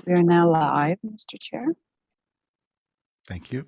We are now live, Mr. Chair. Thank you.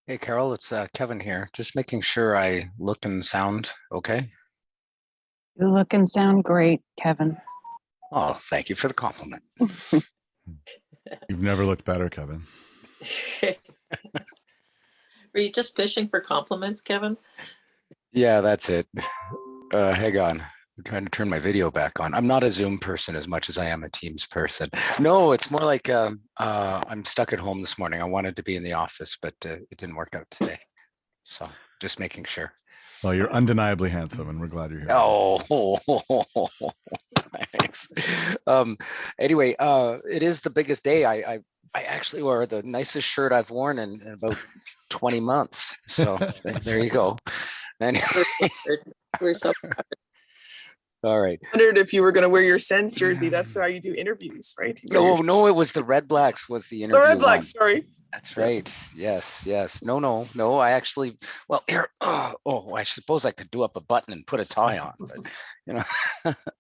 Hey, Carol, it's Kevin here. Just making sure I look and sound okay. You look and sound great, Kevin. Oh, thank you for the compliment. You've never looked better, Kevin. Were you just fishing for compliments, Kevin? Yeah, that's it. Hang on. I'm trying to turn my video back on. I'm not a Zoom person as much as I am a Teams person. No, it's more like I'm stuck at home this morning. I wanted to be in the office, but it didn't work out today. So just making sure. Well, you're undeniably handsome, and we're glad you're here. Oh, thanks. Anyway, it is the biggest day. I actually wore the nicest shirt I've worn in about 20 months. So there you go. Anyway. We're so All right. I wondered if you were going to wear your Sens jersey. That's how you do interviews, right? No, it was the Red Blacks was the interview. The Red Blacks, sorry. That's right. Yes. No. I actually, well, here. I suppose I could do up a button and put a tie on, but you know,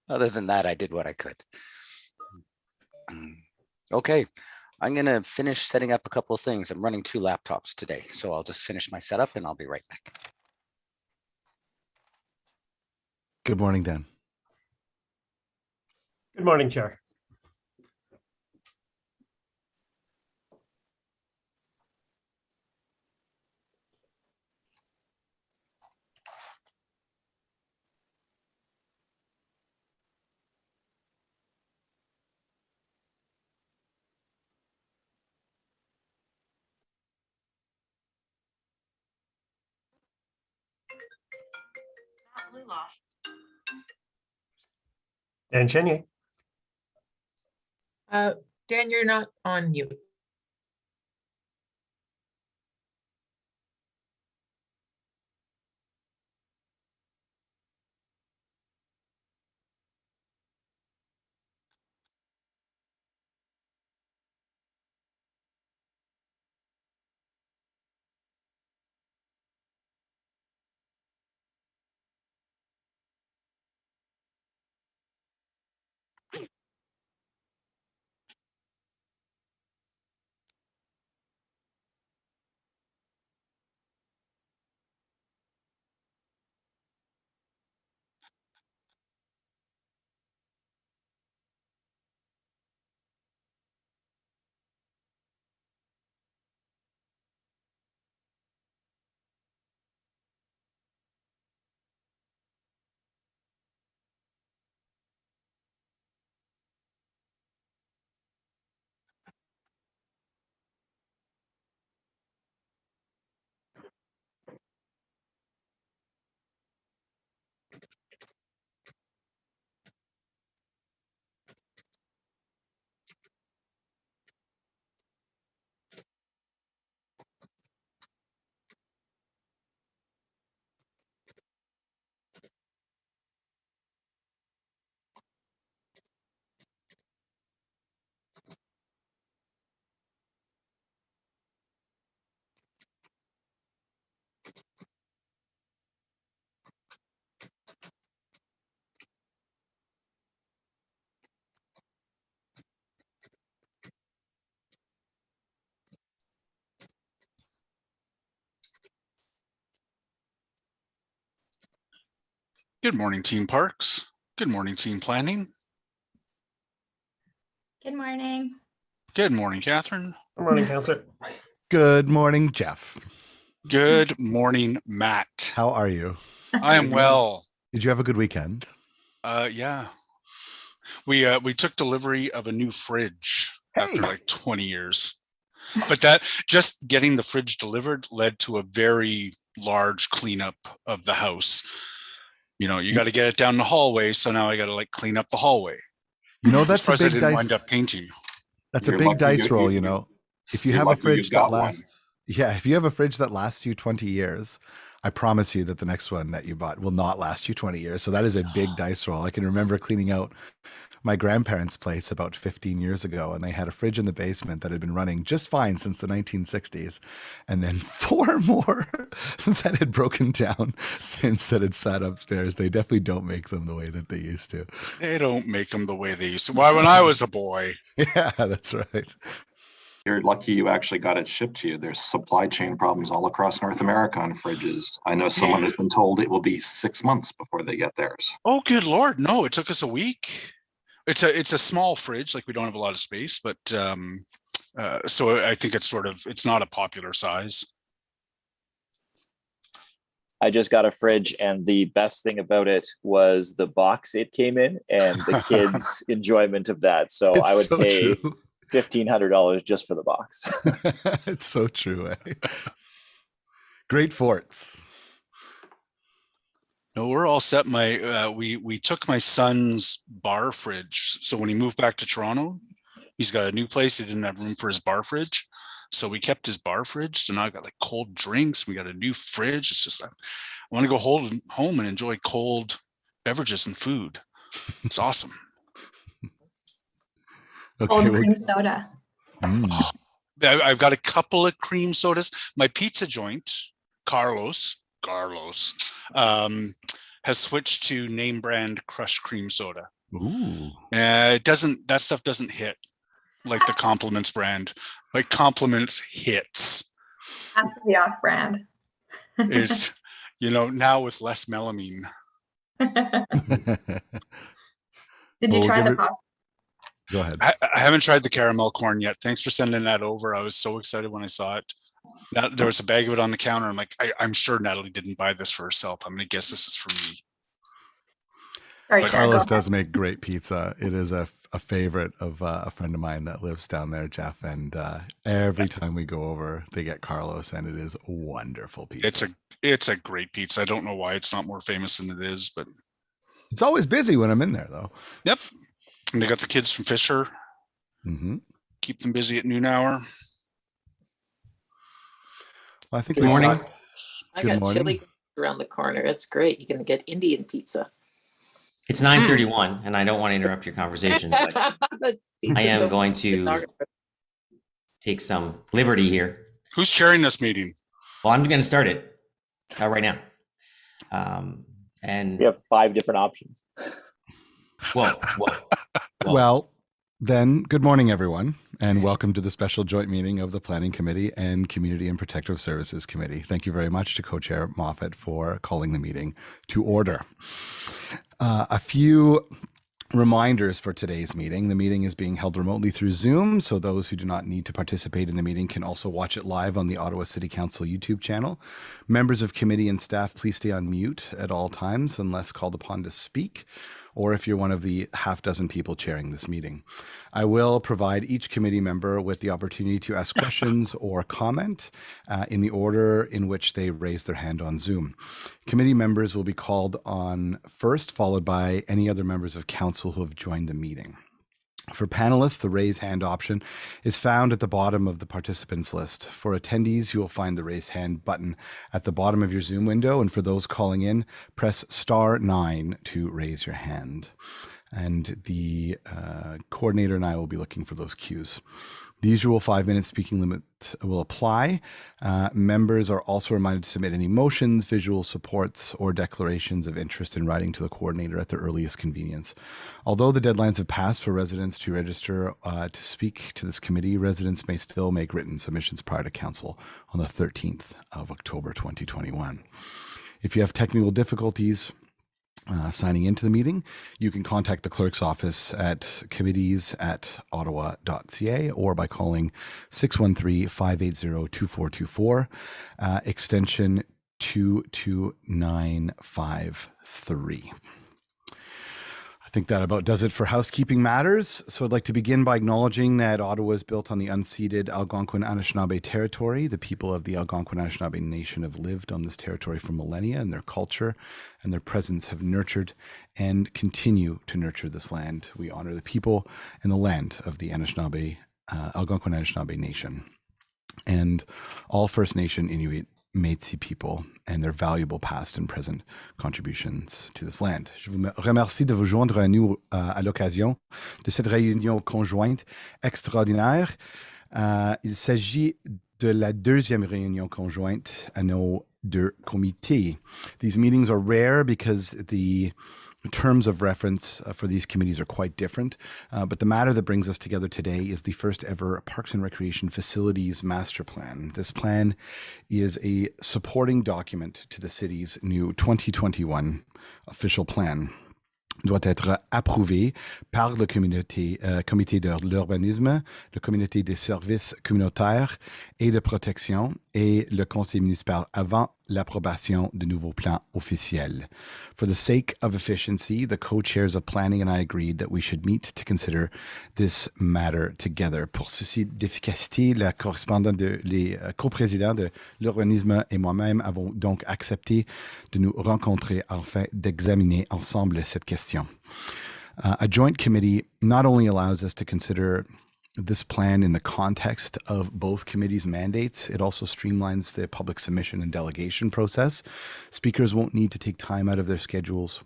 other than that, I did what I could. Okay, I'm gonna finish setting up a couple of things. I'm running 2 laptops today, so I'll just finish my setup and I'll be right back. Good morning, Dan. Good morning, Chair. probably lost. Dan Chenier. Dan, you're not on mute. Good morning, Team Parks. Good morning, Team Planning. Good morning. Good morning, Catherine. Good morning, Counselor. Good morning, Jeff. Good morning, Matt. How are you? I am well. Did you have a good weekend? Yeah. We took delivery of a new fridge after Hey. like 20 years. But that just getting the fridge delivered led to a very large cleanup of the house. You know, you got to get it down the hallway. So now I got to like clean up the hallway. You know, that's a Surprised I big didn't wind dice. up painting. That's a You're big lucky dice you- roll, you- you know. If you you're have a lucky you fridge that got one. lasts, if you have a fridge that lasts you 20 years, I promise you that the next one that you bought will not last you 20 years. So that is a big dice roll. I can remember cleaning out my grandparents' place about 15 years ago, and they had a fridge in the basement that had been running just fine since the 1960s, and then 4 more that had broken down since that had sat upstairs. They definitely don't make them the way that they used to. They don't make them the way they used to. Why, when I was a boy. Yeah, that's right. You're lucky you actually got it shipped to you. There's supply chain problems all across North America on fridges. I know someone has been told it will be 6 months before they get theirs. Oh, good Lord. No, it took us a week. It's a small fridge, like we don't have a lot of space, but so I think it's not a popular size. I just got a fridge, and the best thing about it was the box it came in and the kids' enjoyment of that. So It's I would so pay true. $1,500 just for the box. It's so true. Eh? Great forts. No, we're all set. We took my son's bar fridge. So when he moved back to Toronto, he's got a new place. He didn't have room for his bar fridge. So we kept his bar fridge. So now I got like cold drinks. We got a new fridge. It's just like, I want to go home and enjoy cold beverages and food. It's awesome. Okay, Cold cream soda. I've got a couple of cream sodas. My pizza joint, Carlos, has switched to name brand crushed cream soda. Ooh. That stuff doesn't hit like the Compliments brand. Like Compliments hits Has to be off brand. is, now with less melamine. Did you Well, try give the it- pop? Go ahead. I haven't tried the caramel corn yet. Thanks for sending that over. I was so excited when I saw it. There was a bag of it on the counter. I'm like, I'm sure Natalie didn't buy this for herself. I'm going to guess this is for me. Sorry, But Tara, go Carlos ahead. does make great pizza. It is a a favorite of a friend of mine that lives down there, Jeff. And every time we go over, they get Carlos, and it is wonderful pizza. It's a great pizza. I don't know why it's not more famous than it is, but It's always busy when I'm in there, though. yep. And they got the kids from Fisher. Mm-hmm. Keep them busy at noon hour. Well, I think Good we morning. got. I Good got morning. chili around the corner. It's great. You can get Indian pizza. It's 9:31, and I don't want to interrupt your conversation, but The I pizza's am so going to take some liberty here. Who's chairing this meeting? Well, I'm going to start it right now. And We have 5 different options. whoa. Well, then, good morning, everyone, and welcome to the special joint meeting of the Planning Committee and Community and Protective Services Committee. Thank you very much to Co-Chair Moffat for calling the meeting to order. A few reminders for today's meeting. The meeting is being held remotely through Zoom, so those who do not need to participate in the meeting can also watch it live on the Ottawa City Council YouTube channel. Members of committee and staff, please stay on mute at all times unless called upon to speak, or if you're one of the half dozen people chairing this meeting. I will provide each committee member with the opportunity to ask questions or comment in the order in which they raise their hand on Zoom. Committee members will be called on first, followed by any other members of council who have joined the meeting. For panelists, the raise hand option is found at the bottom of the participants list. For attendees, you will find the raise hand button at the bottom of your Zoom window. And for those calling in, press *9 to raise your hand. And the coordinator and I will be looking for those cues. The usual 5-minute speaking limit will apply. Members are also reminded to submit any motions, visual supports, or declarations of interest in writing to the coordinator at their earliest convenience. Although the deadlines have passed for residents to register to speak to this committee, residents may still make written submissions prior to council on the 13th of October 2021. If you have technical difficulties signing into the meeting, you can contact the clerk's office at committees@ottawa.ca or by calling 613-580-2424, extension 22953. I think that about does it for housekeeping matters. So I'd like to begin by acknowledging that Ottawa is built on the unceded Algonquin Anishinaabe territory. The people of the Algonquin Anishinaabe Nation have lived on this territory for millennia, and their culture and their presence have nurtured and continue to nurture this land. We honor the people and the land of the Anishinaabe, Algonquin Anishinaabe Nation, and all First Nation, Inuit, Métis people and their valuable past and present contributions to this land. Je vous remercie de vous joindre à nous à l'occasion de cette réunion conjointe extraordinaire. Il s'agit de la deuxième réunion conjointe à nos deux comités. These meetings are rare because the terms of reference for these committees are quite different, but the matter that brings us together today is the first ever Parks and Recreation Facilities Master Plan. This plan is a supporting document to the city's new 2021 official plan. Doit être approuvé par le comité de l'urbanisme, le comité des services communautaires et de protection et le conseil municipal avant l'approbation de nouveaux plans officiels. For the sake of efficiency, the co-chairs of planning and I agreed that we should meet to consider this matter together. Pour souci d'efficacité, les co-présidents de l'urbanisme et moi-même avons donc accepté de nous rencontrer afin d'examiner ensemble cette question. A joint committee not only allows us to consider this plan in the context of both committees' mandates, it also streamlines the public submission and delegation process. Speakers won't need to take time out of their schedules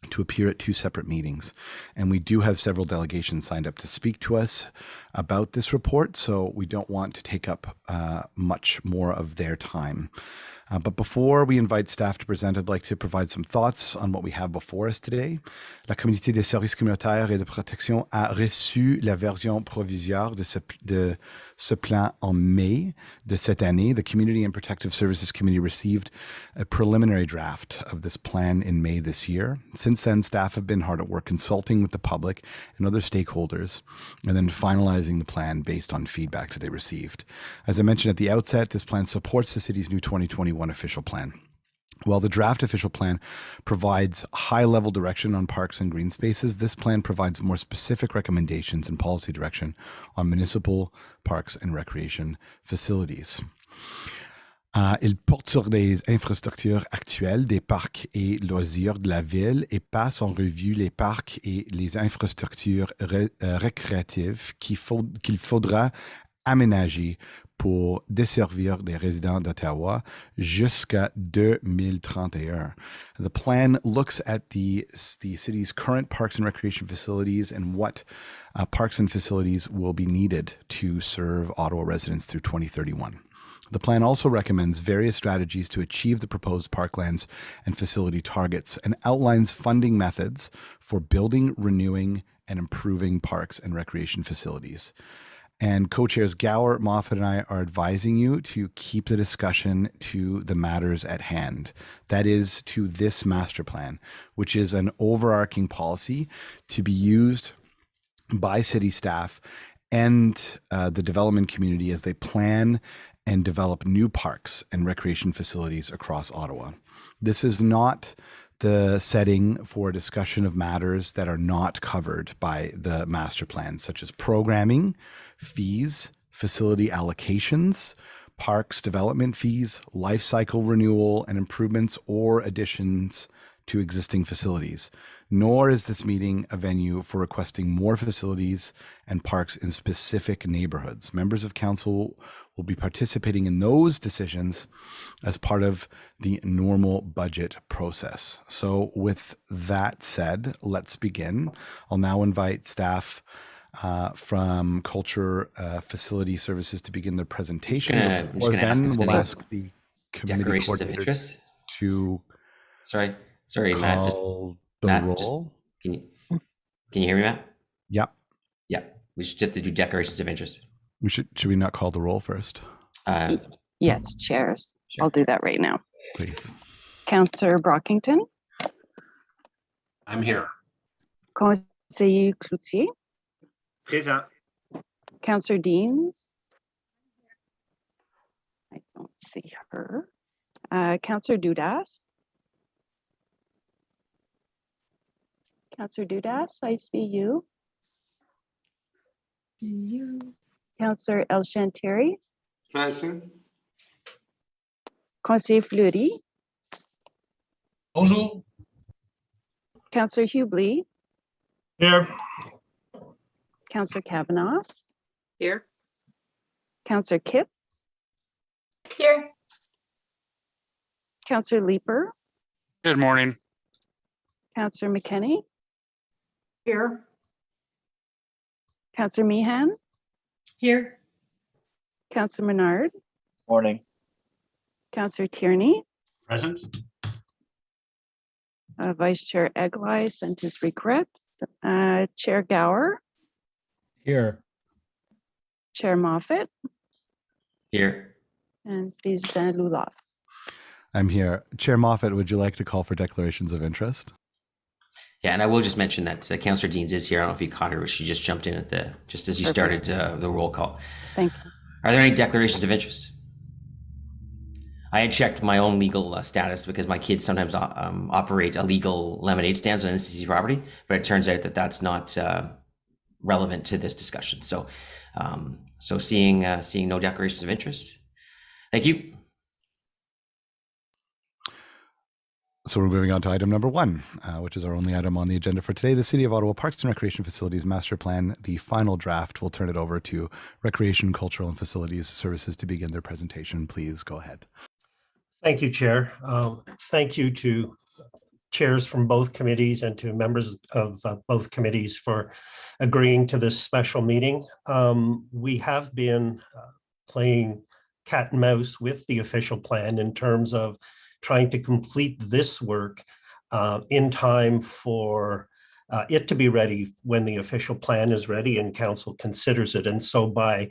to appear at 2 separate meetings. And we do have several delegations signed up to speak to us about this report, so we don't want to take up much more of their time. But before we invite staff to present, I'd like to provide some thoughts on what we have before us today. La Comité des services communautaires et de protection a reçu la version provisoire de ce plan en mai de cette année. The Community and Protective Services Committee received a preliminary draft of this plan in May this year. Since then, staff have been hard at work consulting with the public and other stakeholders, and then finalizing the plan based on feedback that they received. As I mentioned at the outset, this plan supports the city's new 2021 official plan. While the draft official plan provides high-level direction on parks and green spaces, this plan provides more specific recommendations and policy direction on municipal parks and recreation facilities. Il porte sur les infrastructures actuelles des parcs et loisirs de la ville et passe en revue les parcs et les infrastructures récréatives qu'il faudra aménager pour desservir les résidents d'Ottawa jusqu'à 2031. The plan looks at the city's current parks and recreation facilities and what parks and facilities will be needed to serve Ottawa residents through 2031. The plan also recommends various strategies to achieve the proposed parklands and facility targets and outlines funding methods for building, renewing, and improving parks and recreation facilities. And co-chairs Gower, Moffat, and I are advising you to keep the discussion to the matters at hand. That is, to this master plan, which is an overarching policy to be used by city staff and the development community as they plan and develop new parks and recreation facilities across Ottawa. This is not the setting for a discussion of matters that are not covered by the master plan, such as programming, fees, facility allocations, parks development fees, life cycle renewal and improvements or additions to existing facilities. Nor is this meeting a venue for requesting more facilities and parks in specific neighborhoods. Members of council will be participating in those decisions as part of the normal budget process. So with that said, let's begin. I'll now invite staff from Culture Facility Services to begin their presentation. Or then we'll ask the committee declarations of coordinator interest to sorry, Matt. Matt, roll. Can you hear me, Matt? Yeah. Yeah. We should have to do declarations of interest. Should we not call the roll first? Yes, chairs. Sure. I'll do that right now. Please. Councillor Brockington. I'm here. Conseiller Cloutier. Présent. Councillor Deans. I don't see her. Councillor Dudas. Councillor Dudas, I see you. Councillor El Chanteri. Present. Conseiller Fleury. Bonjour. Councillor Hubley. Here. Councillor Kavanaugh. Here. Councillor Kipp. Here. Councillor Leeper. Good morning. Councillor McKenney. Here. Councillor Meehan. Here. Councillor Menard. Morning. Councillor Tierney. Present. Vice Chair Eglai sent his regrets. Chair Gower. Here. Chair Moffat. Here. And Président Lulov. I'm here. Chair Moffat, would you like to call for declarations of interest? Yeah, and I will just mention that Councillor Deans is here. I don't know if you caught her, but she just jumped in at just as you started the roll call. Thank you. Are there any declarations of interest? I had checked my own legal status because my kids sometimes operate illegal lemonade stands on NCC property, but it turns out that that's not relevant to this discussion. So, seeing no declarations of interest, thank you. So we're moving on to item number 1, which is our only item on the agenda for today. The City of Ottawa Parks and Recreation Facilities Master Plan, the final draft. We'll turn it over to Recreation, Cultural and Facilities Services to begin their presentation. Please go ahead. Thank you, Chair. Thank you to chairs from both committees and to members of both committees for agreeing to this special meeting. We have been playing cat and mouse with the official plan in terms of trying to complete this work in time for it to be ready when the official plan is ready and council considers it. And so by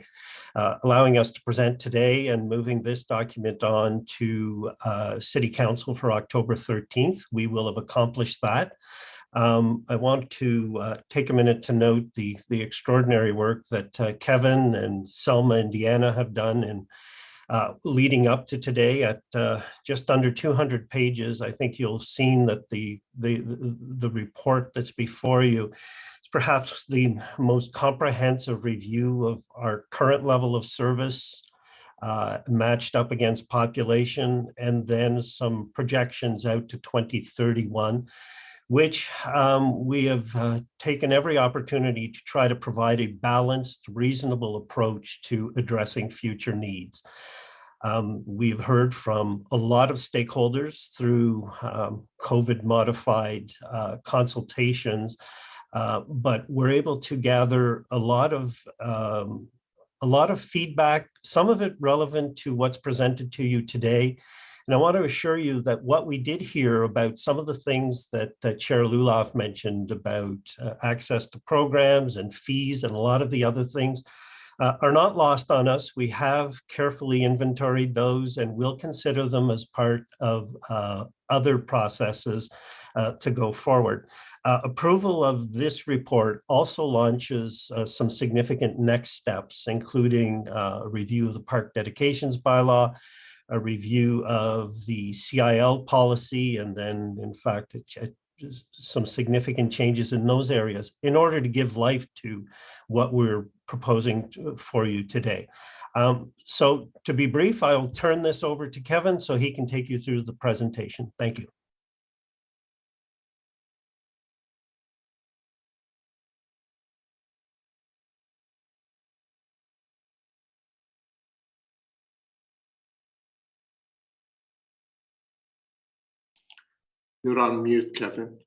allowing us to present today and moving this document on to City Council for October 13th, we will have accomplished that. I want to take a minute to note the extraordinary work that Kevin and Selma and Deanna have done in leading up to today at just under 200 pages. I think you'll have seen that the report that's before you is perhaps the most comprehensive review of our current level of service, matched up against population, and then some projections out to 2031, which we have taken every opportunity to try to provide a balanced, reasonable approach to addressing future needs. We've heard from a lot of stakeholders through COVID-modified consultations, but we're able to gather a lot of feedback, some of it relevant to what's presented to you today. And I want to assure you that what we did hear about some of the things that Chair Luloff mentioned about access to programs and fees and a lot of the other things are not lost on us. We have carefully inventoried those and will consider them as part of other processes to go forward. Approval of this report also launches some significant next steps, including a review of the park dedications bylaw, a review of the CIL policy, and then, in fact, some significant changes in those areas in order to give life to what we're proposing for you today. So to be brief, I'll turn this over to Kevin so he can take you through the presentation. Thank you. You're on mute, Kevin.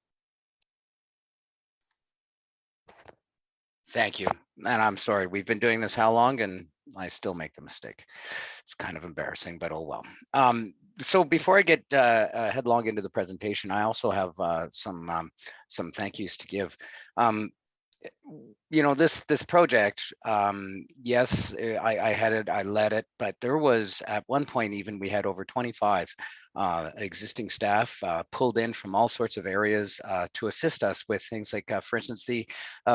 Thank you. And I'm sorry, we've been doing this how long, and I still make the mistake. It's kind of embarrassing, but oh well. So before I get headlong into the presentation, I also have some thank yous to give. You know, this project, yes, I led it, but there was at one point even we had over 25 existing staff pulled in from all sorts of areas to assist us with things like, for instance, the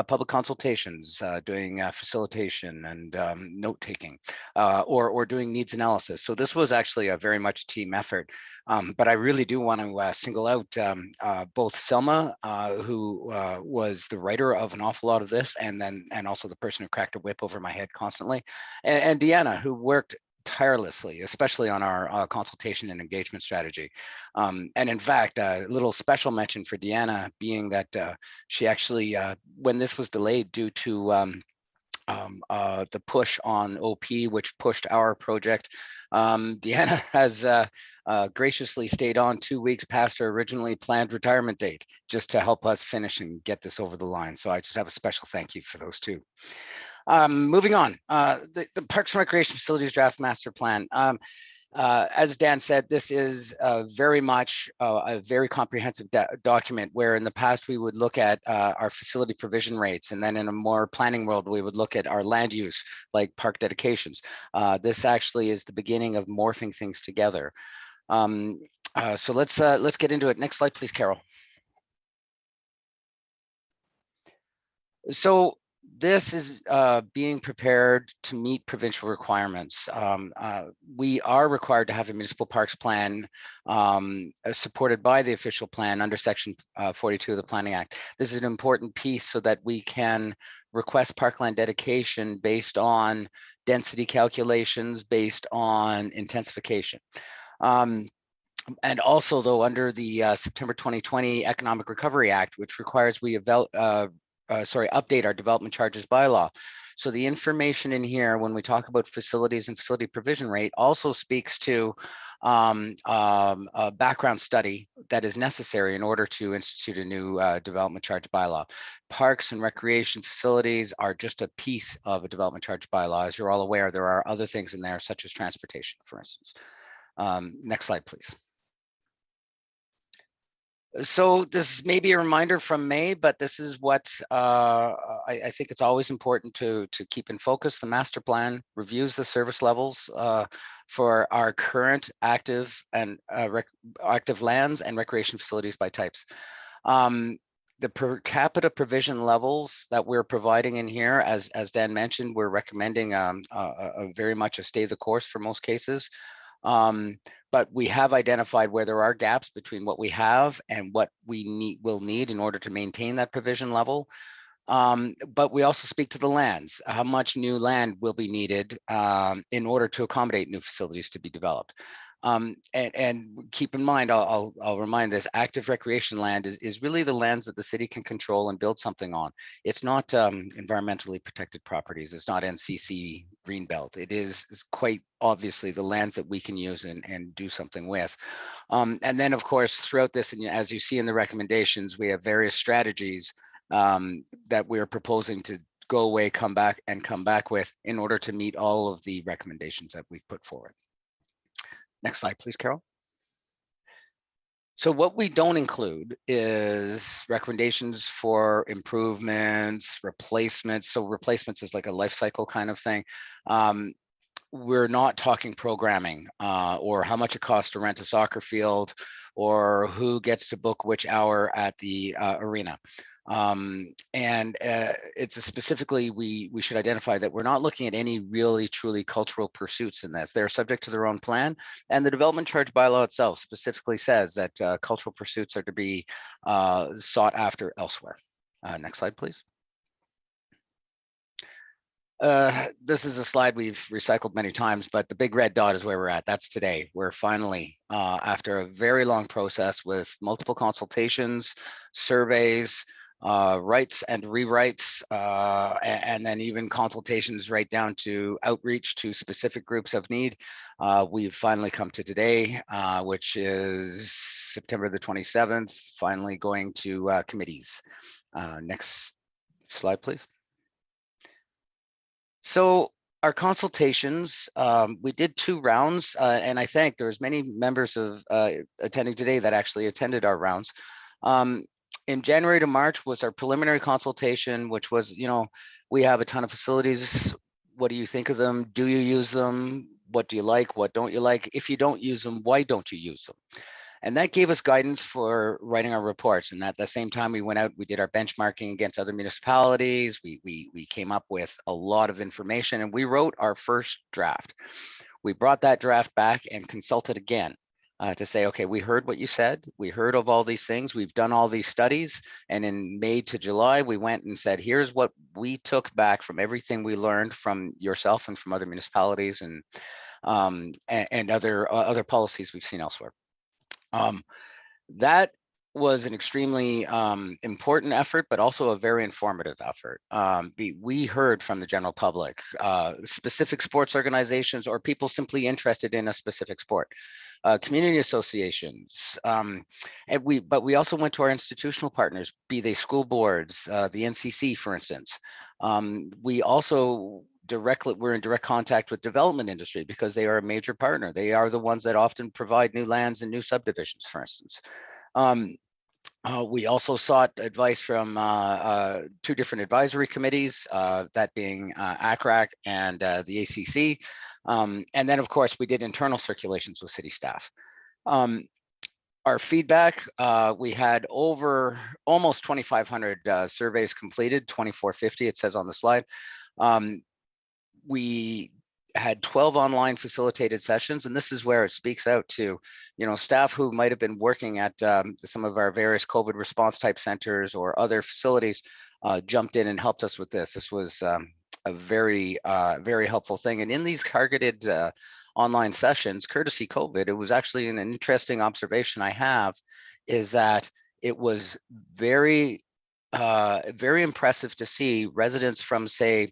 public consultations, doing facilitation and note taking, or doing needs analysis. So this was actually a very much team effort. But I really do want to single out both Selma, who was the writer of an awful lot of this, and also the person who cracked a whip over my head constantly, and Deanna, who worked tirelessly, especially on our consultation and engagement strategy. And in fact, a little special mention for Deanna, being that she actually, when this was delayed due to the push on OP, which pushed our project, Deanna has graciously stayed on 2 weeks past her originally planned retirement date, just to help us finish and get this over the line. So I just have a special thank you for those two. Moving on, the Parks and Recreation Facilities Draft Master Plan. As Dan said, this is very much a very comprehensive document, where in the past we would look at our facility provision rates, and then in a more planning world, we would look at our land use, like park dedications. This actually is the beginning of morphing things together. So let's get into it. Next slide, please, Carol. So this is being prepared to meet provincial requirements. We are required to have a municipal parks plan supported by the official plan under Section 42 of the Planning Act. This is an important piece so that we can request parkland dedication based on density calculations, based on intensification. And also, though, under the September 2020 Economic Recovery Act, which requires we update our development charges bylaw. So the information in here, when we talk about facilities and facility provision rate, also speaks to a background study that is necessary in order to institute a new development charge bylaw. Parks and recreation facilities are just a piece of a development charge bylaw. As you're all aware, there are other things in there, such as transportation, for instance. Next slide, please. So this may be a reminder from May, but this is what I think it's always important to keep in focus. The master plan reviews the service levels for our current active and active lands and recreation facilities by types. the per capita provision levels that we're providing in here, as Dan mentioned, we're recommending a very much a stay the course for most cases. But we have identified where there are gaps between what we have and what we will need in order to maintain that provision level. But we also speak to the lands, how much new land will be needed in order to accommodate new facilities to be developed. And keep in mind, I'll remind this, active recreation land is really the lands that the city can control and build something on. It's not environmentally protected properties. It's not NCC Greenbelt. It is quite obviously the lands that we can use and do something with. And then of course, throughout this, and as you see in the recommendations, we have various strategies that we're proposing to go away, come back with in order to meet all of the recommendations that we've put forward. Next slide, please, Carol. So what we don't include is recommendations for improvements, replacements. So replacements is like a life cycle kind of thing. We're not talking programming or how much it costs to rent a soccer field or who gets to book which hour at the arena. It's specifically, we should identify that we're not looking at any really truly cultural pursuits in this. They're subject to their own plan, and the development charge bylaw itself specifically says that cultural pursuits are to be sought after elsewhere. Next slide, please. This is a slide we've recycled many times, but the big red dot is where we're at. That's today. We're finally, after a very long process with multiple consultations, surveys, writes and rewrites, and then even consultations right down to outreach to specific groups of need. We've finally come to today, which is September the 27th, finally going to committees. Next slide, please. So our consultations, we did 2 rounds, and I think there's many members of attending today that actually attended our rounds. In January to March was our preliminary consultation, which was, we have a ton of facilities. What do you think of them? Do you use them? What do you like? What don't you like? If you don't use them, why don't you use them? And that gave us guidance for writing our reports. And at the same time, we went out, we did our benchmarking against other municipalities. We came up with a lot of information and we wrote our first draft. We brought that draft back and consulted again to say, okay, we heard what you said. We heard of all these things. We've done all these studies. And in May to July, we went and said, here's what we took back from everything we learned from yourself and from other municipalities and other policies we've seen elsewhere. That was an extremely important effort, but also a very informative effort. We heard from the general public, specific sports organizations or people simply interested in a specific sport, community associations. But we also went to our institutional partners, be they school boards, the NCC, for instance. We also we're in direct contact with development industry because they are a major partner. They are the ones that often provide new lands and new subdivisions, for instance. We also sought advice from 2 different advisory committees, that being ACRAC and the ACC. And then of course we did internal circulations with city staff. Our feedback, we had over almost 2,500 surveys completed, 2,450 it says on the slide. We had 12 online facilitated sessions, and this is where it speaks out to, staff who might have been working at some of our various COVID response type centers or other facilities jumped in and helped us with this. This was a very, very helpful thing. And in these targeted online sessions, courtesy COVID, it was actually an interesting observation I have is that it was very impressive to see residents from, say,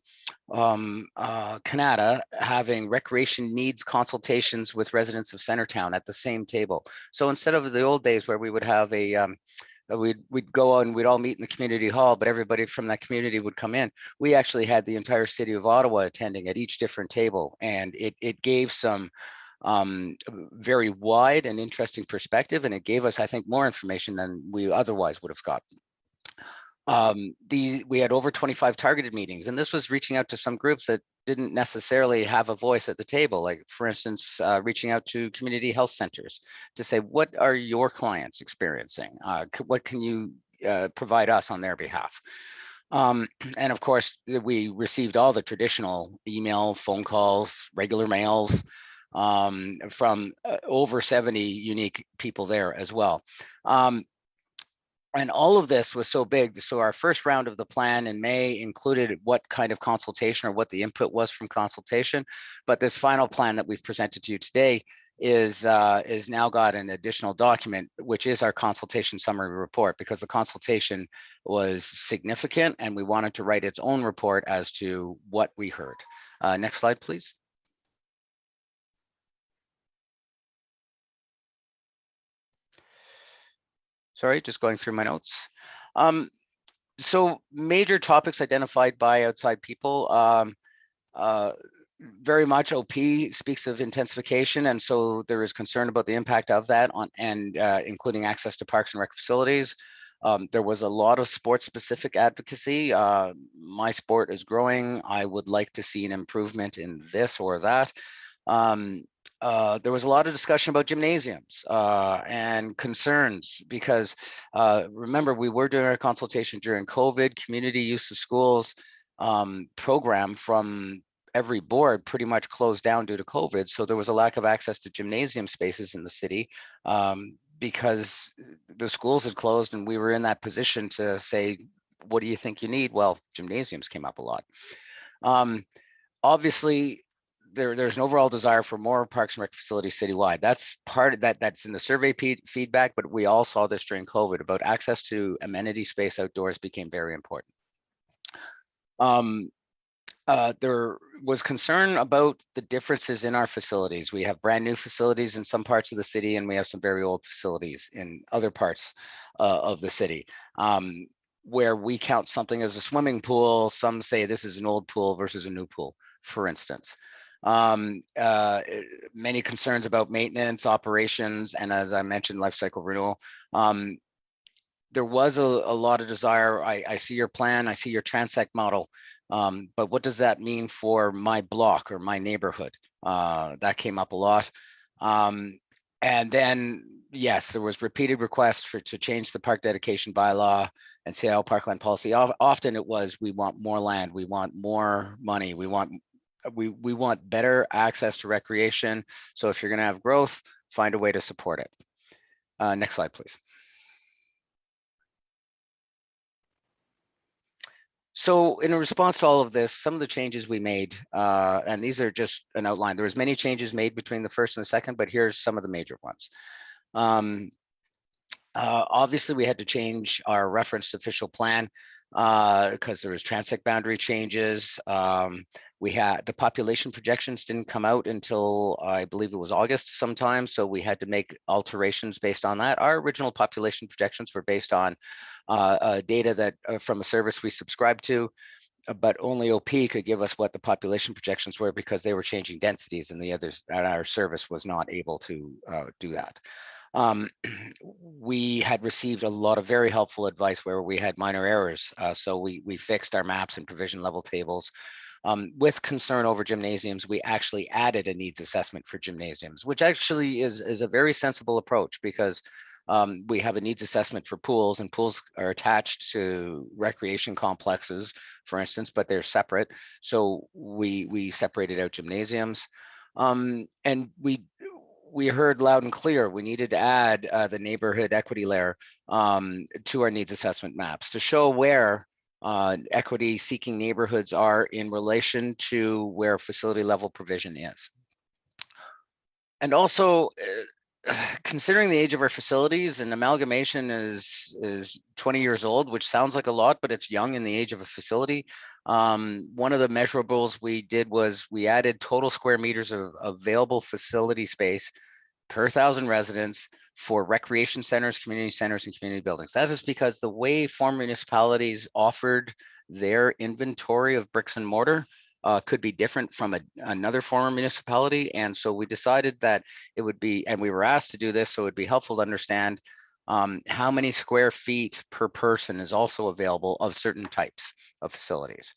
Canada having recreation needs consultations with residents of Centertown at the same table. So instead of the old days where we would have we'd go out and we'd all meet in the community hall, but everybody from that community would come in, we actually had the entire city of Ottawa attending at each different table. And it gave some very wide and interesting perspective. And it gave us, I think, more information than we otherwise would have gotten. We had over 25 targeted meetings, and this was reaching out to some groups that didn't necessarily have a voice at the table. Like, for instance, reaching out to community health centers to say, what are your clients experiencing? What can you provide us on their behalf. And of course, we received all the traditional email, phone calls, regular mails from over 70 unique people there as well. And all of this was so big. So our first round of the plan in May included what kind of consultation or what the input was from consultation. But this final plan that we've presented to you today is now got an additional document, which is our consultation summary report, because the consultation was significant and we wanted to write its own report as to what we heard. Next slide, please. Sorry, just going through my notes. So major topics identified by outside people. Very much OP speaks of intensification, and so there is concern about the impact of that on, and including access to parks and rec facilities. There was a lot of sport-specific advocacy. My sport is growing. I would like to see an improvement in this or that. There was a lot of discussion about gymnasiums and concerns because remember, we were doing our consultation during COVID. Community use of schools program from every board pretty much closed down due to COVID. So there was a lack of access to gymnasium spaces in the city because the schools had closed, and we were in that position to say, what do you think you need? Well, gymnasiums came up a lot. Obviously, there's an overall desire for more parks and rec facilities citywide. That's part of that. That's in the survey feedback, but we all saw this during COVID about access to amenity space outdoors became very important. There was concern about the differences in our facilities. We have brand new facilities in some parts of the city, and we have some very old facilities in other parts of the city. Where we count something as a swimming pool, some say this is an old pool versus a new pool, for instance. Many concerns about maintenance, operations, and as I mentioned, life cycle renewal. There was a lot of desire. I see your plan, I see your transect model, but what does that mean for my block or my neighborhood? That came up a lot. And then, yes, there was repeated requests to change the park dedication bylaw and CIO parkland policy. Often it was, we want more land, we want more money, we want better access to recreation. So if you're going to have growth, find a way to support it. Next slide, please. So in response to all of this, some of the changes we made, and these are just an outline. There was many changes made between the first and the second, but here's some of the major ones. Obviously, we had to change our reference to official plan because there was transect boundary changes. We had the population projections didn't come out until I believe it was August sometime, so we had to make alterations based on that. Our original population projections were based on data that from a service we subscribed to, but only OP could give us what the population projections were because they were changing densities, and the others at our service was not able to do that. We had received a lot of very helpful advice where we had minor errors. So we fixed our maps and provision level tables. With concern over gymnasiums, we actually added a needs assessment for gymnasiums, which actually is a very sensible approach because we have a needs assessment for pools, and pools are attached to recreation complexes, for instance, but they're separate. So we separated out gymnasiums, and we heard loud and clear we needed to add the neighborhood equity layer to our needs assessment maps to show where equity seeking neighborhoods are in relation to where facility level provision is. And also, considering the age of our facilities, an amalgamation is 20 years old, which sounds like a lot, but it's young in the age of a facility. One of the measurables we did was we added total square meters of available facility space per 1,000 residents for recreation centers, community centers, and community buildings. That is because the way former municipalities offered their inventory of bricks and mortar could be different from another former municipality. And so we decided that it would be, and we were asked to do this, so it would be helpful to understand how many square feet per person is also available of certain types of facilities.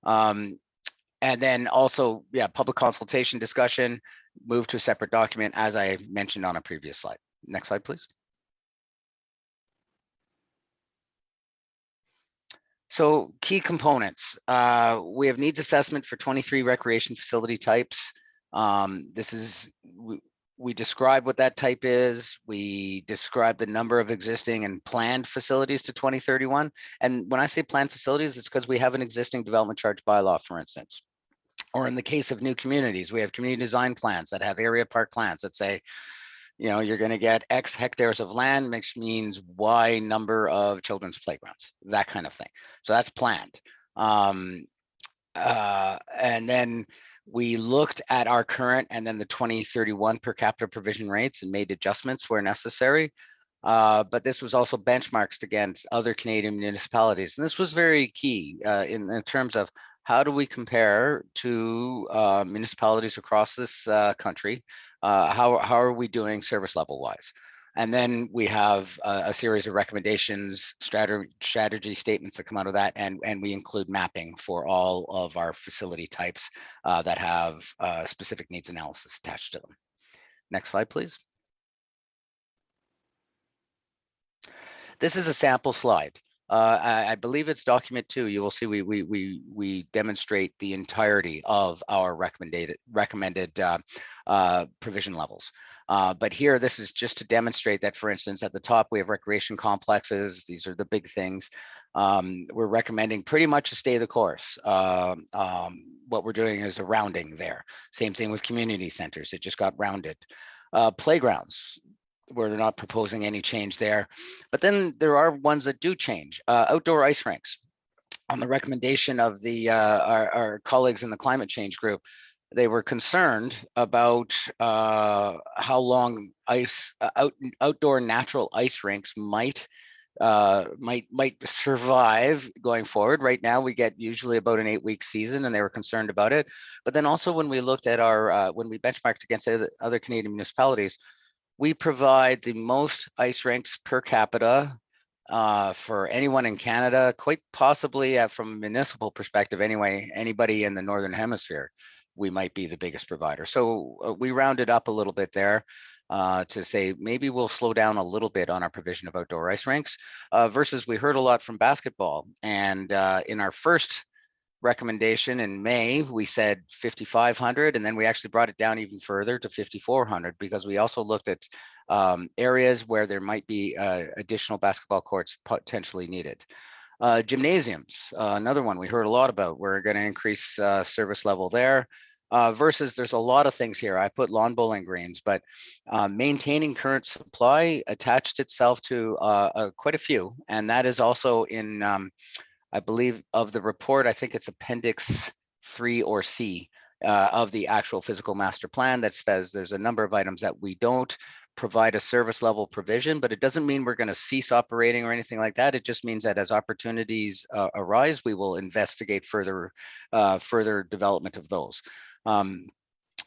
And then also, yeah, public consultation discussion, move to a separate document, as I mentioned on a previous slide. Next slide, please. So key components, we have needs assessment for 23 recreation facility types. This is, we describe what that type is. We describe the number of existing and planned facilities to 2031. And when I say planned facilities, it's because we have an existing development charge bylaw, for instance. Or in the case of new communities, we have community design plans that have area park plans that say, you know, you're going to get X hectares of land, which means Y number of children's playgrounds, that kind of thing. So that's planned. And then we looked at our current and then the 2031 per capita provision rates and made adjustments where necessary. But this was also benchmarked against other Canadian municipalities. And this was very key in terms of how do we compare to municipalities across this country? How are we doing service level wise? And then we have a series of recommendations, strategy statements that come out of that, and we include mapping for all of our facility types that have specific needs analysis attached to them. Next slide, please. This is a sample slide. I believe it's document 2. You will see we demonstrate the entirety of our recommended provision levels. But here, this is just to demonstrate that, for instance, at the top, we have recreation complexes. These are the big things. We're recommending pretty much to stay the course. What we're doing is a rounding there. Same thing with community centers. It just got rounded. Playgrounds. We're not proposing any change there. But then there are ones that do change. Outdoor ice rinks. On the recommendation of the our colleagues in the climate change group, they were concerned about how long outdoor natural ice rinks might survive going forward. Right now, we get usually about an 8-week season, and they were concerned about it. But then also when we looked at our when we benchmarked against other Canadian municipalities, we provide the most ice rinks per capita for anyone in Canada, quite possibly from a municipal perspective anyway, anybody in the Northern Hemisphere, we might be the biggest provider. So we rounded up a little bit there to say maybe we'll slow down a little bit on our provision of outdoor ice rinks versus we heard a lot from basketball. And in our first recommendation in May, we said 5,500, and then we actually brought it down even further to 5,400 because we also looked at areas where there might be additional basketball courts potentially needed. Gymnasiums, another one we heard a lot about. We're going to increase service level there. Versus there's a lot of things here. I put lawn bowling greens, but maintaining current supply attached itself to quite a few, and that is also in I believe of the report, I think it's Appendix 3 or C of the actual physical master plan that says there's a number of items that we don't provide a service level provision, but it doesn't mean we're going to cease operating or anything like that. It just means that as opportunities arise, we will investigate further development of those.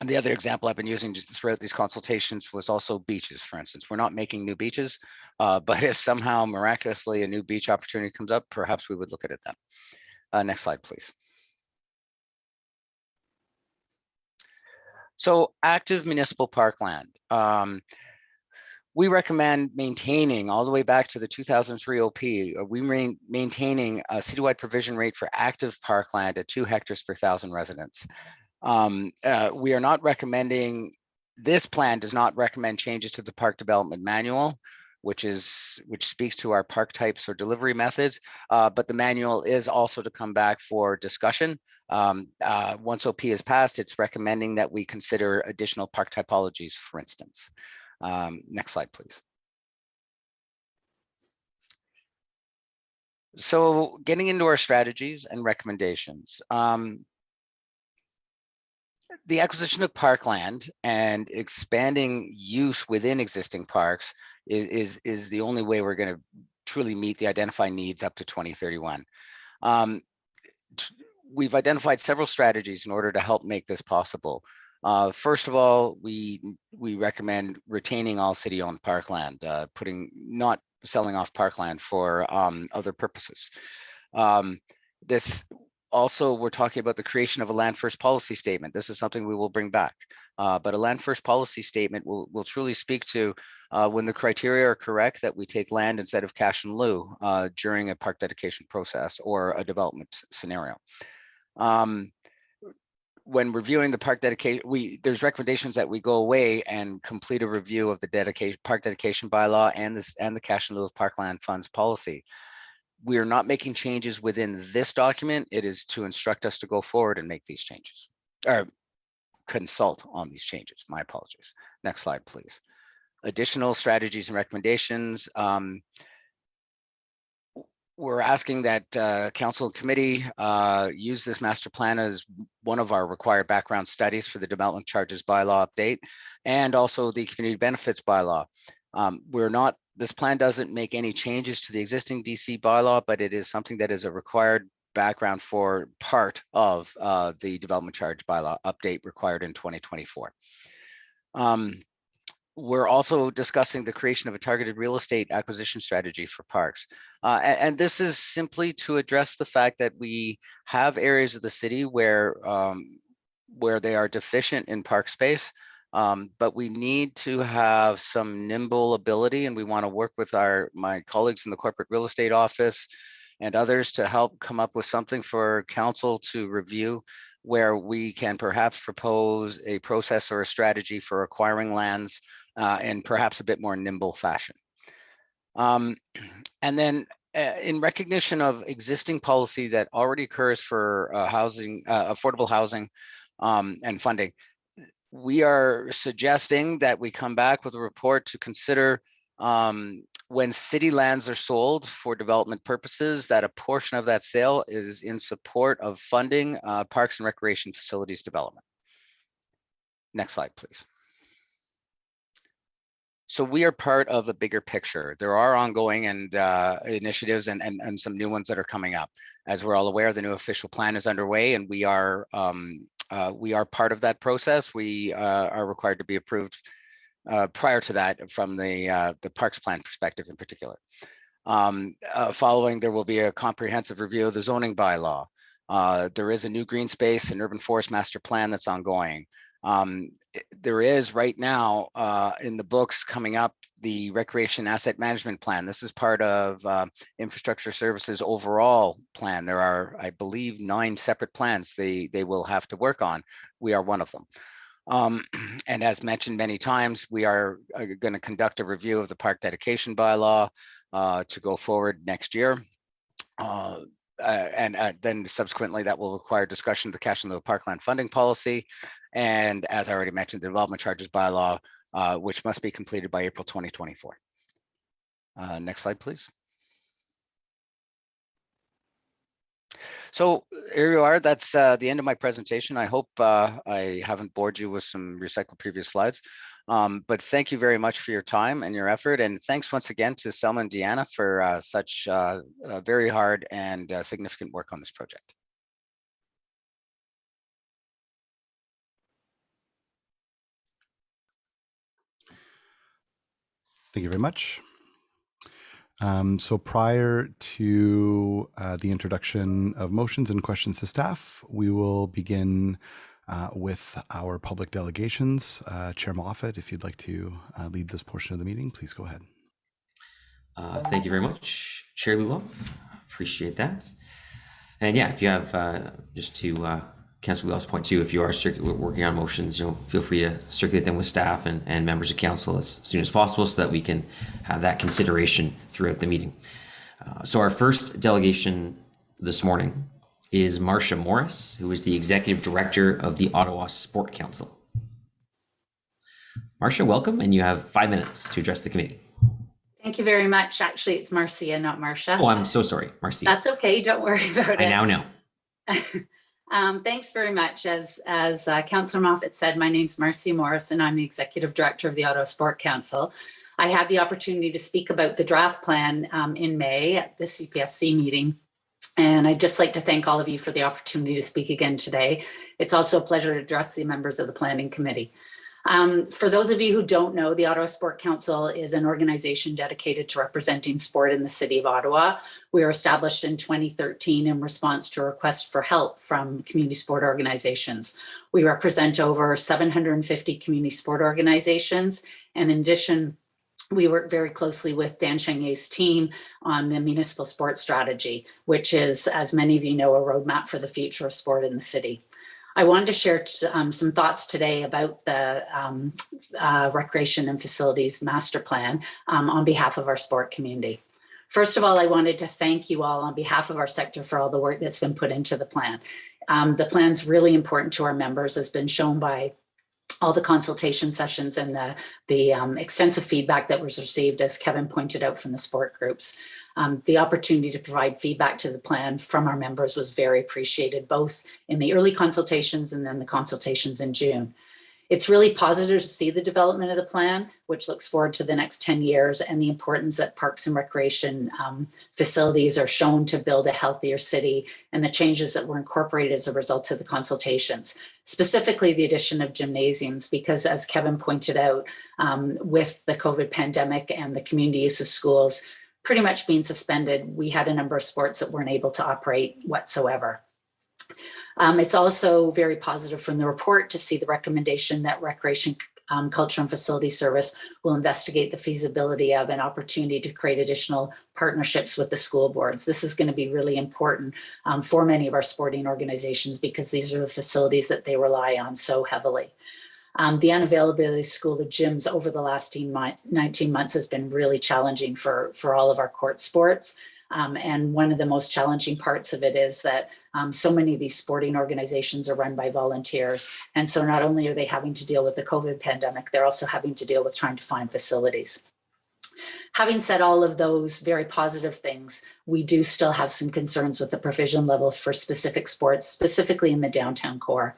The other example I've been using just throughout these consultations was also beaches, for instance. We're not making new beaches, but if somehow miraculously a new beach opportunity comes up, perhaps we would look at it then. Next slide, please. So active municipal parkland. We recommend maintaining all the way back to the 2003 OP. We maintaining a citywide provision rate for active parkland at 2 hectares per 1,000 residents. We are not recommending, this plan does not recommend changes to the park development manual, which speaks to our park types or delivery methods, but the manual is also to come back for discussion. Once OP is passed, it's recommending that we consider additional park typologies, for instance. Next slide, please. So getting into our strategies and recommendations. The acquisition of parkland and expanding use within existing parks is the only way we're going to truly meet the identified needs up to 2031. We've identified several strategies in order to help make this possible. First of all, we recommend retaining all city-owned parkland, not selling off parkland for other purposes. Also, we're talking about the creation of a land first policy statement. This is something we will bring back. But a land first policy statement will truly speak to when the criteria are correct, that we take land instead of cash in lieu during a park dedication process or a development scenario. When reviewing the park dedication, there's recommendations that we go away and complete a review of the park dedication bylaw and the cash in lieu of parkland funds policy. We are not making changes within this document. It is to instruct us to go forward and make these changes, or consult on these changes. My apologies. Next slide, please. Additional strategies and recommendations. We're asking that council and committee use this master plan as one of our required background studies for the development charges bylaw update, and also the community benefits bylaw. This plan doesn't make any changes to the existing DC bylaw, but it is something that is a required background for part of the development charge bylaw update required in 2024. We're also discussing the creation of a targeted real estate acquisition strategy for parks. And this is simply to address the fact that we have areas of the city where they are deficient in park space, but we need to have some nimble ability, and we want to work with my colleagues in the corporate real estate office and others to help come up with something for council to review, where we can perhaps propose a process or a strategy for acquiring lands in perhaps a bit more nimble fashion. And then in recognition of existing policy that already occurs for affordable housing and funding, we are suggesting that we come back with a report to consider when city lands are sold for development purposes, that a portion of that sale is in support of funding parks and recreation facilities development. Next slide, please. So we are part of a bigger picture. There are ongoing initiatives and some new ones that are coming up. As we're all aware, the new official plan is underway, and we are part of that process. We are required to be approved prior to that from the parks plan perspective in particular. Following, there will be a comprehensive review of the zoning bylaw. There is a new green space and urban forest master plan that's ongoing. There is right now in the books coming up the recreation asset management plan. This is part of infrastructure services overall plan. There are, I believe, 9 separate plans they will have to work on. We are one of them. And as mentioned many times, we are going to conduct a review of the park dedication bylaw to go forward next year. And then subsequently that will require discussion of the cash in lieu of parkland funding policy. And as I already mentioned, the development charges bylaw, which must be completed by April 2024. Next slide, please. So here you are. That's the end of my presentation. I hope I haven't bored you with some recycled previous slides. But thank you very much for your time and your effort. And thanks once again to Selma and Deanna for such very hard and significant work on this project. Thank you very much. So prior to the introduction of motions and questions to staff, we will begin with our public delegations. Chair Moffat, if you'd like to lead this portion of the meeting, please go ahead. Thank you very much, Chair Luloff. Appreciate that. And yeah, if you have just to Councillor Luloff's point too, if you are working on motions, feel free to circulate them with staff and members of council as soon as possible, so that we can have that consideration throughout the meeting. So our first delegation this morning is Marcia Morris, who is the Executive Director of the Ottawa Sport Council. Marcia, welcome, and you have 5 minutes to address the committee. Thank you very much. Actually, it's Marcia, not Marcia. Oh, I'm so sorry, Marcia. That's okay. Don't worry about it. I now know. Thanks very much. As Councillor Moffat said, my name's Marcia Morris, and I'm the Executive Director of the Ottawa Sport Council. I had the opportunity to speak about the draft plan in May at the CPSC meeting. And I'd just like to thank all of you for the opportunity to speak again today. It's also a pleasure to address the members of the Planning Committee. For those of you who don't know, the Ottawa Sport Council is an organization dedicated to representing sport in the City of Ottawa. We were established in 2013 in response to a request for help from community sport organizations. We represent over 750 community sport organizations, and in addition, we work very closely with Dan Chengay's team on the municipal sports strategy, which is, as many of you know, a roadmap for the future of sport in the city. I wanted to share some thoughts today about the Recreation and Facilities Master Plan on behalf of our sport community. First of all, I wanted to thank you all on behalf of our sector for all the work that's been put into the plan. The plan's really important to our members, has been shown by all the consultation sessions and the extensive feedback that was received, as Kevin pointed out, from the sport groups. The opportunity to provide feedback to the plan from our members was very appreciated, both in the early consultations and then the consultations in June. It's really positive to see the development of the plan, which looks forward to the next 10 years, and the importance that parks and recreation facilities are shown to build a healthier city, and the changes that were incorporated as a result of the consultations, specifically the addition of gymnasiums, because as Kevin pointed out, with the COVID pandemic and the community use of schools pretty much being suspended, we had a number of sports that weren't able to operate whatsoever. It's also very positive from the report to see the recommendation that Recreation, Culture and Facilities Service will investigate the feasibility of an opportunity to create additional partnerships with the school boards. This is going to be really important for many of our sporting organizations, because these are the facilities that they rely on so heavily. The unavailability of school of gyms over the last 19 months has been really challenging for all of our court sports. And one of the most challenging parts of it is that so many of these sporting organizations are run by volunteers. And so not only are they having to deal with the COVID pandemic, they're also having to deal with trying to find facilities. Having said all of those very positive things, we do still have some concerns with the provision level for specific sports, specifically in the downtown core.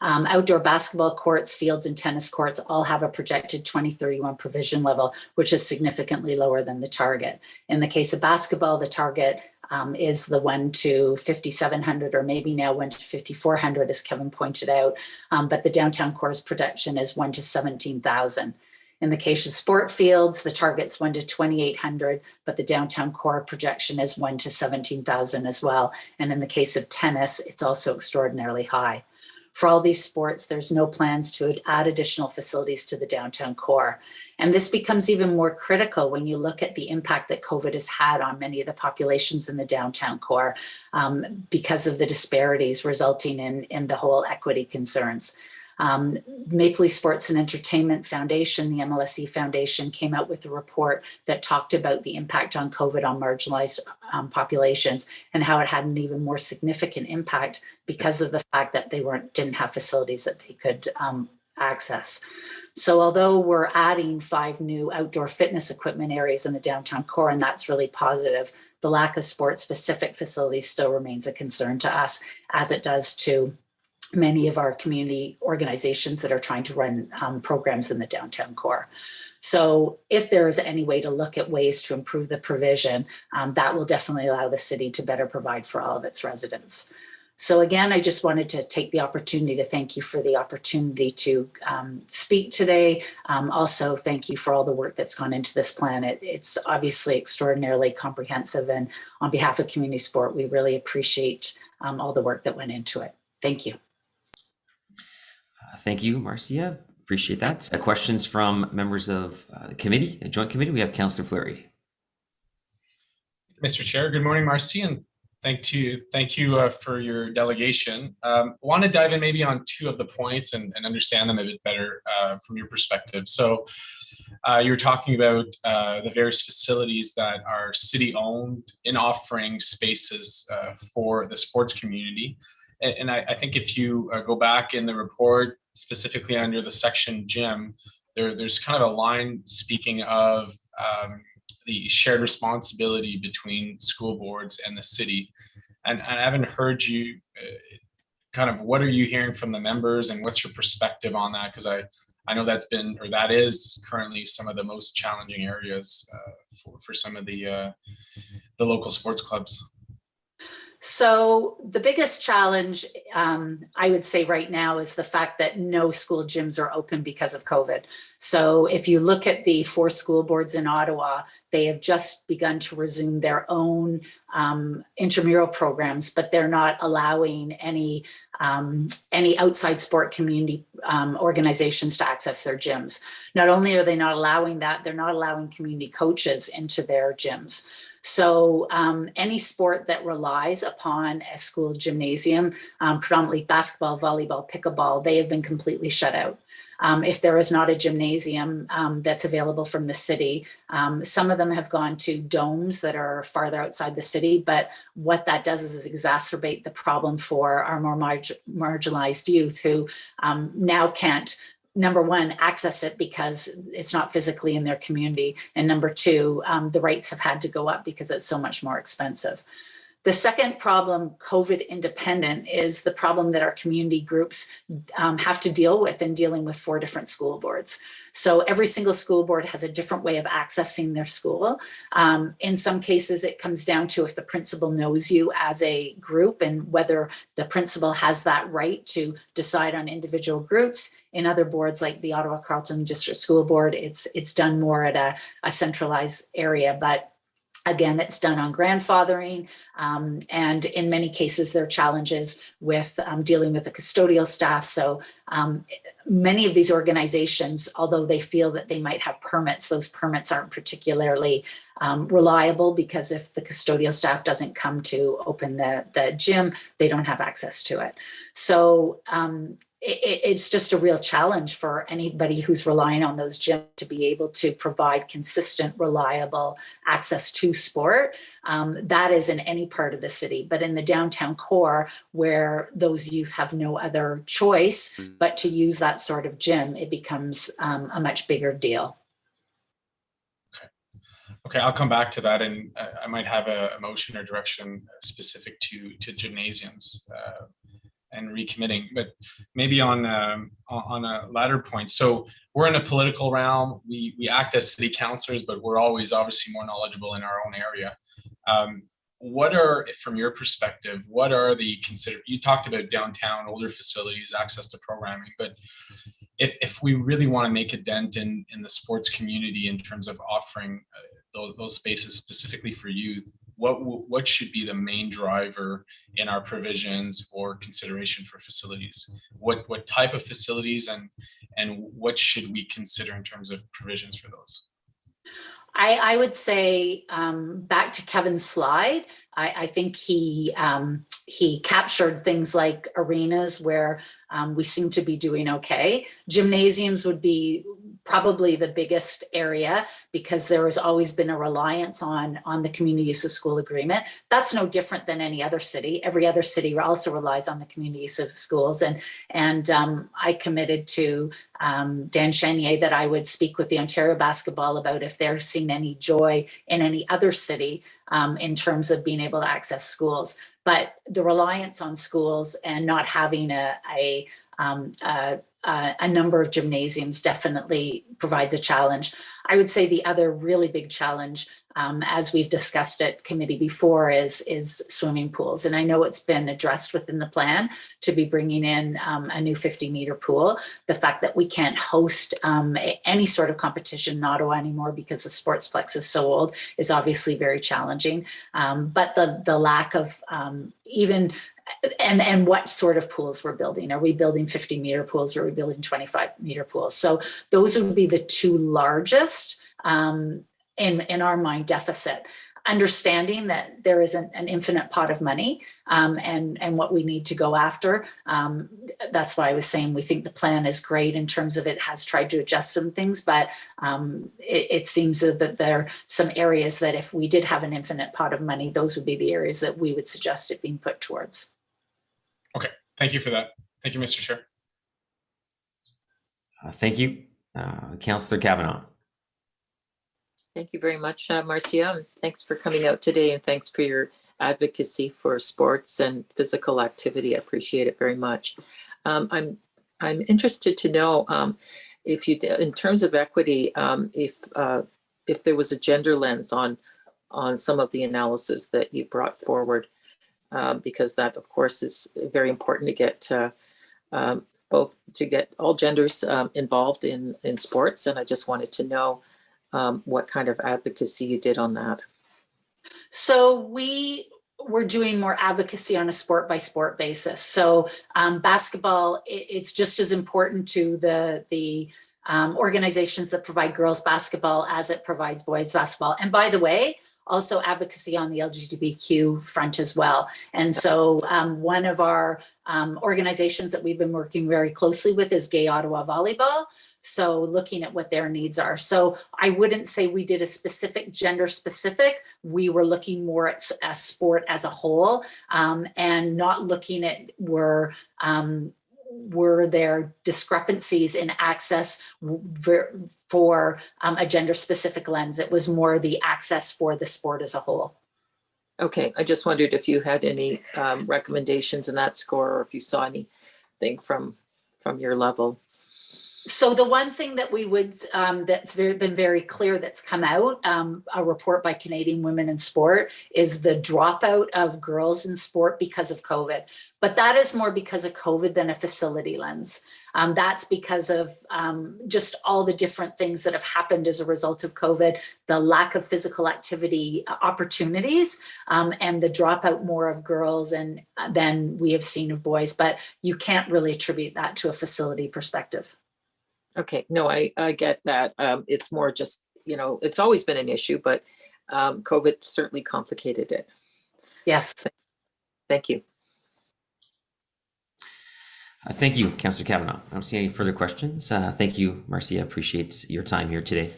Outdoor basketball courts, fields, and tennis courts all have a projected 2031 provision level, which is significantly lower than the target. In the case of basketball, the target is the 1 to 5,700, or maybe now 1 to 5,400, as Kevin pointed out. But the downtown core's projection is 1 to 17,000. In the case of sport fields, the target's 1 to 2,800, but the downtown core projection is 1 to 17,000 as well. And in the case of tennis, it's also extraordinarily high. For all these sports, there's no plans to add additional facilities to the downtown core. And this becomes even more critical when you look at the impact that COVID has had on many of the populations in the downtown core, because of the disparities resulting in the whole equity concerns. Maple Leaf Sports and Entertainment Foundation, the MLSE Foundation, came out with a report that talked about the impact on COVID on marginalized populations, and how it had an even more significant impact because of the fact that they didn't have facilities that they could access. So although we're adding 5 new outdoor fitness equipment areas in the downtown core, and that's really positive, the lack of sports-specific facilities still remains a concern to us, as it does to many of our community organizations that are trying to run programs in the downtown core. So if there is any way to look at ways to improve the provision, that will definitely allow the city to better provide for all of its residents. So again, I just wanted to take the opportunity to thank you for the opportunity to speak today. Also, thank you for all the work that's gone into this plan. It's obviously extraordinarily comprehensive, and on behalf of community sport, we really appreciate all the work that went into it. Thank you. Thank you, Marcia. Appreciate that. Questions from members of the committee, the joint committee? We have Councillor Fleury. Mr. Chair, good morning, Marcia, and thank you for your delegation. Want to dive in maybe on 2 of the points and understand them a bit better from your perspective. So you were talking about the various facilities that are city-owned in offering spaces for the sports community. And I think if you go back in the report, specifically under the section gym, there's kind of a line speaking of the shared responsibility between school boards and the city. And I haven't heard you kind of, what are you hearing from the members, and what's your perspective on that? Because I know that is currently some of the most challenging areas for some of the local sports clubs. So the biggest challenge, I would say right now, is the fact that no school gyms are open because of COVID. So if you look at the 4 school boards in Ottawa, they have just begun to resume their own intramural programs, but they're not allowing any outside sport community organizations to access their gyms. Not only are they not allowing that, they're not allowing community coaches into their gyms. So any sport that relies upon a school gymnasium, predominantly basketball, volleyball, pickleball, they have been completely shut out. If there is not a gymnasium that's available from the city, some of them have gone to domes that are farther outside the city, but what that does is exacerbate the problem for our more marginalized youth who now can't, number one, access it because it's not physically in their community. And number two, the rates have had to go up because it's so much more expensive. The second problem, COVID independent, is the problem that our community groups have to deal with in dealing with 4 different school boards. So every single school board has a different way of accessing their school. In some cases, it comes down to if the principal knows you as a group and whether the principal has that right to decide on individual groups. In other boards like the Ottawa Carleton District School Board, it's done more at a centralized area, but again, it's done on grandfathering, and in many cases, there are challenges with dealing with the custodial staff. So many of these organizations, although they feel that they might have permits, those permits aren't particularly reliable because if the custodial staff doesn't come to open the gym, they don't have access to it. So it's just a real challenge for anybody who's relying on those gyms to be able to provide consistent, reliable access to sport. That is in any part of the city, but in the downtown core, where those youth have no other choice but to use that sort of gym, it becomes a much bigger deal. Okay, I'll come back to that, and I might have a motion or direction specific to gymnasiums. And recommitting, but maybe on a latter point. So we're in a political realm. We act as city councillors, but we're always obviously more knowledgeable in our own area. What are, from your perspective, what are the you talked about downtown, older facilities, access to programming, but if we really want to make a dent in the sports community in terms of offering those spaces specifically for youth, what should be the main driver in our provisions or consideration for facilities? What type of facilities and what should we consider in terms of provisions for those? I would say back to Kevin's slide, I think he captured things like arenas where we seem to be doing okay. Gymnasiums would be probably the biggest area because there has always been a reliance on the community use of school agreement. That's no different than any other city. Every other city also relies on the community use of schools. And I committed to Dan Chenier that I would speak with the Ontario Basketball about if they're seeing any joy in any other city in terms of being able to access schools. But the reliance on schools and not having a number of gymnasiums definitely provides a challenge. I would say the other really big challenge, as we've discussed at committee before, is swimming pools. And I know it's been addressed within the plan to be bringing in a new 50-meter pool. The fact that we can't host any sort of competition in Ottawa anymore because the Sportsplex is so old is obviously very challenging. But the lack of even and what sort of pools we're building. Are we building 50-meter pools or are we building 25-meter pools? So those would be the 2 largest in our mind deficit. Understanding that there isn't an infinite pot of money and what we need to go after. That's why I was saying we think the plan is great in terms of it has tried to adjust some things, but it seems that there are some areas that if we did have an infinite pot of money, those would be the areas that we would suggest it being put towards. Okay, thank you for that. Thank you, Mr. Chair. Thank you, Councillor Kavanaugh. Thank you very much, Marcia, and thanks for coming out today, and thanks for your advocacy for sports and physical activity. I appreciate it very much. I'm interested to know if you, in terms of equity, if there was a gender lens on some of the analysis that you brought forward. because that, of course, is very important to get both to get all genders involved in sports. And I just wanted to know what kind of advocacy you did on that. So we're doing more advocacy on a sport by sport basis. So basketball, it's just as important to the organizations that provide girls basketball as it provides boys basketball. And by the way, also advocacy on the LGBTQ front as well. And so one of our organizations that we've been working very closely with is Gay Ottawa Volleyball. So looking at what their needs are. So I wouldn't say we did a specific gender specific. We were looking more at a sport as a whole and not looking at were there discrepancies in access for a gender specific lens. It was more the access for the sport as a whole. Okay, I just wondered if you had any recommendations in that score, or if you saw anything from your level. So the one thing that we would, that's been very clear that's come out, a report by Canadian Women in Sport, is the dropout of girls in sport because of COVID. But that is more because of COVID than a facility lens. That's because of just all the different things that have happened as a result of COVID, the lack of physical activity opportunities, and the dropout more of girls than we have seen of boys. But you can't really attribute that to a facility perspective. Okay, no, I get that. It's more just, it's always been an issue, but COVID certainly complicated it. Yes. Thank you. Thank you, Councillor Kavanagh. I don't see any further questions. Thank you, Marcia. Appreciate your time here today.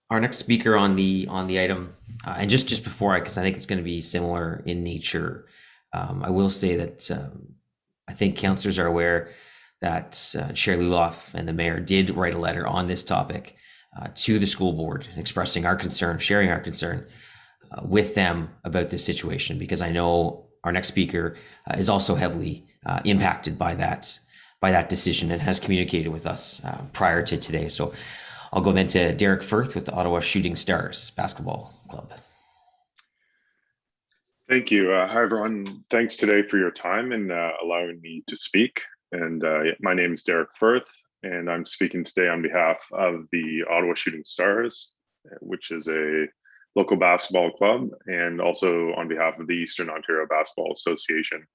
Our next speaker on the item, and just before because I think it's going to be similar in nature, I will say that I think councillors are aware that Chair Luloff and the mayor did write a letter on this topic to the school board, expressing our concern, sharing our concern with them about this situation, because I know our next speaker is also heavily impacted by that decision and has communicated with us prior to today. So I'll go then to Derek Firth with the Ottawa Shooting Stars Basketball Club. Thank you. Hi, everyone. Thanks today for your time and allowing me to speak. And my name is Derek Firth, and I'm speaking today on behalf of the Ottawa Shooting Stars, which is a local basketball club, and also on behalf of the Eastern Ontario Basketball Association,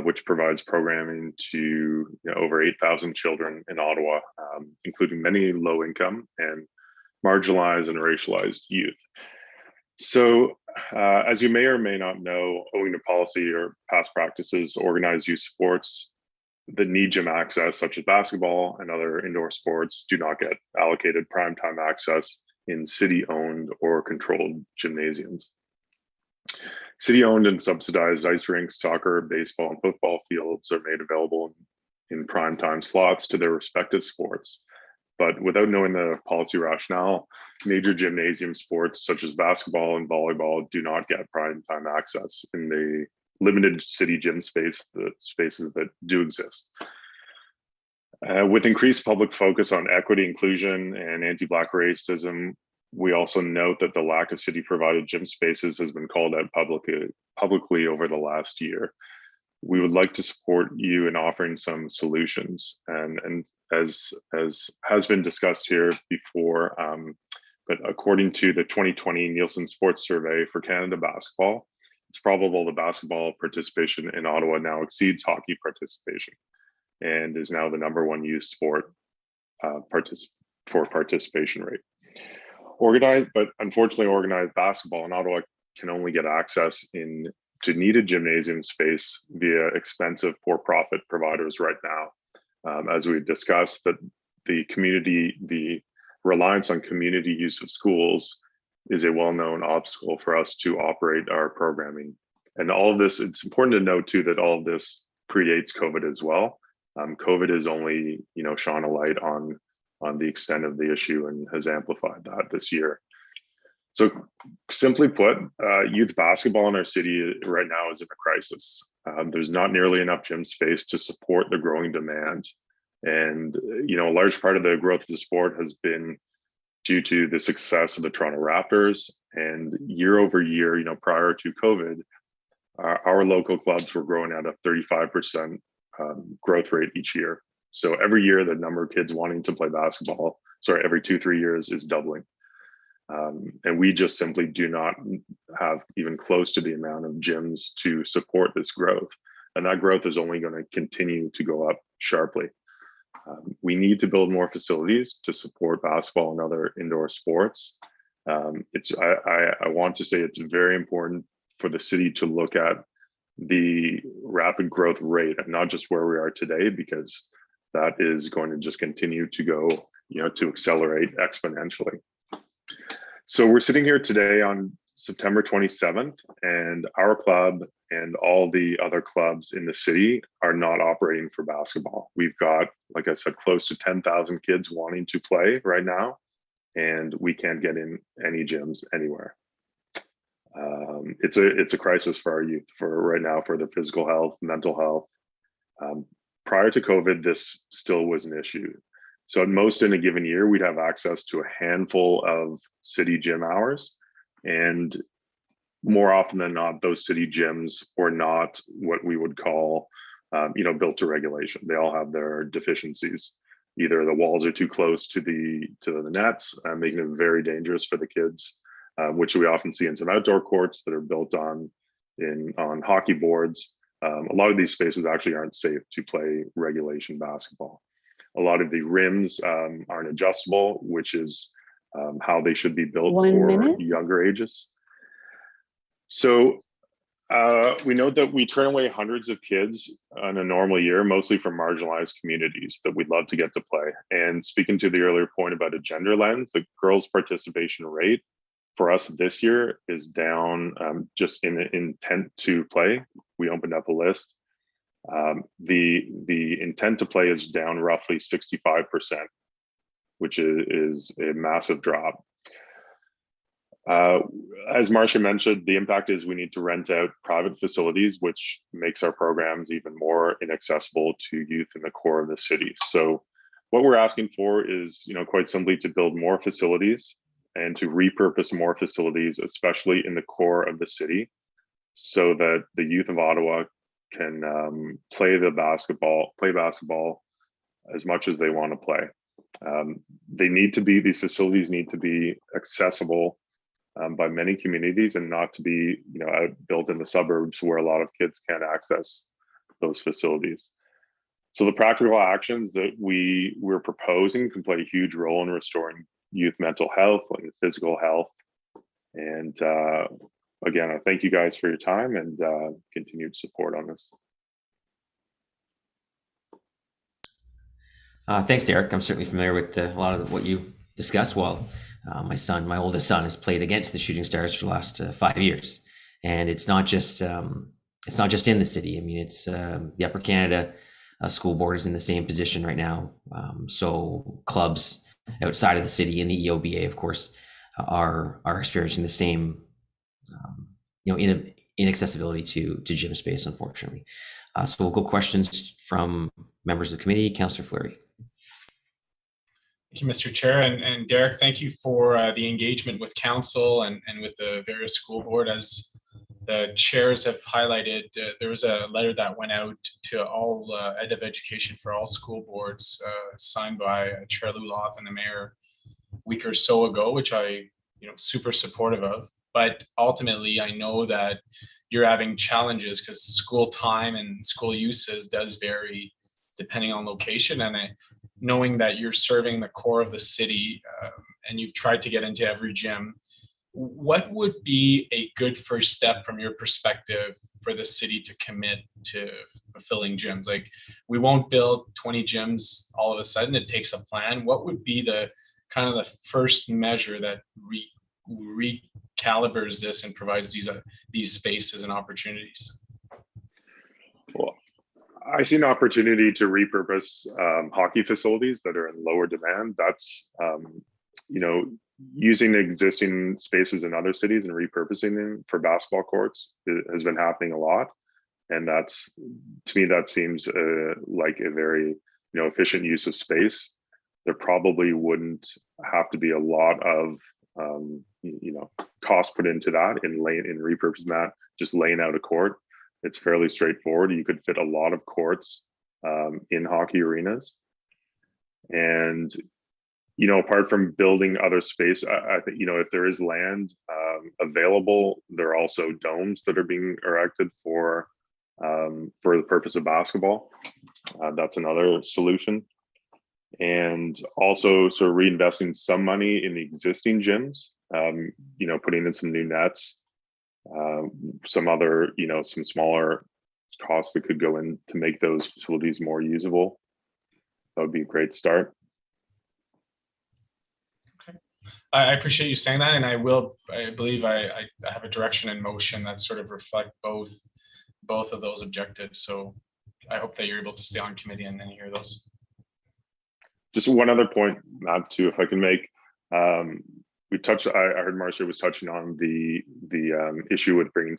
which provides programming to over 8,000 children in Ottawa, including many low-income and marginalized and racialized youth. So, as you may or may not know, owing to policy or past practices, organized youth sports that need gym access, such as basketball and other indoor sports, do not get allocated primetime access in city-owned or controlled gymnasiums. City-owned and subsidized ice rinks, soccer, baseball, and football fields are made available in primetime slots to their respective sports. But without knowing the policy rationale, major gymnasium sports such as basketball and volleyball do not get primetime access in the limited city gym spaces that do exist. With increased public focus on equity, inclusion, and anti-Black racism, we also note that the lack of city-provided gym spaces has been called out publicly over the last year. We would like to support you in offering some solutions, and as has been discussed here before, but according to the 2020 Nielsen Sports Survey for Canada Basketball, it's probable the basketball participation in Ottawa now exceeds hockey participation and is now the #1 youth sport for participation rate. But unfortunately, organized basketball in Ottawa can only get access to needed gymnasium space via expensive for-profit providers right now. As we've discussed, that the reliance on community use of schools is a well-known obstacle for us to operate our programming. And all of this, it's important to note too, that all of this predates COVID as well. COVID has only, shone a light on the extent of the issue and has amplified that this year. So simply put, youth basketball in our city right now is in a crisis. There's not nearly enough gym space to support the growing demand. And, a large part of the growth of the sport has been due to the success of the Toronto Raptors. And year over year, prior to COVID, our local clubs were growing at a 35% growth rate each year. So every year, the number of kids wanting to play basketball, every 2-3 years is doubling. And we just simply do not have even close to the amount of gyms to support this growth. And that growth is only going to continue to go up sharply. We need to build more facilities to support basketball and other indoor sports. I want to say it's very important for the city to look at the rapid growth rate and not just where we are today, because that is going to just continue to go, to accelerate exponentially. So we're sitting here today on September 27th, and our club and all the other clubs in the city are not operating for basketball. We've got, like I said, close to 10,000 kids wanting to play right now, and we can't get in any gyms anywhere. It's a crisis for our youth for right now, for their physical health, mental health. Prior to COVID, this still was an issue. So at most in a given year, we'd have access to a handful of city gym hours. And more often than not, those city gyms were not what we would call, built to regulation. They all have their deficiencies. Either the walls are too close to the nets, making it very dangerous for the kids, which we often see in some outdoor courts that are built on hockey boards. A lot of these spaces actually aren't safe to play regulation basketball. A lot of the rims aren't adjustable, which is how they should be built for younger ages. So we know that we turn away hundreds of kids in a normal year, mostly from marginalized communities that we'd love to get to play. And speaking to the earlier point about a gender lens, the girls' participation rate for us this year is down just in intent to play. We opened up a list. The intent to play is down roughly 65%, which is a massive drop. As Marcia mentioned, the impact is we need to rent out private facilities, which makes our programs even more inaccessible to youth in the core of the city. So what we're asking for is, quite simply to build more facilities and to repurpose more facilities, especially in the core of the city, so that the youth of Ottawa can play basketball as much as they want to play. These facilities need to be accessible by many communities and not to be, built in the suburbs where a lot of kids can't access those facilities. So the practical actions that we're proposing can play a huge role in restoring youth mental health and physical health. And again, I thank you guys for your time and continued support on this. Thanks, Derek. I'm certainly familiar with a lot of what you discussed. Well, my oldest son, has played against the Shooting Stars for the last 5 years, and it's not just in the city. I mean, it's the Upper Canada School Board is in the same position right now. So clubs outside of the city and the EOBA, of course, are experiencing the same, inaccessibility to gym space, unfortunately. So we'll go questions from members of the committee. Councillor Fleury. Thank you, Mr. Chair. And Derek, thank you for the engagement with council and with the various school board. As the chairs have highlighted, there was a letter that went out to all Ed of Education for all school boards, signed by Chair Luloff and the mayor a week or so ago, which I super supportive of. But ultimately, I know that you're having challenges because school time and school uses does vary depending on location. And knowing that you're serving the core of the city and you've tried to get into every gym, what would be a good first step from your perspective for the city to commit to fulfilling gyms? Like, we won't build 20 gyms all of a sudden. It takes a plan. What would be the kind of the first measure that recalibers this and provides these spaces and opportunities? Well, I see an opportunity to repurpose hockey facilities that are in lower demand. That's using existing spaces in other cities and repurposing them for basketball courts has been happening a lot. And to me, that seems like a very efficient use of space there probably wouldn't have to be a lot of cost put into that in repurposing that, just laying out a court. It's fairly straightforward. You could fit a lot of courts in hockey arenas. And, apart from building other space, I think, if there is land available, there are also domes that are being erected for the purpose of basketball. That's another solution. And also sort of reinvesting some money in the existing gyms, putting in some new nets, some other, some smaller costs that could go in to make those facilities more usable. That would be a great start. Okay. I appreciate you saying that. And I believe I have a direction in motion that sort of reflect both of those objectives. So I hope that you're able to stay on committee and hear those. Just one other point, Matt, too, if I can make. I heard Marcia was touching on the issue with bringing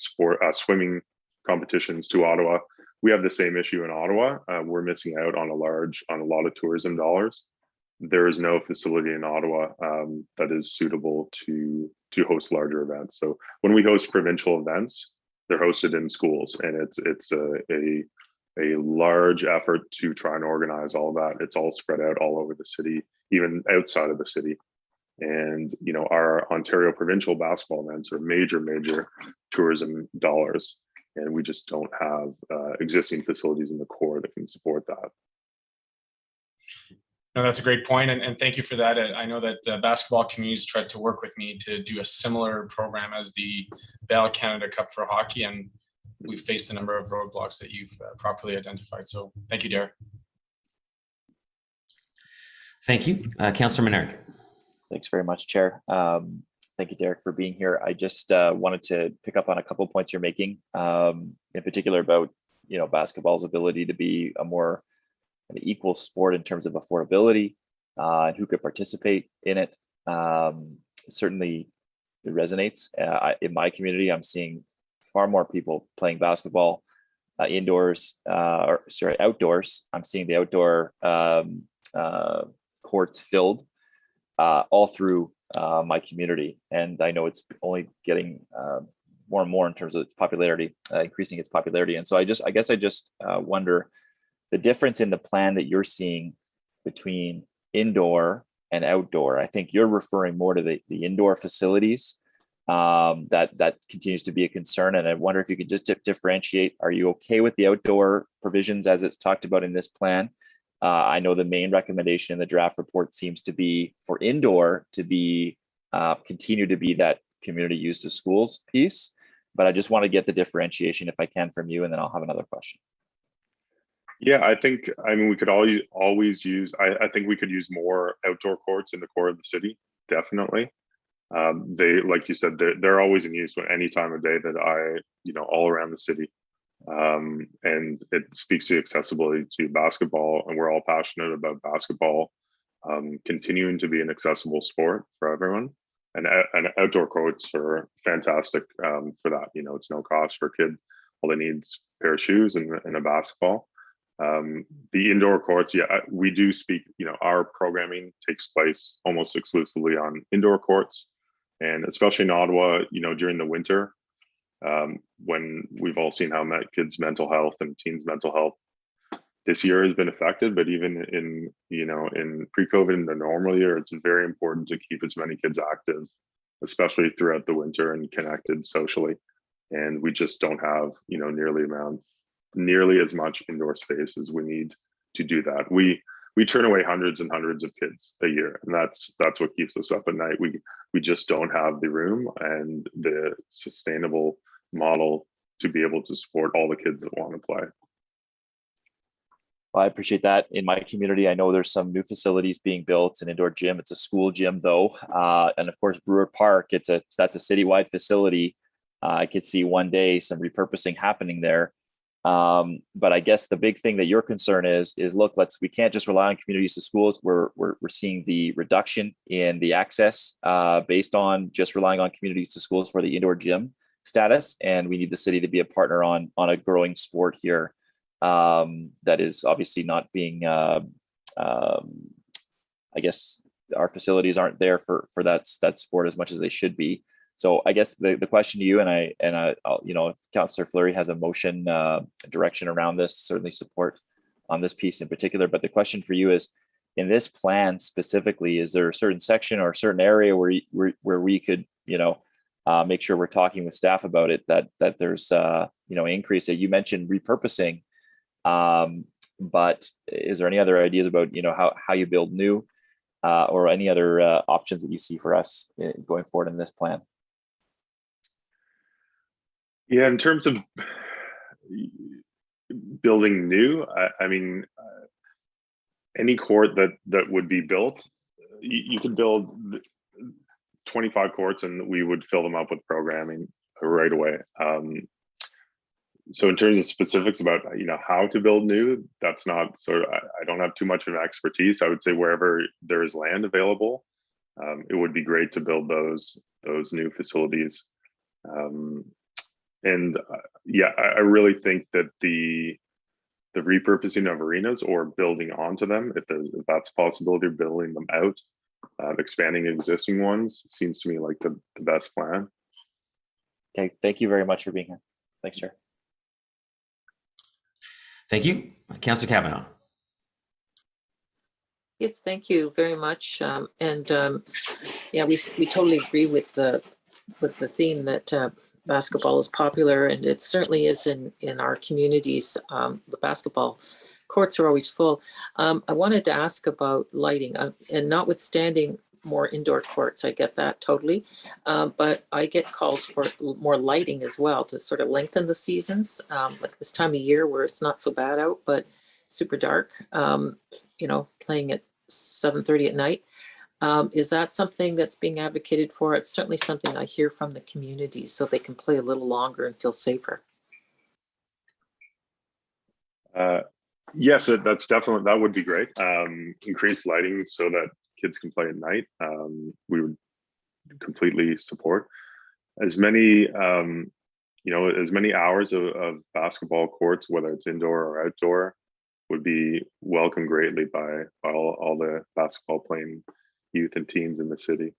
swimming competitions to Ottawa. We have the same issue in Ottawa. We're missing out on a lot of tourism dollars. There is no facility in Ottawa that is suitable to host larger events. So when we host provincial events, they're hosted in schools, and it's a large effort to try and organize all that. It's all spread out all over the city, even outside of the city. And our Ontario provincial basketball events are major tourism dollars, and we just don't have existing facilities in the core that can support that. No, that's a great point, and thank you for that. I know that the basketball communities tried to work with me to do a similar program as the Bell Canada Cup for hockey, and we've faced a number of roadblocks that you've properly identified. So thank you, Derek. Thank you. Councillor Menard. Thanks very much, Chair. Thank you, Derek, for being here. I just wanted to pick up on a couple of points you're making, in particular about basketball's ability to be a more equal sport in terms of affordability and who could participate in it. Certainly, it resonates. In my community, I'm seeing far more people playing basketball outdoors. I'm seeing the outdoor courts filled all through my community, and I know it's only getting more and more in terms of its popularity, increasing its popularity. And so I guess I just wonder the difference in the plan that you're seeing between indoor and outdoor. I think you're referring more to the indoor facilities. That continues to be a concern, and I wonder if you could just differentiate. Are you okay with the outdoor provisions as it's talked about in this plan? I know the main recommendation in the draft report seems to be for indoor to be continue to be that community use of schools piece, but I just want to get the differentiation if I can from you, and then I'll have another question. Yeah, we could always use. I think we could use more outdoor courts in the core of the city. Definitely. They, like you said, they're always in use any time of day that all around the city. And it speaks to accessibility to basketball, and we're all passionate about basketball continuing to be an accessible sport for everyone. And outdoor courts are fantastic for that. It's no cost for a kid. All they need is a pair of shoes and a basketball. The indoor courts, we do speak. Our programming takes place almost exclusively on indoor courts, and especially in Ottawa, during the winter. When we've all seen how kids' mental health and teens' mental health this year has been affected, but even in pre-COVID in the normal year, it's very important to keep as many kids active, especially throughout the winter, and connected socially. And we just don't have nearly as much indoor space as we need to do that. We turn away hundreds and hundreds of kids a year, and that's what keeps us up at night. We just don't have the room and the sustainable model to be able to support all the kids that want to play. Well, I appreciate that. In my community, I know there's some new facilities being built, an indoor gym. It's a school gym though. And of course, Brewer Park, that's a citywide facility. I could see one day some repurposing happening there. But I guess the big thing that your concern is look, we can't just rely on community use of schools. We're seeing the reduction in the access based on just relying on community use of schools for the indoor gym status. And we need the city to be a partner on a growing sport here that is obviously not being I guess our facilities aren't there for that sport as much as they should be. So I guess the question to you, and I'll, you know, if Councillor Fleury has a motion direction around this, certainly support on this piece in particular. But the question for you is, in this plan specifically, is there a certain section or a certain area where we could, you know, make sure we're talking with staff about it, that there's you know, increase that you mentioned repurposing, but is there any other ideas about, you know, how you build new or any other options that you see for us going forward in this plan? Yeah, in terms of building new, I mean, any court that would be built, you could build 25 courts and we would fill them up with programming right away. So in terms of specifics about, you know, how to build new, that's not sort of, I don't have too much of an expertise. I would say wherever there is land available, it would be great to build those new facilities. Yeah, I really think that the repurposing of arenas or building onto them, if that's a possibility, of building them out, expanding existing ones, seems to me like the best plan. Okay, thank you very much for being here. Thanks, Chair. Thank you. Councillor Kavanaugh. Yes, thank you very much. Yeah, we totally agree with the theme that basketball is popular, and it certainly is in our communities. The basketball courts are always full. I wanted to ask about lighting, and notwithstanding more indoor courts, I get that totally, but I get calls for more lighting as well to sort of lengthen the seasons, like this time of year where it's not so bad out, but super dark, you know, playing at 7:30 at night. Is that something that's being advocated for? It's certainly something I hear from the community, so they can play a little longer and feel safer. Yes, that's definitely, that would be great. Increased lighting so that kids can play at night. We would completely support as many, you know, as many hours of basketball courts, whether it's indoor or outdoor, would be welcomed greatly by all the basketball playing youth and teens in the city.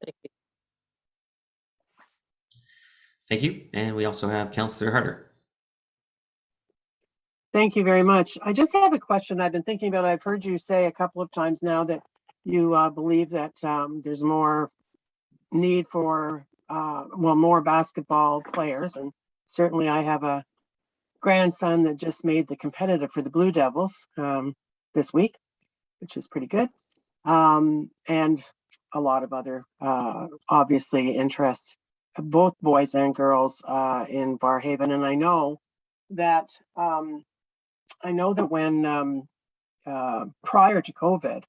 Thank you. Thank you. And we also have Councillor Harder. Thank you very much. I just have a question I've been thinking about. I've heard you say a couple of times now that you believe that there's more need for, well, more basketball players. And certainly I have a grandson that just made the competitive for the Blue Devils this week, which is pretty good. And a lot of other, obviously, interests, both boys and girls in Barrhaven. And I know that when prior to COVID,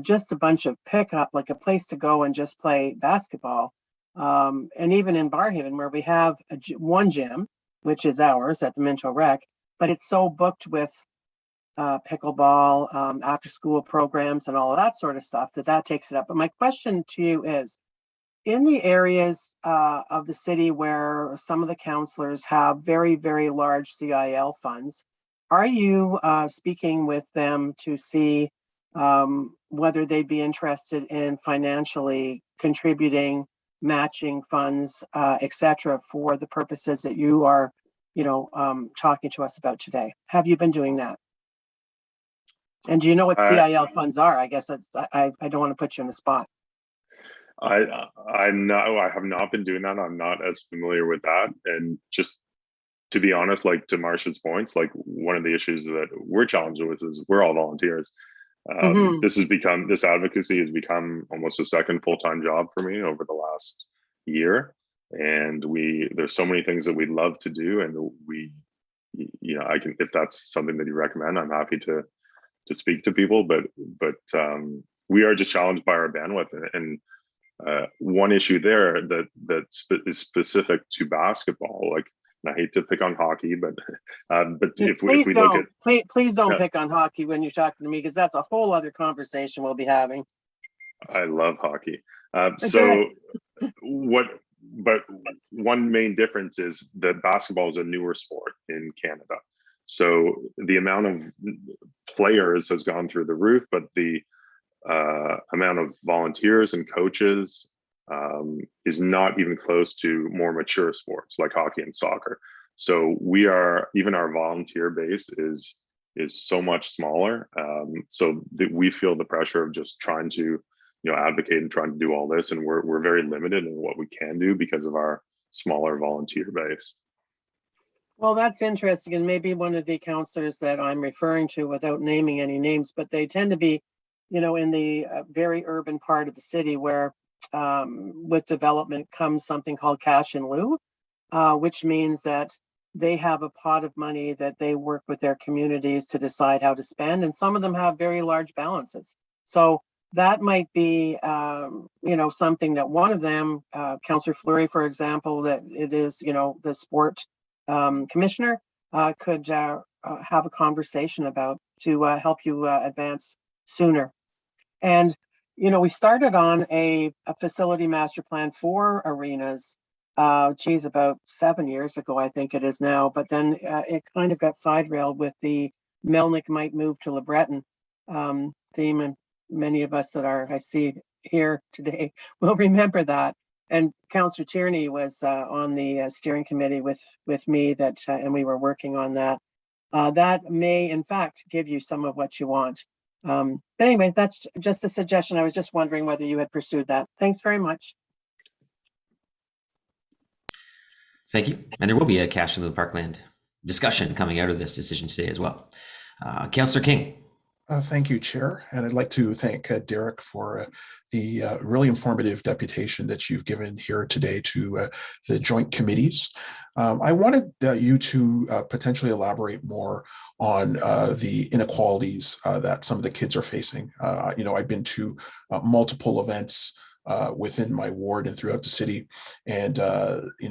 just a bunch of pickup, like a place to go and just play basketball. And even in Barrhaven, where we have one gym, which is ours at the Minto Rec, but it's so booked with pickleball, after school programs and all of that sort of stuff that takes it up. But my question to you is, in the areas of the city where some of the councillors have very, very large CIL funds, are you speaking with them to see whether they'd be interested in financially contributing, matching funds, etc., for the purposes that you are, you know, talking to us about today? Have you been doing that? And do you know what CIL funds are? I guess I don't want to put you on the spot. I have not been doing that. I'm not as familiar with that. And just to be honest, like to Marcia's points, like one of the issues that we're challenged with is we're all volunteers. This advocacy has become almost a second full-time job for me over the last year. And there's so many things that we'd love to do. And you know, if that's something that you recommend, I'm happy to speak to people, but we are just challenged by our bandwidth. And one issue there that is specific to basketball, like, and I hate to pick on hockey, but if we look at, please don't pick on hockey when you're talking to me, because that's a whole other conversation we'll be having. I love hockey. So but one main difference is that basketball is a newer sport in Canada. So the amount of players has gone through the roof, but the amount of volunteers and coaches is not even close to more mature sports like hockey and soccer. So even our volunteer base is so much smaller. So that we feel the pressure of just trying to, advocate and trying to do all this, and we're very limited in what we can do because of our smaller volunteer base. Well, that's interesting, and maybe one of the counselors that I'm referring to, without naming any names, but they tend to be, in the very urban part of the city where with development comes something called cash in lieu, which means that they have a pot of money that they work with their communities to decide how to spend, and some of them have very large balances. So that might be, something that one of them, Councillor Fleury, for example, that it is, the sport commissioner could have a conversation about to help you advance sooner. And, we started on a facility master plan for arenas, about 7 years ago, I think it is now, but then it kind of got side railed with the Melnick might move to LeBreton theme, and many of us that I see here today will remember that. And Councillor Tierney was on the steering committee with me and we were working on that. That may, in fact, give you some of what you want. But anyway, that's just a suggestion. I was just wondering whether you had pursued that. Thanks very much. Thank you. And there will be a cash in lieu Parkland discussion coming out of this decision today as well. Councillor King. Thank you, Chair. And I'd like to thank Derek for the really informative deputation that you've given here today to the joint committees. I wanted you to potentially elaborate more on the inequalities that some of the kids are facing. I've been to multiple events within my ward and throughout the city, and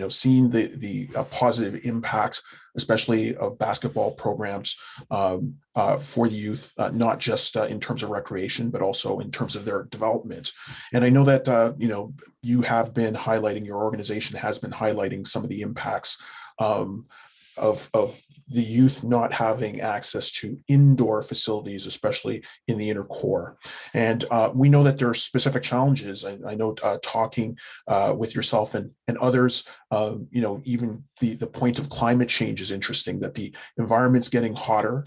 seeing the positive impact, especially of basketball programs for the youth, not just in terms of recreation, but also in terms of their development. And I know that you have been highlighting, your organization has been highlighting some of the impacts of the youth not having access to indoor facilities, especially in the inner core. And we know that there are specific challenges. I know talking with yourself and others, even the point of climate change is interesting, that the environment's getting hotter.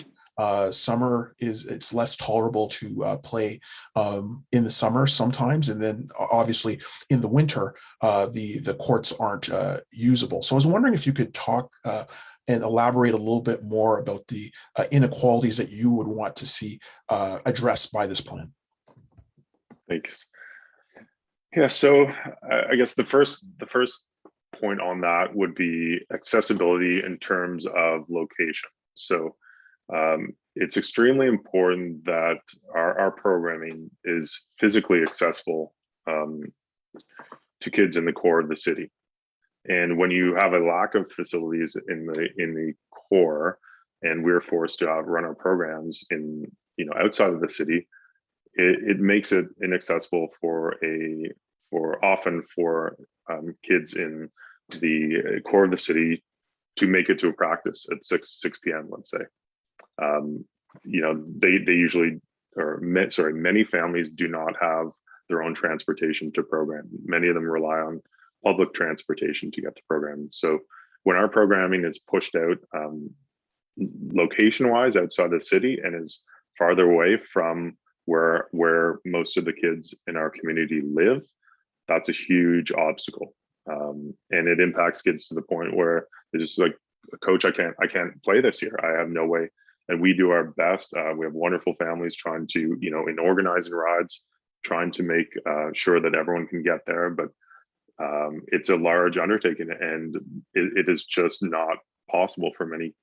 Summer it's less tolerable to play in the summer sometimes, and then obviously in the winter the courts aren't usable. So I was wondering if you could talk and elaborate a little bit more about the inequalities that you would want to see addressed by this plan. Thanks. Yeah, so I guess the first point on that would be accessibility in terms of location. So it's extremely important that our programming is physically accessible to kids in the core of the city. And when you have a lack of facilities in the core, and we're forced to run our programs in outside of the city, it makes it inaccessible for kids in the core of the city to make it to a practice at 6 p.m. let's say. They usually, many families do not have their own transportation to program. Many of them rely on public transportation to get to programming. So when our programming is pushed out location wise outside the city and is farther away from where most of the kids in our community live, that's a huge obstacle. And it impacts kids to the point where they're just like, coach, I can't play this year. I have no way. And we do our best. We have wonderful families trying to, in organizing rides, trying to make sure that everyone can get there. But it's a large undertaking, and it is just not possible for many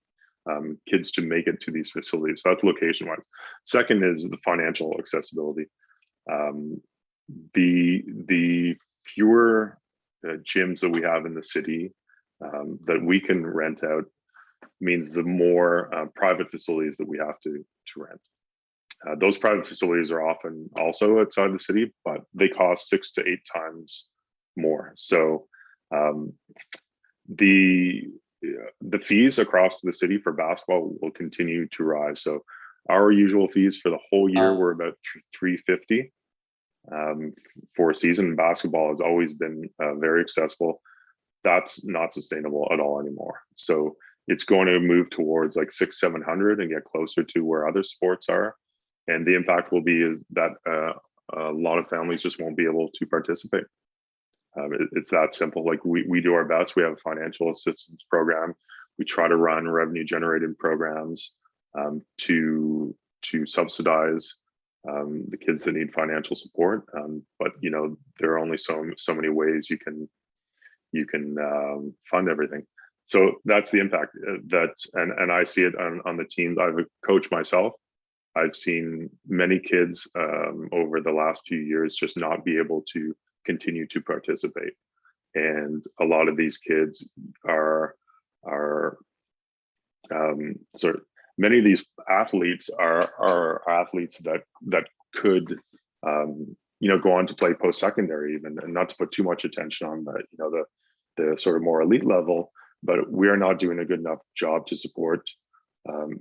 kids to make it to these facilities. So that's location wise. Second is the financial accessibility. The fewer gyms that we have in the city that we can rent out means the more private facilities that we have to rent. Those private facilities are often also outside the city, but they cost 6 to 8 times more. So the the fees across the city for basketball will continue to rise. So our usual fees for the whole year were about $350 for a season. Basketball has always been very accessible. That's not sustainable at all anymore. So it's going to move towards like $600-700 and get closer to where other sports are. And the impact will be is that a lot of families just won't be able to participate. It's that simple. Like we do our best. We have a financial assistance program. We try to run revenue generating programs to subsidize the kids that need financial support. But you know, there are only so many ways you can fund everything. So that's the impact and I see it on the teams. I've coached myself. I've seen many kids over the last few years just not be able to continue to participate. And a lot of these kids are sort of, many of these athletes are athletes that could you know, go on to play post-secondary even, and not to put too much attention on the, you know, the sort of more elite level, but we are not doing a good enough job to support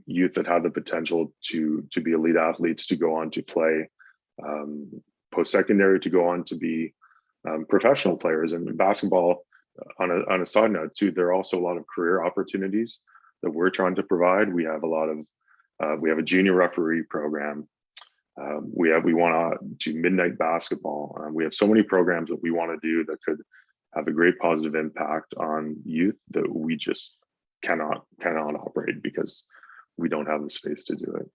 youth that have the potential to be elite athletes, to go on to play post-secondary, to go on to be professional players. And basketball, on a side note too, there are also a lot of career opportunities that we're trying to provide. We have a lot of we have a junior referee program. We want to do midnight basketball. We have so many programs that we want to do that could have a great positive impact on youth that we just cannot operate because we don't have the space to do it.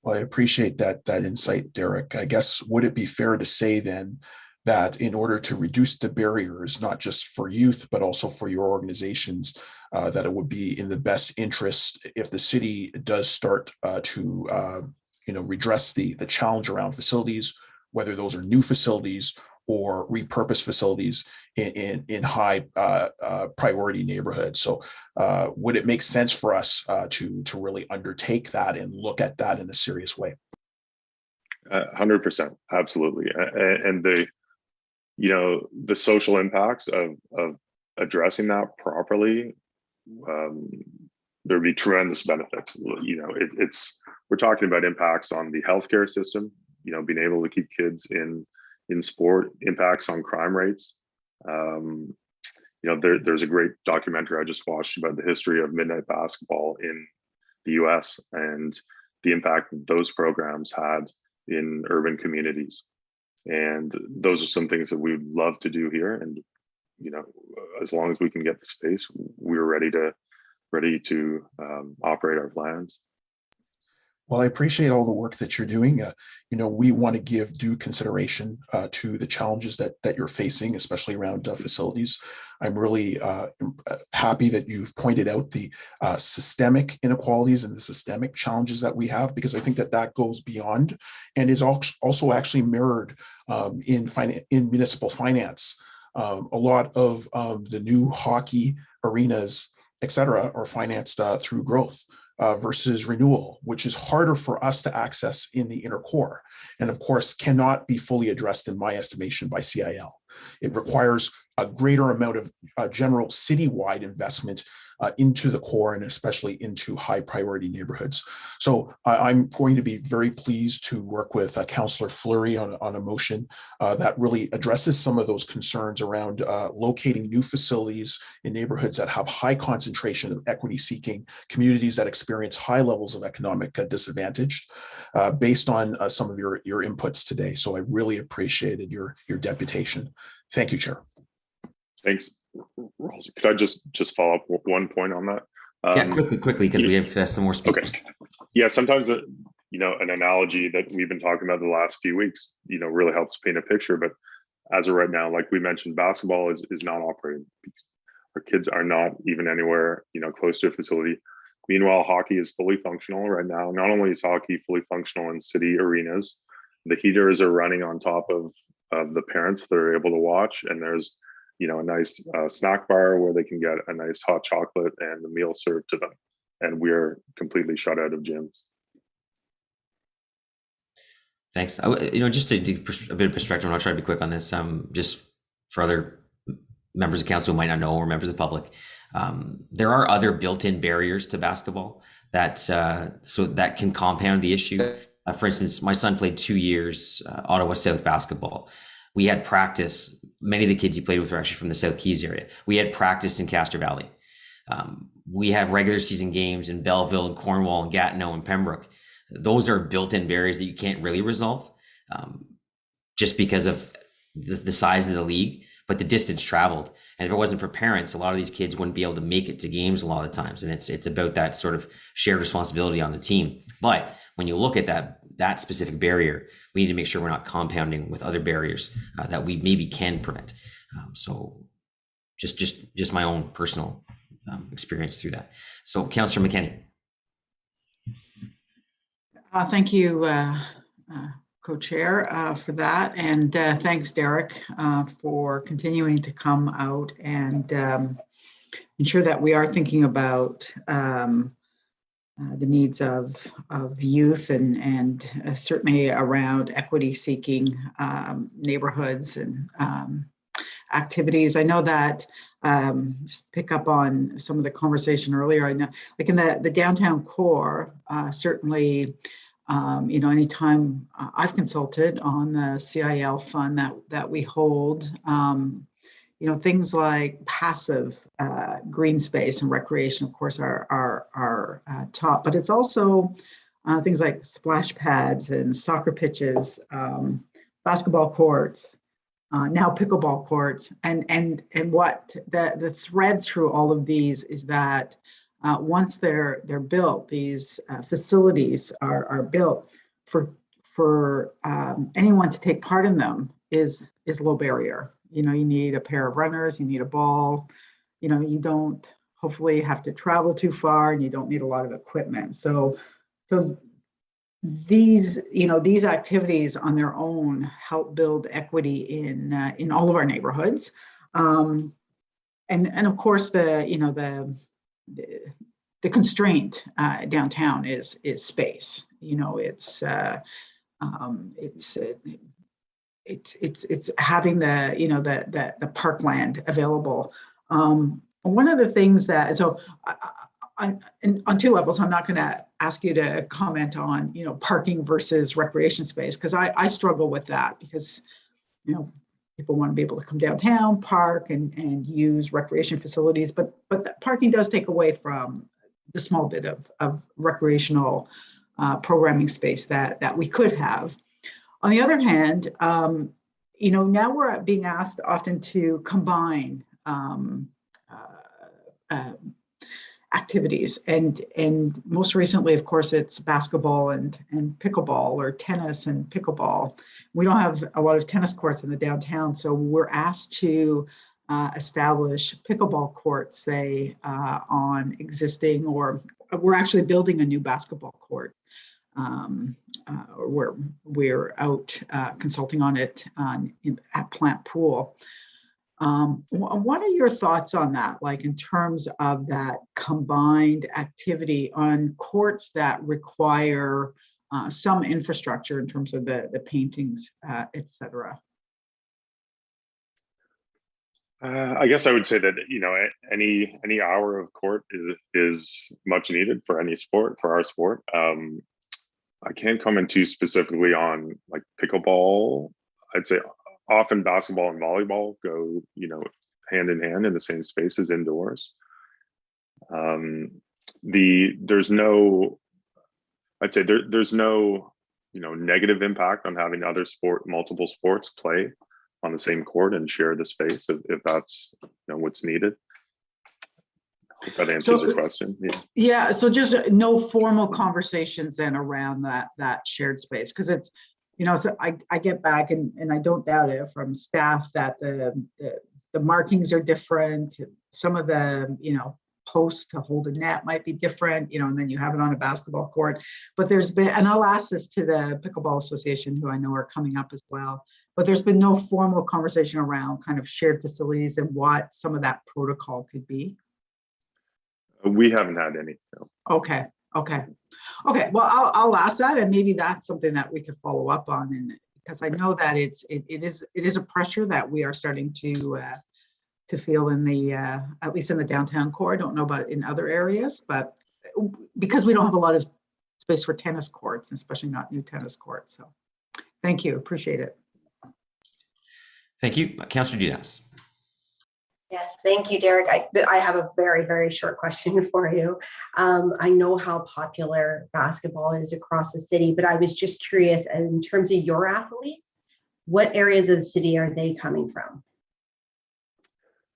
Well, I appreciate that insight, Derek. I guess, would it be fair to say then that in order to reduce the barriers, not just for youth, but also for your organizations, that it would be in the best interest if the city does start to you know, redress the challenge around facilities, whether those are new facilities or repurposed facilities in high priority neighborhoods. So would it make sense for us to really undertake that and look at that in a serious way? 100%, absolutely. And the, you know, the social impacts of addressing that properly, there'd be tremendous benefits. You know, we're talking about impacts on the healthcare system, you know, being able to keep kids in sport, impacts on crime rates. You know, there's a great documentary I just watched about the history of midnight basketball in the US and the impact that those programs had in urban communities. And those are some things that we would love to do here. And, you know, as long as we can get the space, we're ready to operate our plans. Well, I appreciate all the work that you're doing. You know, we want to give due consideration to the challenges that you're facing, especially around facilities. I'm really happy that you've pointed out the systemic inequalities and the systemic challenges that we have, because I think that goes beyond and is also actually mirrored in municipal finance. A lot of the new hockey arenas, et cetera, are financed through growth. Versus renewal, which is harder for us to access in the inner core, and of course cannot be fully addressed in my estimation by CIL. It requires a greater amount of general citywide investment into the core and especially into high priority neighborhoods. So I'm going to be very pleased to work with Councillor Fleury on a motion that really addresses some of those concerns around locating new facilities in neighborhoods that have high concentration of equity seeking communities that experience high levels of economic disadvantage based on some of your inputs today. So I really appreciated your deputation. Thank you, Chair. Thanks. Could I just follow up with one point on that? Yeah, quickly, because we have some more speakers. Okay. Yeah, sometimes, you know, an analogy that we've been talking about the last few weeks, you know, really helps paint a picture. But as of right now, like we mentioned, basketball is not operating. Our kids are not even anywhere, you know, close to a facility. Meanwhile, hockey is fully functional right now. Not only is hockey fully functional in city arenas, the heaters are running on top of the parents that are able to watch, and there's, you know, a nice snack bar where they can get a nice hot chocolate and the meal served to them. And we're completely shut out of gyms. Thanks. You know, just to give a bit of perspective, and I'll try to be quick on this. Just for other members of council might not know, or members of the public, there are other built-in barriers to basketball that so that can compound the issue. For instance, my son played 2 years Ottawa South basketball. We had practice. Many of the kids he played with were actually from the South Keys area. We had practice in Castor Valley. We have regular season games in Belleville and Cornwall and Gatineau and Pembroke. Those are built-in barriers that you can't really resolve just because of the size of the league, but the distance traveled. And if it wasn't for parents, a lot of these kids wouldn't be able to make it to games a lot of times. And it's about that sort of shared responsibility on the team. But when you look at that specific barrier, we need to make sure we're not compounding with other barriers that we maybe can prevent. So just my own personal experience through that. So Councillor McKenney. Thank you, co-chair, for that. And thanks, Derek, for continuing to come out and ensure that we are thinking about the needs of youth and certainly around equity-seeking neighborhoods and activities. I know that, just pick up on some of the conversation earlier, I know, like in the downtown core, certainly, anytime I've consulted on the CIL fund that we hold, things like passive green space and recreation, of course, are top, but it's also things like splash pads and soccer pitches, basketball courts, now pickleball courts, and what the thread through all of these is that once they're built, these facilities are built for anyone to take part in them is low barrier. You need a pair of runners, you need a ball, you don't hopefully have to travel too far, and you don't need a lot of equipment. So these activities on their own help build equity in all of our neighborhoods, and of course the constraint downtown is space. It's having the parkland available. One of the things that on two levels, I'm not going to ask you to comment on parking versus recreation space, because I struggle with that, because people want to be able to come downtown, park, and use recreation facilities, but parking does take away from the small bit of recreational programming space that we could have. On the other hand, now we're being asked often to combine activities, and most recently, of course, it's basketball and pickleball, or tennis and pickleball. We don't have a lot of tennis courts in the downtown, so we're asked to establish pickleball courts, say, on existing, or we're actually building a new basketball court. We're out consulting on it at Plant Pool. What are your thoughts on that, like in terms of that combined activity on courts that require some infrastructure in terms of the paintings, et cetera? I guess I would say that any hour of court is much needed for any sport, for our sport. I can't comment too specifically on like pickleball. I'd say often basketball and volleyball go hand in hand in the same spaces indoors. There's no negative impact on having multiple sports play on the same court and share the space if that's what's needed. I hope that answers your question. Yeah. So just no formal conversations then around that shared space, because it's so I get back and I don't doubt it from staff that the markings are different. Some of the posts to hold a net might be different, and then you have it on a basketball court. But there's been, and I'll ask this to the Pickleball Association, who I know are coming up as well, but there's been no formal conversation around kind of shared facilities and what some of that protocol could be. We haven't had any. No. Okay. Well, I'll ask that, and maybe that's something that we could follow up on, and because I know that it is a pressure that we are starting to to feel in the, at least in the downtown core. I don't know about in other areas, but because we don't have a lot of space for tennis courts, especially not new tennis courts. So thank you, appreciate it. Thank you. Councillor Diaz. Yes, thank you, Derek. I have a very, very short question for you. I know how popular basketball is across the city, but I was just curious, in terms of your athletes, what areas of the city are they coming from?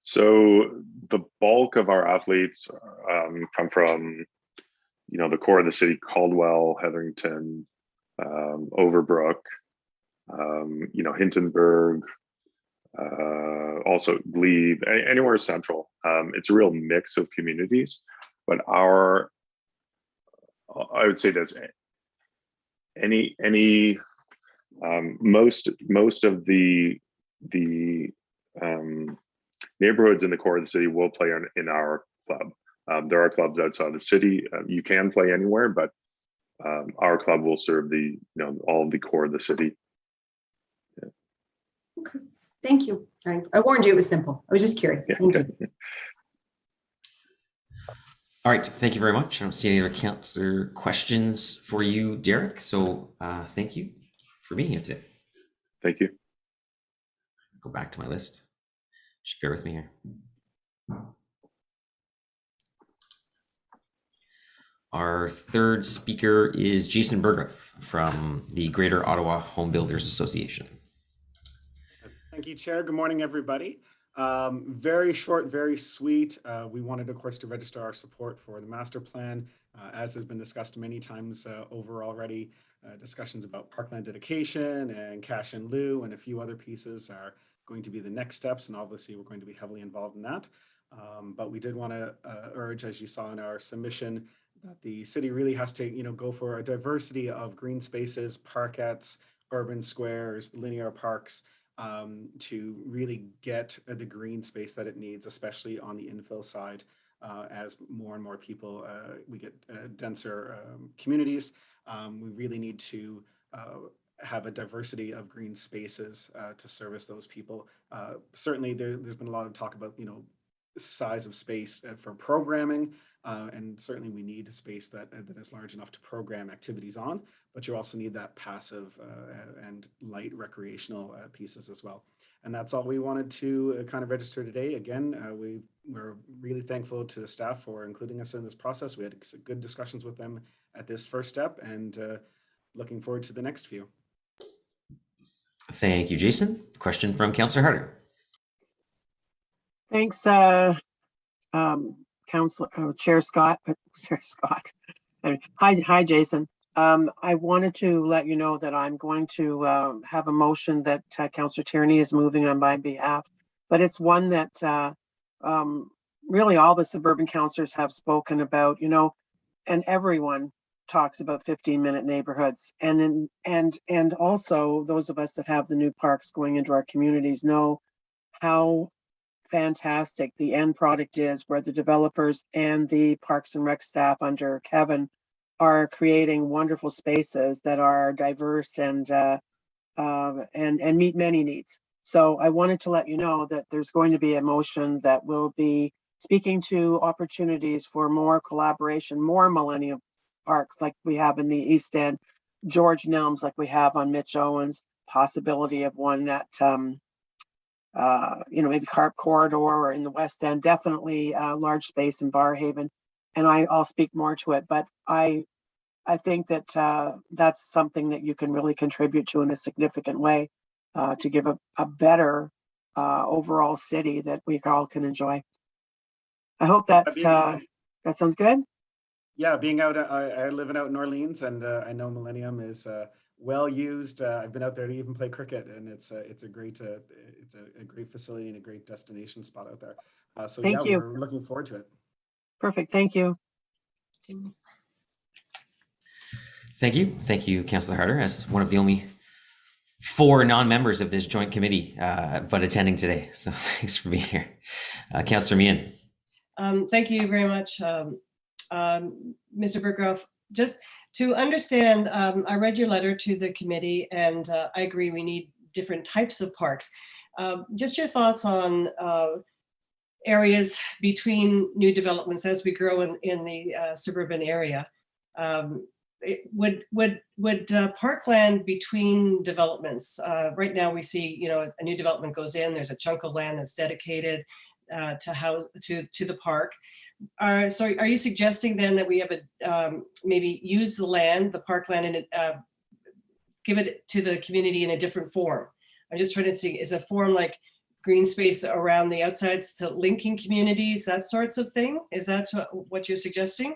So the bulk of our athletes come from, the core of the city: Caldwell, Heatherington, Overbrook, Hintonburg, also Glebe, anywhere central. It's a real mix of communities, but I would say this: most of the neighborhoods in the core of the city will play in our club. There are clubs outside the city. You can play anywhere, but our club will serve all of the core of the city. Yeah. Okay. Thank you. I warned you it was simple. I was just curious. Yeah, thank okay. you. All right, thank you very much. I don't see any other councillor questions for you, Derek. So thank you for being here today. Thank you. Go back to my list. Just bear with me here. Our third speaker is Jason Burghoff from the Greater Ottawa Home Builders Association. Thank you, Chair. Good morning, everybody. Very short, very sweet. We wanted, of course, to register our support for the master plan, as has been discussed many times over already. Discussions about parkland dedication and cash in lieu and a few other pieces are going to be the next steps, and obviously we're going to be heavily involved in that. But we did want to urge, as you saw in our submission, that the city really has to, go for a diversity of green spaces, parkettes, urban squares, linear parks, to really get the green space that it needs, especially on the infill side, as more and more people, we get denser communities. We really need to have a diversity of green spaces to service those people. Certainly there's been a lot of talk about, size of space for programming, and certainly we need a space that is large enough to program activities on, but you also need that passive and light recreational pieces as well. And that's all we wanted to kind of register today. Again, we're really thankful to the staff for including us in this process. We had good discussions with them at this first step, and looking forward to the next few. Thank you, Jason. Question from Councillor Harder. Thanks, Chair Scott. Hi, Jason. I wanted to let you know that I'm going to have a motion that Councillor Tierney is moving on my behalf, but it's one that really all the suburban councillors have spoken about, and everyone talks about 15-minute neighborhoods, and also those of us that have the new parks going into our communities know how fantastic the end product is, where the developers and the Parks and Rec staff under Kevin are creating wonderful spaces that are diverse and meet many needs. So I wanted to let you know that there's going to be a motion that will be speaking to opportunities for more collaboration, more Millennium Parks like we have in the East End, George Nelms like we have on Mitch Owens, possibility of one at maybe Carp Corridor or in the West End, definitely large space in Barrhaven. And I'll speak more to it, but I think that that's something that you can really contribute to in a significant way to give a better overall city that we all can enjoy. I hope that that sounds good. Yeah, being out, I live out in Orleans, and I know Millennium is well used. I've been out there to even play cricket, and it's a great facility and a great destination spot out there. So Thank you. We're looking forward to it. Perfect. Thank you. Thank you, Councillor Harder, as one of the only 4 non-members of this joint committee, but attending today. So thanks for being here, Councillor Meehan. Thank you very much, Mr. Burghoff. Just to understand, I read your letter to the committee, and I agree we need different types of parks. Just your thoughts on areas between new developments as we grow in the suburban area. Would parkland between developments, right now we see, you know, a new development goes in, there's a chunk of land that's dedicated to the park. So are you suggesting then that we have maybe use the land, the parkland, and give it to the community in a different form? I'm just trying to see, is a form like green space around the outsides to linking communities, that sorts of thing? Is that what you're suggesting?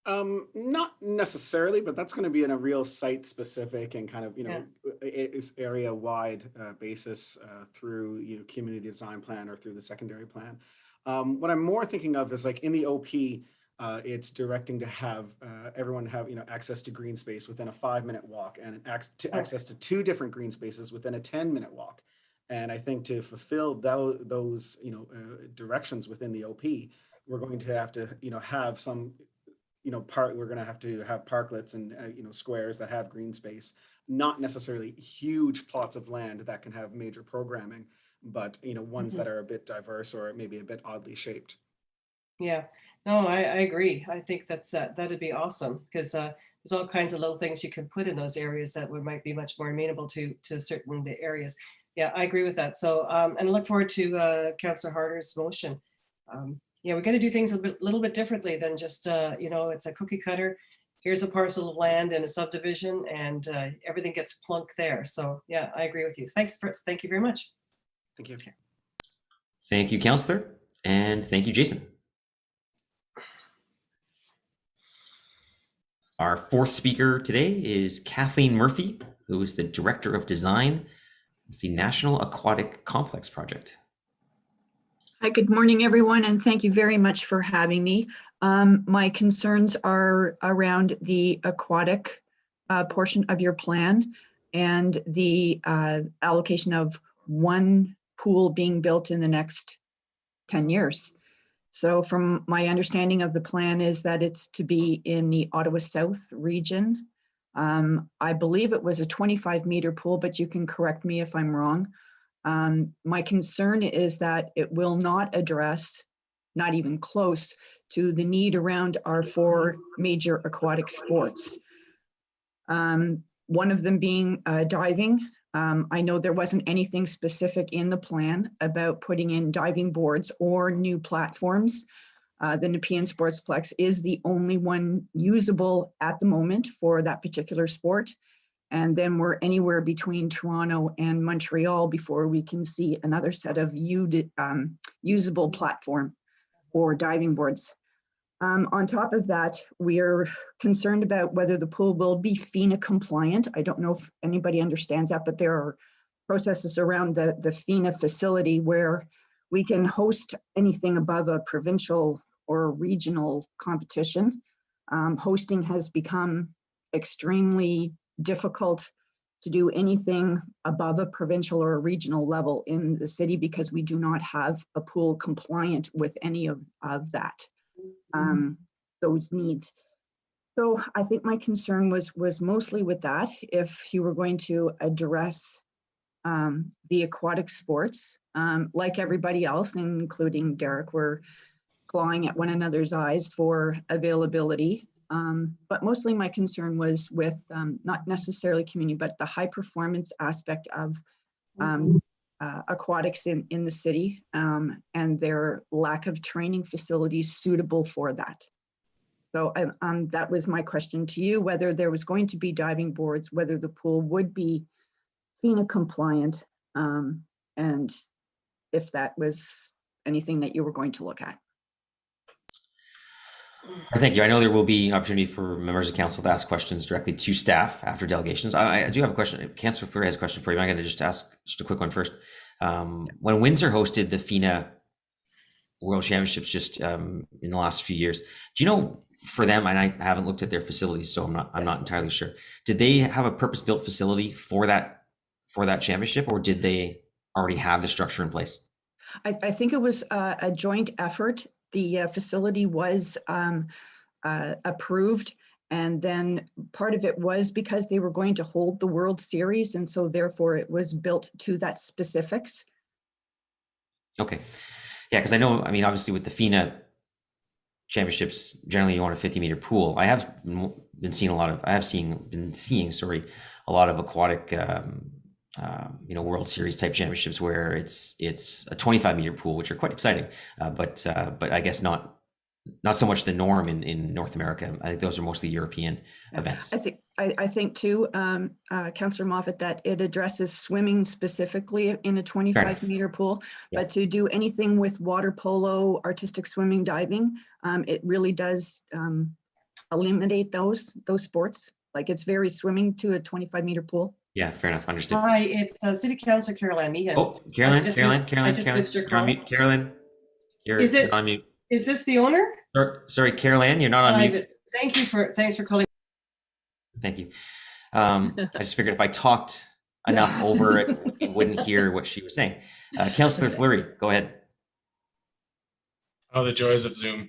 Not necessarily, but that's going to be in a real site specific and kind of, you know, it's area wide basis through, you know, community design plan or through the secondary plan. What I'm more thinking of is like in the OP, it's directing to have everyone have, you know, access to green space within a 5-minute walk and access to 2 different green spaces within a 10-minute walk. And I think to fulfill those, you know, directions within the OP, we're going to have to, you know, have some, you know, we're going to have parklets and, you know, squares that have green space, not necessarily huge plots of land that can have major programming, but, you know, ones that are a bit diverse or maybe a bit oddly shaped. Yeah, no, I agree. I think that'd be awesome because there's all kinds of little things you can put in those areas that might be much more amenable to certain areas. Yeah, I agree with that. So, and I look forward to Councillor Harder's motion. Yeah, we got to do things a little bit differently than just, you know, it's a cookie cutter. Here's a parcel of land and a subdivision and everything gets plunked there. So yeah, I agree with you. Thank you very much. Thank you. Thank you, Councillor. And thank you, Jason. Our 4th speaker today is Kathleen Murphy, who is the Director of Design with the National Aquatic Complex Project. Hi, good morning, everyone, and thank you very much for having me. My concerns are around the aquatic portion of your plan and the allocation of 1 pool being built in the next 10 years. So from my understanding of the plan is that it's to be in the Ottawa South region. I believe it was a 25-meter pool, but you can correct me if I'm wrong. My concern is that it will not address, not even close, to the need around our 4 major aquatic sports. One of them being diving. I know there wasn't anything specific in the plan about putting in diving boards or new platforms. The Nepean Sportsplex is the only one usable at the moment for that particular sport. And then we're anywhere between Toronto and Montreal before we can see another set of usable platform or diving boards. On top of that, we are concerned about whether the pool will be FINA compliant. I don't know if anybody understands that, but there are processes around the FINA facility where we can host anything above a provincial or regional competition. Hosting has become extremely difficult to do anything above a provincial or a regional level in the city because we do not have a pool compliant with any of that. Those needs. So I think my concern was mostly with that. If you were going to address the aquatic sports, like everybody else, including Derek, we're clawing at one another's eyes for availability. But mostly my concern was with not necessarily community, but the high performance aspect of aquatics in the city and their lack of training facilities suitable for that. So that was my question to you, whether there was going to be diving boards, whether the pool would be FINA compliant, and if that was anything that you were going to look at. Thank you. I know there will be an opportunity for members of council to ask questions directly to staff after delegations. I do have a question. Councillor Fleury has a question for you. I'm going to just ask a quick one first. When Windsor hosted the FINA World Championships just in the last few years, do you know for them, and I haven't looked at their facilities, so I'm not entirely sure. Did they have a purpose-built facility for that championship, or did they already have the structure in place? I think it was a joint effort. The facility was approved, and then part of it was because they were going to hold the World Series, and so therefore it was built to that specifics. Okay. Yeah, because I know, I mean, obviously with the FINA championships, generally you want a 50-meter pool. I have been seeing a lot of, been seeing, sorry, a lot of aquatic, World Series type championships where it's a 25-meter pool, which are quite exciting, but I guess not so much the norm in North America. I think those are mostly European events. I think too, Councillor Moffat, that it addresses swimming specifically in a 25-meter pool, but to do anything with water polo, artistic swimming, diving, it really does eliminate those sports. Like it's very swimming to a 25-meter pool. Yeah, fair enough. Understood. Hi, it's City Councillor Carol-Ann Meehan. Oh, Carolyn, Missed your you're on call. mute. Carolyn, you're on mute. Is this the owner? Sorry, Carol-Ann, you're not on mute. Thanks for calling. Thank you. I just figured if I talked enough over it, you wouldn't hear what she was saying. Councillor Fleury, go ahead. Oh, the joys of Zoom.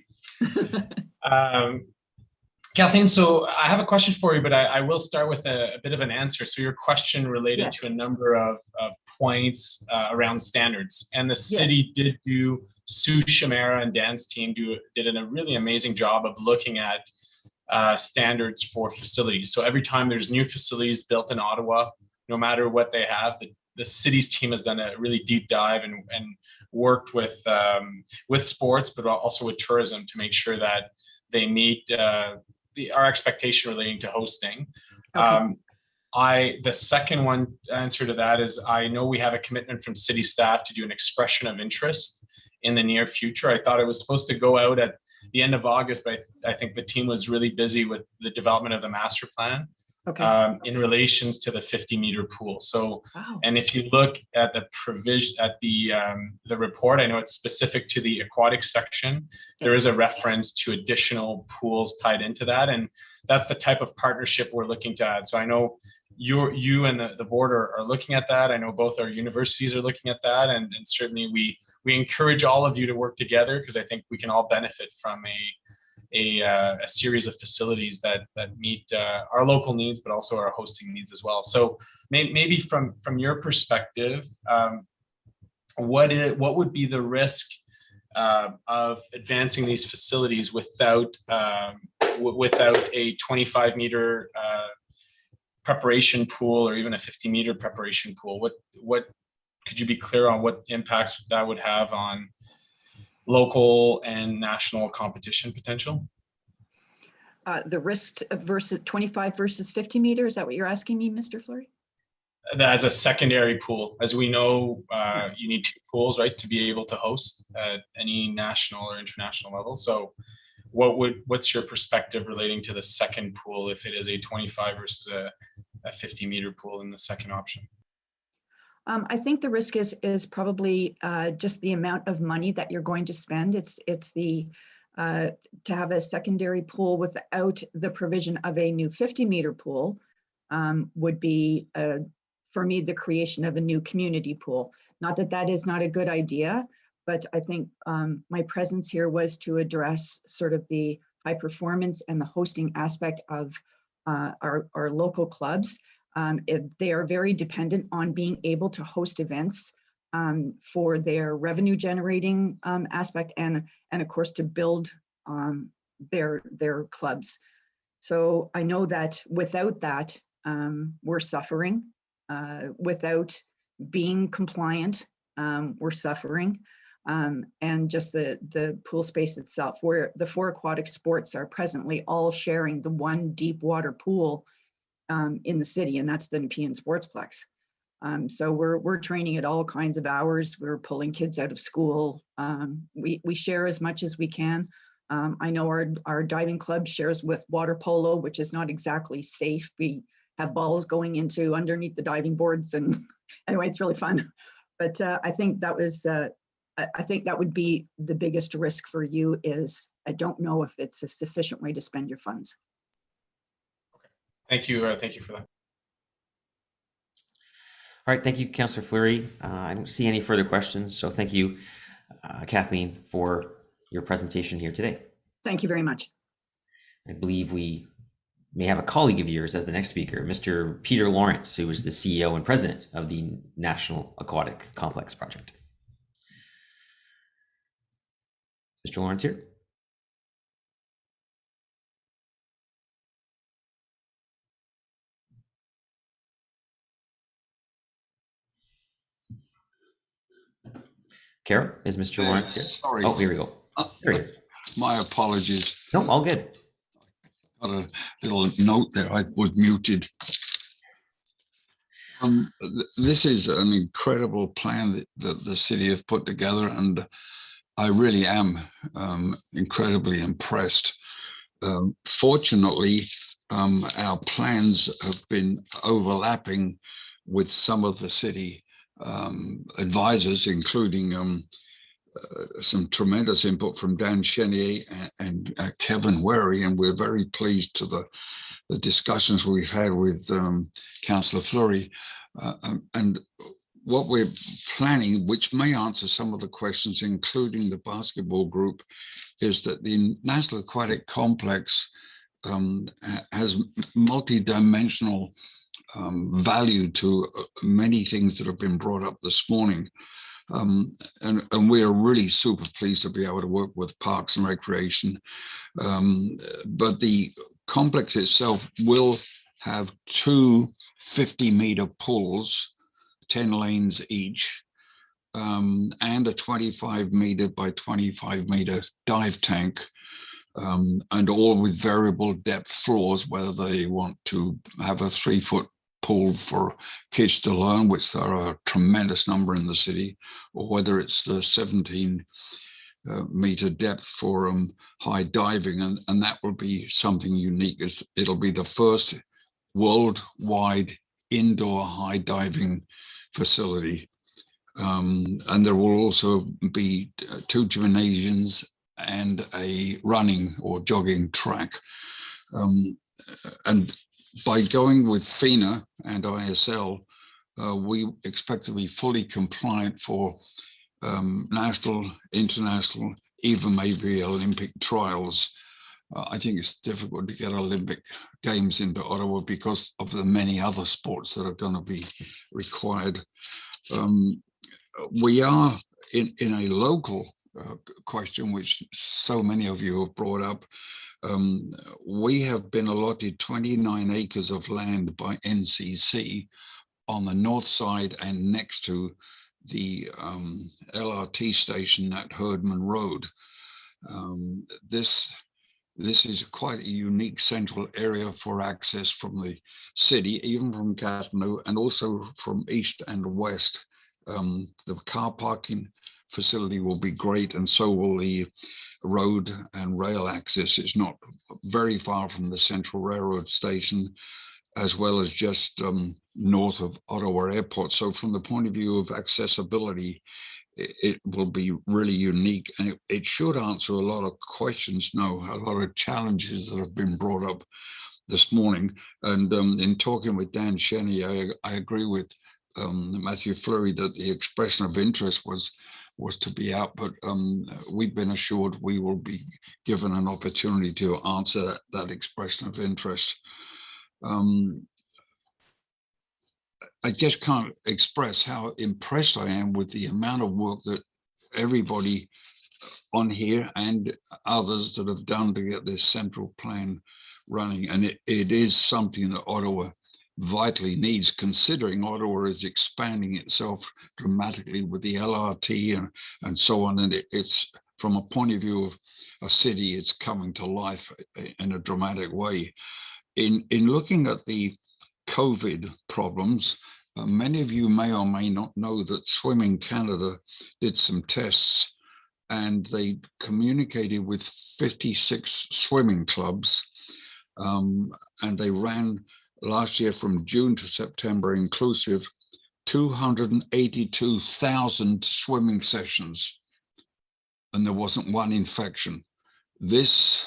Kathleen, so I have a question for you, but I will start with a bit of an answer. So your question related to a number of points around standards, and the city did do, Sue Shamara and Dan's team did a really amazing job of looking at standards for facilities. So every time there's new facilities built in Ottawa, no matter what they have, the city's team has done a really deep dive and worked with sports, but also with tourism to make sure that they meet our expectation relating to hosting. The second one answer to that is I know we have a commitment from city staff to do an expression of interest in the near future. I thought it was supposed to go out at the end of August, but I think the team was really busy with the development of the master plan in relations to the 50-meter pool. So, and if you look at the provision at the report, I know it's specific to the aquatic section. There is a reference to additional pools tied into that, and that's the type of partnership we're looking to add. So I know you and the board are looking at that. I know both our universities are looking at that, and certainly we encourage all of you to work together, because I think we can all benefit from a series of facilities that meet our local needs, but also our hosting needs as well. So maybe from your perspective, what would be the risk of advancing these facilities without a 25-meter preparation pool, or even a 50-meter preparation pool? What could you be clear on what impacts that would have on local and national competition potential? The risk versus 25 versus 50 meters, is that what you're asking me, Mr. Fleury? As a secondary pool, as we know, you need 2 pools, right, to be able to host at any national or international level. So what's your perspective relating to the second pool, if it is a 25 versus a 50-meter pool in the second option? I think the risk is probably just the amount of money that you're going to spend. It's the to have a secondary pool without the provision of a new 50-meter pool would be, for me, the creation of a new community pool. Not that that is not a good idea, but I think my presence here was to address sort of the high performance and the hosting aspect of our local clubs. They are very dependent on being able to host events for their revenue generating aspect and of course to build their clubs. So I know that without that, we're suffering. Without being compliant, we're suffering. And just the pool space itself, where the 4 aquatic sports are presently all sharing the one deep water pool in the city, and that's the Nepean Sportsplex. So we're training at all kinds of hours. We're pulling kids out of school. We share as much as we can. I know our diving club shares with water polo, which is not exactly safe. We have balls going into underneath the diving boards, and anyway, it's really fun. But I think that was I think that would be the biggest risk for you. Is I don't know if it's a sufficient way to spend your funds. Thank you for that. All right, thank you, Councillor Fleury. I don't see any further questions, so thank you, Kathleen, for your presentation here today. Thank you very much. I believe we may have a colleague of yours as the next speaker, Mr. Peter Lawrence, who is the CEO and president of the National Aquatic Complex Project. Mr. Lawrence here? Carol, is Mr. Lawrence here? Sorry. Oh, here we go. There he is. My apologies. No, all good. Got a little note there. I was muted. This is an incredible plan that the city have put together, and I really am incredibly impressed. Fortunately, our plans have been overlapping with some of the city advisors, including some tremendous input from Dan Chenier and Kevin Wary, and we're very pleased to the discussions we've had with Councillor Fleury. And what we're planning, which may answer some of the questions, including the basketball group, is that the National Aquatic Complex has multi-dimensional value to many things that have been brought up this morning. And we are really super pleased to be able to work with Parks and Recreation. But the complex itself will have two 50-meter pools, 10 lanes each, and a 25-meter by 25-meter dive tank, and all with variable depth floors, whether they want to have a 3-foot pool for kids to learn, which there are a tremendous number in the city, or whether it's the 17-meter depth for high diving, and that will be something unique. It'll be the first worldwide indoor high diving facility, and there will also be 2 gymnasiums and a running or jogging track, and by going with FINA and ISL, we expect to be fully compliant for national, international, even maybe Olympic trials. I think it's difficult to get Olympic Games into Ottawa because of the many other sports that are going to be required. We are in a local question, which so many of you have brought up. We have been allotted 29 acres of land by NCC on the north side and next to the LRT station at Herdman Road. This is quite a unique central area for access from the city, even from Gatineau, and also from east and west. The car parking facility will be great, and so will the road and rail access. It's not very far from the Central Railroad station, as well as just north of Ottawa Airport. So from the point of view of accessibility, it will be really unique, and it should answer a lot of questions, a lot of challenges that have been brought up this morning. And in talking with Dan Chenier, I agree with Matthew Fleury that the expression of interest was to be out, but we've been assured we will be given an opportunity to answer that expression of interest. I just can't express how impressed I am with the amount of work that everybody on here and others that have done to get this central plan running. And it is something that Ottawa vitally needs, considering Ottawa is expanding itself dramatically with the LRT and so on. And it's, from a point of view of a city, it's coming to life in a dramatic way. In looking at the COVID problems, many of you may or may not know that Swimming Canada did some tests, and they communicated with 56 swimming clubs, and they ran last year from June to September inclusive 282,000 swimming sessions, and there wasn't one infection. This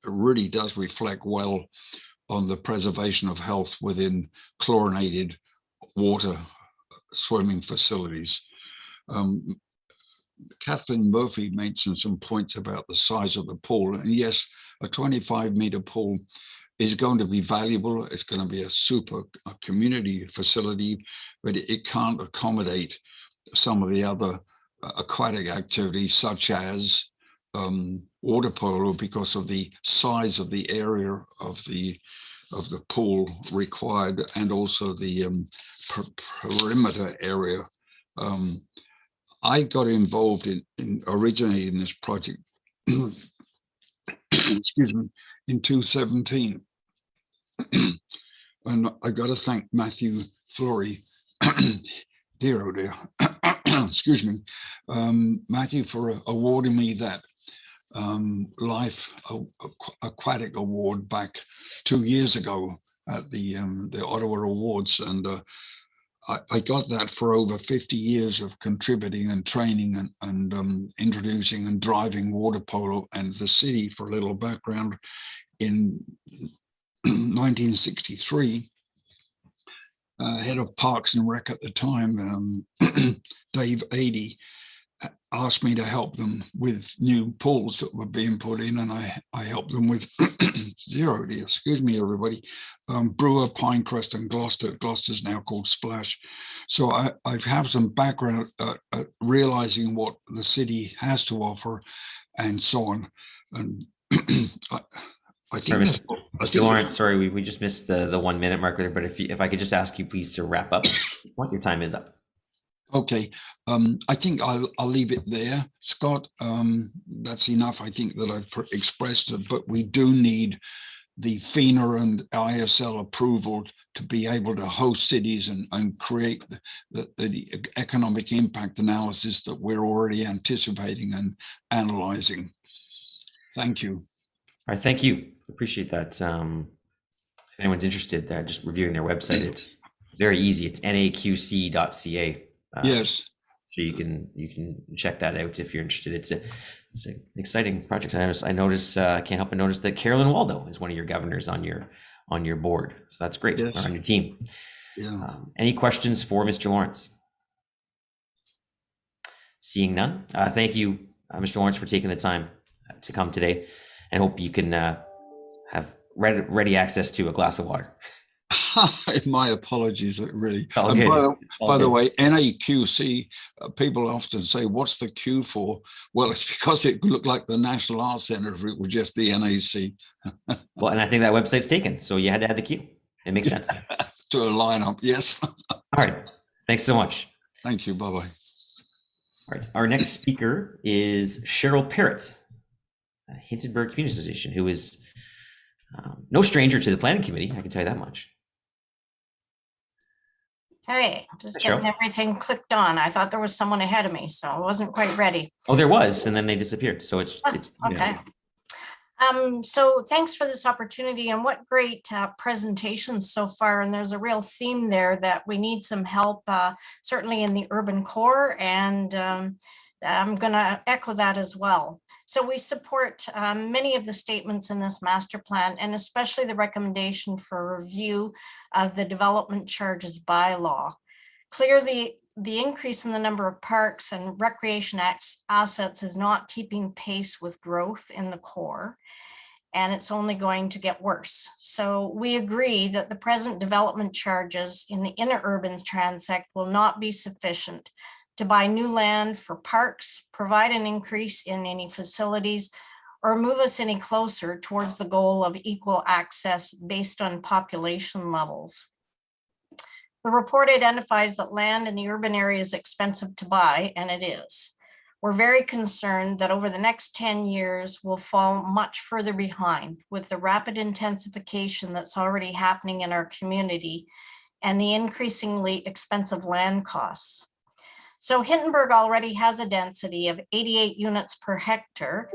really does reflect well on the preservation of health within chlorinated water swimming facilities. Kathleen Murphy mentioned some points about the size of the pool, and yes, a 25-meter pool is going to be valuable. It's going to be a community facility, but it can't accommodate some of the other aquatic activities, such as water polo because of the size of the area of the pool required, and also the perimeter area. I got involved in originating this project, excuse me, in 2017. And I got to thank Matthew Flory, dear, oh dear, excuse me, Matthew, for awarding me that Life Aquatic Award back 2 years ago at the Ottawa Awards. And I got that for over 50 years of contributing and training and introducing and driving water polo. And the city, for a little background, in 1963, head of Parks and Rec at the time, Dave Adey, asked me to help them with new pools that were being put in, and I helped them with excuse me, everybody, Brewer, Pinecrest, and Gloucester. Gloucester's now called Splash. So I have some background at realizing what the city has to offer, and so on. And I think sorry, Mr. Lawrence, sorry, we just missed the 1 minute mark there, but if I could just ask you please to wrap up. Your time is up. Okay, I think I'll leave it there, Scott. That's enough, I think, that I've expressed it, but we do need the FINA and ISL approval to be able to host cities and create the economic impact analysis that we're already anticipating and analyzing. Thank you. All right, thank you. Appreciate that. If anyone's interested, just reviewing their website, it's very easy. It's naqc.ca. Yes. So you can check that out if you're interested. It's an exciting project. I notice I can't help but notice that Carolyn Waldo is one of your governors on your board. So that's great. Yes. Or on your team. Yeah. Any questions for Mr. Lawrence? Seeing none. Thank you, Mr. Lawrence, for taking the time to come today, and hope you can have ready access to a glass of water. My apologies, really. All good. By the way, NAQC, people often say, what's the Q for? Well, it's because it looked like the National Arts Centre if it was just the NAC. Well, and I think that website's taken, so you had to add the Q. It makes sense. To a lineup, yes. All right. Thanks so much. Thank you. Bye-bye. All right. Our next speaker is Cheryl Parrott, Hintonburg Community Association, who is no stranger to the planning committee. I can tell you that much. Hey, just Sure. getting everything clicked on. I thought there was someone ahead of me, so I wasn't quite ready. Oh, there was, and then they disappeared. So it's Okay. So thanks for this opportunity, and what great presentations so far. And there's a real theme there that we need some help, certainly in the urban core, and I'm going to echo that as well. So we support many of the statements in this master plan, and especially the recommendation for review of the development charges bylaw. Clearly, the increase in the number of parks and recreation assets is not keeping pace with growth in the core, and it's only going to get worse. So we agree that the present development charges in the inner urban transect will not be sufficient to buy new land for parks, provide an increase in any facilities, or move us any closer towards the goal of equal access based on population levels. The report identifies that land in the urban area is expensive to buy, and it is. We're very concerned that over the next 10 years, we'll fall much further behind with the rapid intensification that's already happening in our community and the increasingly expensive land costs. So Hintonburg already has a density of 88 units per hectare,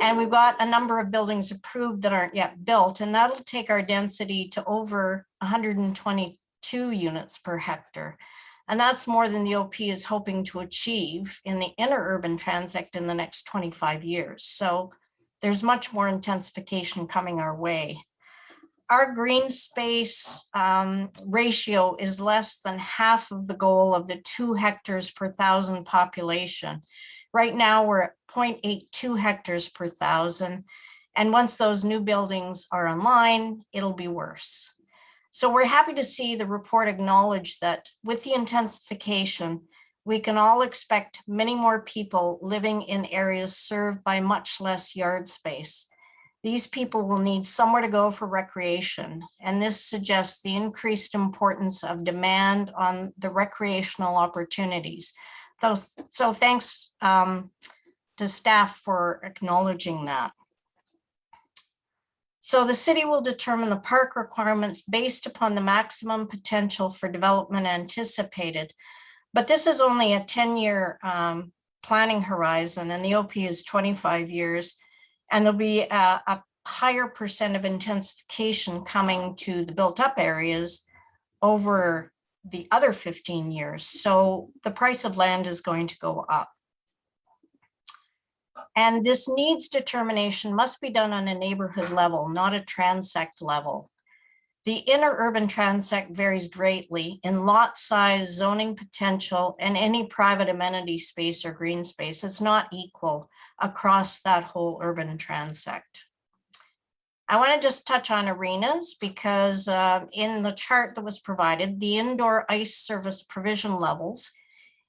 and we've got a number of buildings approved that aren't yet built, and that'll take our density to over 122 units per hectare. And that's more than the OP is hoping to achieve in the inner urban transect in the next 25 years. So there's much more intensification coming our way. Our green space ratio is less than half of the goal of the 2 hectares per 1,000 population. Right now, we're at 0.82 hectares per 1,000. And once those new buildings are online, it'll be worse. So we're happy to see the report acknowledge that with the intensification, we can all expect many more people living in areas served by much less yard space. These people will need somewhere to go for recreation, and this suggests the increased importance of demand on the recreational opportunities. So thanks to staff for acknowledging that. So the city will determine the park requirements based upon the maximum potential for development anticipated. But this is only a 10-year planning horizon, and the OP is 25 years. And there'll be a higher percent of intensification coming to the built up areas over the other 15 years. So the price of land is going to go up. And this needs determination must be done on a neighborhood level, not a transect level. The inner urban transect varies greatly in lot size, zoning potential, and any private amenity space or green space. It's not equal across that whole urban transect. I want to just touch on arenas because in the chart that was provided, the indoor ice service provision levels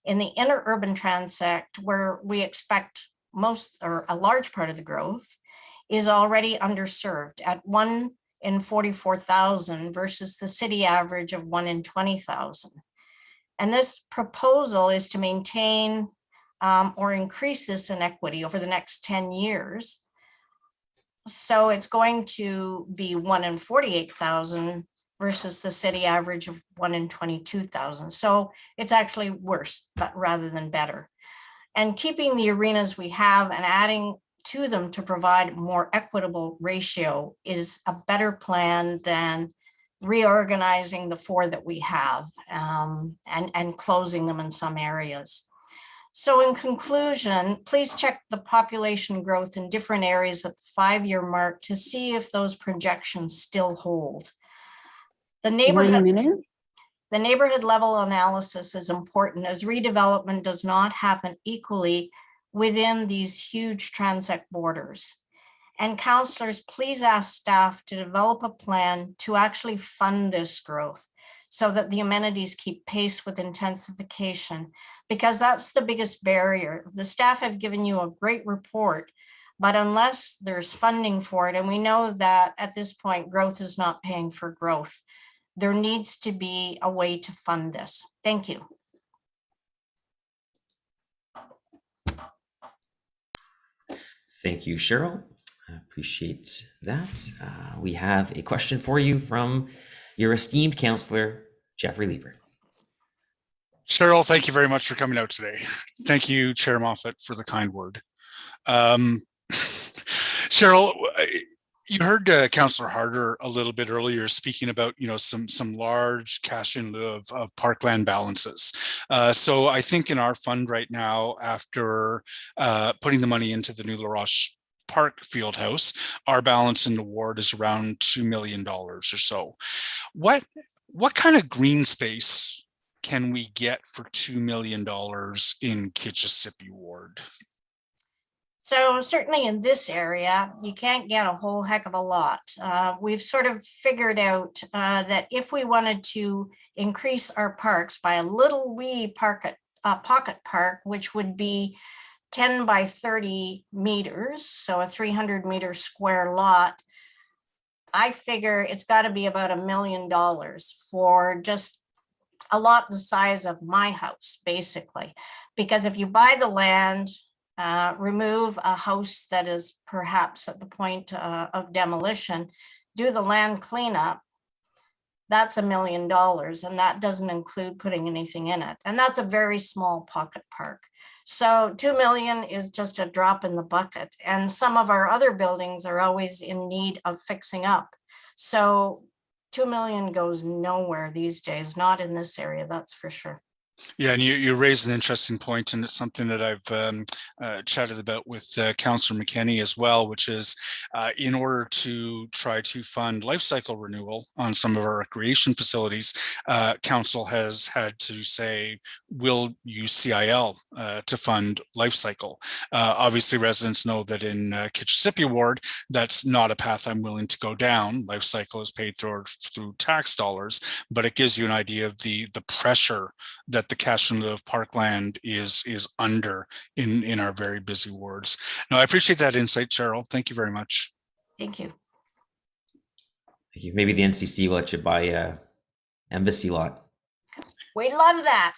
in the inner urban transect, where we expect most or a large part of the growth, is already underserved at 1 in 44,000 versus the city average of 1 in 20,000. And this proposal is to maintain or increase this inequity over the next 10 years. So it's going to be 1 in 48,000 versus the city average of 1 in 22,000. So it's actually worse, but rather than better. And keeping the arenas we have and adding to them to provide more equitable ratio is a better plan than reorganizing the 4 that we have and closing them in some areas. So in conclusion, please check the population growth in different areas at the 5-year mark to see if those projections still hold. The neighborhood level analysis is important as redevelopment does not happen equally within these huge transect borders. And councillors, please ask staff to develop a plan to actually fund this growth so that the amenities keep pace with intensification, because that's the biggest barrier. The staff have given you a great report, but unless there's funding for it, and we know that at this point, growth is not paying for growth, there needs to be a way to fund this. Thank you. Thank you, Cheryl. I appreciate that. We have a question for you from your esteemed councillor, Jeffrey Lieber. Cheryl, thank you very much for coming out today. Thank you, Chair Moffat, for the kind word. Cheryl, you heard Councillor Harder a little bit earlier speaking about, some large cash in lieu of parkland balances. So I think in our fund right now, after putting the money into the new La Roche Park field house, our balance in the ward is around $2 million or so. What kind of green space can we get for $2 million in Kitchissippi ward? So certainly in this area, you can't get a whole heck of a lot. We've sort of figured out that if we wanted to increase our parks by a little wee pocket park, which would be 10 by 30 meters, so a 300 meter square lot, I figure it's got to be about $1 million for just a lot the size of my house, basically. Because if you buy the land, remove a house that is perhaps at the point of demolition, do the land cleanup, that's $1 million, and that doesn't include putting anything in it. And that's a very small pocket park. So 2 million is just a drop in the bucket. And some of our other buildings are always in need of fixing up. So 2 million goes nowhere these days, not in this area, that's for sure. Yeah, and you raised an interesting point, and it's something that I've chatted about with Councillor McKenney as well, which is in order to try to fund life cycle renewal on some of our recreation facilities, Council has had to say, we'll use CIL to fund life cycle. Obviously, residents know that in Kitchissippi ward, that's not a path I'm willing to go down. Life cycle is paid through tax dollars, but it gives you an idea of the pressure that that the cash in lieu of parkland is under in our very busy wards. No, I appreciate that insight, Cheryl. Thank you very much. Thank you. Thank you. Maybe the NCC will let you buy a embassy lot. We love that.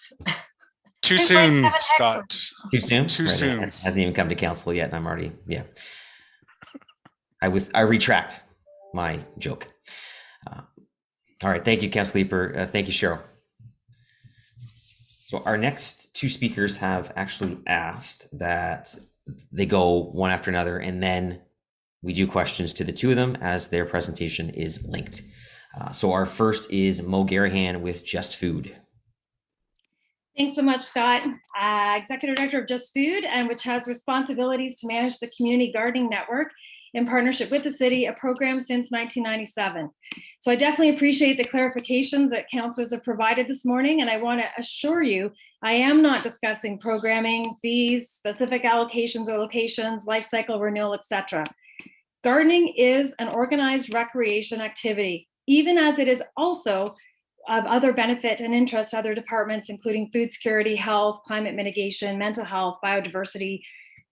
Too soon, 2.7 Scott. hectares. Too soon? Too Right, soon. it hasn't even come to council yet, and I'm already, yeah. I retract my joke. All right, thank you, Councillor Leeper. Thank you, Cheryl. So our next two speakers have actually asked that they go one after another, and then we do questions to the two of them as their presentation is linked. So our first is Mo Garahan with Just Food. Thanks so much, Scott. Executive Director of Just Food, and which has responsibilities to manage the Community Gardening Network in partnership with the city, a program since 1997. So I definitely appreciate the clarifications that councilors have provided this morning, and I want to assure you, I am not discussing programming, fees, specific allocations or locations, life cycle renewal, etc. Gardening is an organized recreation activity, even as it is also of other benefit and interest to other departments, including food security, health, climate mitigation, mental health, biodiversity,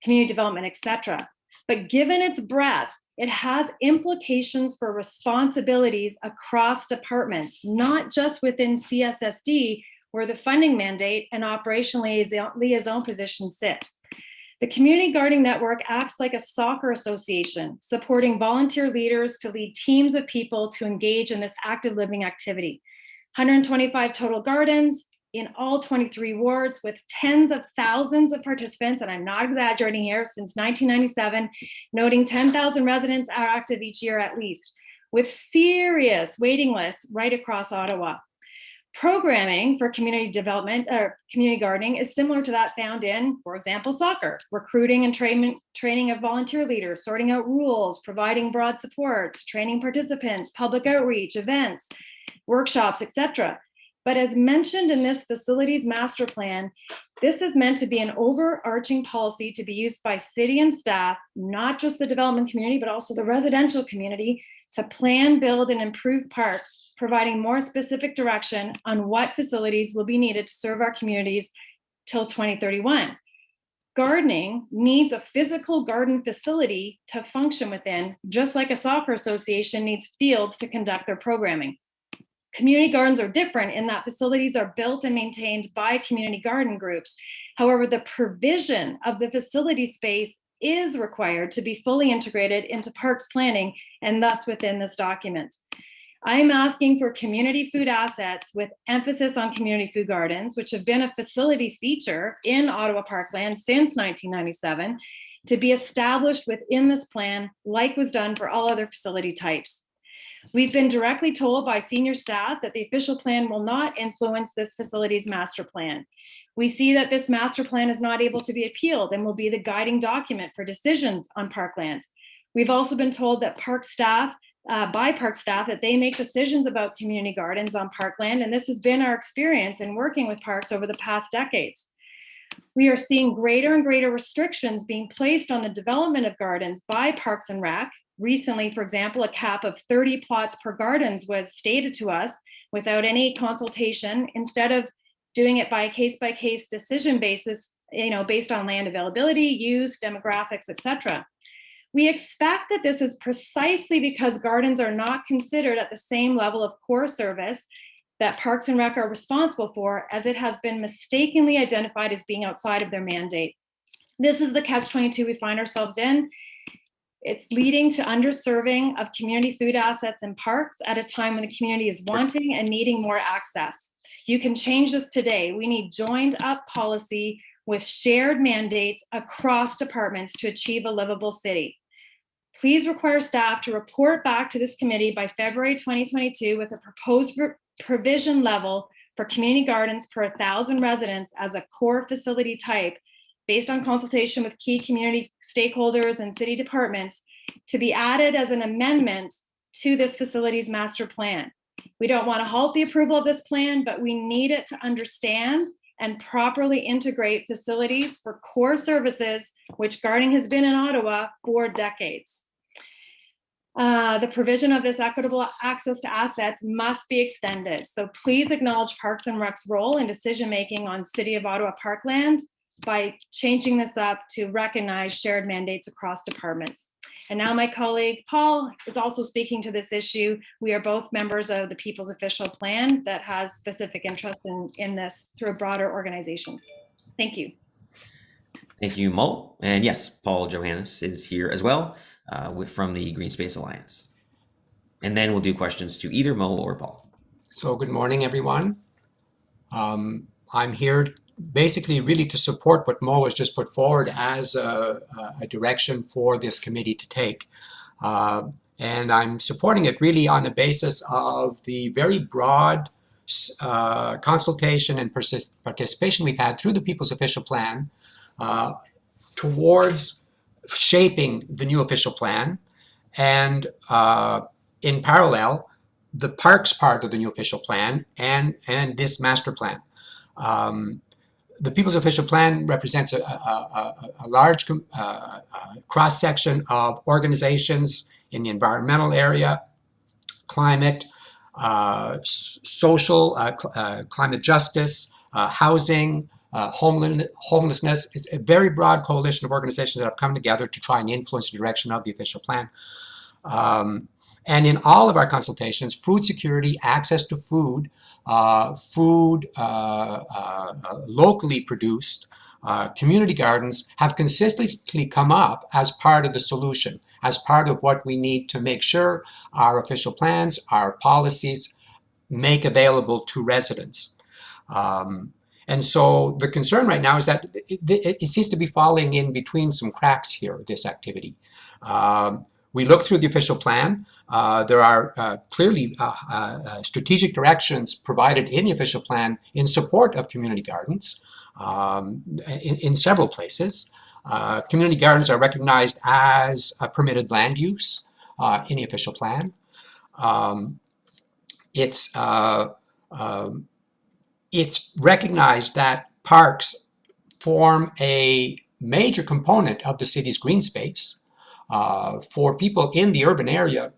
community development, etc. But given its breadth, it has implications for responsibilities across departments, not just within CSSD, where the funding mandate and operational liaison positions sit. The Community Gardening Network acts like a soccer association, supporting volunteer leaders to lead teams of people to engage in this active living activity. 125 total gardens in all 23 wards with tens of thousands of participants, and I'm not exaggerating here, since 1997, noting 10,000 residents are active each year at least, with serious waiting lists right across Ottawa. Programming for community development or community gardening is similar to that found in, for example, soccer, recruiting and training of volunteer leaders, sorting out rules, providing broad supports, training participants, public outreach, events, workshops, etc. But as mentioned in this facilities master plan, this is meant to be an overarching policy to be used by city and staff, not just the development community, but also the residential community, to plan, build, and improve parks, providing more specific direction on what facilities will be needed to serve our communities till 2031. Gardening needs a physical garden facility to function within, just like a soccer association needs fields to conduct their programming. Community gardens are different in that facilities are built and maintained by community garden groups. However, the provision of the facility space is required to be fully integrated into parks planning and thus within this document. I'm asking for community food assets with emphasis on community food gardens, which have been a facility feature in Ottawa Parkland since 1997, to be established within this plan like was done for all other facility types. We've been directly told by senior staff that the official plan will not influence this facilities master plan. We see that this master plan is not able to be appealed and will be the guiding document for decisions on parkland. We've also been told that park staff, that they make decisions about community gardens on parkland, and this has been our experience in working with parks over the past decades. We are seeing greater and greater restrictions being placed on the development of gardens by Parks and Rec. Recently, for example, a cap of 30 plots per gardens was stated to us without any consultation, instead of doing it by a case-by-case decision basis, based on land availability, use, demographics, etc. We expect that this is precisely because gardens are not considered at the same level of core service that Parks and Rec are responsible for, as it has been mistakenly identified as being outside of their mandate. This is the catch-22 we find ourselves in. It's leading to underserving of community food assets in parks at a time when the community is wanting and needing more access. You can change this today. We need joined up policy with shared mandates across departments to achieve a livable city. Please require staff to report back to this committee by February 2022 with a proposed provision level for community gardens per 1,000 residents as a core facility type, based on consultation with key community stakeholders and city departments, to be added as an amendment to this facilities master plan. We don't want to halt the approval of this plan, but we need it to understand and properly integrate facilities for core services, which gardening has been in Ottawa for decades. The provision of this equitable access to assets must be extended. So please acknowledge Parks and Rec's role in decision-making on City of Ottawa parkland by changing this up to recognize shared mandates across departments. And now my colleague Paul is also speaking to this issue. We are both members of the People's Official Plan that has specific interest in this through broader organizations. Thank you. Thank you, Mo. And yes, Paul Johannes is here as well from the Green Space Alliance. And then we'll do questions to either Mo or Paul. So good morning, everyone. I'm here basically really to support what Mo has just put forward as a direction for this committee to take. And I'm supporting it really on the basis of the very broad consultation and participation we've had through the People's Official Plan towards shaping the new official plan, and in parallel, the parks part of the new official plan and this master plan. The People's Official Plan represents a large cross-section of organizations in the environmental area, climate, social, climate justice, housing, homelessness. It's a very broad coalition of organizations that have come together to try and influence the direction of the official plan. And in all of our consultations, food security, access to food, locally produced, community gardens have consistently come up as part of the solution, as part of what we need to make sure our official plans, our policies make available to residents. And so the concern right now is that it seems to be falling in between some cracks here, this activity. We look through the official plan. There are clearly strategic directions provided in the official plan in support of community gardens in several places. Community gardens are recognized as a permitted land use in the official plan. It's recognized that parks form a major component of the city's green space. For people in the urban area,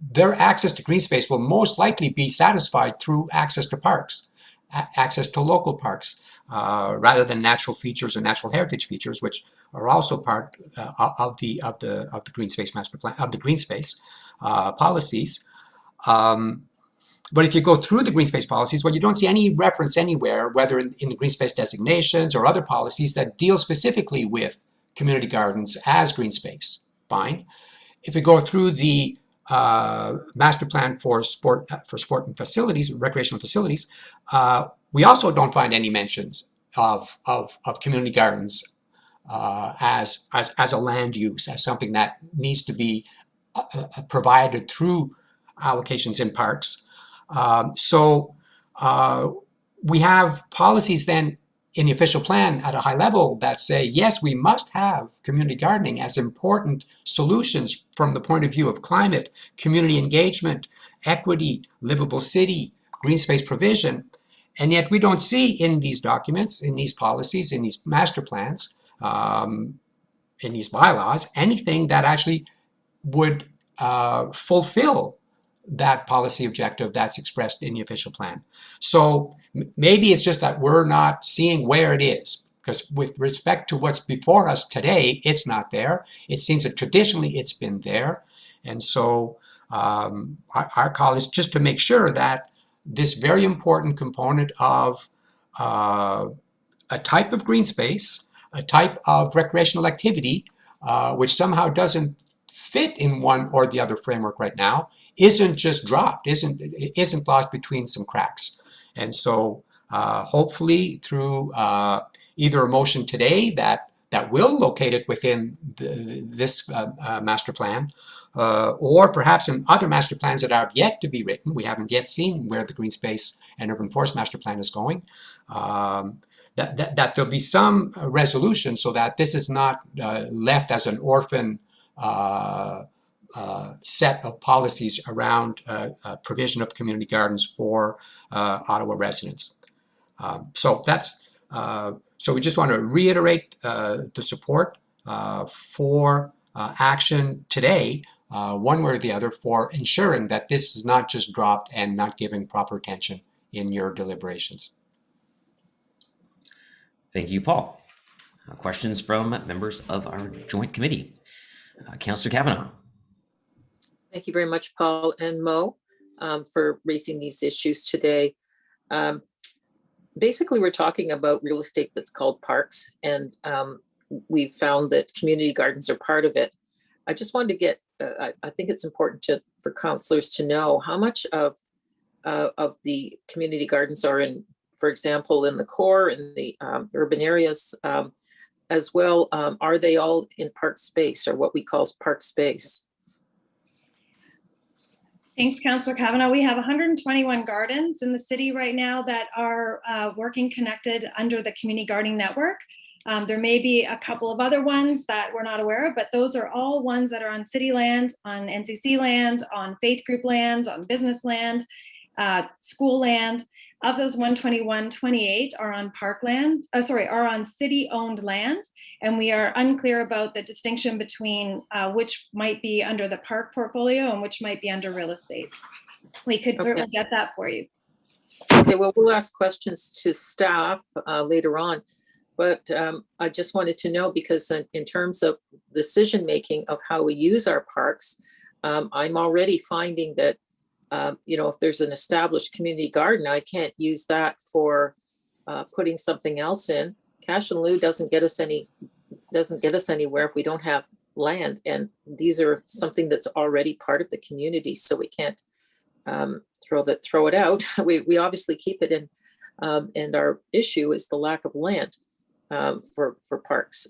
their access to green space will most likely be satisfied through access to parks, access to local parks, rather than natural features and natural heritage features, which are also part of the green space master plan, of the green space policies. But if you go through the green space policies, well, you don't see any reference anywhere, whether in the green space designations or other policies that deal specifically with community gardens as green space. Fine. If we go through the master plan for sport and facilities, recreational facilities, we also don't find any mentions of community gardens as a land use, as something that needs to be provided through allocations in parks. So we have policies then in the official plan at a high level that say, yes, we must have community gardening as important solutions from the point of view of climate, community engagement, equity, livable city, green space provision. And yet we don't see in these documents, in these policies, in these master plans, in these bylaws, anything that actually would fulfill that policy objective that's expressed in the official plan. So maybe it's just that we're not seeing where it is, because with respect to what's before us today, it's not there. It seems that traditionally it's been there. And so our call is just to make sure that this very important component of a type of green space, a type of recreational activity, which somehow doesn't fit in one or the other framework right now, isn't just dropped, isn't lost between some cracks. And so hopefully through either a motion today that will locate it within this master plan, or perhaps in other master plans that have yet to be written, we haven't yet seen where the green space and urban forest master plan is going, that there'll be some resolution so that this is not left as an orphan set of policies around provision of community gardens for Ottawa residents. So we just want to reiterate the support for action today one way or the other for ensuring that this is not just dropped and not given proper attention in your deliberations. Thank you, Paul. Questions from members of our joint committee. Councillor Kavanagh. Thank you very much, Paul and Mo, for raising these issues today. Basically, we're talking about real estate that's called parks, and we've found that community gardens are part of it. I just wanted to get, I think it's important for councillors to know how much of the community gardens are in, for example, in the core, in the urban areas as well. Are they all in park space, or what we call park space? Thanks, Councillor Kavanagh. We have 121 gardens in the city right now that are working connected under the Community Gardening Network. There may be a couple of other ones that we're not aware of, but those are all ones that are on city land, on NCC land, on faith group land, on business land, school land. Of those 121, 28 are on parkland, are on city-owned land, and we are unclear about the distinction between which might be under the park portfolio and which might be under real estate. We could certainly get that for you. Okay, well, we'll ask questions to staff later on, but I just wanted to know, because in terms of decision-making of how we use our parks, I'm already finding that if there's an established community garden, I can't use that for putting something else in. Cash and lieu doesn't get us anywhere if we don't have land, and these are something that's already part of the community, so we can't throw it out. We obviously keep it in, and our issue is the lack of land for parks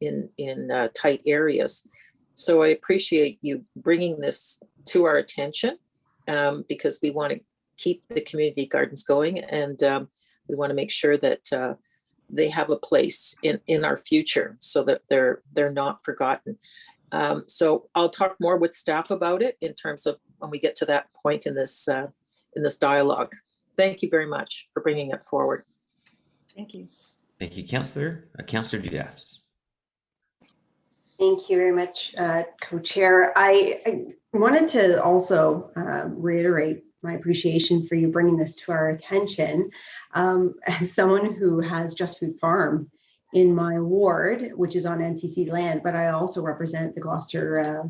in tight areas. So I appreciate you bringing this to our attention. Because we want to keep the community gardens going, and we want to make sure that they have a place in our future, so that they're not forgotten. So I'll talk more with staff about it in terms of when we get to that point in this dialogue. Thank you very much for bringing it forward. Thank you. Thank you, Councillor. Councillor Dudas. Thank you very much, Co-Chair. I wanted to also reiterate my appreciation for you bringing this to our attention. As someone who has Just Food Farm in my ward, which is on NCC land, but I also represent the Gloucester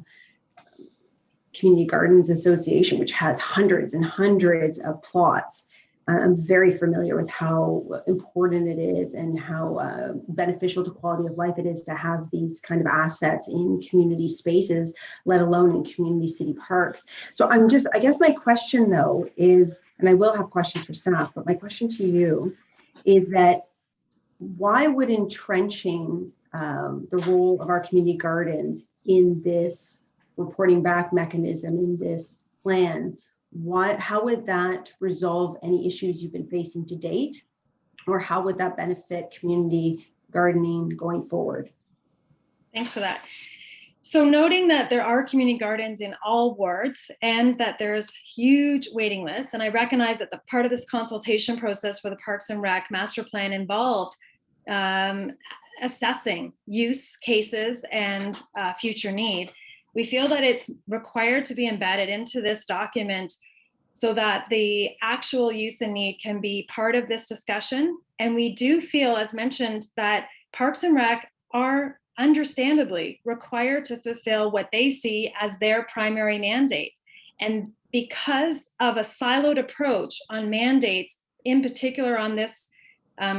Community Gardens Association, which has hundreds and hundreds of plots. I'm very familiar with how important it is and how beneficial to quality of life it is to have these kind of assets in community spaces, let alone in community city parks. So I guess my question though is, and I will have questions for staff, but my question to you is that why would entrenching the role of our community gardens in this reporting back mechanism, in this plan, how would that resolve any issues you've been facing to date, or how would that benefit community gardening going forward? Thanks for that. So noting that there are community gardens in all wards and that there's huge waiting lists, and I recognize that the part of this consultation process for the Parks and Rec master plan involved assessing use cases and future need. We feel that it's required to be embedded into this document so that the actual use and need can be part of this discussion. And we do feel, as mentioned, that Parks and Rec are understandably required to fulfill what they see as their primary mandate. And because of a siloed approach on mandates, in particular on this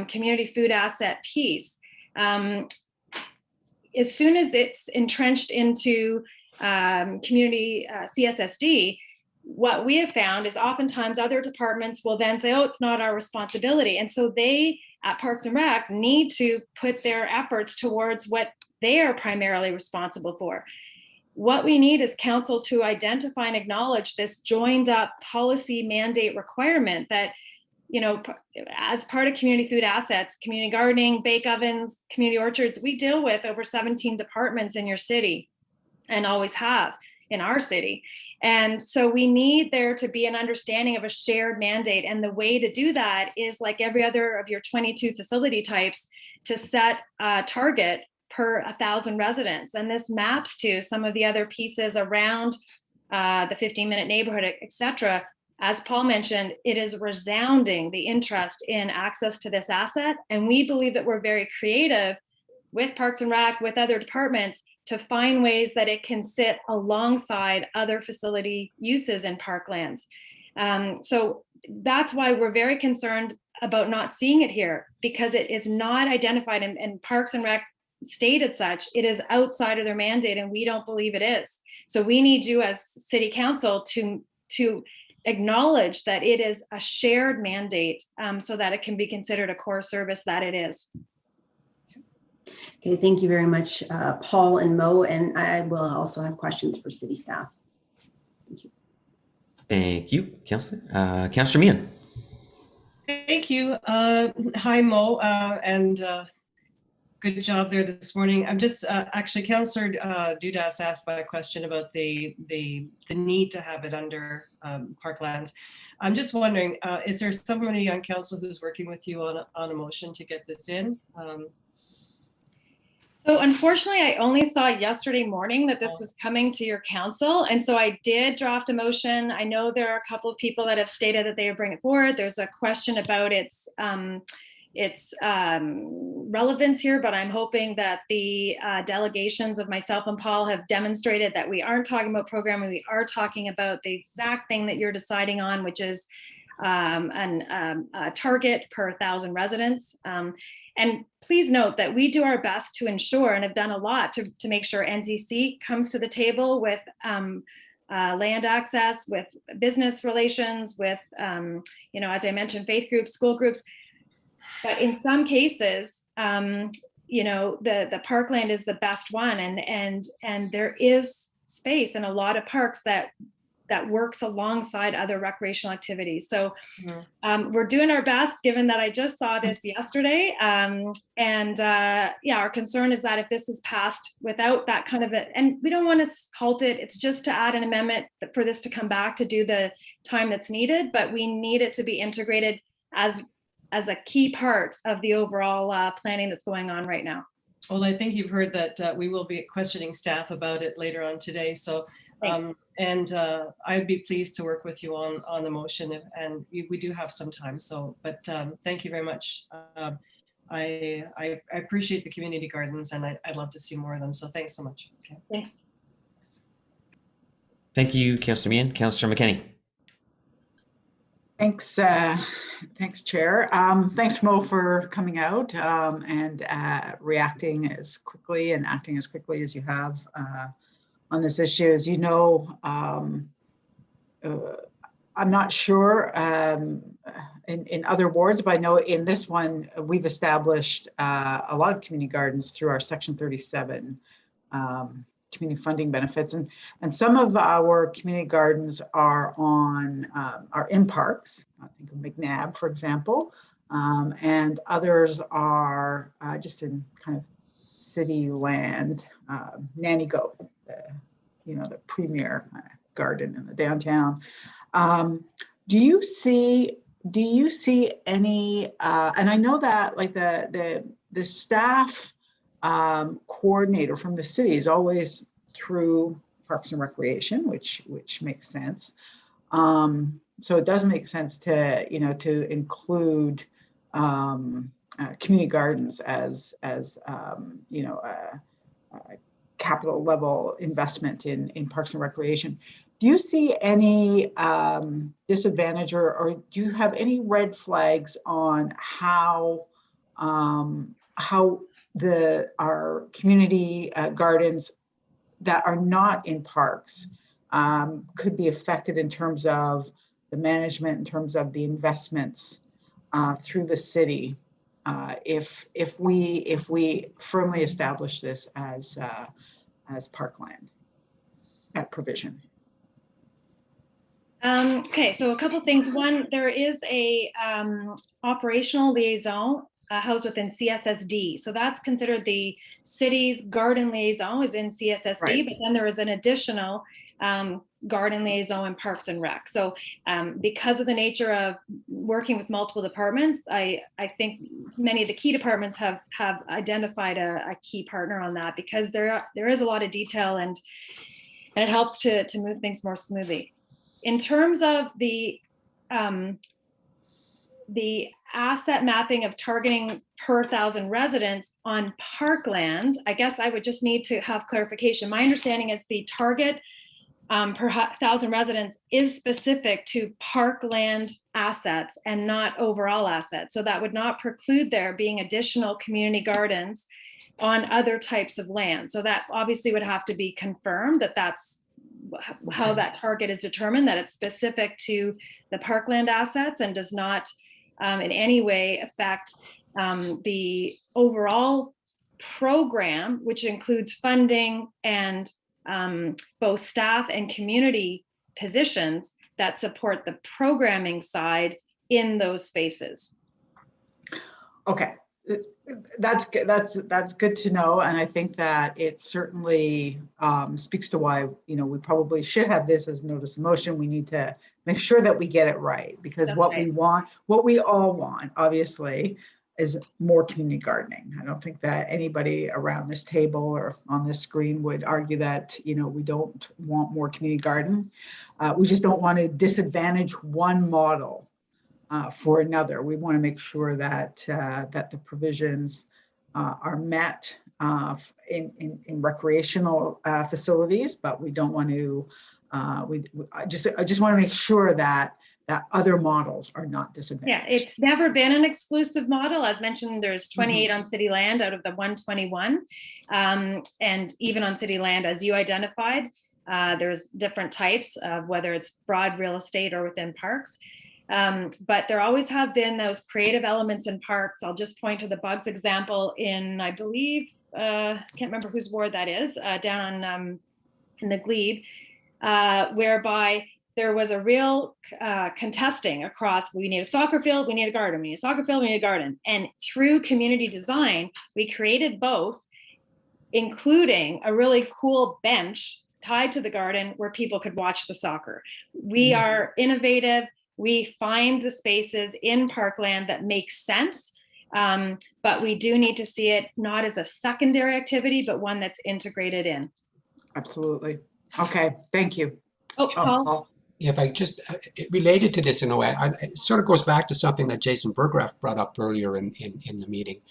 community food asset piece, as soon as it's entrenched into community CSSD, what we have found is oftentimes other departments will then say, oh, it's not our responsibility. And so they at Parks and Rec need to put their efforts towards what they are primarily responsible for. What we need is council to identify and acknowledge this joined up policy mandate requirement that, as part of community food assets, community gardening, bake ovens, community orchards, we deal with over 17 departments in your city and always have in our city. And so we need there to be an understanding of a shared mandate. And the way to do that is, like every other of your 22 facility types, to set a target per 1,000 residents. And this maps to some of the other pieces around the 15-minute neighborhood, et cetera. As Paul mentioned, it is resounding, the interest in access to this asset. And we believe that we're very creative with Parks and Rec, with other departments, to find ways that it can sit alongside other facility uses in parklands. So that's why we're very concerned about not seeing it here, because it is not identified, and Parks and Rec stated such. It is outside of their mandate, and we don't believe it is. So we need you as City Council to acknowledge that it is a shared mandate, so that it can be considered a core service that it is. Okay, thank you very much, Paul and Mo, and I will also have questions for city staff. Thank you. Thank you, Councillor. Councillor Meehan. Thank you. Hi, Mo, and good job there this morning. I'm just actually, Councillor Dudas asked my question about the need to have it under parklands. I'm just wondering, is there somebody on council who's working with you on a motion to get this in? So unfortunately, I only saw yesterday morning that this was coming to your council. And so I did draft a motion. I know there are a couple of people that have stated that they would bring it forward. There's a question about its relevance here, but I'm hoping that the delegations of myself and Paul have demonstrated that we aren't talking about programming. We are talking about the exact thing that you're deciding on, which is a target per 1,000 residents. And please note that we do our best to ensure, and have done a lot to make sure NCC comes to the table with land access, with business relations, with, you know, as I mentioned, faith groups, school groups. But in some cases, you know, the parkland is the best one, and there is space in a lot of parks that works alongside other recreational activities. So we're doing our best, given that I just saw this yesterday. Yeah, our concern is that if this is passed without that kind of and we don't want to halt it, it's just to add an amendment for this to come back to do the time that's needed, but we need it to be integrated as a key part of the overall planning that's going on right now. Well, I think you've heard that we will be questioning staff about it later on today. So, I'd be pleased to work with you on the motion, and we do have some time. So, but thank you very much. I appreciate the community gardens, and I'd love to see more of them. So thanks so much. Okay. Thanks. Thank you, Councillor Meehan. Councillor McKinney. Thanks, thanks, Chair. Thanks, Mo, for coming out and reacting as quickly and acting as quickly as you have on this issue. As you know, I'm not sure in other wards, but I know in this one, we've established a lot of community gardens through our Section 37 community funding benefits, and some of our community gardens are in parks. I think of McNabb, for example, and others are just in kind of city land. Nanny Goat, the premier garden in the downtown. Do you see any? And I know that like the staff coordinator from the city is always through Parks and Recreation, which makes sense. So it does make sense to include community gardens as a capital level investment in Parks and Recreation. Do you see any disadvantage or do you have any red flags on how our community gardens that are not in parks could be affected in terms of the management, in terms of the investments through the city, if we firmly establish this as parkland at provision? Okay, so a couple things. One, there is a operational liaison housed within CSSD. So that's considered the city's garden liaison is in CSSD, Right. but then there is an additional garden liaison in Parks and Rec. So because of the nature of working with multiple departments, I think many of the key departments have identified a key partner on that, because there is a lot of detail, and it helps to move things more smoothly. In terms of the asset mapping of targeting per 1,000 residents on parkland, I guess I would just need to have clarification. My understanding is the target per 1,000 residents is specific to parkland assets and not overall assets. So that would not preclude there being additional community gardens on other types of land. So that obviously would have to be confirmed, that that's how that target is determined, that it's specific to the parkland assets and does not in any way affect the overall program, which includes funding and both staff and community positions that support the programming side in those spaces. Okay, that's good to know, and I think that it certainly speaks to why, you know, we probably should have this as notice of motion. We need to make sure that we get it right, because That's what right. we want, what we all want, obviously, is more community gardening. I don't think that anybody around this table or on this screen would argue that, you know, we don't want more community garden. We just don't want to disadvantage one model for another. We want to make sure that that the provisions are met in recreational facilities, but we don't want to. I just want to make sure that other models are not disadvantaged. Yeah, it's never been an exclusive model. As mentioned, there's 28 on city land out of the 121. And even on city land, as you identified, there's different types of whether it's broad real estate or within parks. But there always have been those creative elements in parks. I'll just point to the bugs example in, I believe, can't remember whose ward that is, down on, in the Glebe, whereby there was a real contesting across, we need a soccer field, we need a garden, we need a soccer field, we need a garden. And through community design, we created both, including a really cool bench tied to the garden where people could watch the soccer. We are innovative. We find the spaces in parkland that make sense, but we do need to see it not as a secondary activity, but one that's integrated in. Absolutely. Okay, thank you. Oh, Paul. Yeah, if I just related to this in a way, it sort of goes back to something that Jason Burgraff brought up earlier in the meeting.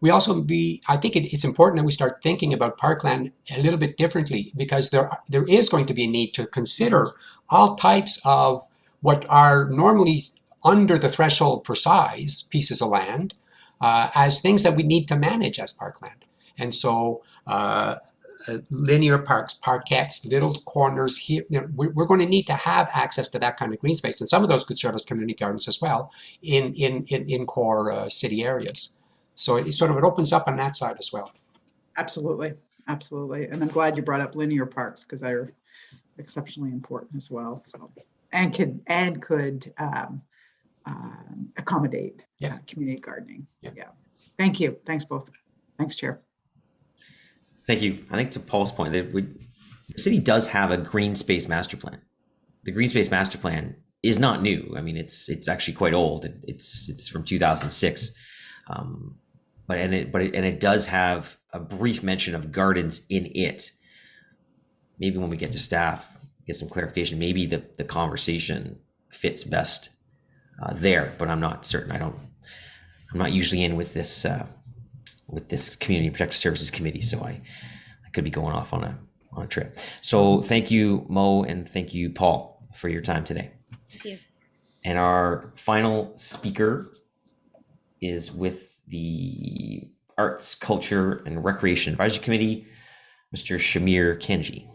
We also I think it's important that we start thinking about parkland a little bit differently, because there is going to be a need to consider all types of what are normally under the threshold for size pieces of land as things that we need to manage as parkland. And so linear parks, parkettes, little corners here, you know, we're going to need to have access to that kind of green space. And some of those could serve as community gardens as well in core city areas. So it sort of opens up on that side as well. Absolutely, absolutely. And I'm glad you brought up linear parks, because they're exceptionally important as well. So and could accommodate community gardening. Yeah. Thank you. Thanks both. Thanks, Chair. Thank you. I think to Paul's point, that the city does have a green space master plan. The green space master plan is not new. I mean, it's actually quite old. It's from 2006, but it does have a brief mention of gardens in it. Maybe when we get to staff, get some clarification. Maybe the conversation fits best there, but I'm not certain. I'm not usually in with this Community Protective Services Committee, so I could be going off on a trip. So thank you, Mo, and thank you, Paul, for your time today. Thank you. And our final speaker is with the Arts, Culture, and Recreation Advisory Committee, Mr. Shamir Kanji.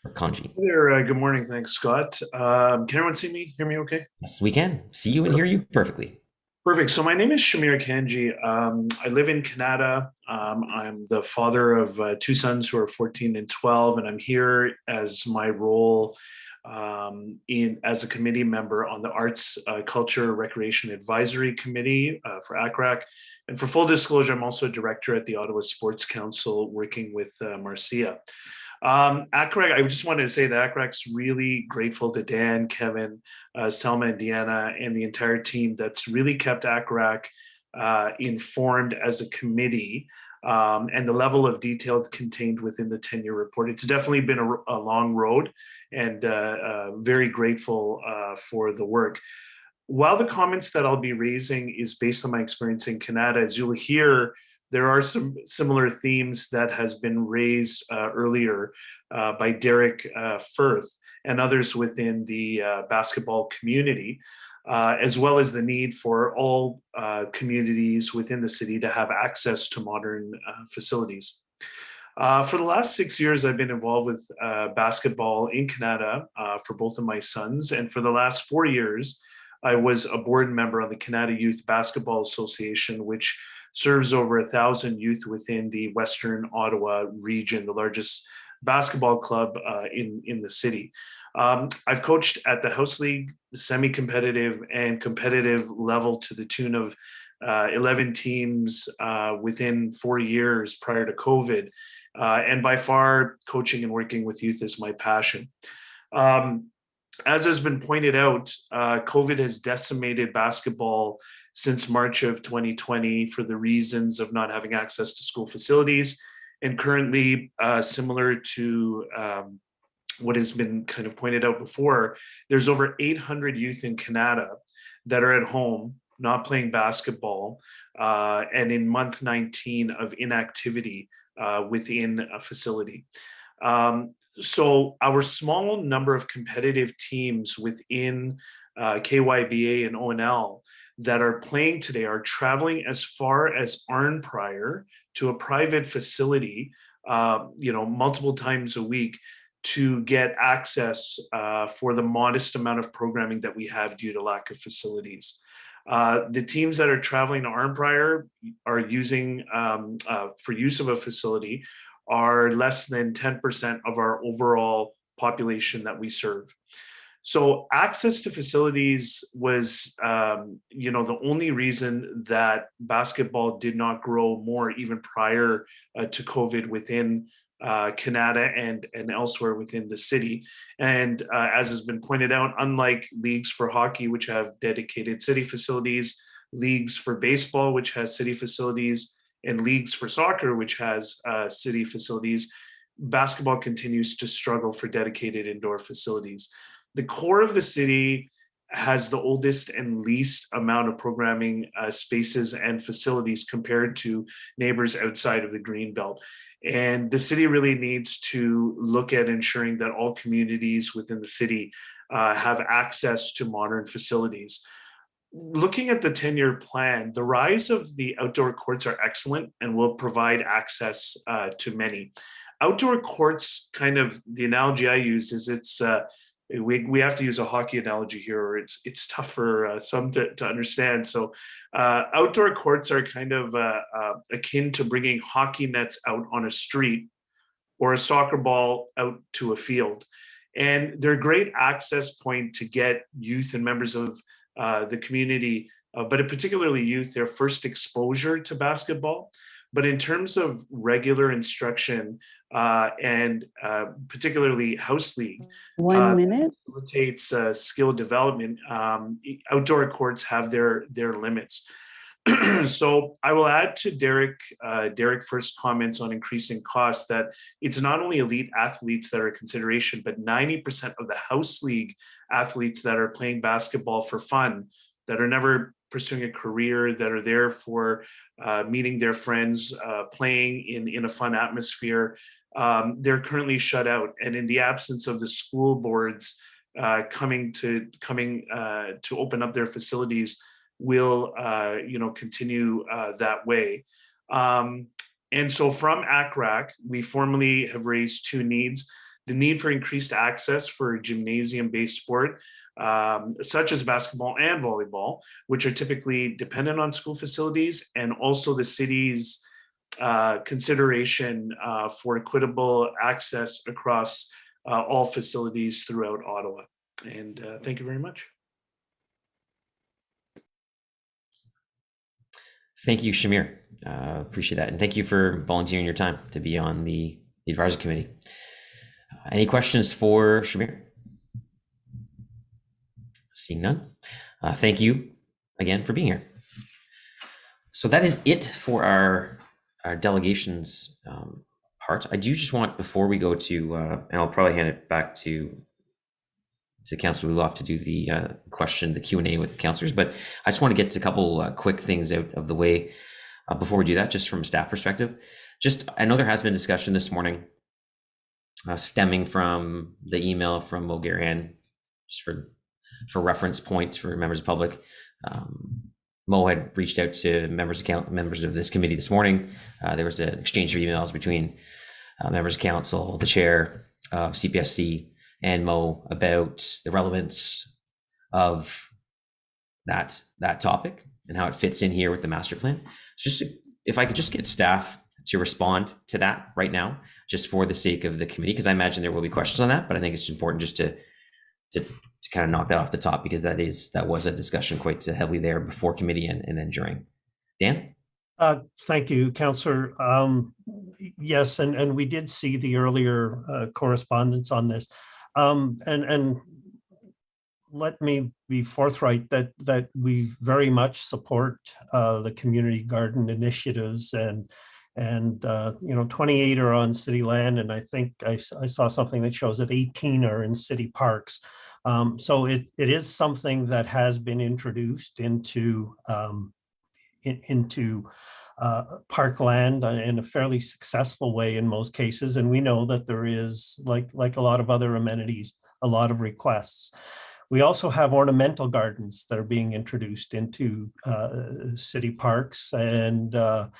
Or Kanji. Hey there, good morning. Thanks, Scott. Can everyone see me, hear me okay? Yes, we can see you and hear you perfectly. Perfect. So my name is Shamir Kanji. I live in Canada. I'm the father of two sons who are 14 and 12, and I'm here as my role as a committee member on the Arts, Culture, Recreation Advisory Committee for ACRAC. And for full disclosure, I'm also a director at the Ottawa Sports Council working with Marcia. ACRAC, I just wanted to say that ACRAC's really grateful to Dan, Kevin, Selma and Deanna, and the entire team that's really kept ACRAC informed as a committee, and the level of detail contained within the 10-year report. It's definitely been a long road, and very grateful for the work. While the comments that I'll be raising is based on my experience in Canada, as you'll hear, there are some similar themes that has been raised earlier by Derek Firth and others within the basketball community, as well as the need for all communities within the city to have access to modern facilities. For the last 6 years, I've been involved with basketball in Canada for both of my sons. And for the last 4 years, I was a board member on the Canada Youth Basketball Association, which serves over 1,000 youth within the Western Ottawa region, the largest basketball club in the city. I've coached at the House League, the semi-competitive and competitive level to the tune of 11 teams within 4 years prior to COVID. And by far, coaching and working with youth is my passion. As has been pointed out, COVID has decimated basketball since March of 2020 for the reasons of not having access to school facilities. And currently, similar to what has been kind of pointed out before, there's over 800 youth in Canada that are at home, not playing basketball, and in month 19 of inactivity within a facility. So our small number of competitive teams within KYBA and ONL that are playing today are traveling as far as Arnprior to a private facility, multiple times a week to get access for the modest amount of programming that we have due to lack of facilities. The teams that are traveling to Arnprior are using, for use of a facility, are less than 10% of our overall population that we serve. So access to facilities was, the only reason that basketball did not grow more even prior to COVID within Canada and elsewhere within the city. And as has been pointed out, unlike leagues for hockey, which have dedicated city facilities, leagues for baseball, which has city facilities, and leagues for soccer, which has city facilities, basketball continues to struggle for dedicated indoor facilities. The core of the city has the oldest and least amount of programming spaces and facilities compared to neighbors outside of the Greenbelt. And the city really needs to look at ensuring that all communities within the city have access to modern facilities. Looking at the 10-year plan, the rise of the outdoor courts are excellent and will provide access to many. Outdoor courts, kind of the analogy I use is we have to use a hockey analogy here, or it's tough for some to understand. So outdoor courts are kind of akin to bringing hockey nets out on a street or a soccer ball out to a field. And they're a great access point to get youth and members of the community, but particularly youth, their first exposure to basketball. But in terms of regular instruction and particularly House League, 1 minute facilitates skill development. Outdoor courts have their limits. So I will add to Derek First's comments on increasing costs that it's not only elite athletes that are a consideration, but 90% of the House League athletes that are playing basketball for fun, that are never pursuing a career, that are there for meeting their friends, playing in a fun atmosphere, they're currently shut out. And in the absence of the school boards coming to open up their facilities, will continue that way. And so from ACRAC, we formally have raised two needs: the need for increased access for gymnasium-based sport, such as basketball and volleyball, which are typically dependent on school facilities, and also the city's consideration for equitable access across all facilities throughout Ottawa. And thank you very much. Thank you, Shamir. Appreciate that. And thank you for volunteering your time to be on the advisory committee. Any questions for Shamir? Seeing none. Thank you again for being here. So that is it for our delegations part. I do just want, before we go to, and I'll probably hand it back to Councillor Luloff to do the the Q&A with the councillors, but I just want to get a couple quick things out of the way before we do that, just from a staff perspective. I know there has been discussion this morning stemming from the email from Mo Garian, just for reference points for members of the public. Mo had reached out to members of this committee this morning. There was an exchange of emails between members of council, the chair of CPSC, and Mo about the relevance of that topic and how it fits in here with the master plan. So if I could just get staff to respond to that right now, just for the sake of the committee, because I imagine there will be questions on that, but I think it's important just to kind of knock that off the top, because that was a discussion quite heavily there before committee and then during. Dan? Thank you, Councillor. Yes, and we did see the earlier correspondence on this. And let me be forthright that we very much support the community garden initiatives, and 28 are on city land, and I think I saw something that shows that 18 are in city parks. So it is something that has been introduced into parkland in a fairly successful way in most cases, and we know that there is, like a lot of other amenities, a lot of requests. We also have ornamental gardens that are being introduced into city parks, and at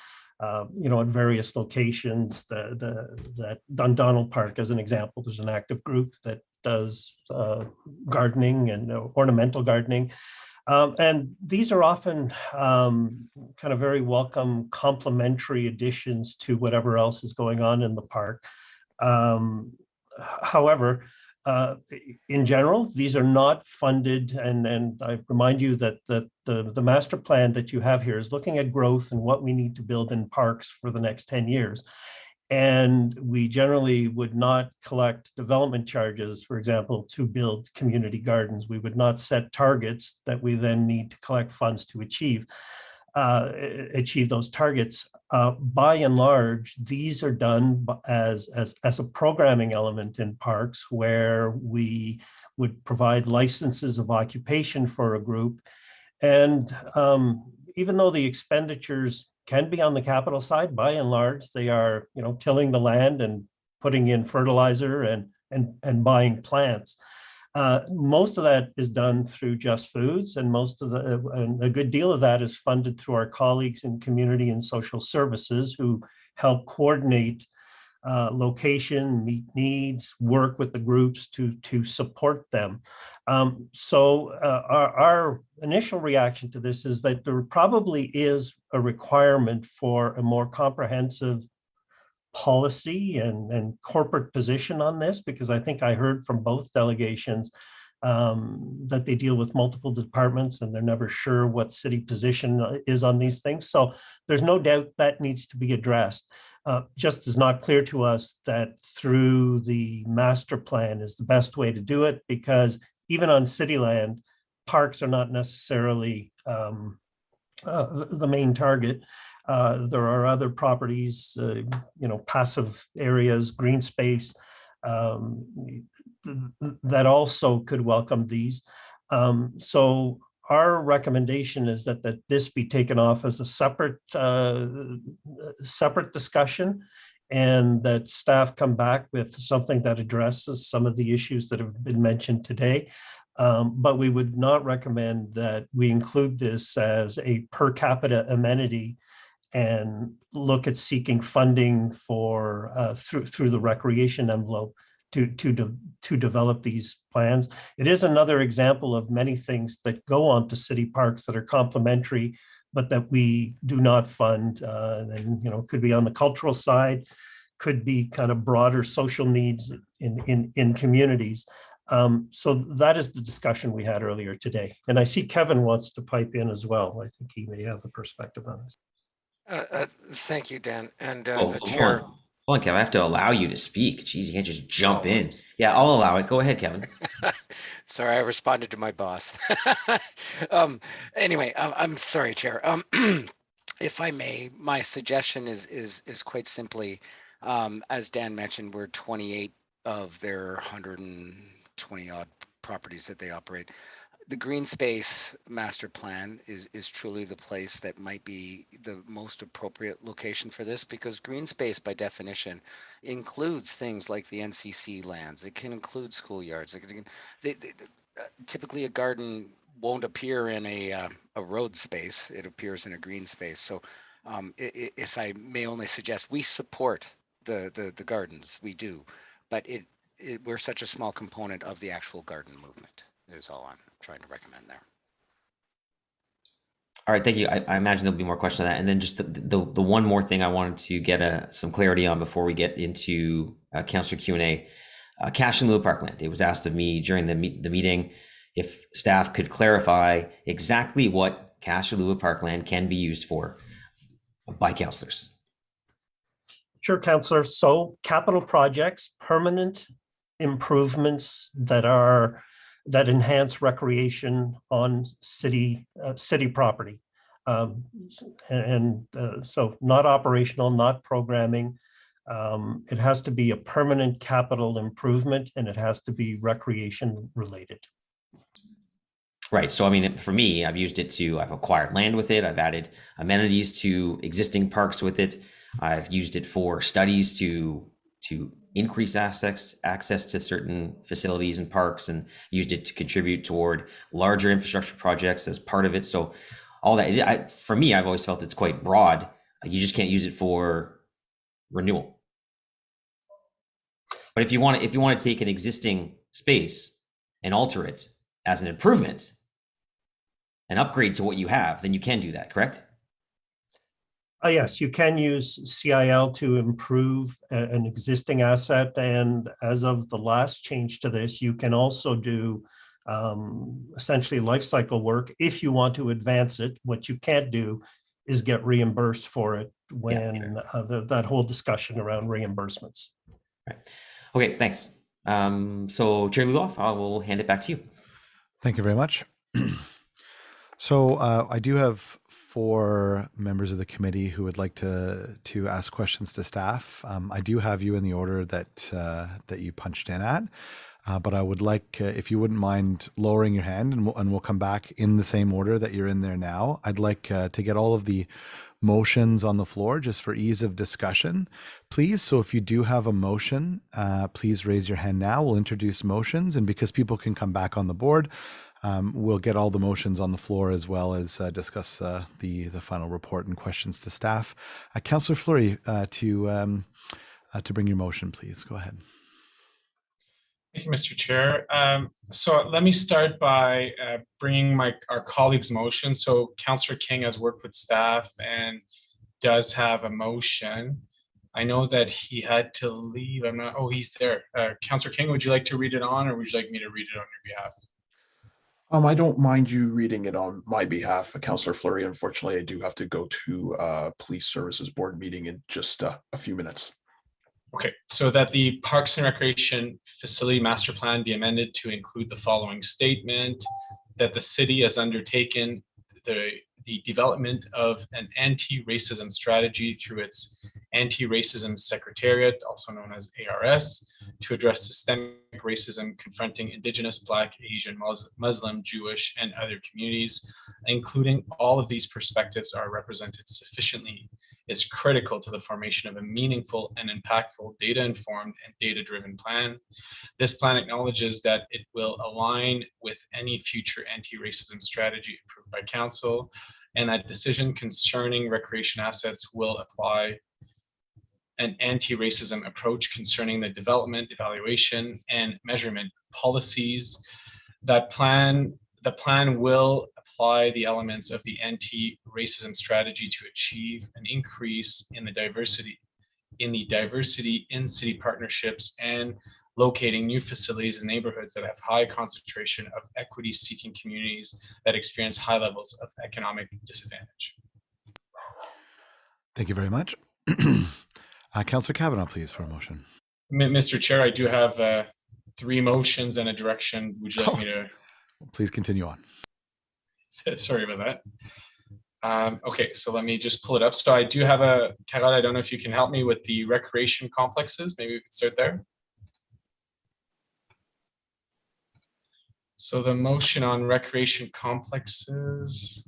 various locations. That Dundonald Park, as an example, there's an active group that does gardening and ornamental gardening. And these are often kind of very welcome complementary additions to whatever else is going on in the park. However, in general, these are not funded, and I remind you that the master plan that you have here is looking at growth and what we need to build in parks for the next 10 years. And we generally would not collect development charges, for example, to build community gardens. We would not set targets that we then need to collect funds to achieve those targets. By and large, these are done as a programming element in parks, where we would provide licenses of occupation for a group. And even though the expenditures can be on the capital side, by and large, they are, tilling the land and putting in fertilizer and buying plants. Most of that is done through Just Foods, and a good deal of that is funded through our colleagues in community and social services, who help coordinate location, meet needs, work with the groups to support them. So our initial reaction to this is that there probably is a requirement for a more comprehensive policy and corporate position on this, because I think I heard from both delegations that they deal with multiple departments and they're never sure what city position is on these things. So there's no doubt that needs to be addressed. Just is not clear to us that through the master plan is the best way to do it, because even on city land, parks are not necessarily the main target. There are other properties, passive areas, green space, that also could welcome these. So our recommendation is that this be taken off as a separate discussion, and that staff come back with something that addresses some of the issues that have been mentioned today. But we would not recommend that we include this as a per capita amenity and look at seeking funding for through the recreation envelope. to develop these plans. It is another example of many things that go on to city parks that are complementary, but that we do not fund. And could be on the cultural side, could be kind of broader social needs in communities. So that is the discussion we had earlier today. And I see Kevin wants to pipe in as well. I think he may have a perspective on this. Thank you, Dan, and Hold Chair. on, Kevin. I have to allow you to speak. Jeez, you can't just jump in. Yeah, I'll allow it. Go ahead, Kevin. Sorry, I responded to my boss. Anyway, I'm sorry, Chair. If I may, my suggestion is quite simply, as Dan mentioned, we're 28 of their 120 odd properties that they operate. The green space master plan is truly the place that might be the most appropriate location for this, because green space by definition includes things like the NCC lands. It can include schoolyards. Typically a garden won't appear in a road space. It appears in a green space. So if I may only suggest, we support the gardens, we do, but we're such a small component of the actual garden movement is all I'm trying to recommend there. All right, thank you. I imagine there'll be more questions on that. And then just the one more thing I wanted to get some clarity on before we get into Councillor Q&A. Cash in lieu of parkland. It was asked of me during the meeting if staff could clarify exactly what cash in lieu of parkland can be used for by councillors. Sure, Councillor. So capital projects, permanent improvements that enhance recreation on city property. So not operational, not programming. It has to be a permanent capital improvement, and it has to be recreation related. Right. So, I mean, for me, I've acquired land with it. I've added amenities to existing parks with it. I've used it for studies to increase access to certain facilities and parks, and used it to contribute toward larger infrastructure projects as part of it. So all that, for me, I've always felt it's quite broad. You just can't use it for renewal. But if you want to take an existing space and alter it as an improvement, an upgrade to what you have, then you can do that, correct? Yes, you can use CIL to improve an existing asset. And as of the last change to this, you can also do essentially life cycle work if you want to advance it. What you can't do is get reimbursed for it when that whole discussion around reimbursements. Right. Okay, thanks. So Chair Luloff, I will hand it back to you. Thank you very much. So I do have 4 members of the committee who would like to ask questions to staff. I do have you in the order that you punched in at, but I would like, if you wouldn't mind lowering your hand, and we'll come back in the same order that you're in there now. I'd like to get all of the motions on the floor just for ease of discussion, please. So if you do have a motion, please raise your hand now. We'll introduce motions, and because people can come back on the board, we'll get all the motions on the floor as well as discuss the final report and questions to staff. Councillor Fleury, to bring your motion, please. Go ahead. Thank you, Mr. Chair. So let me start by bringing our colleague's motion. So Councillor King has worked with staff and does have a motion. I know that he had to leave. Oh, he's there. Councillor King, would you like to read it on, or would you like me to read it on your behalf? I don't mind you reading it on my behalf, Councillor Fleury. Unfortunately, I do have to go to Police Services Board meeting in just a few minutes. Okay, so that the Parks and Recreation Facility Master Plan be amended to include the following statement: that the city has undertaken the development of an anti-racism strategy through its Anti-Racism Secretariat, also known as ARS, to address systemic racism confronting Indigenous, Black, Asian, Muslim, Jewish, and other communities. Including all of these perspectives are represented sufficiently is critical to the formation of a meaningful and impactful data-informed and data-driven plan. This plan acknowledges that it will align with any future anti-racism strategy approved by council, and that decision concerning recreation assets will apply an anti-racism approach concerning the development, evaluation, and measurement policies. The plan will apply the elements of the anti-racism strategy to achieve an increase in the diversity in city partnerships and locating new facilities in neighborhoods that have high concentration of equity-seeking communities that experience high levels of economic disadvantage. Thank you very much. Councillor Kavanaugh, please, for a motion. Mr. Chair, I do have 3 motions and a direction. Would you like me to? Please continue on. Sorry about that. Okay, so let me just pull it up. So I do have Carol, I don't know if you can help me with the recreation complexes. Maybe we could start there. So the motion on recreation complexes,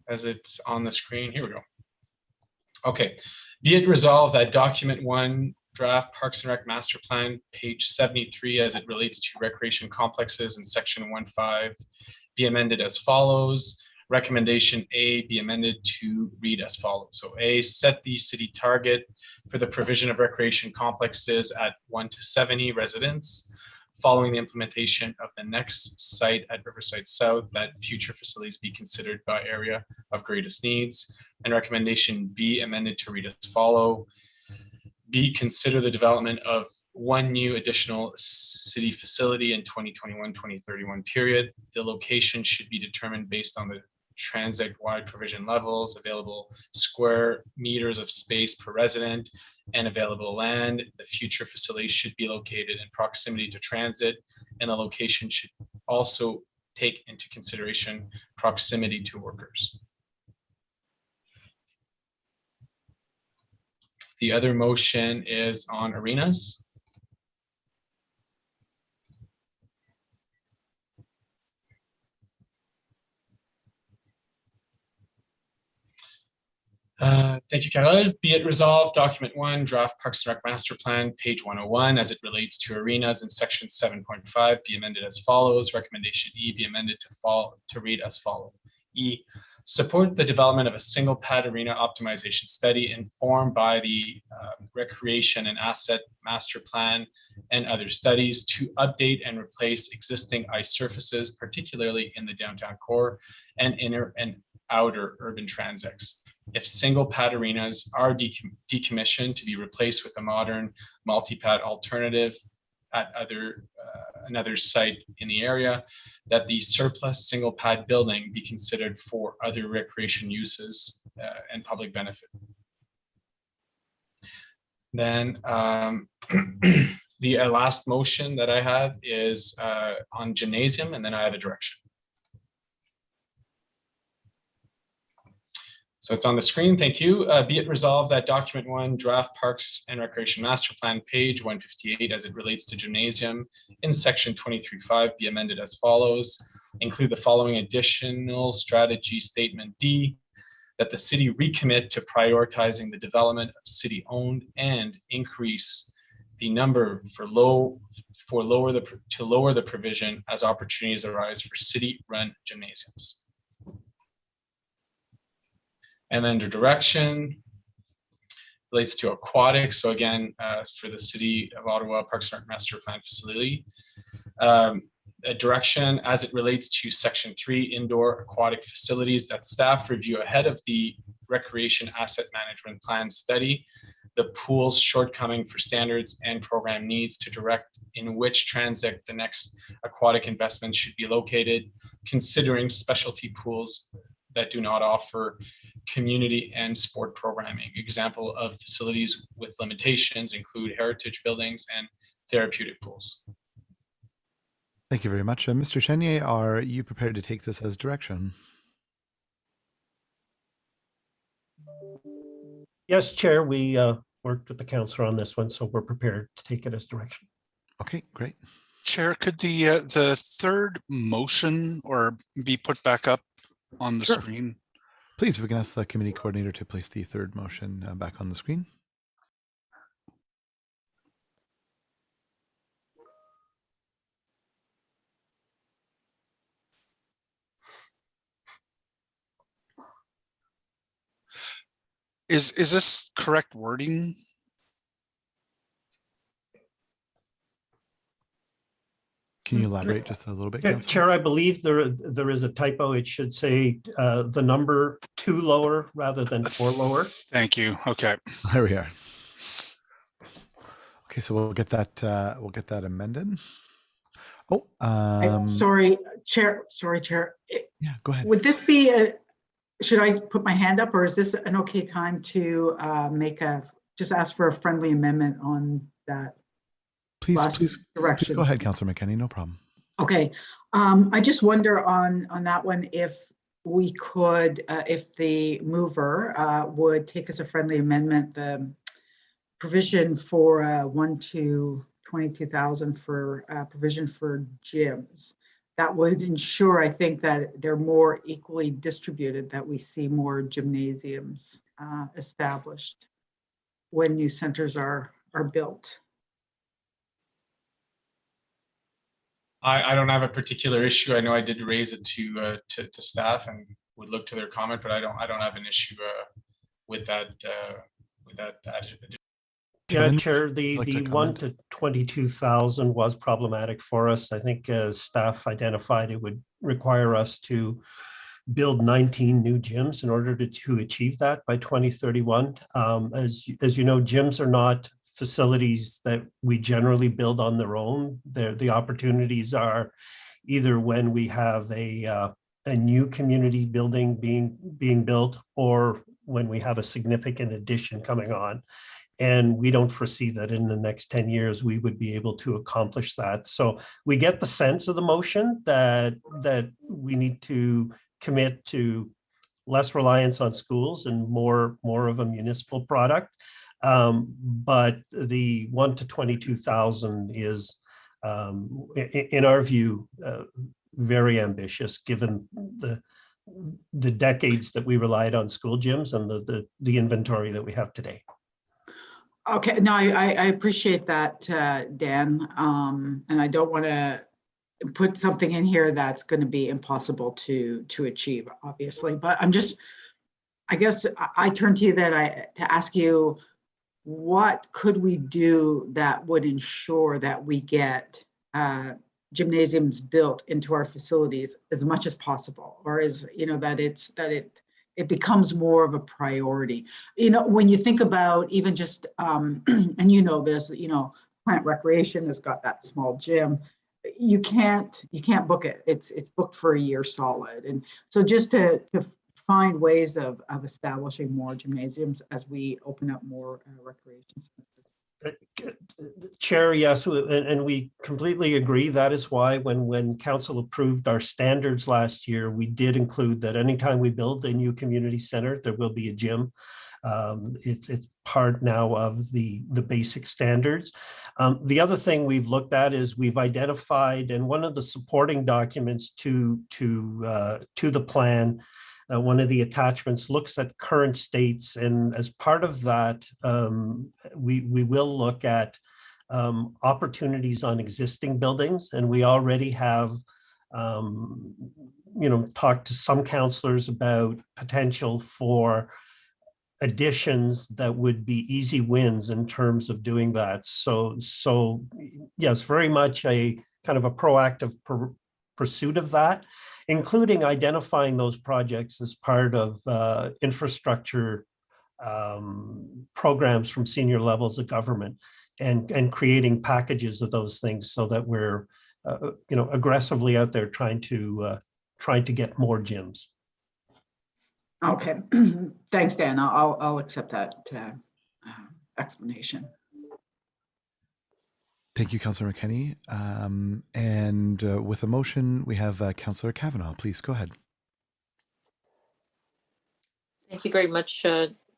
as it's on the screen, here we go. Okay, be it resolved that document 1, draft Parks and Rec Master Plan, page 73, as it relates to recreation complexes in section 1.5, be amended as follows. Recommendation A be amended to read as follows. So A, set the city target for the provision of recreation complexes at 1 to 70 residents. Following the implementation of the next site at Riverside South, that future facilities be considered by area of greatest needs. And recommendation B amended to read as follow. B, consider the development of 1 new additional city facility in 2021-2031 period. The location should be determined based on the transect-wide provision levels, available square meters of space per resident, and available land. The future facility should be located in proximity to transit, and the location should also take into consideration proximity to workers. The other motion is on arenas. Thank you, Carol. Be it resolved, document 1, draft Parks and Rec Master Plan, page 101, as it relates to arenas in section 7.5, be amended as follows. Recommendation E be amended to read as follows. E, support the development of a single pad arena optimization study informed by the Recreation and Asset Master Plan and other studies to update and replace existing ice surfaces, particularly in the downtown core and inner and outer urban transects. If single pad arenas are decommissioned to be replaced with a modern multi-pad alternative at another site in the area, that the surplus single pad building be considered for other recreation uses and public benefit. Then the last motion that I have is on gymnasium, and then I have a direction. So it's on the screen, thank you. Be it resolved that document 1, draft Parks and Recreation Master Plan, page 158, as it relates to gymnasium in section 23.5 be amended as follows. Include the following additional strategy statement D, that the city recommit to prioritizing the development of city-owned and increase the number to lower the provision as opportunities arise for city-run gymnasiums. And then the direction relates to aquatics. So again, for the City of Ottawa Parks and Rec Master Plan facility, a direction as it relates to section 3, indoor aquatic facilities, that staff review ahead of the recreation asset management plan study the pool's shortcoming for standards and program needs to direct in which transect the next aquatic investment should be located, considering specialty pools that do not offer community and sport programming. Example of facilities with limitations include heritage buildings and therapeutic pools. Thank you very much. Mr. Chenier, are you prepared to take this as direction? Yes, Chair, we worked with the councillor on this one, so we're prepared to take it as direction. Okay, great. Chair, could the third motion or be put back up on the screen? Please, if we can ask the committee coordinator to place the third motion back on the screen. Is this correct wording? Can you elaborate just a little bit, Councillor? Chair, I believe there is a typo. It should say the number 2 lower rather than 4 lower. Thank you. Okay. There we are. Okay, so we'll get that amended. Oh, Sorry, Chair. Sorry, Chair. Yeah, go ahead. Would this be should I put my hand up, or is this an okay time to just ask for a friendly amendment on that? Please go ahead, Councillor McKenney, no problem. Okay, I just wonder on that one if we could, if the mover would take as a friendly amendment the provision for 1 to 22,000 for provision for gyms. That would ensure, I think, that they're more equally distributed, that we see more gymnasiums established when new centers are built. I don't have a particular issue. I know I did raise it to staff and would look to their comment, but I don't have an issue with that. Yeah, Chair, the 1 to 22,000 was problematic for us. I think staff identified it would require us to build 19 new gyms in order to achieve that by 2031. As you know, gyms are not facilities that we generally build on their own. The opportunities are either when we have a new community building being built, or when we have a significant addition coming on. And we don't foresee that in the next 10 years we would be able to accomplish that. So we get the sense of the motion that we need to commit to less reliance on schools and more of a municipal product. But the 1 to 22,000 is, in our view, very ambitious, given the decades that we relied on school gyms and the inventory that we have today. Okay, no, I appreciate that, Dan, and I don't want to put something in here that's going to be impossible to achieve, obviously. But I guess I turn to you to ask you, what could we do that would ensure that we get gymnasiums built into our facilities as much as possible, or that it becomes more of a priority? When you think about even just, and this, Plant Recreation has got that small gym. You can't book it. It's booked for a year solid. And so just to find ways of establishing more gymnasiums as we open up more recreation centers. Chair, yes, and we completely agree. That is why when council approved our standards last year, we did include that anytime we build a new community center, there will be a gym. It's part now of the basic standards. The other thing we've looked at is we've identified, and one of the supporting documents to the plan, one of the attachments looks at current states, and as part of that, we will look at opportunities on existing buildings, and we already have talked to some councillors about potential for additions that would be easy wins in terms of doing that. So yes, very much a kind of a proactive pursuit of that, including identifying those projects as part of infrastructure programs from senior levels of government, and creating packages of those things so that we're aggressively out there trying to get more gyms. Okay, thanks, Dan. I'll accept that explanation. Thank you, Councillor McKenney. And with a motion, we have Councillor Kavanaugh. Please go ahead. Thank you very much,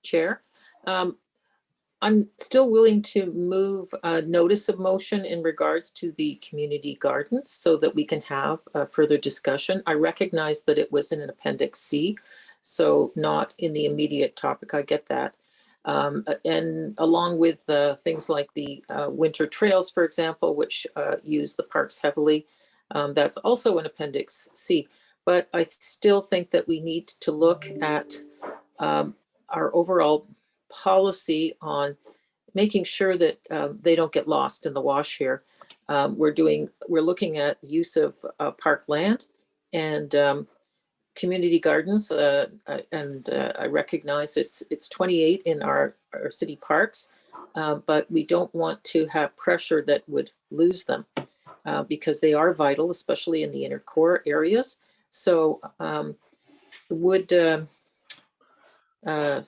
Chair. I'm still willing to move a notice of motion in regards to the community gardens so that we can have a further discussion. I recognize that it was in an Appendix C, so not in the immediate topic. I get that. And along with things like the winter trails, for example, which use the parks heavily, that's also in Appendix C. But I still think that we need to look at our overall policy on making sure that they don't get lost in the wash here. We're looking at the use of park land and community gardens, and I recognize it's 28 in our city parks, but we don't want to have pressure that would lose them because they are vital, especially in the inner core areas. So would Mr.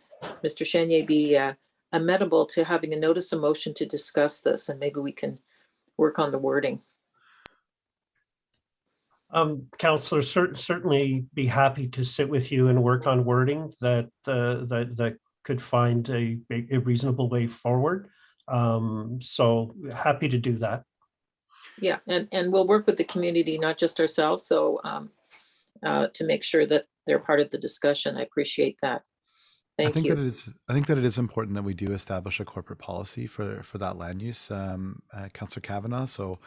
Chenier be amenable to having a notice of motion to discuss this, and maybe we can work on the wording? Councillor, certainly be happy to sit with you and work on wording that could find a reasonable way forward. So happy to do that. Yeah, and we'll work with the community, not just ourselves. So to make sure that they're part of the discussion. I appreciate that. Thank you. I think that it is important that we do establish a corporate policy for that land use, Councillor Kavanagh. So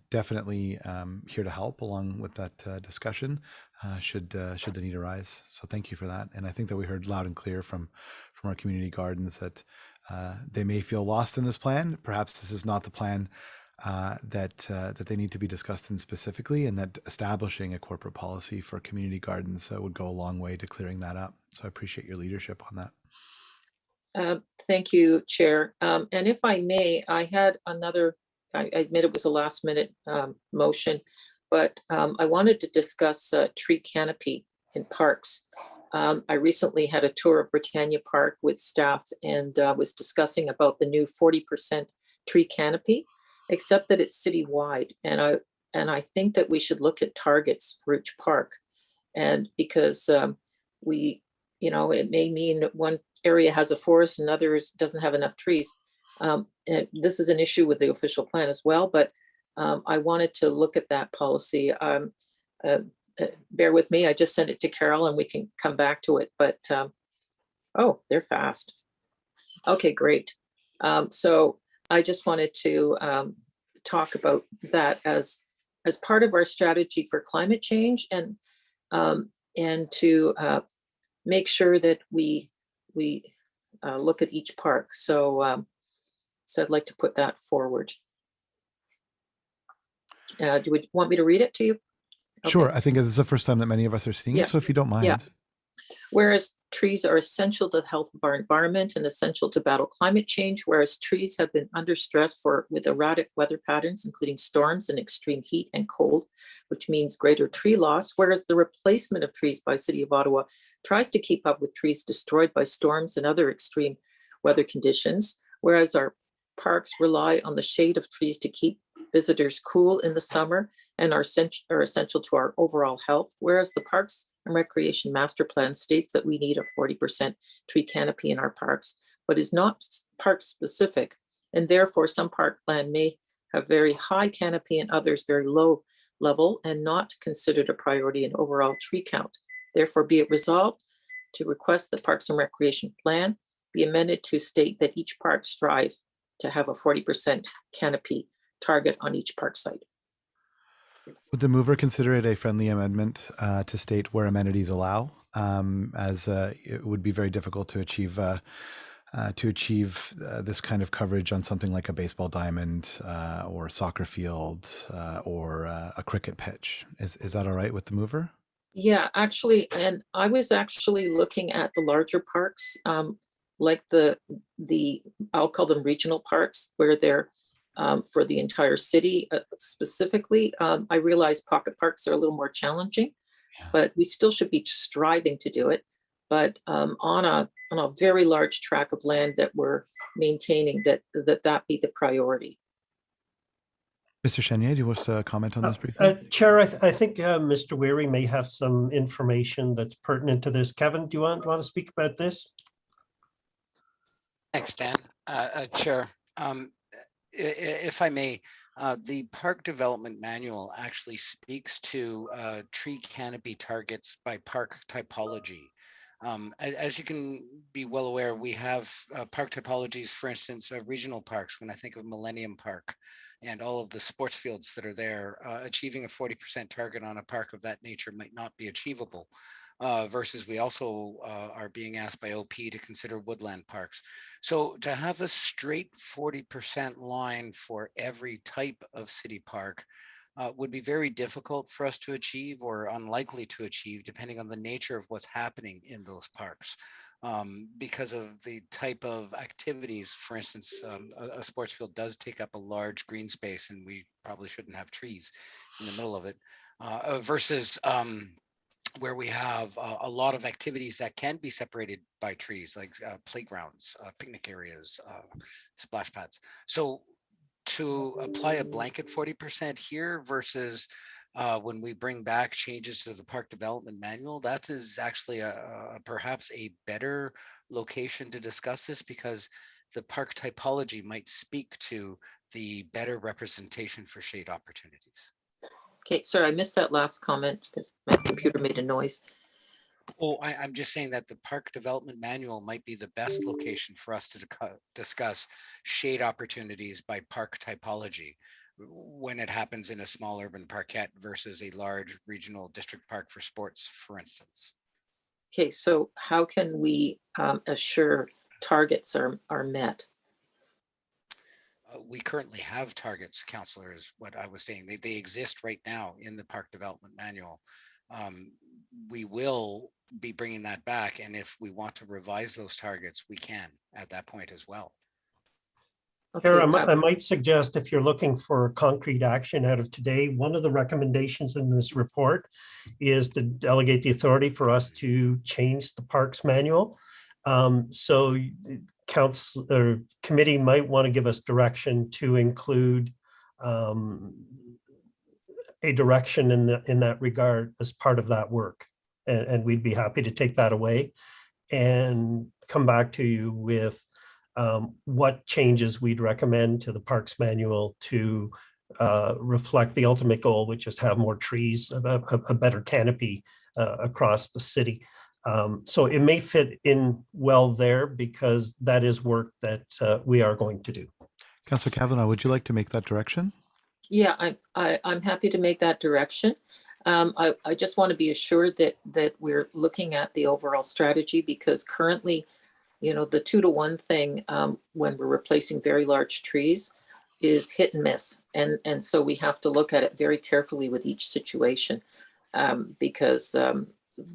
definitely here to help along with that discussion should the need arise. So thank you for that. And I think that we heard loud and clear from our community gardens that they may feel lost in this plan. Perhaps this is not the plan that they need to be discussed in specifically, and that establishing a corporate policy for community gardens would go a long way to clearing that up. So I appreciate your leadership on that. Thank you, Chair. And if I may, I had another, I admit it was a last minute motion, but I wanted to discuss tree canopy in parks. I recently had a tour of Britannia Park with staff and was discussing about the new 40% tree canopy, except that it's citywide. And I think that we should look at targets for each park. And because it may mean one area has a forest and others doesn't have enough trees. And this is an issue with the official plan as well, but I wanted to look at that policy. Bear with me, I just sent it to Carol and we can come back to it, but oh, they're fast. Okay, great. So I just wanted to talk about that as part of our strategy for climate change and to make sure that we look at each park. So I'd like to put that forward. Do you want me to read it to you? Okay. Sure. I think this is the first time that many of us are seeing it. So if you don't mind. Yeah. Whereas trees are essential to the health of our environment and essential to battle climate change, whereas trees have been under stress with erratic weather patterns, including storms and extreme heat and cold, which means greater tree loss, whereas the replacement of trees by City of Ottawa tries to keep up with trees destroyed by storms and other extreme weather conditions, whereas our parks rely on the shade of trees to keep visitors cool in the summer and are essential to our overall health, whereas the Parks and Recreation Master Plan states that we need a 40% tree canopy in our parks, but is not park specific, and therefore some parkland may have very high canopy and others very low level and not considered a priority in overall tree count. Therefore, be it resolved to request the Parks and Recreation Plan be amended to state that each park strives to have a 40% canopy target on each park site. Would the mover consider it a friendly amendment to state where amenities allow, as it would be very difficult to achieve this kind of coverage on something like a baseball diamond or a soccer field or a cricket pitch? Is that all right with the mover? Yeah, actually, and I was actually looking at the larger parks, like the I'll call them regional parks, where they're for the entire city specifically. I realize pocket parks are a little more challenging, but we still should be striving to do it. But on a very large tract of land that we're maintaining, that be the priority. Mr. Chenier, do you want to comment on this briefly? Chair, I think Mr. Weary may have some information that's pertinent to this. Kevin, do you want to speak about this? Thanks, Dan. Chair, if I may, the Park Development Manual actually speaks to tree canopy targets by park typology. As you can be well aware, we have park typologies, for instance, regional parks. When I think of Millennium Park and all of the sports fields that are there, achieving a 40% target on a park of that nature might not be achievable. versus we also are being asked by OP to consider woodland parks. So to have a straight 40% line for every type of city park would be very difficult for us to achieve, or unlikely to achieve, depending on the nature of what's happening in those parks. Because of the type of activities. For instance, a sports field does take up a large green space, and we probably shouldn't have trees in the middle of it, versus where we have a lot of activities that can be separated by trees, like playgrounds, picnic areas, splash pads. So to apply a blanket 40% here versus when we bring back changes to the park development manual, that is actually perhaps a better location to discuss this, because the park typology might speak to the better representation for shade opportunities. Okay, sorry, I missed that last comment because my computer made a noise. Oh, I'm just saying that the park development manual might be the best location for us to discuss shade opportunities by park typology when it happens in a small urban parkette versus a large regional district park for sports, for instance. Okay, so how can we assure targets are met? We currently have targets, Councillor, is what I was saying. They exist right now in the park development manual. We will be bringing that back, and if we want to revise those targets, we can at that point as well. Chair, I might suggest, if you're looking for concrete action out of today, one of the recommendations in this report is to delegate the authority for us to change the parks manual. So council or committee might want to give us direction to include a direction in that regard as part of that work. And we'd be happy to take that away and come back to you with what changes we'd recommend to the parks manual to reflect the ultimate goal, which is to have more trees, a better canopy across the city. So it may fit in well there, because that is work that we are going to do. Councillor Kavanagh, would you like to make that direction? Yeah, I'm happy to make that direction. I just want to be assured that we're looking at the overall strategy, because currently, you know, the 2-to-1 thing when we're replacing very large trees is hit and miss. And so we have to look at it very carefully with each situation, because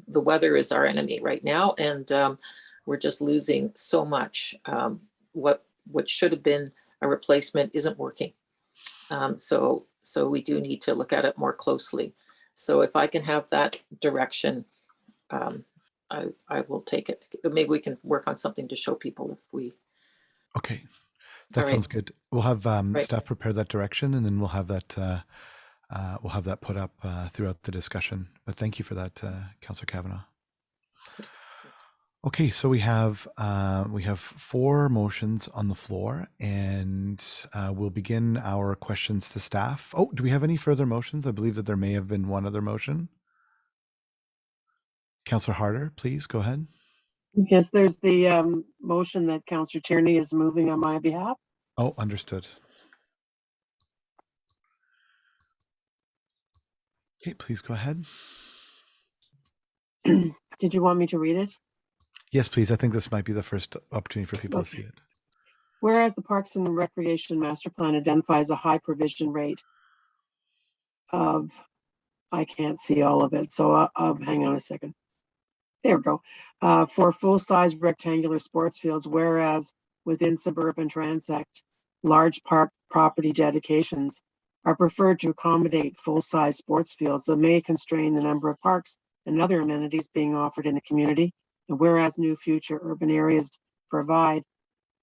the weather is our enemy right now, and we're just losing so much. What should have been a replacement isn't working. So we do need to look at it more closely. So if I can have that direction, I will take it. Maybe we can work on something to show people if we. Okay, that sounds good. We'll have staff prepare that direction, and then we'll have that put up throughout the discussion. But thank you for that, Councillor Kavanagh. Okay, so we have 4 motions on the floor, and we'll begin our questions to staff. Oh, do we have any further motions? I believe that there may have been one other motion. Councillor Harder, please go ahead. Yes, there's the motion that Councillor Tierney is moving on my behalf. Oh, understood. Okay, please go ahead. Did you want me to read it? Yes, please. I think this might be the first opportunity for people to see it. Whereas the Parks and Recreation Master Plan identifies a high provision rate of, I can't see all of it, so I'll hang on a second. There we go. For full-size rectangular sports fields, whereas within suburban transect, large park property dedications are preferred to accommodate full-size sports fields that may constrain the number of parks and other amenities being offered in a community. And whereas new future urban areas provide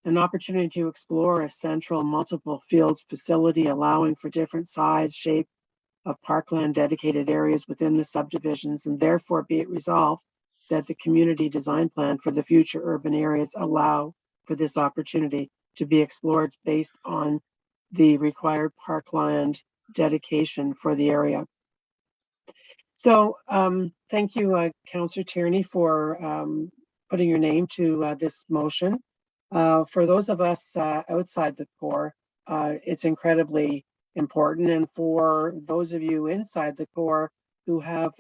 an opportunity to explore a central multiple fields facility, allowing for different size, shape of parkland dedicated areas within the subdivisions, and therefore be it resolved that the community design plan for the future urban areas allow for this opportunity to be explored based on the required parkland dedication for the area. So thank you, Councillor Tierney, for putting your name to this motion. For those of us outside the core, it's incredibly important. And for those of you inside the core who have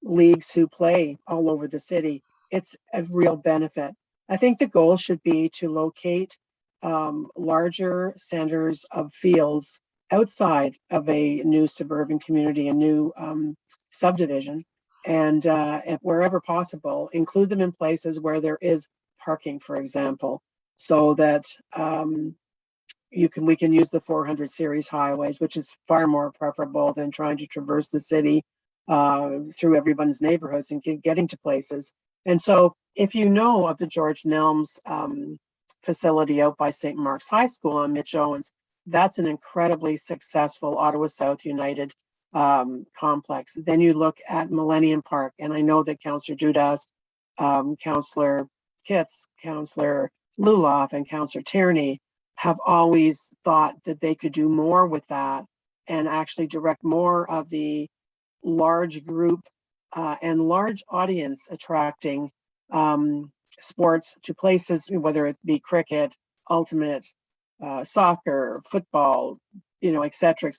leagues who play all over the city. It's a real benefit. I think the goal should be to locate larger centers of fields outside of a new suburban community, a new subdivision, and if wherever possible, include them in places where there is parking, for example, so that we can use the 400 series highways, which is far more preferable than trying to traverse the city through everyone's neighborhoods and getting to places. And so if you know of the George Nelms facility out by St. Mark's High School on Mitch Owens, that's an incredibly successful Ottawa South United complex. Then you look at Millennium Park, and I know that Councillor Judas, Councillor Kitts, Councillor Luloff, and Councillor Tierney have always thought that they could do more with that and actually direct more of the large group and large audience attracting sports to places, whether it be cricket, ultimate, soccer, football, et cetera,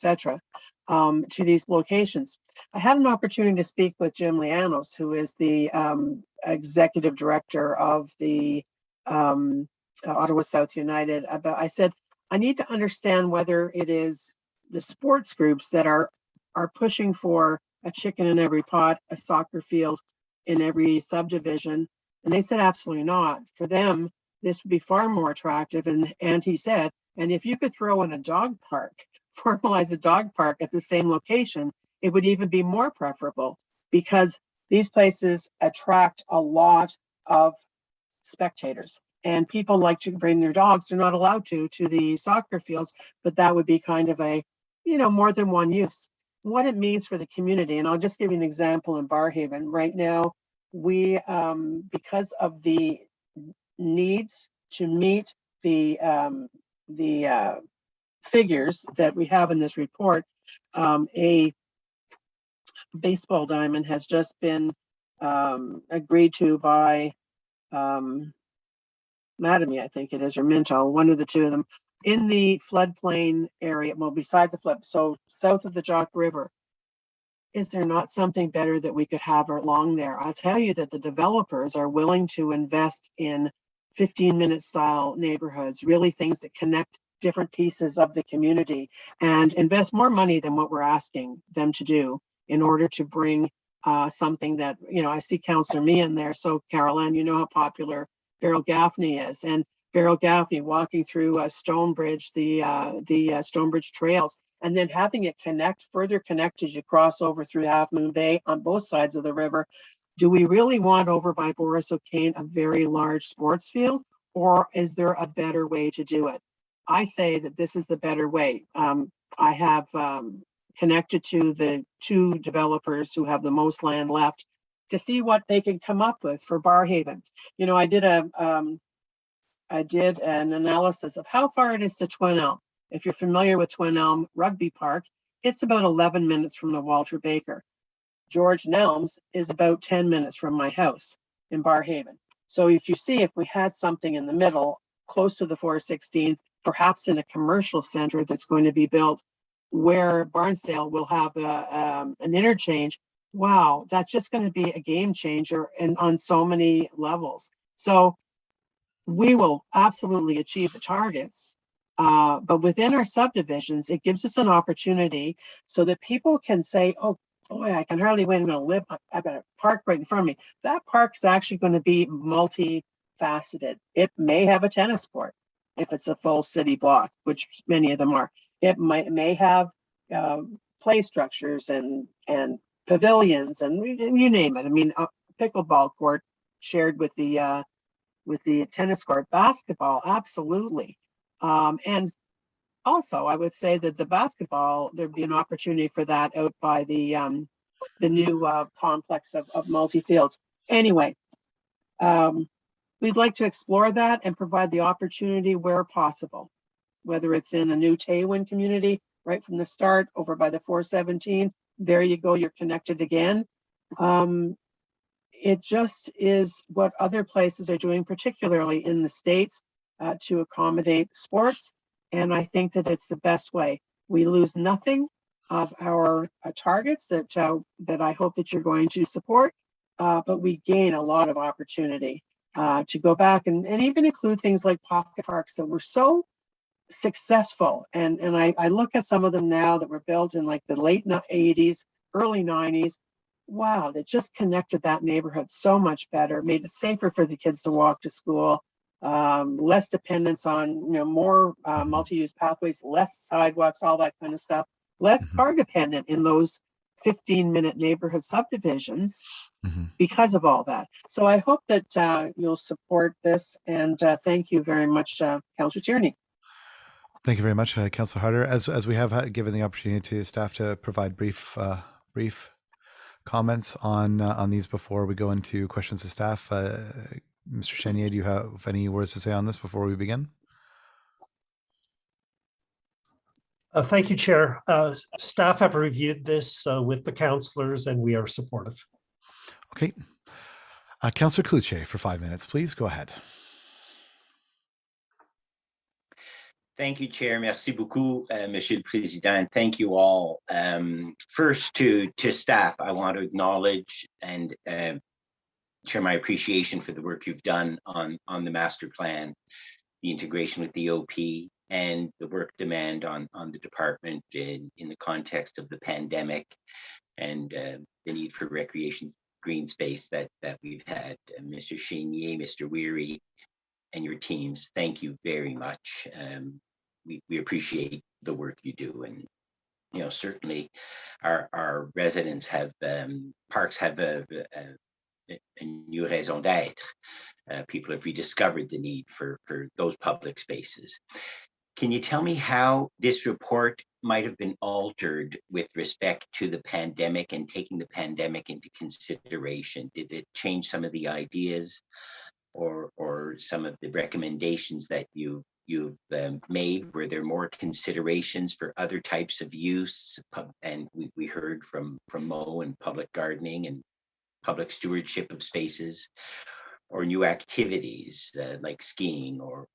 to these locations. I had an opportunity to speak with Jim Lianos, who is the executive director of the Ottawa South United. I said, I need to understand whether it is the sports groups that are pushing for a chicken in every pot, a soccer field in every subdivision. And they said, absolutely not. For them, this would be far more attractive. And he said, and if you could throw in a dog park, formalize a dog park at the same location, it would even be more preferable, because these places attract a lot of spectators. And people like to bring their dogs. They're not allowed to the soccer fields, but that would be kind of a, more than one use. What it means for the community, and I'll just give you an example in Barrhaven. Right now, we, because of the needs to meet the figures that we have in this report, a baseball diamond has just been agreed to by Mattamy, I think it is, or Minto, one of the two of them, in the floodplain area, well, beside the flood, so south of the Jock River. Is there not something better that we could have along there? I'll tell you that the developers are willing to invest in 15-minute style neighborhoods, really things that connect different pieces of the community, and invest more money than what we're asking them to do in order to bring something that, I see Councillor Meehan there. So Caroline, you know how popular Beryl Gaffney is, and Beryl Gaffney walking through Stonebridge, the Stonebridge trails, and then having it further connect as you cross over through Half Moon Bay on both sides of the river. Do we really want over by Boris O'Kane a very large sports field, or is there a better way to do it? I say that this is the better way. I have connected to the two developers who have the most land left to see what they can come up with for Barrhaven. I did an analysis of how far it is to Twin Elm. If you're familiar with Twin Elm Rugby Park, it's about 11 minutes from the Walter Baker. George Nelms is about 10 minutes from my house in Barrhaven. So if we had something in the middle, close to the 416, perhaps in a commercial center that's going to be built where Barnsdale will have an interchange, wow, that's just going to be a game changer and on so many levels. So we will absolutely achieve the targets, but within our subdivisions, it gives us an opportunity so that people can say, oh boy, I can hardly wait, I'm going to live, I've got a park right in front of me. That park's actually going to be multifaceted. It may have a tennis court if it's a full city block, which many of them are. It may have play structures and pavilions and you name it. I mean, a pickleball court shared with the tennis court, basketball, absolutely. And also, I would say that the basketball, there'd be an opportunity for that out by the new complex of multi-fields. Anyway, we'd like to explore that and provide the opportunity where possible, whether it's in a new Taywin community, right from the start over by the 417, there you go, you're connected again. It just is what other places are doing, particularly in the States, to accommodate sports. And I think that it's the best way. We lose nothing of our targets that I hope that you're going to support, but we gain a lot of opportunity to go back and even include things like pocket parks that were so successful. And I look at some of them now that were built in like the late 80s, early 90s. Wow, that just connected that neighborhood so much better, made it safer for the kids to walk to school, less dependence on more multi-use pathways, less sidewalks, all that kind of stuff, less car dependent in those 15-minute neighborhood subdivisions because of all that. So I hope that you'll support this, and thank you very much, Councillor Tierney. Thank you very much, Councillor Harder. As we have given the opportunity to staff to provide brief comments on these before we go into questions to staff. Mr. Chenier, do you have any words to say on this before we begin? Thank you, Chair. Staff have reviewed this with the councillors, and we are supportive. Okay. Councillor Cloutier for 5 minutes, please. Go ahead. Thank you, Chair. Merci beaucoup, Monsieur le Président. Thank you all. First, to staff, I want to acknowledge and share my appreciation for the work you've done on the master plan, the integration with the OP, and the work demand on the department in the context of the pandemic and the need for recreation green space that we've had. Mr. Chenier, Mr. Weary, and your teams, thank you very much. We appreciate the work you do, and certainly our residents have parks have a new raison d'être. People have rediscovered the need for those public spaces. Can you tell me how this report might have been altered with respect to the pandemic and taking the pandemic into consideration? Did it change some of the ideas or some of the recommendations that you've made? Were there more considerations for other types of use? And we heard from Mo and public gardening and public stewardship of spaces, or new activities like skiing or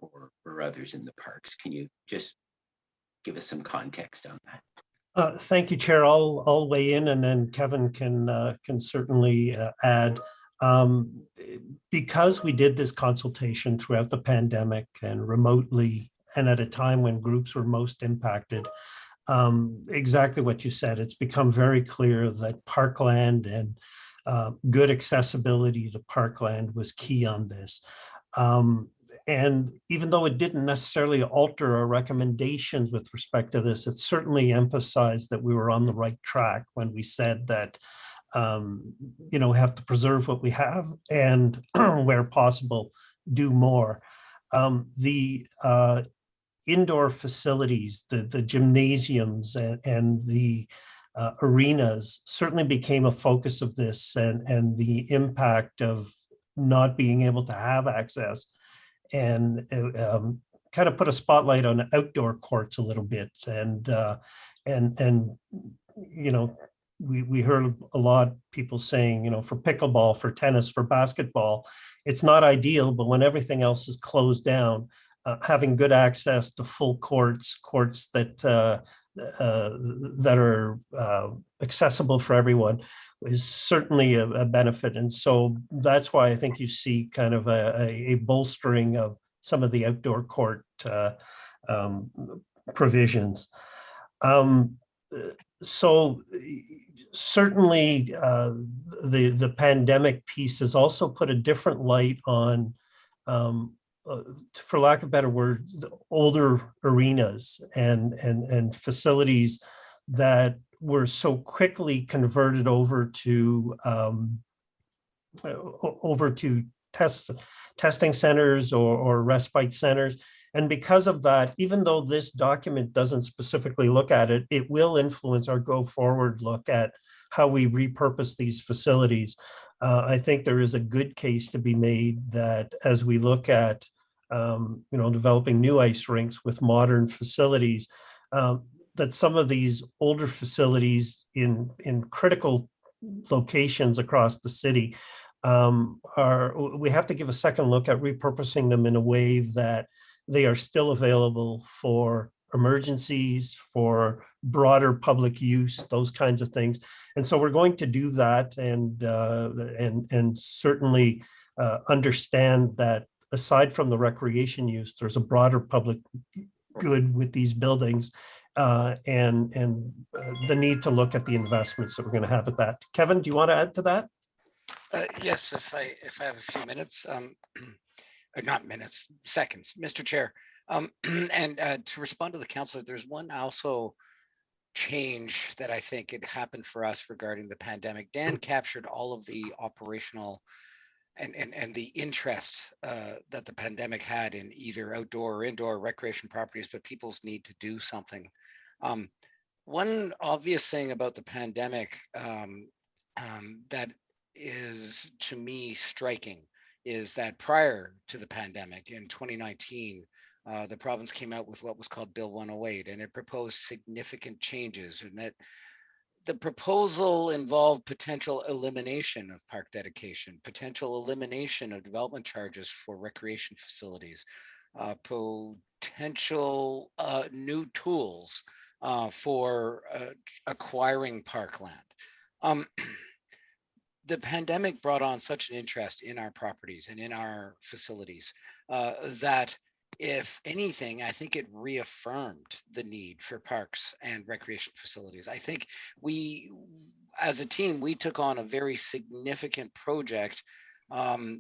others in the parks. Can you just give us some context on that? Thank you, Chair. I'll weigh in, and then Kevin can certainly add. Because we did this consultation throughout the pandemic and remotely, and at a time when groups were most impacted, exactly what you said, it's become very clear that parkland and good accessibility to parkland was key on this. And even though it didn't necessarily alter our recommendations with respect to this, it certainly emphasized that we were on the right track when we said that we have to preserve what we have and where possible, do more. The indoor facilities, the gymnasiums and the arenas certainly became a focus of this, and the impact of not being able to have access, and kind of put a spotlight on outdoor courts a little bit. And we heard a lot of people saying, for pickleball, for tennis, for basketball, it's not ideal, but when everything else is closed down, having good access to full courts that are accessible for everyone is certainly a benefit. And so that's why I think you see kind of a bolstering of some of the outdoor court provisions. So certainly the pandemic piece has also put a different light on, for lack of a better word, the older arenas and facilities that were so quickly converted over to testing centers or respite centers. And because of that, even though this document doesn't specifically look at it, it will influence our go forward look at how we repurpose these facilities. I think there is a good case to be made that as we look at developing new ice rinks with modern facilities, that some of these older facilities in critical locations across the city we have to give a second look at repurposing them in a way that they are still available for emergencies, for broader public use, those kinds of things. And so we're going to do that, and certainly understand that aside from the recreation use, there's a broader public good with these buildings, and the need to look at the investments that we're going to have at that. Kevin, do you want to add to that? Yes, if I have a few minutes, not minutes, seconds, Mr. Chair. And to respond to the councillor, there's one also change that I think it happened for us regarding the pandemic. Dan captured all of the operational and the interest that the pandemic had in either outdoor or indoor recreation properties, but people's need to do something. One obvious thing about the pandemic that is, to me, striking is that prior to the pandemic in 2019, the province came out with what was called Bill 108, and it proposed significant changes, and that the proposal involved potential elimination of park dedication, potential elimination of development charges for recreation facilities, potential new tools for acquiring parkland. The pandemic brought on such an interest in our properties and in our facilities that, if anything, I think it reaffirmed the need for parks and recreation facilities. I think we, as a team, we took on a very significant project,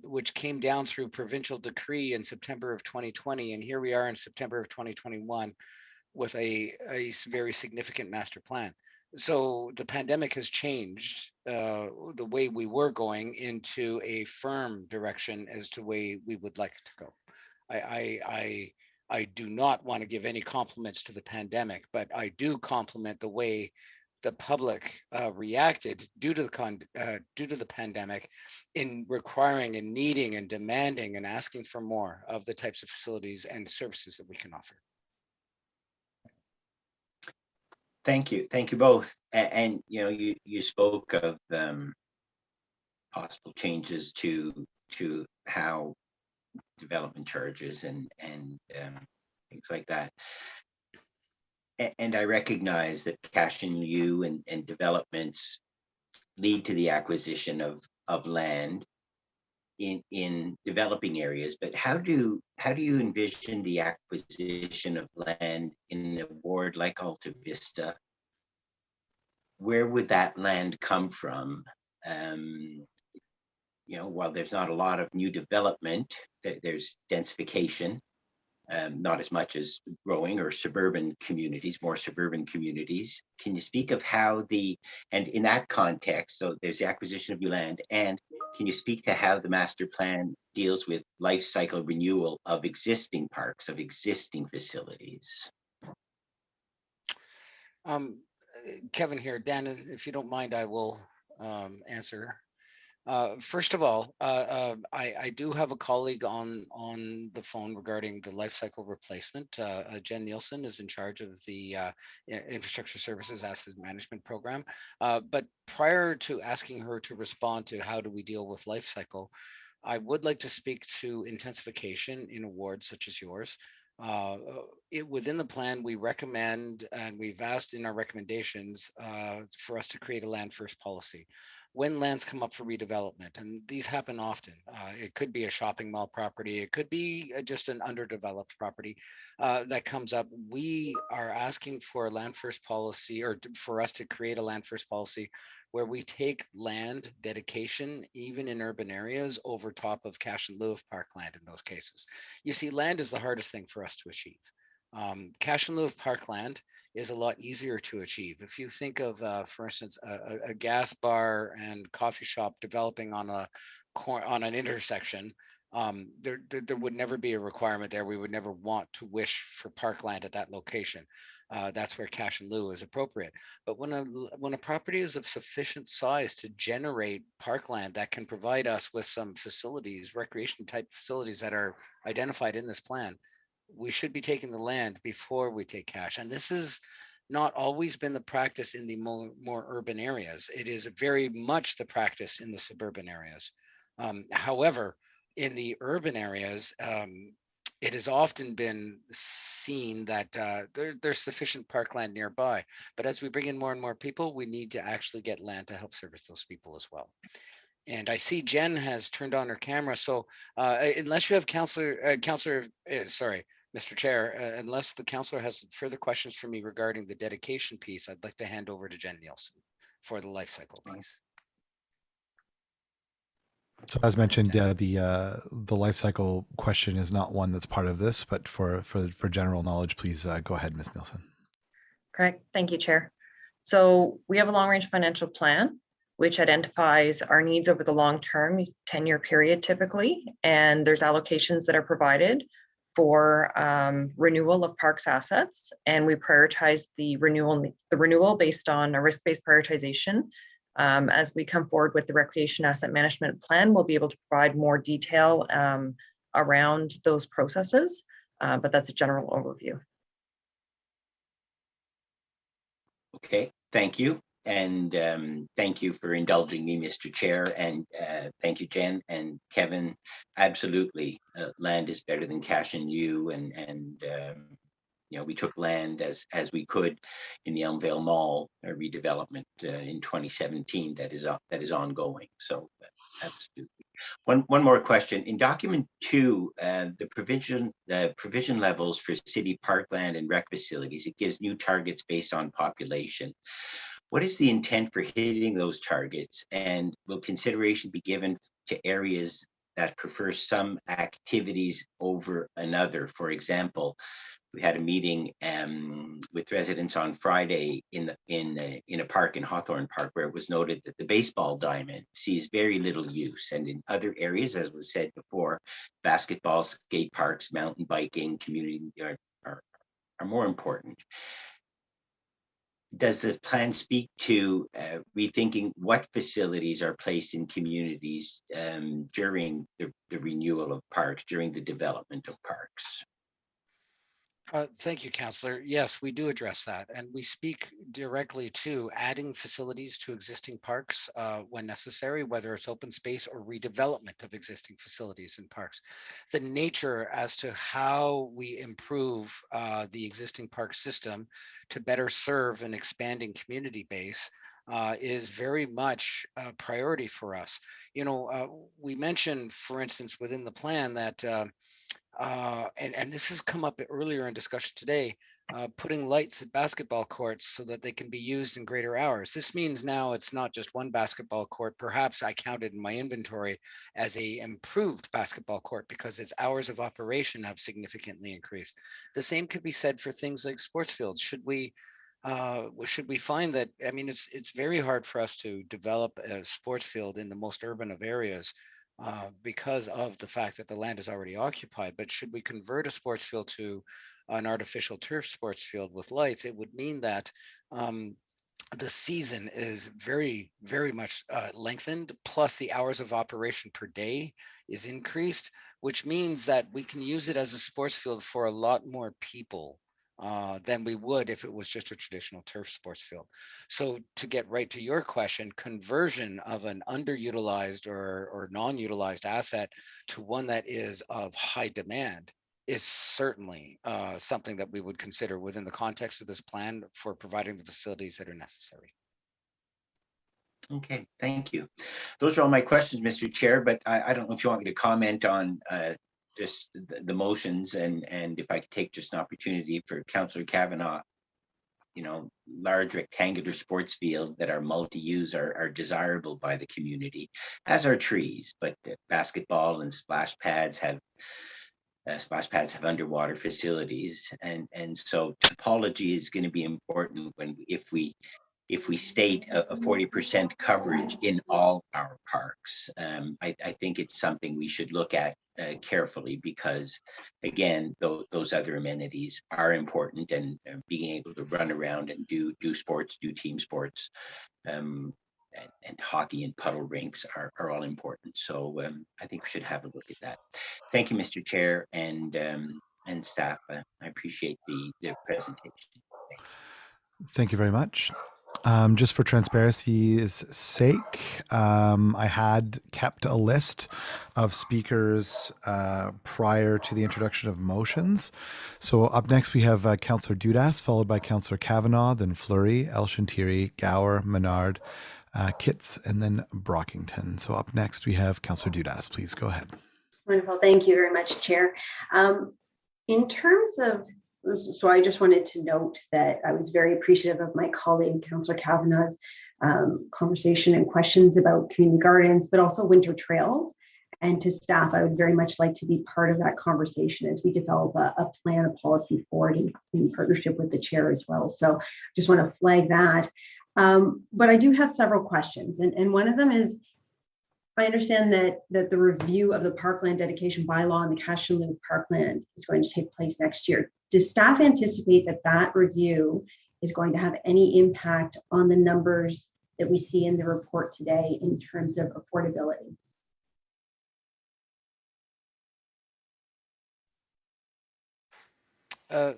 which came down through provincial decree in September of 2020. And here we are in September of 2021 with a very significant master plan. So the pandemic has changed the way we were going into a firm direction as to the way we would like it to go. I do not want to give any compliments to the pandemic, but I do compliment the way the public reacted due to the pandemic in requiring and needing and demanding and asking for more of the types of facilities and services that we can offer. Thank you both. And you know, you spoke of possible changes to how development charges and things like that. And I recognize that cash in lieu and developments lead to the acquisition of land in developing areas, but how do you envision the acquisition of land in a ward like Alta Vista? Where would that land come from? You know, while there's not a lot of new development, there's densification, not as much as growing or suburban communities, more suburban communities. Can you speak of how and in that context, so there's the acquisition of new land, and can you speak to how the master plan deals with life cycle renewal of existing parks, of existing facilities? Kevin here. Dan, if you don't mind, I will answer. First of all, I do have a colleague on the phone regarding the life cycle replacement. Jen Nielsen is in charge of the Infrastructure Services Asset Management Program. But prior to asking her to respond to how do we deal with life cycle, I would like to speak to intensification in awards such as yours. Within the plan, we recommend, and we've asked in our recommendations for us to create a land first policy. When lands come up for redevelopment, and these happen often, it could be a shopping mall property, it could be just an underdeveloped property that comes up. We are asking for a land first policy, or for us to create a land first policy where we take land dedication, even in urban areas, over top of cash in lieu of parkland in those cases. You see, land is the hardest thing for us to achieve. Cash in lieu of parkland is a lot easier to achieve. If you think of, for instance, a gas bar and coffee shop developing on an intersection, there would never be a requirement there. We would never want to wish for parkland at that location. That's where cash in lieu is appropriate. But when a property is of sufficient size to generate parkland that can provide us with some facilities, recreation type facilities that are identified in this plan, we should be taking the land before we take cash. And this has not always been the practice in the more urban areas. It is very much the practice in the suburban areas. However, in the urban areas, it has often been seen that there's sufficient parkland nearby. But as we bring in more and more people, we need to actually get land to help service those people as well. And I see Jen has turned on her camera. So unless you have Mr. Chair, unless the councillor has further questions for me regarding the dedication piece, I'd like to hand over to Jen Nielsen for the life cycle piece. So as mentioned, the life cycle question is not one that's part of this, but for general knowledge, please go ahead, Ms. Nielsen. Correct. Thank you, Chair. So we have a long-range financial plan, which identifies our needs over the long-term 10-year period typically, and there's allocations that are provided for renewal of parks assets, and we prioritize the renewal based on a risk-based prioritization. As we come forward with the recreation asset management plan, we'll be able to provide more detail around those processes, but that's a general overview. Okay, thank you. And thank you for indulging me, Mr. Chair, and thank you, Jen and Kevin. Absolutely, land is better than cash and you. And you know, we took land as we could in the Elmvale Mall redevelopment in 2017. That is ongoing. So absolutely. One more question. In document 2, the provision levels for city parkland and rec facilities, it gives new targets based on population. What is the intent for hitting those targets, and will consideration be given to areas that prefer some activities over another? For example, we had a meeting with residents on Friday in a park in Hawthorne Park, where it was noted that the baseball diamond sees very little use, and in other areas, as was said before, basketball, skate parks, mountain biking, community are more important. Does the plan speak to rethinking what facilities are placed in communities during the renewal of parks, during the development of parks? Thank you, Councillor. Yes, we do address that, and we speak directly to adding facilities to existing parks when necessary, whether it's open space or redevelopment of existing facilities and parks. The nature as to how we improve the existing park system to better serve an expanding community base is very much a priority for us. You know, we mentioned, for instance, within the plan that and this has come up earlier in discussion today, putting lights at basketball courts so that they can be used in greater hours. This means now it's not just one basketball court. Perhaps I counted in my inventory as a improved basketball court because its hours of operation have significantly increased. The same could be said for things like sports fields. Should we find that, I mean, it's very hard for us to develop a sports field in the most urban of areas because of the fact that the land is already occupied. But should we convert a sports field to an artificial turf sports field with lights, it would mean that the season is very, very much lengthened, plus the hours of operation per day is increased, which means that we can use it as a sports field for a lot more people than we would if it was just a traditional turf sports field. So to get right to your question, conversion of an underutilized or non-utilized asset to one that is of high demand is certainly something that we would consider within the context of this plan for providing the facilities that are necessary. Okay, thank you. Those are all my questions, Mr. Chair, but I don't know if you want me to comment on just the motions, and if I could take just an opportunity for Councillor Kavanagh. You know, large rectangular sports fields that are multi-use are desirable by the community, as are trees, but basketball and splash pads have underwater facilities, and so topology is going to be important if we state a 40% coverage in all our parks. I think it's something we should look at carefully, because again, those other amenities are important, and being able to run around and do sports, do team sports, and hockey and puddle rinks are all important. So I think we should have a look at that. Thank you, Mr. Chair and staff. I appreciate the presentation. Thank you very much. Just for transparency's sake, I had kept a list of speakers prior to the introduction of motions. So up next we have Councillor Dudas, followed by Councillor Kavanaugh, then Fleury, El-Shantiri, Gower, Menard, Kitts, and then Brockington. So up next we have Councillor Dudas. Please go ahead. Wonderful. Thank you very much, Chair. In terms of, so I just wanted to note that I was very appreciative of my colleague, Councillor Kavanaugh's conversation and questions about community gardens, but also winter trails. And to staff, I would very much like to be part of that conversation as we develop a plan, a policy forward in partnership with the chair as well. So just want to flag that. But I do have several questions. And one of them is, I understand that the review of the parkland dedication bylaw and the cash in lieu of parkland is going to take place next year. Does staff anticipate that that review is going to have any impact on the numbers that we see in the report today in terms of affordability?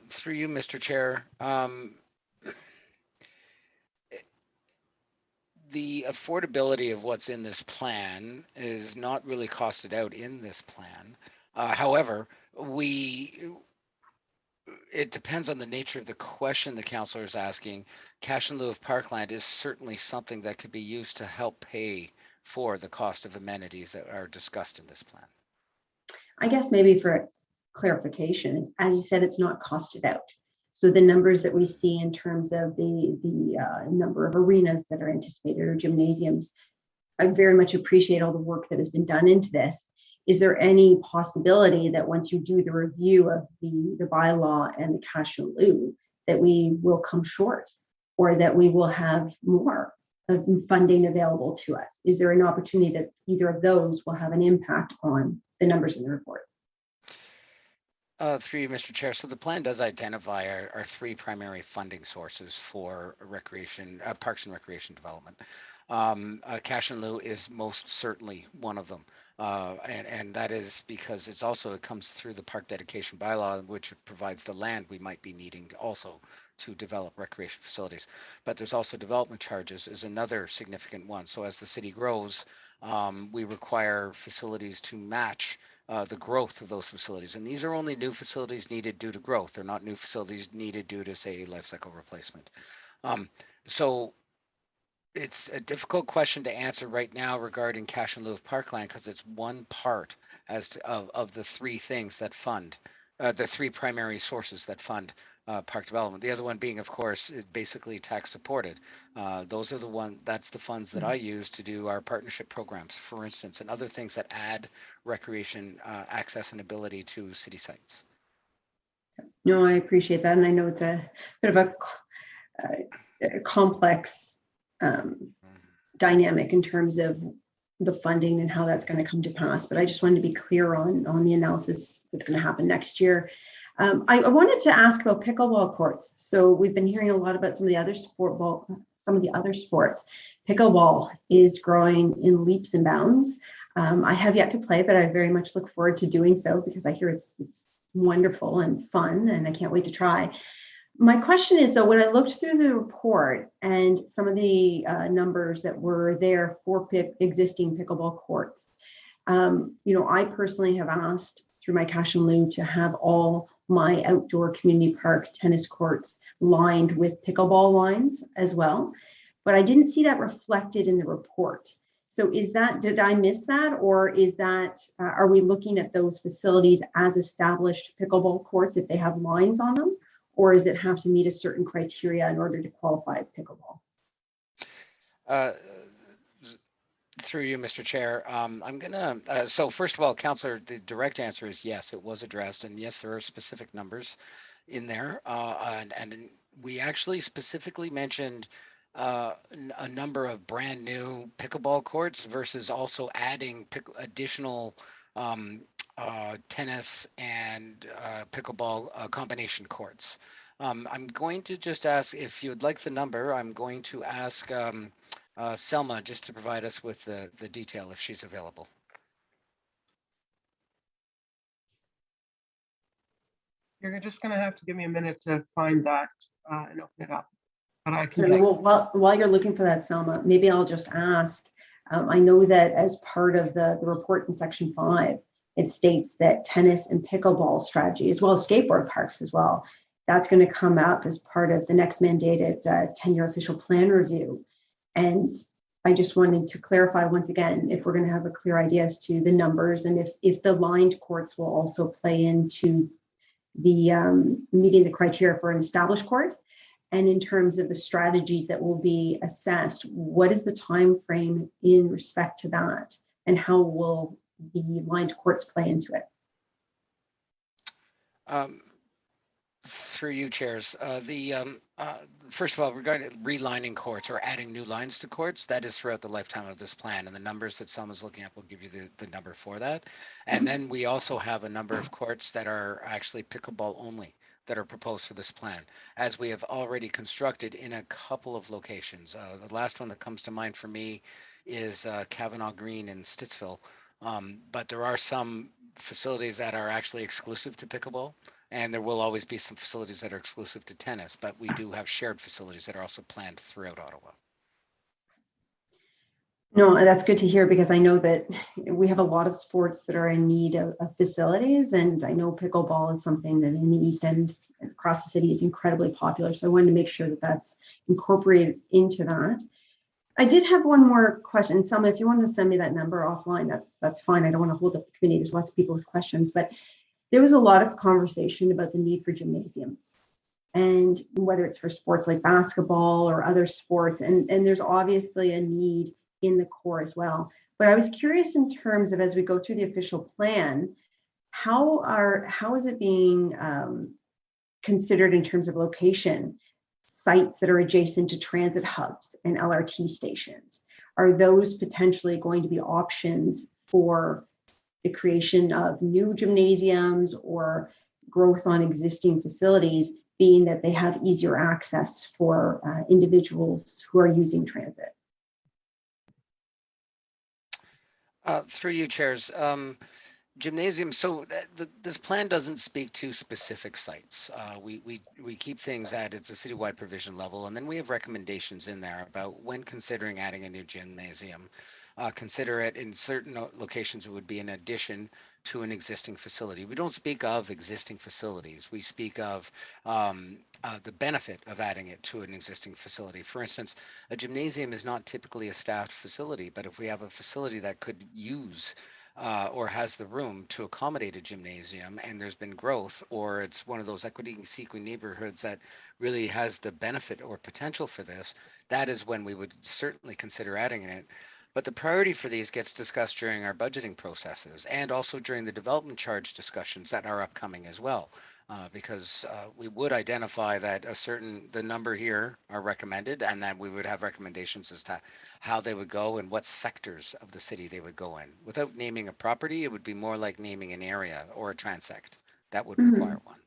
Through you, Mr. Chair. The affordability of what's in this plan is not really costed out in this plan. However, it depends on the nature of the question the councillor is asking. Cash in lieu of parkland is certainly something that could be used to help pay for the cost of amenities that are discussed in this plan. I guess maybe for clarification, as you said, it's not costed out. So the numbers that we see in terms of the number of arenas that are anticipated or gymnasiums, I very much appreciate all the work that has been done into this. Is there any possibility that once you do the review of the bylaw and the cash in lieu, that we will come short or that we will have more of funding available to us? Is there an opportunity that either of those will have an impact on the numbers in the report? Through you, Mr. Chair. So the plan does identify our three primary funding sources for recreation, parks and recreation development. Cash in lieu is most certainly one of them. And that is because it comes through the park dedication bylaw, which provides the land we might be needing also to develop recreation facilities. But there's also development charges is another significant one. So as the city grows, we require facilities to match the growth of those facilities. And these are only new facilities needed due to growth. They're not new facilities needed due to, say, life cycle replacement. So it's a difficult question to answer right now regarding cash in lieu of parkland because it's one part of the three things that fund, the three primary sources that fund park development. The other one being, of course, is basically tax supported. That's the funds that I use to do our partnership programs, for instance, and other things that add recreation access and ability to city sites. No, I appreciate that. And I know it's a bit of a complex dynamic in terms of the funding and how that's going to come to pass. But I just wanted to be clear on the analysis that's going to happen next year. I wanted to ask about pickleball courts. So we've been hearing a lot about some of the other sports. Pickleball is growing in leaps and bounds. I have yet to play, but I very much look forward to doing so because I hear it's wonderful and fun, and I can't wait to try. My question is, though, when I looked through the report and some of the numbers that were there for existing pickleball courts, I personally have asked through my cash in lieu to have all my outdoor community park tennis courts lined with pickleball lines as well, but I didn't see that reflected in the report. So did I miss that, or is that, are we looking at those facilities as established pickleball courts if they have lines on them? Or does it have to meet a certain criteria in order to qualify as pickleball? Through you, Mr. Chair, so first of all, Councillor, the direct answer is yes, it was addressed. And yes, there are specific numbers in there. And we actually specifically mentioned a number of brand new pickleball courts versus also adding additional tennis and pickleball combination courts. I'm going to just ask if you would like the number. I'm going to ask Selma just to provide us with the detail if she's available. You're just going to have to give me a minute to find that and open it up. But I think Certainly. Well, while you're looking for that, Selma, maybe I'll just ask. I know that as part of the report in section 5, it states that tennis and pickleball strategy, as well as skateboard parks as well, that's going to come up as part of the next mandated 10-year official plan review. And I just wanted to clarify once again, if we're going to have a clear idea as to the numbers and if the lined courts will also play into the meeting the criteria for an established court. And in terms of the strategies that will be assessed, what is the time frame in respect to that? And how will the lined courts play into it? Through you, chairs. First of all, regarding relining courts or adding new lines to courts, that is throughout the lifetime of this plan. And the numbers that Selma's looking at will give you the number for that. And then we also have a number of courts that are actually pickleball only that are proposed for this plan, as we have already constructed in a couple of locations. The last one that comes to mind for me is Kavanaugh Green in Stittsville. But there are some facilities that are actually exclusive to pickleball. And there will always be some facilities that are exclusive to tennis, but we do have shared facilities that are also planned throughout Ottawa. No, that's good to hear, because I know that we have a lot of sports that are in need of facilities. And I know pickleball is something that in the East End and across the city is incredibly popular. So I wanted to make sure that that's incorporated into that. I did have one more question. Selma, if you want to send me that number offline, that's fine. I don't want to hold up the committee. There's lots of people with questions, but there was a lot of conversation about the need for gymnasiums, and whether it's for sports like basketball or other sports. And there's obviously a need in the core as well. But I was curious in terms of, as we go through the official plan, how is it being considered in terms of location? Sites that are adjacent to transit hubs and LRT stations, are those potentially going to be options for the creation of new gymnasiums or growth on existing facilities, being that they have easier access for individuals who are using transit? Through you, chairs. Gymnasiums. So this plan doesn't speak to specific sites. We keep things at it's a citywide provision level, and then we have recommendations in there about when considering adding a new gymnasium. Consider it in certain locations. It would be in addition to an existing facility. We don't speak of existing facilities. We speak of the benefit of adding it to an existing facility. For instance, a gymnasium is not typically a staffed facility, but if we have a facility that could use or has the room to accommodate a gymnasium, and there's been growth, or it's one of those equity-seeking neighborhoods that really has the benefit or potential for this, that is when we would certainly consider adding it. But the priority for these gets discussed during our budgeting processes and also during the development charge discussions that are upcoming as well. Because we would identify that the number here are recommended, and then we would have recommendations as to how they would go and what sectors of the city they would go in. Without naming a property, it would be more like naming an area or a transect. That would require one.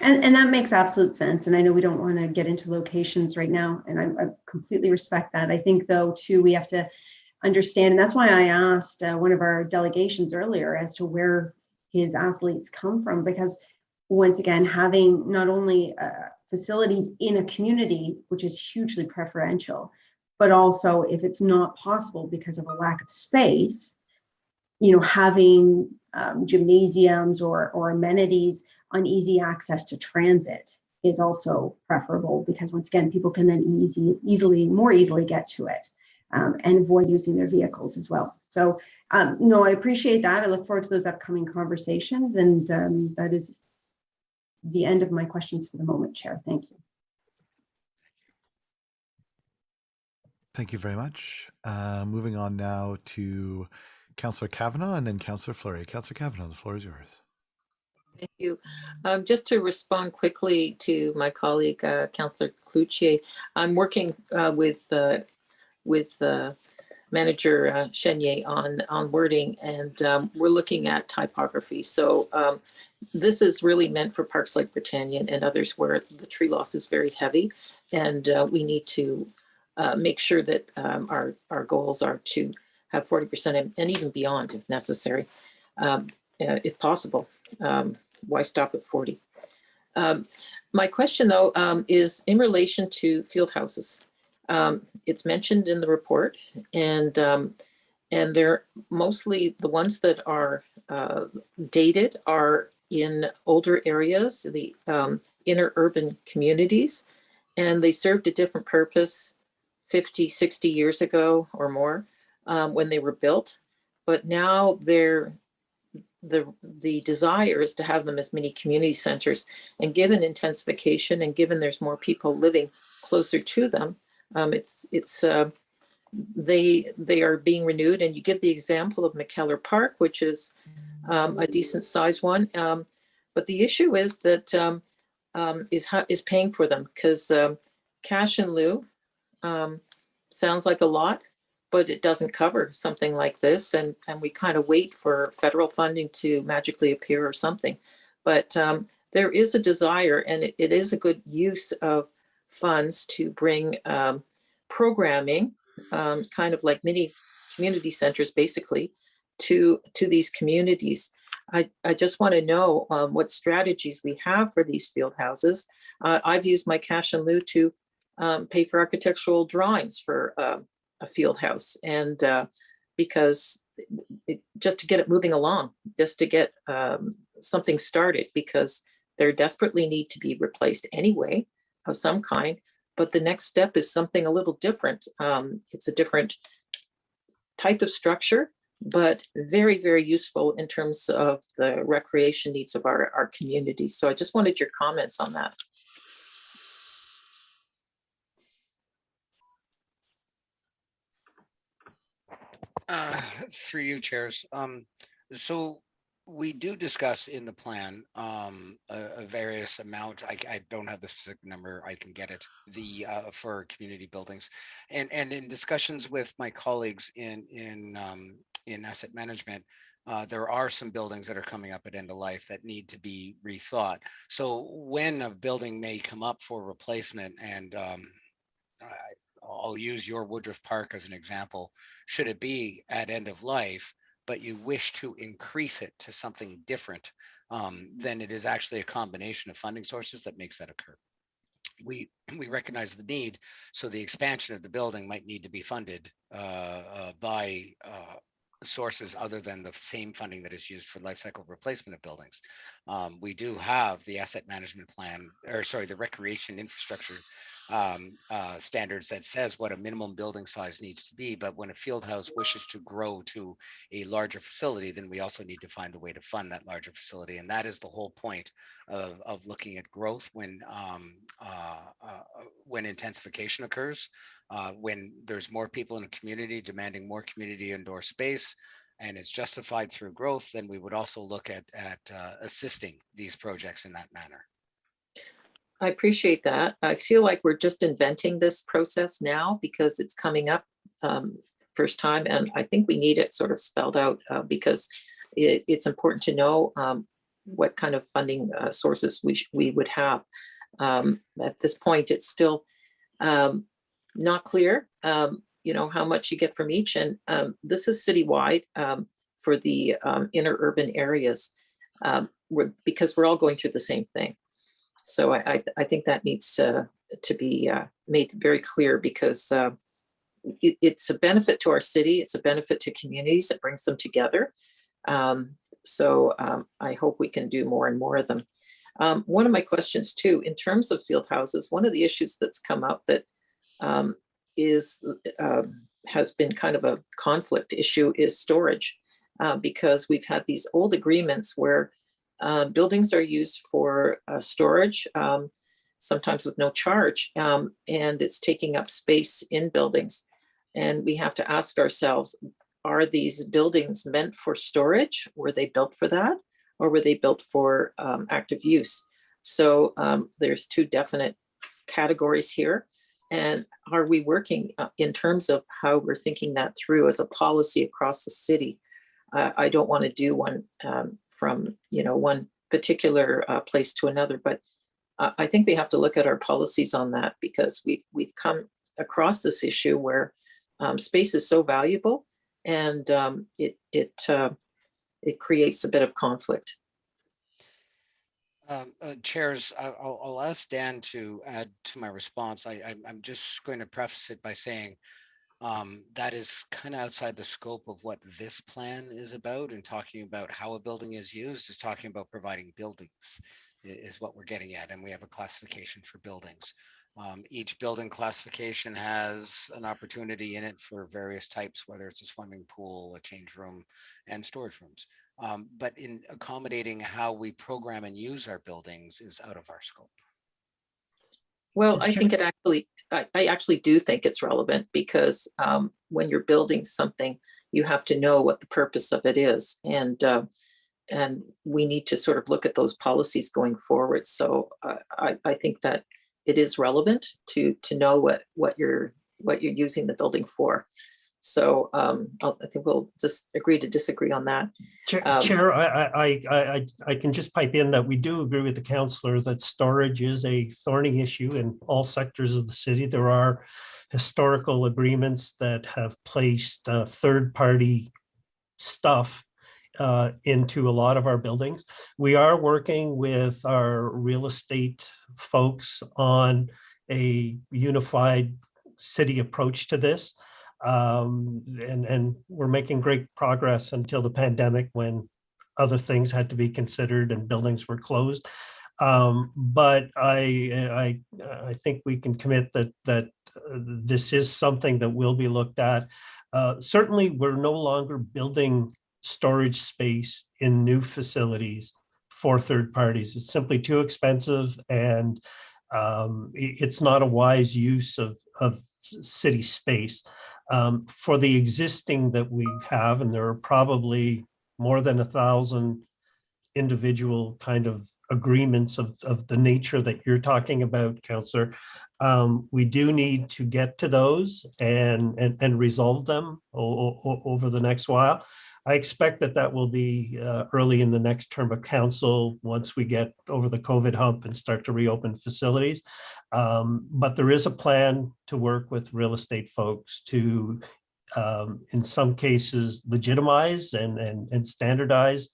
And that makes absolute sense. And I know we don't want to get into locations right now, and I completely respect that. I think, though, too, we have to understand, and that's why I asked one of our delegations earlier as to where his athletes come from, because once again, having not only facilities in a community, which is hugely preferential, but also if it's not possible because of a lack of space, having gymnasiums or amenities on easy access to transit is also preferable, because once again, people can then more easily get to it and avoid using their vehicles as well. So no, I appreciate that. I look forward to those upcoming conversations, and that is the end of my questions for the moment, Chair. Thank you. Thank you very much. Moving on now to Councillor Kavanaugh and then Councillor Fleury. Councillor Kavanaugh, the floor is yours. Thank you. Just to respond quickly to my colleague, Councillor Cloutier, I'm working with Manager Chenier on wording, and we're looking at typography. So this is really meant for parks like Britannia and others where the tree loss is very heavy, and we need to make sure that our goals are to have 40% and even beyond if necessary, if possible. Why stop at 40? My question, though, is in relation to field houses. It's mentioned in the report, and they're mostly the ones that are dated are in older areas, the inner urban communities, and they served a different purpose 50, 60 years ago or more when they were built. But now the desire is to have them as mini community centers, and given intensification and given there's more people living closer to them, they are being renewed. And you give the example of McKellar Park, which is a decent sized one. But the issue is that is paying for them, because cash in lieu sounds like a lot, but it doesn't cover something like this. And we kind of wait for federal funding to magically appear or something. But there is a desire, and it is a good use of funds to bring programming, kind of like mini community centers, basically, to these communities. I just want to know what strategies we have for these field houses. I've used my cash in lieu to pay for architectural drawings for a field house, and because just to get it moving along, just to get something started, because they desperately need to be replaced anyway of some kind. But the next step is something a little different. It's a different type of structure, but very, very useful in terms of the recreation needs of our community. So I just wanted your comments on that. Through you, chairs. So we do discuss in the plan a various amount. I don't have the specific number. I can get it. For community buildings, and in discussions with my colleagues in asset management, there are some buildings that are coming up at end of life that need to be rethought. So when a building may come up for replacement, and I'll use your Woodruff Park as an example, should it be at end of life, but you wish to increase it to something different, then it is actually a combination of funding sources that makes that occur. We recognize the need, so the expansion of the building might need to be funded by sources other than the same funding that is used for life cycle replacement of buildings. We do have the asset management plan, or sorry, the recreation infrastructure standards that says what a minimum building size needs to be. But when a field house wishes to grow to a larger facility, then we also need to find the way to fund that larger facility. And that is the whole point of looking at growth when intensification occurs, when there's more people in a community demanding more community indoor space, and it's justified through growth, then we would also look at assisting these projects in that manner. I appreciate that. I feel like we're just inventing this process now because it's coming up first time, and I think we need it sort of spelled out because it's important to know what kind of funding sources we would have. At this point, it's still not clear, how much you get from each, and this is citywide for the inner urban areas, because we're all going through the same thing. So I think that needs to be made very clear, because it's a benefit to our city. It's a benefit to communities. It brings them together. So I hope we can do more and more of them. One of my questions too, in terms of field houses, one of the issues that's come up that has been kind of a conflict issue is storage, because we've had these old agreements where buildings are used for storage, sometimes with no charge, and it's taking up space in buildings. And we have to ask ourselves, are these buildings meant for storage? Were they built for that? Or were they built for active use? So there's two definite categories here. And are we working in terms of how we're thinking that through as a policy across the city? I don't want to do one from one particular place to another, but I think we have to look at our policies on that, because we've come across this issue where space is so valuable, and it creates a bit of conflict. Chairs, I'll ask Dan to add to my response. I'm just going to preface it by saying that is kind of outside the scope of what this plan is about, and talking about how a building is used is talking about providing buildings is what we're getting at. And we have a classification for buildings. Each building classification has an opportunity in it for various types, whether it's a swimming pool, a change room, and storage rooms. But in accommodating how we program and use our buildings is out of our scope. Well, I think it actually, I actually do think it's relevant because when you're building something, you have to know what the purpose of it is. And we need to sort of look at those policies going forward. So I think that it is relevant to know what you're using the building for. So I think we'll just agree to disagree on that. Chair, I can just pipe in that we do agree with the councillor that storage is a thorny issue in all sectors of the city. There are historical agreements that have placed third-party stuff into a lot of our buildings. We are working with our real estate folks on a unified city approach to this. And we're making great progress until the pandemic, when other things had to be considered and buildings were closed. But I think we can commit that this is something that will be looked at. Certainly, we're no longer building storage space in new facilities for third parties. It's simply too expensive, and it's not a wise use of city space. For the existing that we have, and there are probably more than 1,000 individual kind of agreements of the nature that you're talking about, Councillor, we do need to get to those and resolve them over the next while. I expect that will be early in the next term of council, once we get over the COVID hump and start to reopen facilities. But there is a plan to work with real estate folks to, in some cases, legitimize and standardize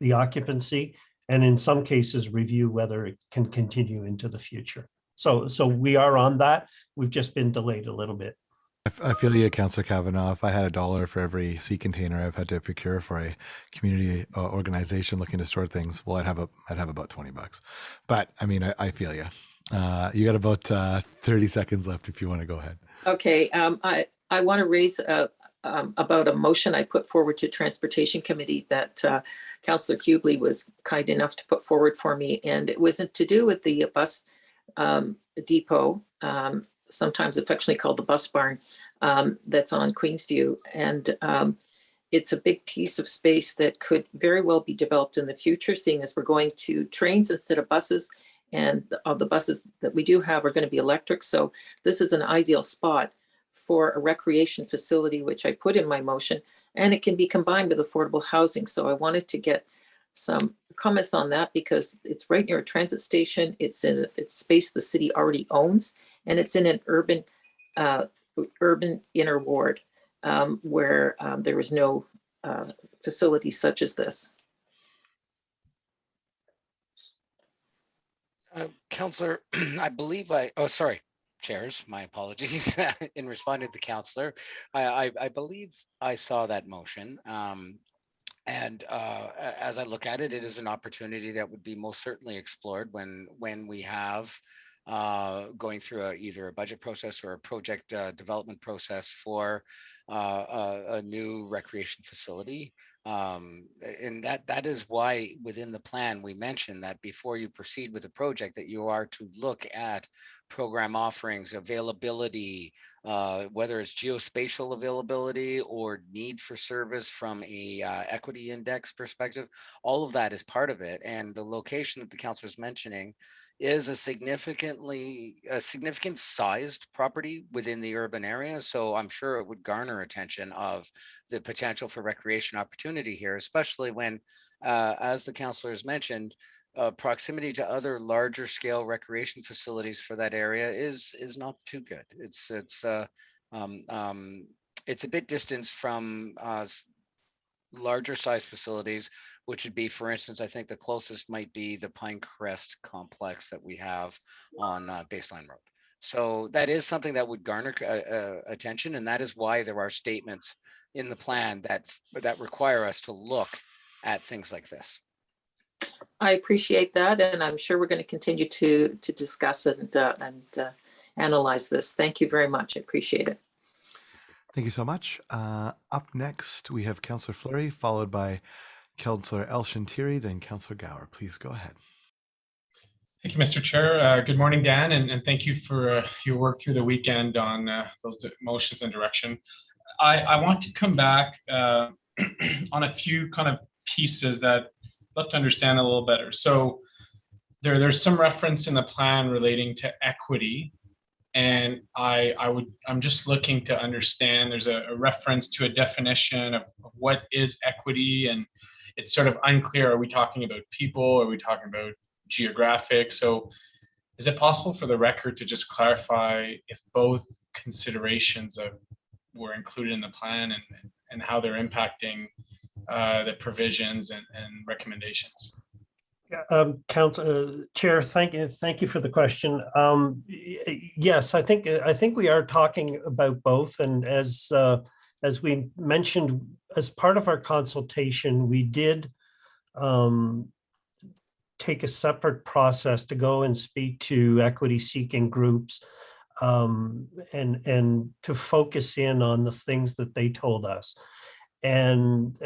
the occupancy, and in some cases review whether it can continue into the future. So we are on that. We've just been delayed a little bit. I feel you, Councillor Kavanaugh. If I had $1 for every sea container I've had to procure for a community organization looking to store things, well, I'd have about $20. But I mean, I feel you. You got about 30 seconds left if you want to go ahead. Okay, I want to raise about a motion I put forward to Transportation Committee that Councillor Hubley was kind enough to put forward for me, and it wasn't to do with the bus depot, sometimes affectionately called the bus barn, that's on Queensview. And it's a big piece of space that could very well be developed in the future, seeing as we're going to trains instead of buses. And the buses that we do have are going to be electric. So this is an ideal spot for a recreation facility, which I put in my motion, and it can be combined with affordable housing. So I wanted to get some comments on that because it's right near a transit station. It's space the city already owns, and it's in an urban inner ward where there is no facility such as this. Councillor, I believe sorry, chairs, my apologies. In responding to the councillor, I believe I saw that motion. And as I look at it, it is an opportunity that would be most certainly explored when we have going through either a budget process or a project development process for a new recreation facility. And that is why within the plan we mentioned that before you proceed with the project, that you are to look at program offerings, availability, whether it's geospatial availability or need for service from a equity index perspective. All of that is part of it, and the location that the councillor is mentioning is a significant sized property within the urban area. So I'm sure it would garner attention of the potential for recreation opportunity here, especially when, as the councillor has mentioned, proximity to other larger scale recreation facilities for that area is not too good. It's a bit distance from larger size facilities, which would be, for instance, I think the closest might be the Pinecrest complex that we have on Baseline Road. So that is something that would garner attention, and that is why there are statements in the plan that require us to look at things like this. I appreciate that, and I'm sure we're going to continue to discuss and analyze this. Thank you very much. I appreciate it. Thank you so much. Up next, we have Councillor Fleury, followed by Councillor Elshintiri, then Councillor Gower. Please go ahead. Thank you, Mr. Chair. Good morning, Dan, and thank you for your work through the weekend on those motions and direction. I want to come back on a few kind of pieces that I'd love to understand a little better. So there's some reference in the plan relating to equity, and I'm just looking to understand. There's a reference to a definition of what is equity, and it's sort of unclear. Are we talking about people? Are we talking about geographic? So is it possible for the record to just clarify if both considerations were included in the plan and how they're impacting the provisions and recommendations? Chair, thank you for the question. Yes, I think we are talking about both, and as we mentioned, as part of our consultation, we did take a separate process to go and speak to equity-seeking groups and to focus in on the things that they told us. And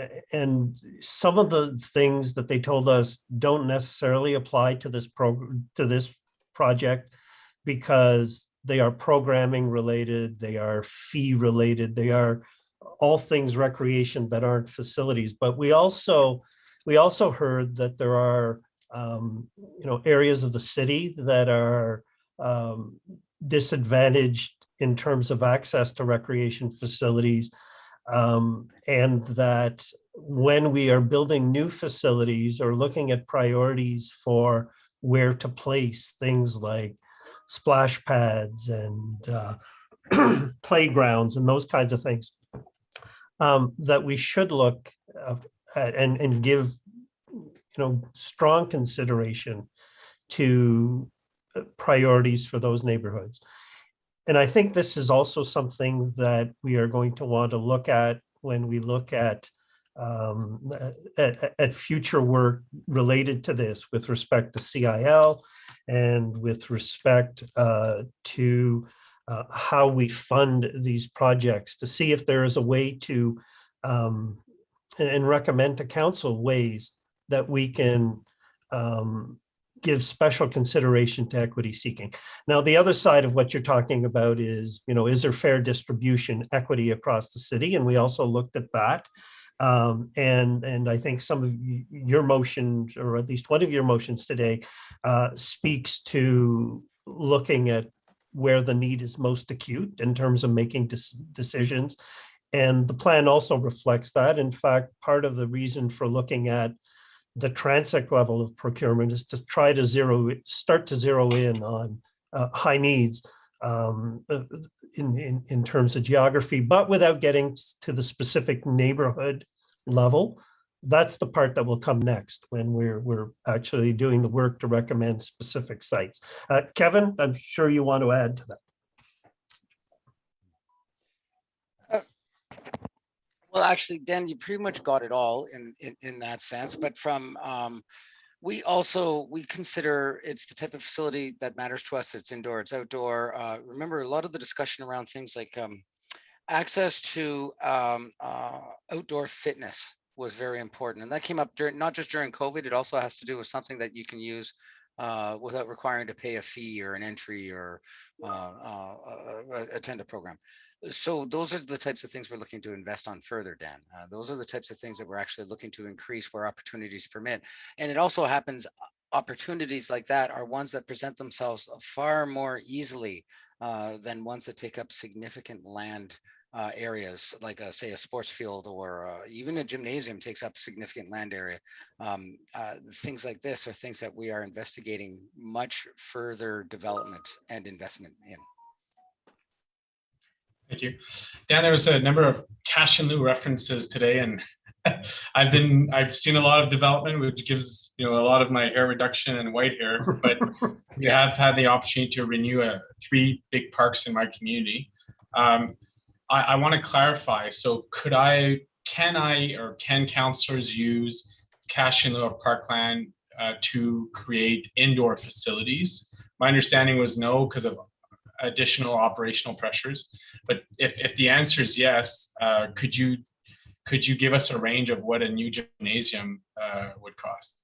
some of the things that they told us don't necessarily apply to this project because they are programming related, they are fee related, they are all things recreation that aren't facilities. But we also heard that there are areas of the city that are disadvantaged in terms of access to recreation facilities, and that when we are building new facilities or looking at priorities for where to place things like splash pads and playgrounds and those kinds of things, that we should look at and give strong consideration to priorities for those neighborhoods. And I think this is also something that we are going to want to look at when we look at future work related to this with respect to CIL and with respect to how we fund these projects, to see if there is a way to and recommend to council ways that we can give special consideration to equity seeking. Now, the other side of what you're talking about is, is there fair distribution equity across the city? And we also looked at that. And I think some of your motions, or at least one of your motions today, speaks to looking at where the need is most acute in terms of making decisions. And the plan also reflects that. In fact, part of the reason for looking at the transect level of procurement is to try to start to zero in on high needs in terms of geography, but without getting to the specific neighborhood level. That's the part that will come next when we're actually doing the work to recommend specific sites. Kevin, I'm sure you want to add to that. Well, actually, Dan, you pretty much got it all in that sense. But from we consider it's the type of facility that matters to us. It's indoor, it's outdoor. Remember, a lot of the discussion around things like access to outdoor fitness was very important, and that came up not just during COVID. It also has to do with something that you can use without requiring to pay a fee or an entry or attend a program. So those are the types of things we're looking to invest on further, Dan. Those are the types of things that we're actually looking to increase where opportunities permit. And it also happens, opportunities like that are ones that present themselves far more easily than ones that take up significant land areas, like say a sports field or even a gymnasium takes up significant land area. Things like this are things that we are investigating much further development and investment in. Thank you. Dan, there was a number of cash in lieu references today, and I've seen a lot of development, which gives a lot of my hair reduction and white hair, but we have had the opportunity to renew 3 big parks in my community. I want to clarify. So can councillors use cash in lieu of parkland to create indoor facilities? My understanding was no, because of additional operational pressures. But if the answer is yes, could you give us a range of what a new gymnasium would cost?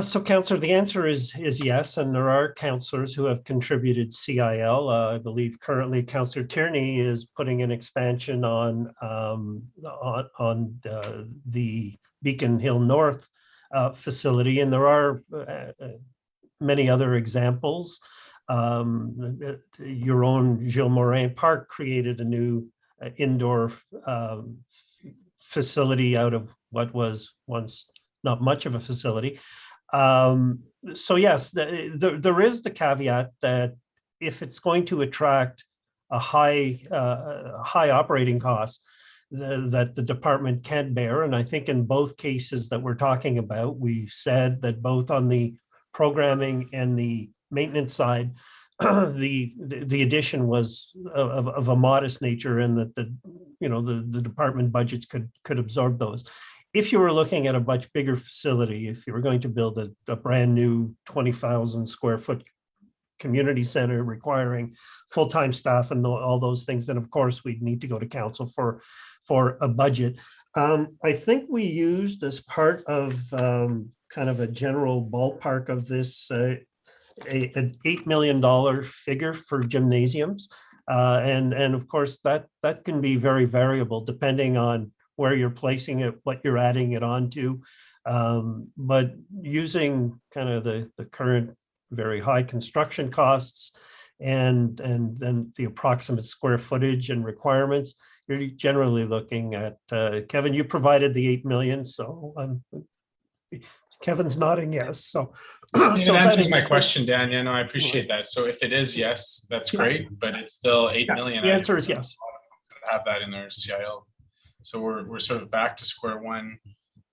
So, Councillor, the answer is yes, and there are councillors who have contributed CIL. I believe currently Councillor Tierney is putting an expansion on the Beacon Hill North facility, and there are many other examples. Your own Gilles Morin Park created a new indoor facility out of what was once not much of a facility. So yes, there is the caveat that if it's going to attract a high operating cost that the department can bear, and I think in both cases that we're talking about, we've said that both on the programming and the maintenance side, the addition was of a modest nature, and that the department budgets could absorb those. If you were looking at a much bigger facility, if you were going to build a brand new 20,000 square foot community center requiring full-time staff and all those things, then of course we'd need to go to council for a budget. I think we used, as part of kind of a general ballpark of this, an $8 million figure for gymnasiums. And of course that can be very variable depending on where you're placing it, what you're adding it onto. But using kind of the current very high construction costs and then the approximate square footage and requirements, you're generally looking at, Kevin, you provided the 8 million, so Kevin's nodding yes. So it answers my question, Dan. Yeah, no, I appreciate that. So if it is yes, that's great, but it's still 8 million. The answer is yes. Have that in their CIL. So we're sort of back to square one,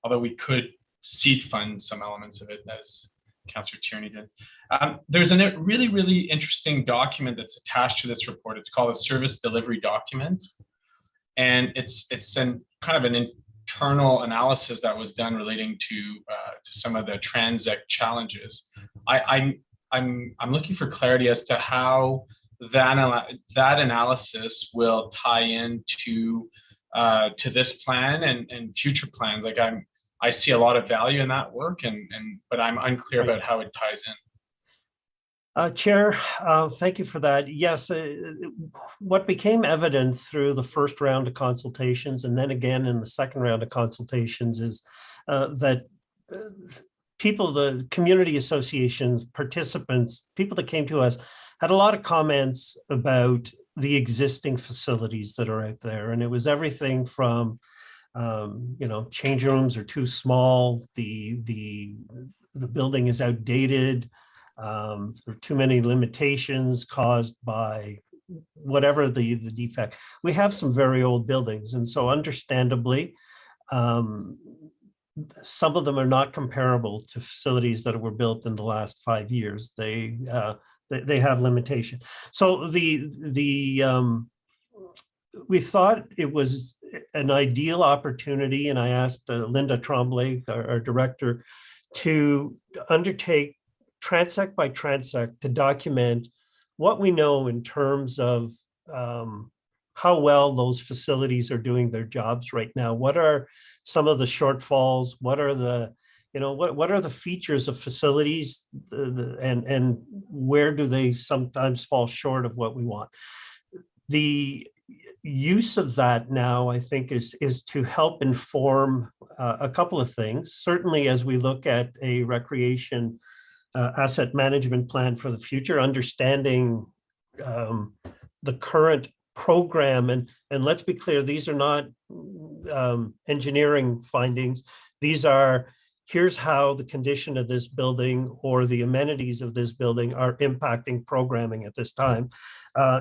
although we could seed fund some elements of it, as Councillor Tierney did. There's a really, really interesting document that's attached to this report. It's called a service delivery document. And it's kind of an internal analysis that was done relating to some of the Transec challenges. I'm looking for clarity as to how that analysis will tie into to this plan and future plans. Like I see a lot of value in that work, but I'm unclear about how it ties in. Chair, thank you for that. Yes, what became evident through the first round of consultations and then again in the second round of consultations is that people, the community associations, participants, people that came to us had a lot of comments about the existing facilities that are out there. And it was everything from, change rooms are too small, the building is outdated, there are too many limitations caused by whatever the defect. We have some very old buildings, and so understandably, some of them are not comparable to facilities that were built in the last 5 years. They have limitation. So we thought it was an ideal opportunity, and I asked Linda Tremblay, our director, to undertake transect by transect to document what we know in terms of how well those facilities are doing their jobs right now. What are some of the shortfalls? What are the what are the features of facilities, and where do they sometimes fall short of what we want? The use of that now, I think, is to help inform a couple of things. Certainly, as we look at a recreation asset management plan for the future, understanding the current program, and let's be clear, these are not engineering findings. These are, here's how the condition of this building or the amenities of this building are impacting programming at this time.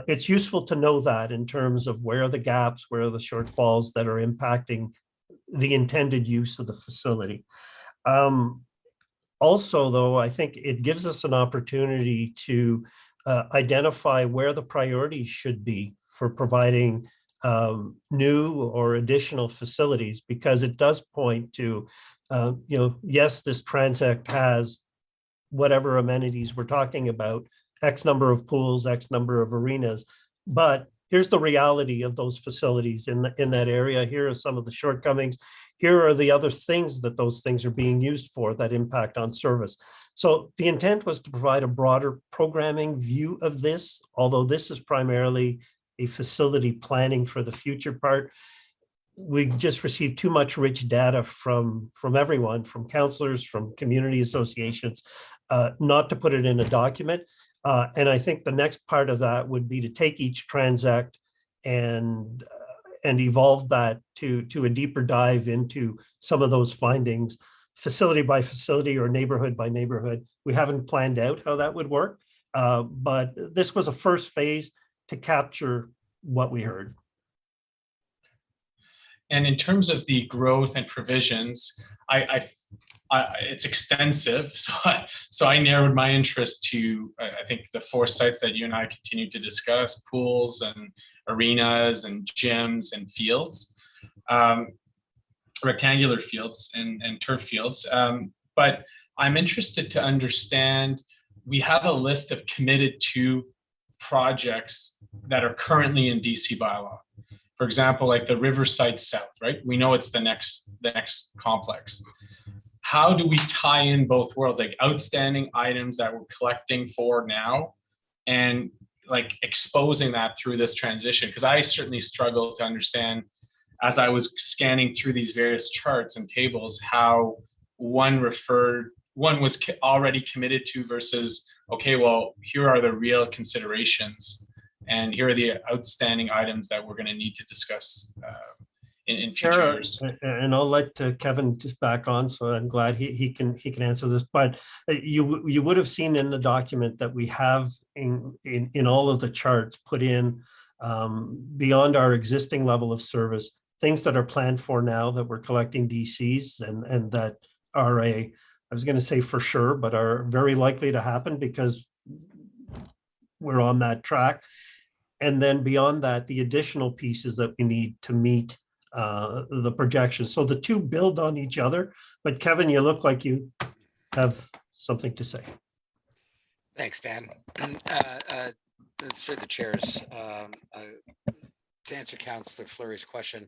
It's useful to know that in terms of where are the gaps, where are the shortfalls that are impacting the intended use of the facility. Also, though, I think it gives us an opportunity to identify where the priorities should be for providing new or additional facilities, because it does point to, yes, this Transact has whatever amenities we're talking about, X number of pools, X number of arenas, but here's the reality of those facilities in that area. Here are some of the shortcomings. Here are the other things that those things are being used for that impact on service. So the intent was to provide a broader programming view of this, although this is primarily a facility planning for the future part. We just received too much rich data from everyone, from councillors, from community associations, not to put it in a document. And I think the next part of that would be to take each Transact and evolve that to a deeper dive into some of those findings, facility by facility or neighborhood by neighborhood. We haven't planned out how that would work, but this was a first phase to capture what we heard. And in terms of the growth and provisions, it's extensive. So I narrowed my interest to, I think, the 4 sites that you and I continue to discuss: pools and arenas and gyms and fields, rectangular fields and turf fields. But I'm interested to understand, we have a list of committed to projects that are currently in DC bylaw. For example, like the Riverside South, right? We know it's the next complex. How do we tie in both worlds, like outstanding items that we're collecting for now and like exposing that through this transition? Because I certainly struggle to understand, as I was scanning through these various charts and tables, how one was already committed to versus, okay, well, here are the real considerations and here are the outstanding items that we're going to need to discuss in future years. And I'll let Kevin just back on, so I'm glad he can answer this. But you would have seen in the document that we have in all of the charts put in, beyond our existing level of service, things that are planned for now that we're collecting DCs and that are I was going to say for sure, but are very likely to happen because we're on that track. And then beyond that, the additional pieces that we need to meet the projections. So the two build on each other. But Kevin, you look like you have something to say. Thanks, Dan. Through the chairs, to answer Councillor Fleury's question,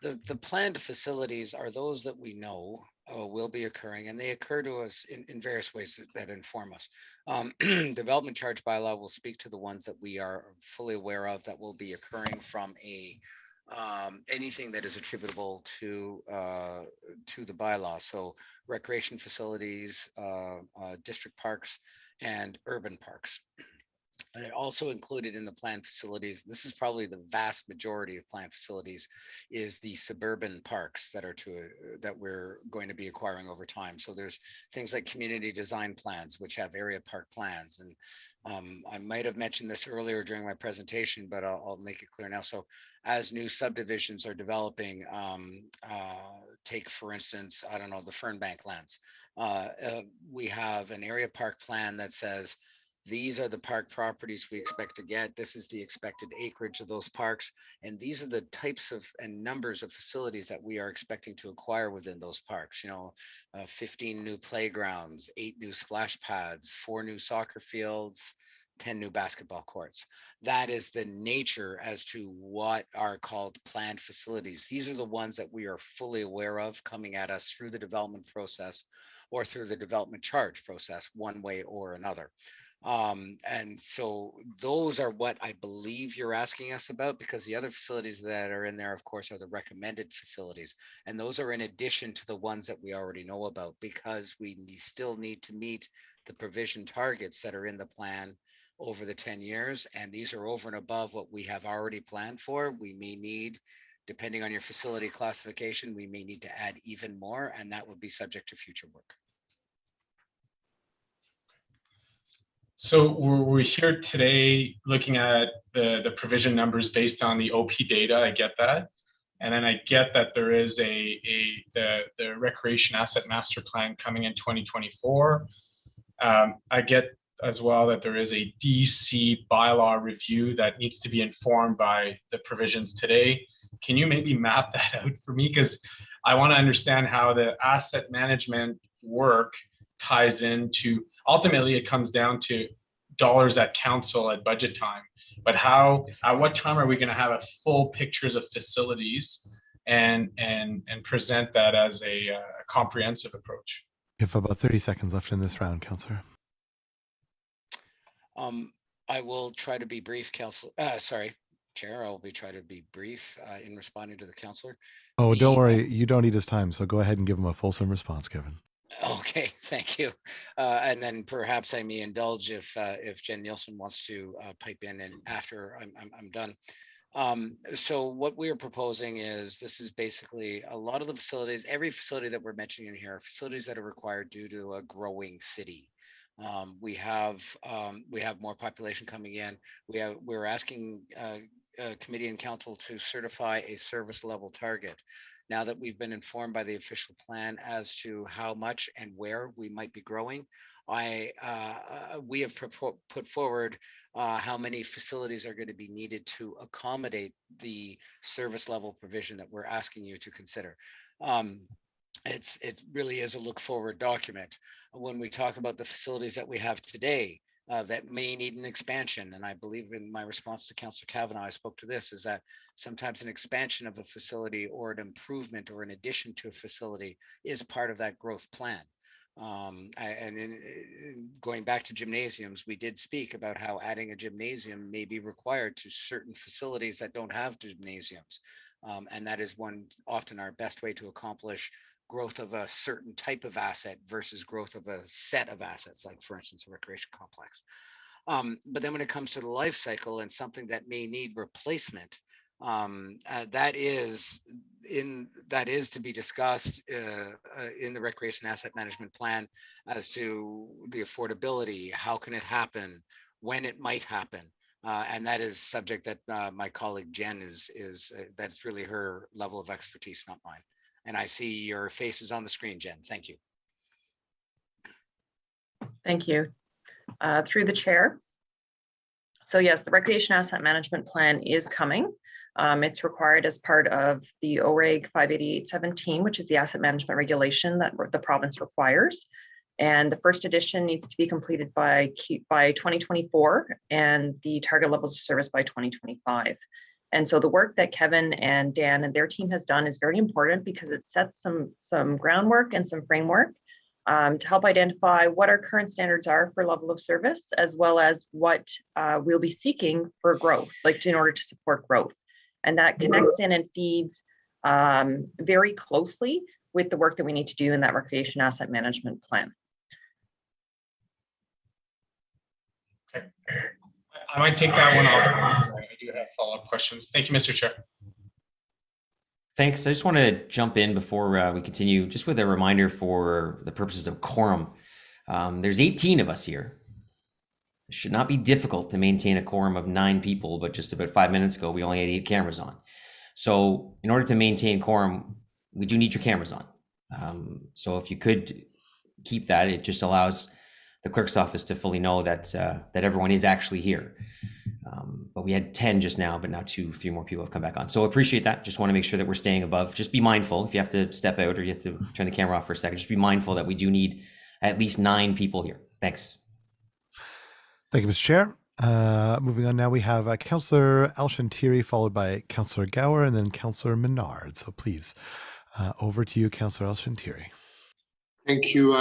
the planned facilities are those that we know will be occurring, and they occur to us in various ways that inform us. Development charge bylaw will speak to the ones that we are fully aware of that will be occurring from anything that is attributable to the bylaw. So recreation facilities, district parks, and urban parks. And also included in the planned facilities, this is probably the vast majority of planned facilities, is the suburban parks that we're going to be acquiring over time. So there's things like community design plans, which have area park plans. And I might have mentioned this earlier during my presentation, but I'll make it clear now. So as new subdivisions are developing, take for instance, I don't know, the Fernbank lands. We have an area park plan that says, these are the park properties we expect to get. This is the expected acreage of those parks. And these are the types of and numbers of facilities that we are expecting to acquire within those parks. 15 new playgrounds, 8 new splash pads, 4 new soccer fields, 10 new basketball courts. That is the nature as to what are called planned facilities. These are the ones that we are fully aware of coming at us through the development process or through the development charge process, one way or another. And so those are what I believe you're asking us about, because the other facilities that are in there, of course, are the recommended facilities. And those are in addition to the ones that we already know about, because we still need to meet the provision targets that are in the plan over the 10 years. And these are over and above what we have already planned for. We may need, depending on your facility classification, we may need to add even more, and that would be subject to future work. So we're here today looking at the provision numbers based on the OP data. I get that. And then I get that there is the recreation asset master plan coming in 2024. I get as well that there is a DC bylaw review that needs to be informed by the provisions today. Can you maybe map that out for me? Because I want to understand how the asset management work ties into, ultimately it comes down to dollars at council at budget time, but how, at what time are we going to have a full pictures of facilities and present that as a comprehensive approach? You have about 30 seconds left in this round, Councillor. I will try to be brief, Chair. I'll try to be brief in responding to the councillor. Oh, don't worry. You don't need his time. So go ahead and give him a fulsome response, Kevin. Okay, thank you. And then perhaps I may indulge if Jen Nielsen wants to pipe in and after I'm done. So what we are proposing is, this is basically a lot of the facilities, every facility that we're mentioning in here are facilities that are required due to a growing city. We have more population coming in. We're asking committee and council to certify a service level target. Now that we've been informed by the official plan as to how much and where we might be growing, we have put forward how many facilities are going to be needed to accommodate the service level provision that we're asking you to consider. It really is a look forward document. When we talk about the facilities that we have today that may need an expansion, and I believe in my response to Councillor Kavanagh, I spoke to this, is that sometimes an expansion of a facility or an improvement or an addition to a facility is part of that growth plan. Going back to gymnasiums, we did speak about how adding a gymnasium may be required to certain facilities that don't have gymnasiums. And that is often our best way to accomplish growth of a certain type of asset versus growth of a set of assets, like for instance, a recreation complex. But then when it comes to the life cycle and something that may need replacement, that is to be discussed in the recreation asset management plan as to the affordability, how can it happen, when it might happen. And that is subject that my colleague Jen that's really her level of expertise, not mine. And I see your faces on the screen, Jen. Thank you. Thank you. Through the chair. So yes, the Recreation Asset Management Plan is coming. It's required as part of the OREG 58817, which is the asset management regulation that the province requires. And the first edition needs to be completed by 2024 and the target levels of service by 2025. And so the work that Kevin and Dan and their team has done is very important because it sets some groundwork and some framework to help identify what our current standards are for level of service, as well as what we'll be seeking for growth, like in order to support growth. And that connects in and feeds very closely with the work that we need to do in that recreation asset management plan. Okay. I might take that one off. I do have follow-up questions. Thank you, Mr. Chair. Thanks. I just want to jump in before we continue, just with a reminder for the purposes of quorum. There's 18 of us here. It should not be difficult to maintain a quorum of 9 people, but just about 5 minutes ago, we only had 8 cameras on. So in order to maintain quorum, we do need your cameras on. So if you could keep that, it just allows the clerk's office to fully know that that everyone is actually here. But we had 10 just now, but now 2-3 more people have come back on. So appreciate that. Just want to make sure that we're staying above. Just be mindful if you have to step out or you have to turn the camera off for a second. Just be mindful that we do need at least 9 people here. Thanks. Thank you, Mr. Chair. Moving on now, we have Councillor El-Shantiri, followed by Councillor Gower and then Councillor Menard. So please, over to you, Councillor El-Shantiri. Thank you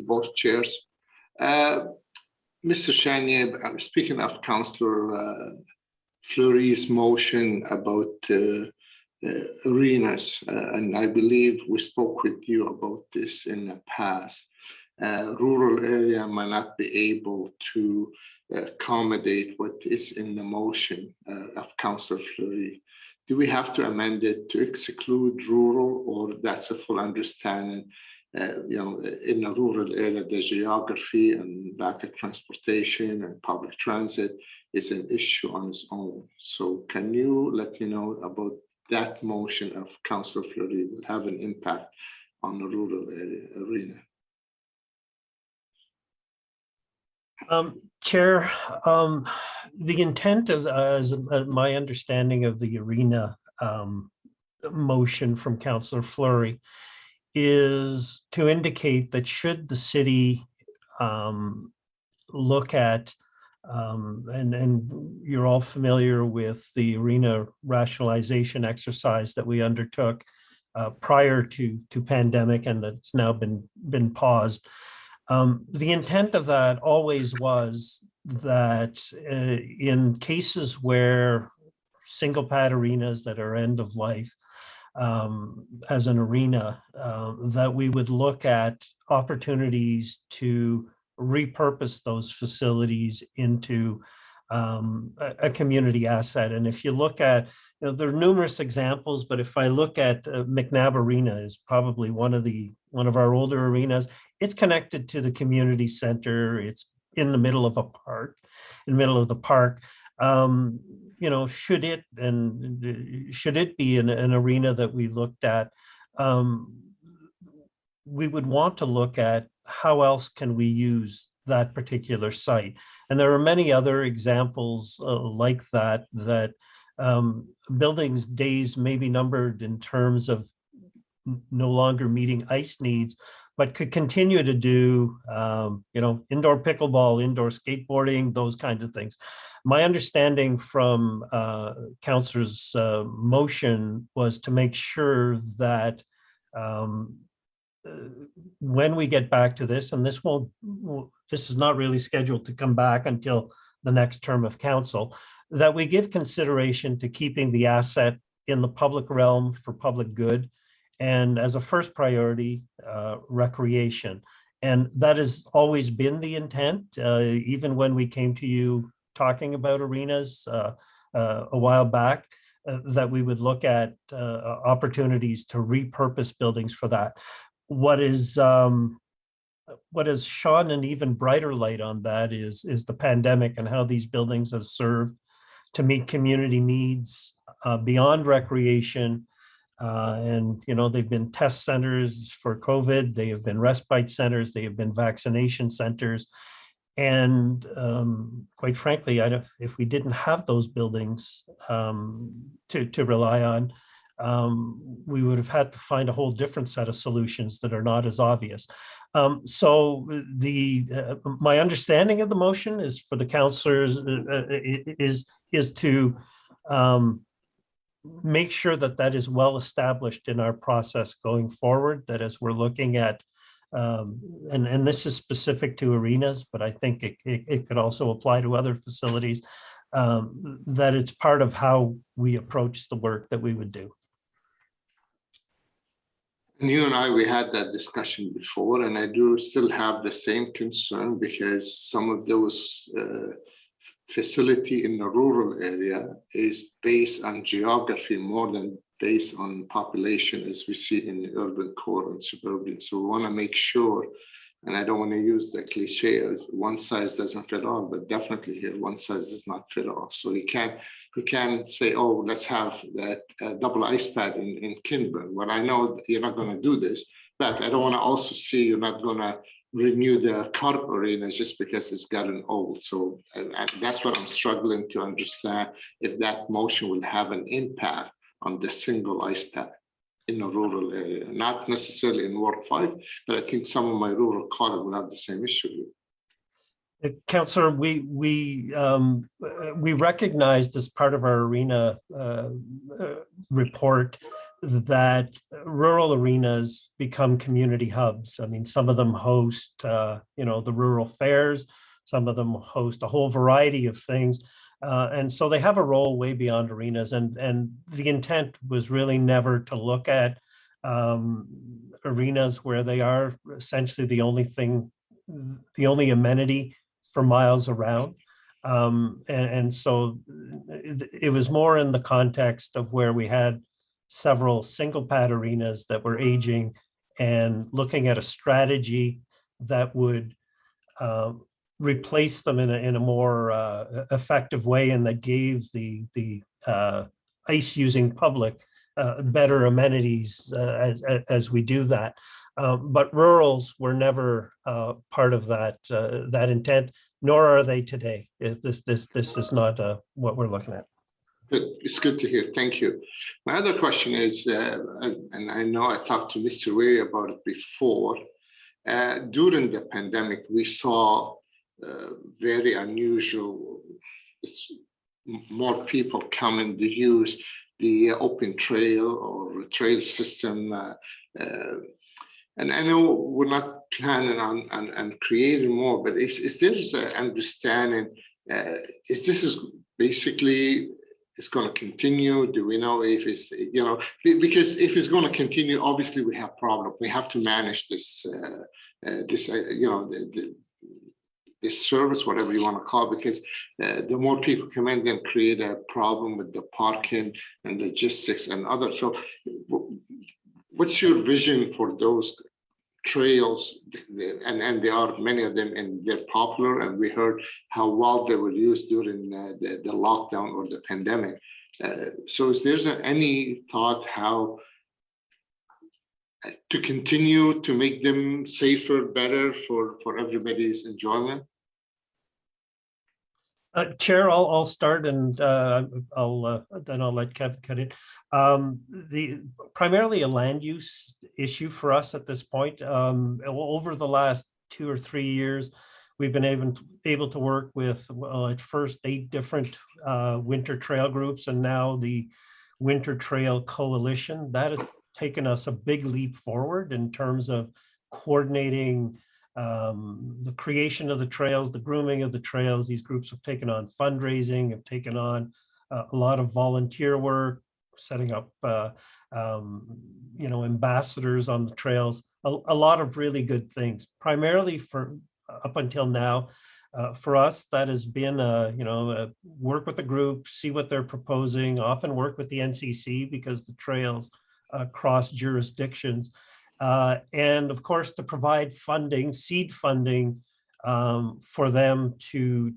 both chairs. Mr. Chanier, speaking of Councillor Fleury's motion about arenas, and I believe we spoke with you about this in the past. Rural area might not be able to accommodate what is in the motion of Councillor Fleury. Do we have to amend it to exclude rural, or that's a full understanding? In a rural area, the geography and lack of transportation and public transit is an issue on its own. So can you let me know about that motion of Councillor Fleury will have an impact on the rural arena. Chair, the intent of, as my understanding of the arena motion from Councillor Fleury is to indicate that should the city look at, and you're all familiar with the arena rationalization exercise that we undertook prior to pandemic, and that's now been paused. The intent of that always was that in cases where single pad arenas that are end of life as an arena, that we would look at opportunities to repurpose those facilities into a community asset. And if you look at, there are numerous examples, but if I look at McNabb Arena is probably one of our older arenas. It's connected to the community center. It's in the middle of a park, in the middle of the park. Should it be an arena that we looked at, we would want to look at how else can we use that particular site. And there are many other examples like that, buildings' days may be numbered in terms of no longer meeting ice needs, but could continue to do, indoor pickleball, indoor skateboarding, those kinds of things. My understanding from Councillor's motion was to make sure that when we get back to this, and this is not really scheduled to come back until the next term of council, that we give consideration to keeping the asset in the public realm for public good, and as a first priority, recreation. And that has always been the intent, even when we came to you talking about arenas a while back, that we would look at opportunities to repurpose buildings for that. What has shone an even brighter light on that is the pandemic and how these buildings have served to meet community needs beyond recreation. They've been test centers for COVID, they have been respite centers, they have been vaccination centers. And quite frankly, if we didn't have those buildings to rely on, we would have had to find a whole different set of solutions that are not as obvious. So my understanding of the motion is for the councillors is to make sure that is well established in our process going forward, that as we're looking at, and this is specific to arenas, but I think it could also apply to other facilities, that it's part of how we approach the work that we would do. And you and I, we had that discussion before, and I do still have the same concern because some of those facility in the rural area is based on geography more than based on population as we see in the urban core and suburban. So we want to make sure, and I don't want to use the cliche of one size doesn't fit all, but definitely here one size does not fit all. So you can't say, oh, let's have that double ice pad in Kinburn. Well, I know you're not going to do this, but I don't want to also see you're not going to renew the Carp Arena just because it's gotten old. So and that's what I'm struggling to understand, if that motion will have an impact on the single ice pad in the rural area, not necessarily in Ward 5, but I think some of my rural colleagues will have the same issue. Councillor, we recognized as part of our arena report that rural arenas become community hubs. I mean, some of them host, the rural fairs, some of them host a whole variety of things. And so they have a role way beyond arenas. And the intent was really never to look at arenas where they are essentially the only amenity for miles around. And so it was more in the context of where we had several single pad arenas that were aging and looking at a strategy that would replace them in a more effective way, and that gave the ice using public better amenities as we do that. But rurals were never part of that intent, nor are they today. This is not what we're looking at. Good. It's good to hear. Thank you. My other question is, and I know I talked to Mr. Way about it before, during the pandemic, we saw very unusual, more people coming to use the open trail or trail system. And I know we're not planning on creating more, but is there an understanding, is this is basically, it's going to continue? Do we know if it's, because if it's going to continue, obviously we have problems. We have to manage this, this service, whatever you want to call it, because the more people come in, then create a problem with the parking and logistics and others. So what's your vision for those trails? And there are many of them, and they're popular, and we heard how well they were used during the lockdown or the pandemic. So is there any thought how to continue to make them safer, better for everybody's enjoyment? Chair, I'll start, and then I'll let Kevin cut in. Primarily a land use issue for us at this point. Over the last 2 or 3 years, we've been able to work with, well, at first 8 different winter trail groups, and now the Winter Trail Coalition. That has taken us a big leap forward in terms of coordinating the creation of the trails, the grooming of the trails. These groups have taken on fundraising, have taken on a lot of volunteer work, setting up ambassadors on the trails, a lot of really good things. Primarily for up until now, for us, that has been work with the group, see what they're proposing, often work with the NCC because the trails cross jurisdictions. And of course, to provide funding, seed funding, for them to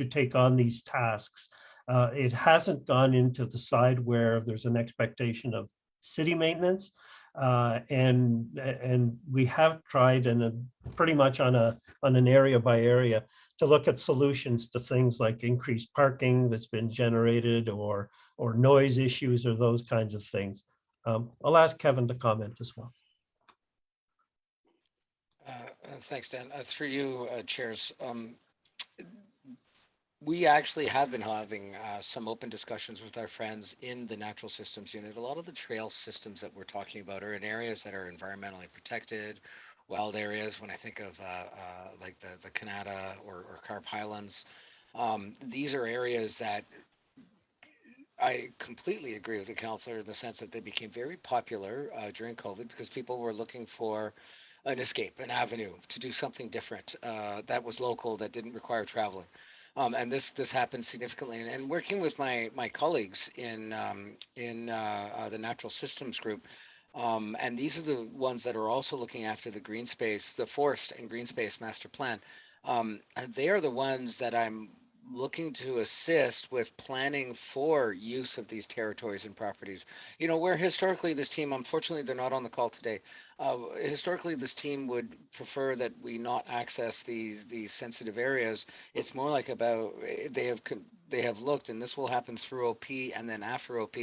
take on these tasks. It hasn't gone into the side where there's an expectation of city maintenance, and we have tried, and pretty much on an area by area, to look at solutions to things like increased parking that's been generated, or noise issues, or those kinds of things. I'll ask Kevin to comment as well. Thanks, Dan. Through you, chairs. We actually have been having some open discussions with our friends in the natural systems unit. A lot of the trail systems that we're talking about are in areas that are environmentally protected, wild areas. When I think of like the Canada or Carp Highlands, these are areas that I completely agree with the councillor in the sense that they became very popular during COVID because people were looking for an escape, an avenue to do something different that was local, that didn't require traveling. And this happened significantly. And working with my colleagues in the Natural Systems Group, and these are the ones that are also looking after the green space, the Forest and Green Space Master Plan. And they are the ones that I'm looking to assist with planning for use of these territories and properties. You know, where historically this team, unfortunately they're not on the call today, historically this team would prefer that we not access these sensitive areas. It's more like about, they have looked, and this will happen through OP and then after OP,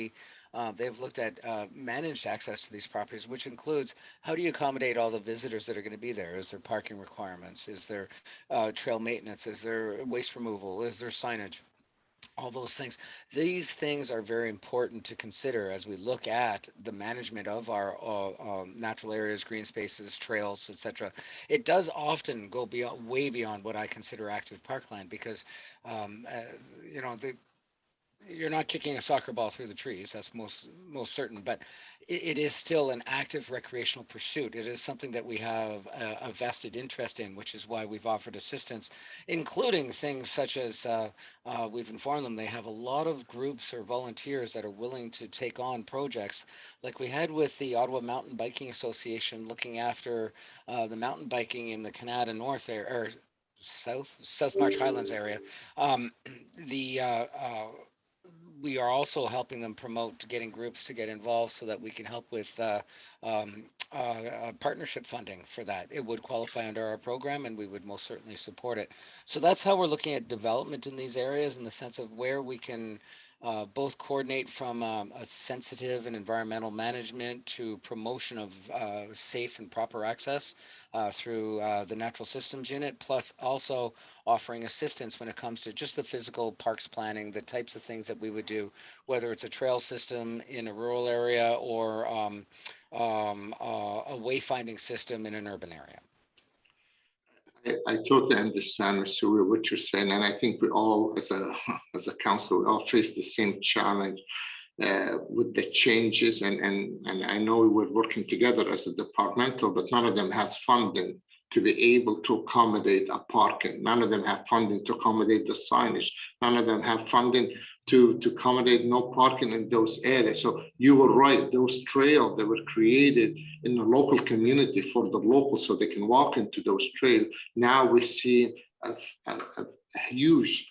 they've looked at managed access to these properties, which includes how do you accommodate all the visitors that are going to be there? Is there parking requirements? Is there trail maintenance? Is there waste removal? Is there signage? All those things. These things are very important to consider as we look at the management of our natural areas, green spaces, trails, etc. It does often go beyond, way beyond what I consider active parkland, because you're not kicking a soccer ball through the trees. That's most certain, but it is still an active recreational pursuit. It is something that we have a vested interest in, which is why we've offered assistance, including things such as we've informed them they have a lot of groups or volunteers that are willing to take on projects like we had with the Ottawa Mountain Biking Association, looking after the mountain biking in the Canada North area, or South March Highlands area. we are also helping them promote getting groups to get involved so that we can help with partnership funding for that. It would qualify under our program and we would most certainly support it. So that's how we're looking at development in these areas, in the sense of where we can both coordinate from a sensitive and environmental management to promotion of safe and proper access through the Natural Systems Unit, plus also offering assistance when it comes to just the physical parks planning, the types of things that we would do, whether it's a trail system in a rural area or a wayfinding system in an urban area. I totally understand, Mr. Weir, what you're saying, and I think we all, as a council, we all face the same challenge with the changes. And I know we're working together as a departmental, but none of them has funding to be able to accommodate a parking. None of them have funding to accommodate the signage. None of them have funding to accommodate no parking in those areas. So you were right, those trails that were created in the local community for the locals so they can walk into those trails. Now we see a huge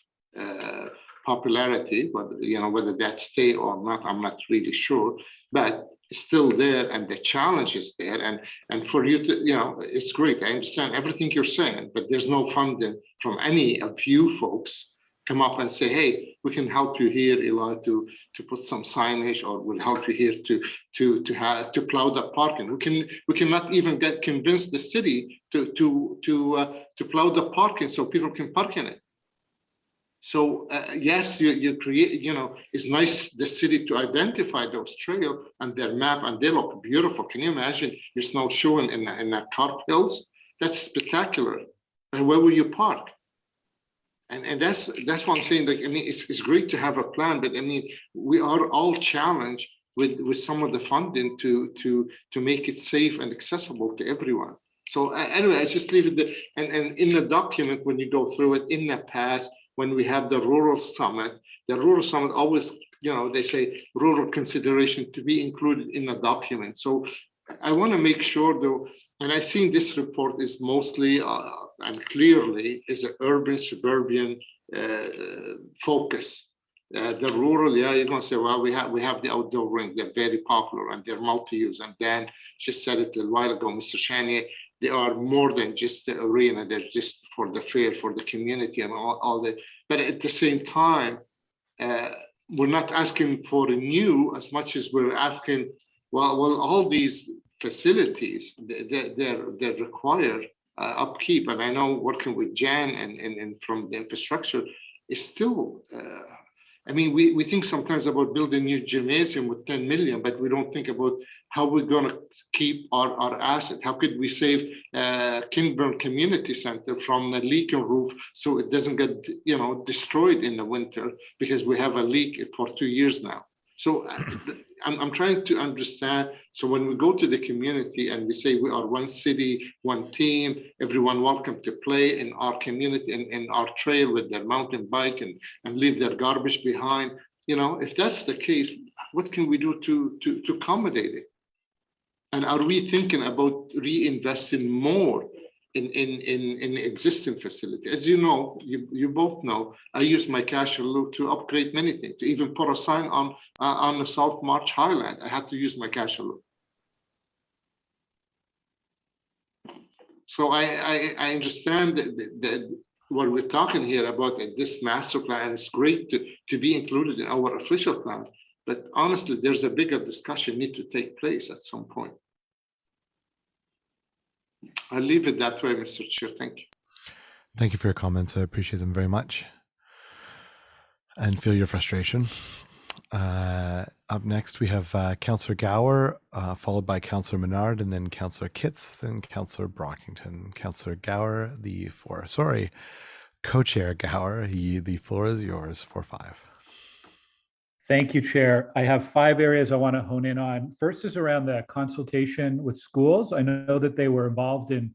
popularity, but whether that stay or not, I'm not really sure, but it's still there and the challenge is there. And for you to, it's great. I understand everything you're saying, but there's no funding from any of you folks come up and say, hey, we can help you here, Eli, to put some signage, or we'll help you here to plow the parking. We cannot even convince the city to plow the parking so people can park in it. So yes, you create, it's nice the city to identify those trails and their map, and they look beautiful. Can you imagine your snowshoeing in the Carp Hills? That's spectacular. And where will you park? And that's what I'm saying. Like, I mean, it's great to have a plan, but I mean, we are all challenged with some of the funding to make it safe and accessible to everyone. So anyway, I just leave it there. And in the document, when you go through it in the past, when we have the rural summit always, they say rural consideration to be included in the document. So I want to make sure though, and I think this report is mostly and clearly is an urban suburban focus. The rural, yeah, you're gonna say, well, we have the outdoor rink, they're very popular and they're multi-use. And Dan just said it a while ago, Mr. Chanier, they are more than just the arena, they're just for the fair, for the community and all that. But at the same time, we're not asking for a new as much as we're asking, well, all these facilities, they require upkeep. And I know working with Jan and from the infrastructure is still, I mean, we think sometimes about building a new gymnasium with 10 million, but we don't think about how we're going to keep our asset. How could we save Kinburn Community Center from the leaking roof so it doesn't get destroyed in the winter because we have a leak for 2 years now. So I'm trying to understand. So when we go to the community and we say we are one city, one team, everyone welcome to play in our community and in our trail with their mountain bike and leave their garbage behind. If that's the case, what can we do to accommodate it? And are we thinking about reinvesting more in existing facility? As you know, you both know, I use my cash flow to upgrade many things, to even put a sign on the South March Highland. I had to use my cash flow. So I understand that what we're talking here about this master plan is great to be included in our official plan. But honestly, there's a bigger discussion need to take place at some point. I'll leave it that way, Mr. Chair. Thank you. Thank you for your comments. I appreciate them very much and feel your frustration. Up next, we have Councillor Gower, followed by Councillor Menard, and then Councillor Kitts, then Councillor Brockington. Councillor Gower, the floor. Sorry, Co-Chair Gower, the floor is yours for 5. Thank you, Chair. I have 5 areas I want to hone in on. First is around the consultation with schools. I know that they were involved in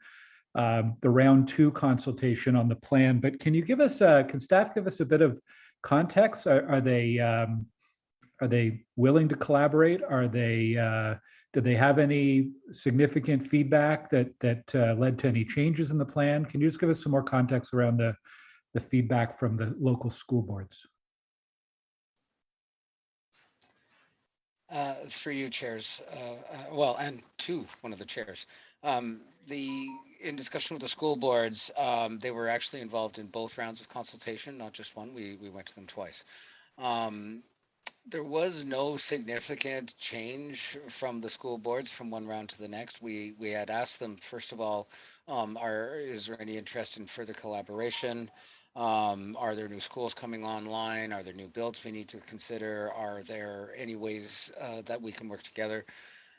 the round 2 consultation on the plan, but can you give us, can staff give us a bit of context? Are they willing to collaborate? Are they, do they have any significant feedback that led to any changes in the plan? Can you just give us some more context around the feedback from the local school boards? Through you, chairs. Well, and to one of the chairs. In discussion with the school boards, they were actually involved in both rounds of consultation, not just one. We went to them twice. There was no significant change from the school boards from one round to the next. We had asked them, first of all, is there any interest in further collaboration? Are there new schools coming online? Are there new builds we need to consider? Are there any ways that we can work together?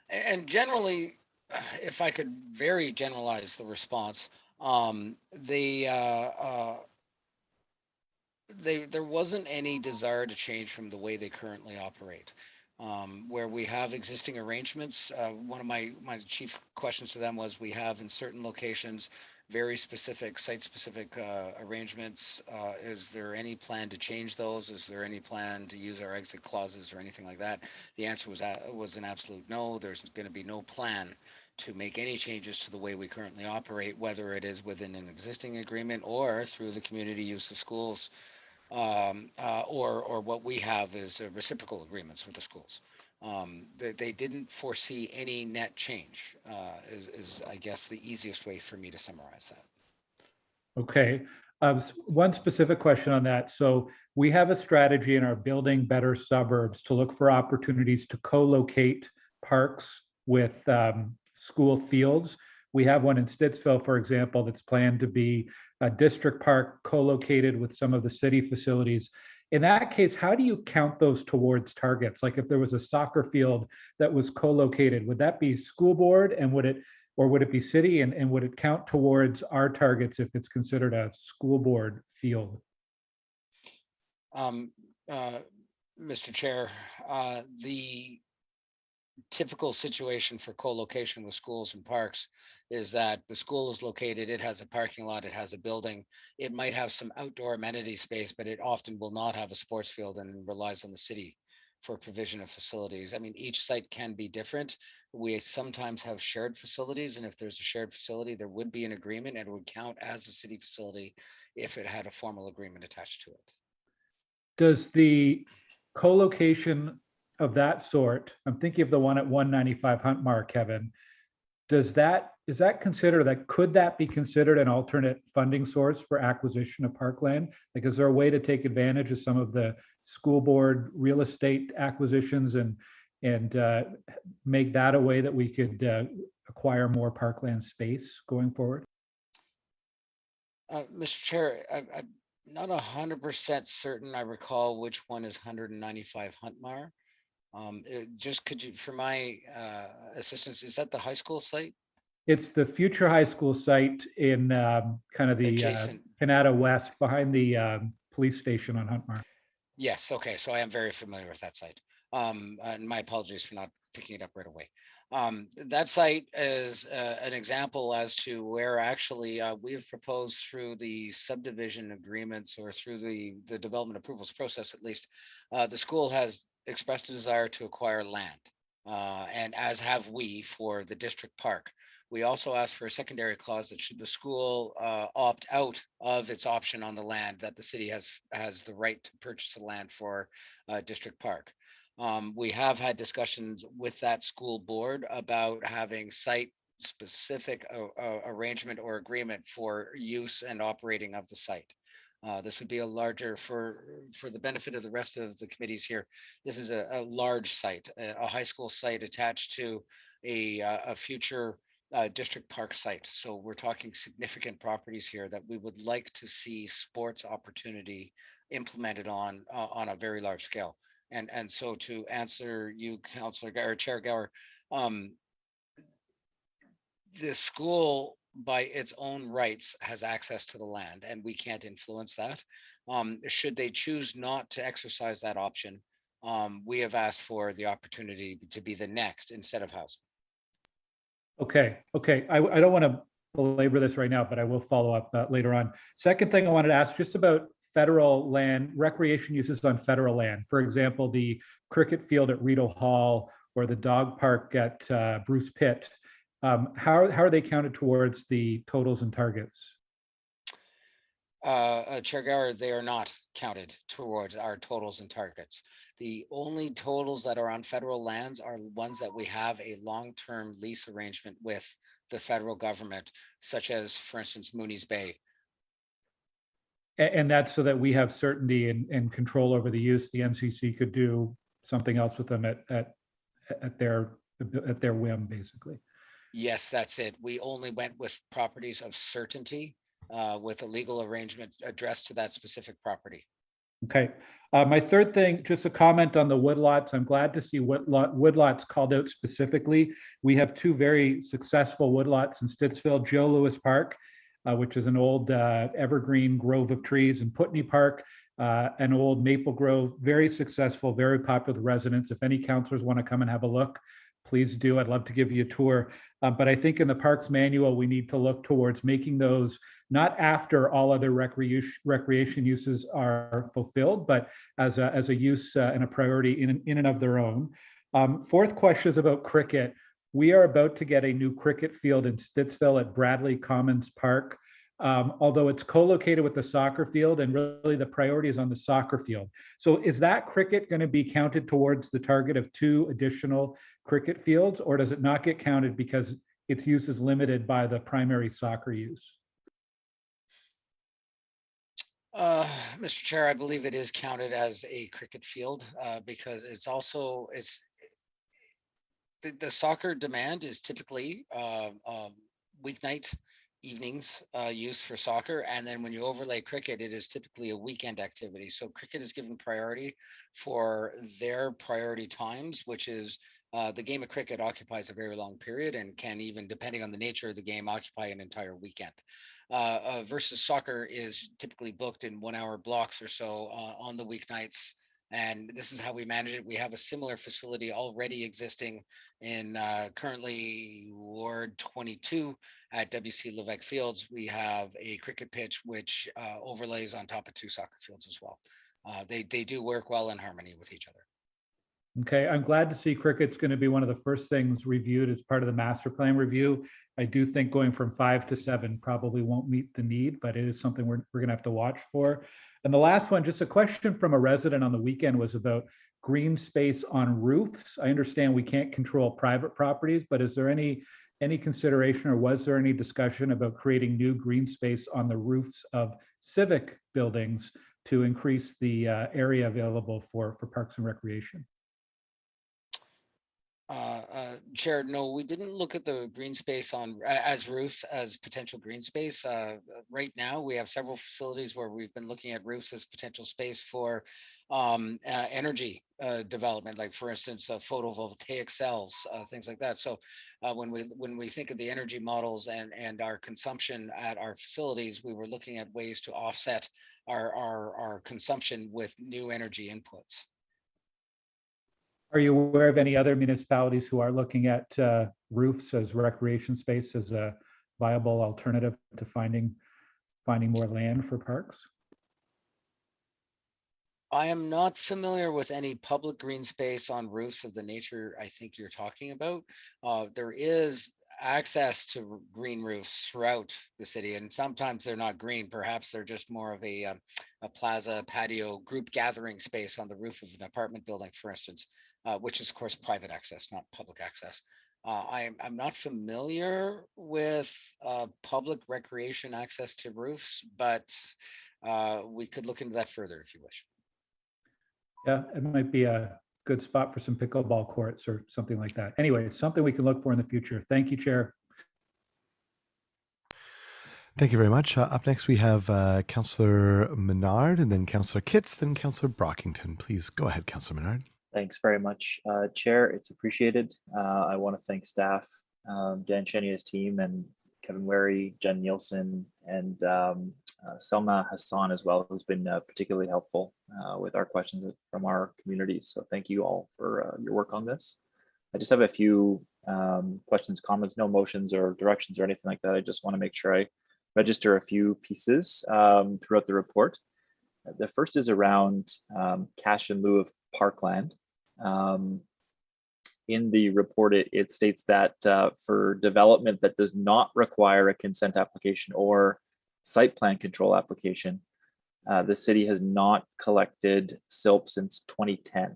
And generally, if I could very generalize the response, there wasn't any desire to change from the way they currently operate. Where we have existing arrangements, one of my chief questions to them was, we have in certain locations very specific site-specific arrangements. Is there any plan to change those? Is there any plan to use our exit clauses or anything like that? The answer was an absolute no. There's going to be no plan to make any changes to the way we currently operate, whether it is within an existing agreement or through the community use of schools, or what we have is reciprocal agreements with the schools. They didn't foresee any net change, is I guess the easiest way for me to summarize that. Okay. One specific question on that. So we have a strategy in our Building Better Suburbs to look for opportunities to co-locate parks with school fields. We have one in Stittsville, for example, that's planned to be a district park co-located with some of the city facilities. In that case, how do you count those towards targets? Like if there was a soccer field that was co-located, would that be school board, and would it be city, and would it count towards our targets if it's considered a school board field? Mr. Chair, the typical situation for co-location with schools and parks is that the school is located, it has a parking lot, it has a building, it might have some outdoor amenity space, but it often will not have a sports field and relies on the city for provision of facilities. I mean, each site can be different. We sometimes have shared facilities, and if there's a shared facility, there would be an agreement and it would count as a city facility if it had a formal agreement attached to it. Does the co-location of that sort, I'm thinking of the one at 195 Huntmar, Kevin, is that considered, that could that be considered an alternate funding source for acquisition of parkland? Like, is there a way to take advantage of some of the school board real estate acquisitions and make that a way that we could acquire more parkland space going forward? Mr. Chair, I'm not 100% certain I recall which one is 195 Huntmar. Just could you, for my assistance, is that the high school site? It's the future high school site in kind of the Canada West, behind the police station on Huntmar. Yes, okay, so I am very familiar with that site. And my apologies for not picking it up right away. That site is an example as to where actually we've proposed through the subdivision agreements, or through the development approvals process at least, the school has expressed a desire to acquire land, and as have we for the district park. We also asked for a secondary clause that should the school opt out of its option on the land, that the city has the right to purchase the land for district park. We have had discussions with that school board about having site-specific arrangement or agreement for use and operating of the site. This would be a larger, for the benefit of the rest of the committees here, this is a large site, a high school site attached to a future district park site. So we're talking significant properties here that we would like to see sports opportunity implemented on a very large scale. And so to answer you, Councillor or Chair Gower, the school by its own rights has access to the land, and we can't influence that. Should they choose not to exercise that option, we have asked for the opportunity to be the next instead of housing. Okay. I don't want to belabor this right now, but I will follow up later on. Second thing I wanted to ask, just about federal land, recreation uses on federal land. For example, the cricket field at Rideau Hall or the dog park at Bruce Pitt. How are they counted towards the totals and targets? Chair Gower, they are not counted towards our totals and targets. The only totals that are on federal lands are ones that we have a long-term lease arrangement with the federal government, such as, for instance, Mooney's Bay. And that's so that we have certainty and control over the use. The NCC could do something else with them at their whim, basically. Yes, that's it. We only went with properties of certainty with a legal arrangement addressed to that specific property. Okay. My third thing, just a comment on the woodlots. I'm glad to see woodlots called out specifically. We have two very successful woodlots in Stittsville, Joe Louis Park, which is an old evergreen grove of trees, and Putney Park, an old maple grove, very successful, very popular with residents. If any councilors want to come and have a look, please do. I'd love to give you a tour. But I think in the parks manual, we need to look towards making those not after all other recreation uses are fulfilled, but as a use and a priority in and of their own. Fourth question is about cricket. We are about to get a new cricket field in Stittsville at Bradley Commons Park, although it's co-located with the soccer field, and really the priority is on the soccer field. So is that cricket going to be counted towards the target of 2 additional cricket fields, or does it not get counted because its use is limited by the primary soccer use? Mr. Chair, I believe it is counted as a cricket field because the soccer demand is typically weeknight evenings used for soccer, and then when you overlay cricket, it is typically a weekend activity. So cricket is given priority for their priority times, which is the game of cricket occupies a very long period and can even, depending on the nature of the game, occupy an entire weekend. Versus soccer is typically booked in 1 hour blocks or so on the weeknights. And this is how we manage it. We have a similar facility already existing in currently Ward 22 at WC Levesque Fields. We have a cricket pitch which overlays on top of 2 soccer fields as well. They do work well in harmony with each other. Okay, I'm glad to see cricket's going to be one of the first things reviewed as part of the master plan review. I do think going from 5 to 7 probably won't meet the need, but it is something we're going to have to watch for. And the last one, just a question from a resident on the weekend, was about green space on roofs. I understand we can't control private properties, but is there any consideration, or was there any discussion about creating new green space on the roofs of civic buildings to increase the area available for parks and recreation? Chair, no, we didn't look at the green space as roofs as potential green space. Right now, we have several facilities where we've been looking at roofs as potential space for energy development, like for instance, photovoltaic cells, things like that. So when we think of the energy models and our consumption at our facilities, we were looking at ways to offset our consumption with new energy inputs. Are you aware of any other municipalities who are looking at roofs as recreation space as a viable alternative to finding more land for parks? I am not familiar with any public green space on roofs of the nature I think you're talking about. There is access to green roofs throughout the city, and sometimes they're not green. Perhaps they're just more of a plaza patio group gathering space on the roof of an apartment building, for instance, which is of course private access, not public access. I'm not familiar with public recreation access to roofs, but we could look into that further if you wish. Yeah, it might be a good spot for some pickleball courts or something like that. Anyway, it's something we can look for in the future. Thank you, Chair. Thank you very much. Up next, we have Councillor Menard, and then Councillor Kitts, then Councillor Brockington. Please go ahead, Councillor Menard. Thanks very much, Chair. It's appreciated. I want to thank staff, Dan Cheney's team, and Kevin Wary, Jen Nielsen, and Selma Hassan as well, who's been particularly helpful with our questions from our communities. So thank you all for your work on this. I just have a few questions, comments, no motions or directions or anything like that. I just want to make sure I register a few pieces throughout the report. The first is around cash in lieu of parkland. In the report, it states that for development that does not require a consent application or site plan control application, the city has not collected SILP since 2010.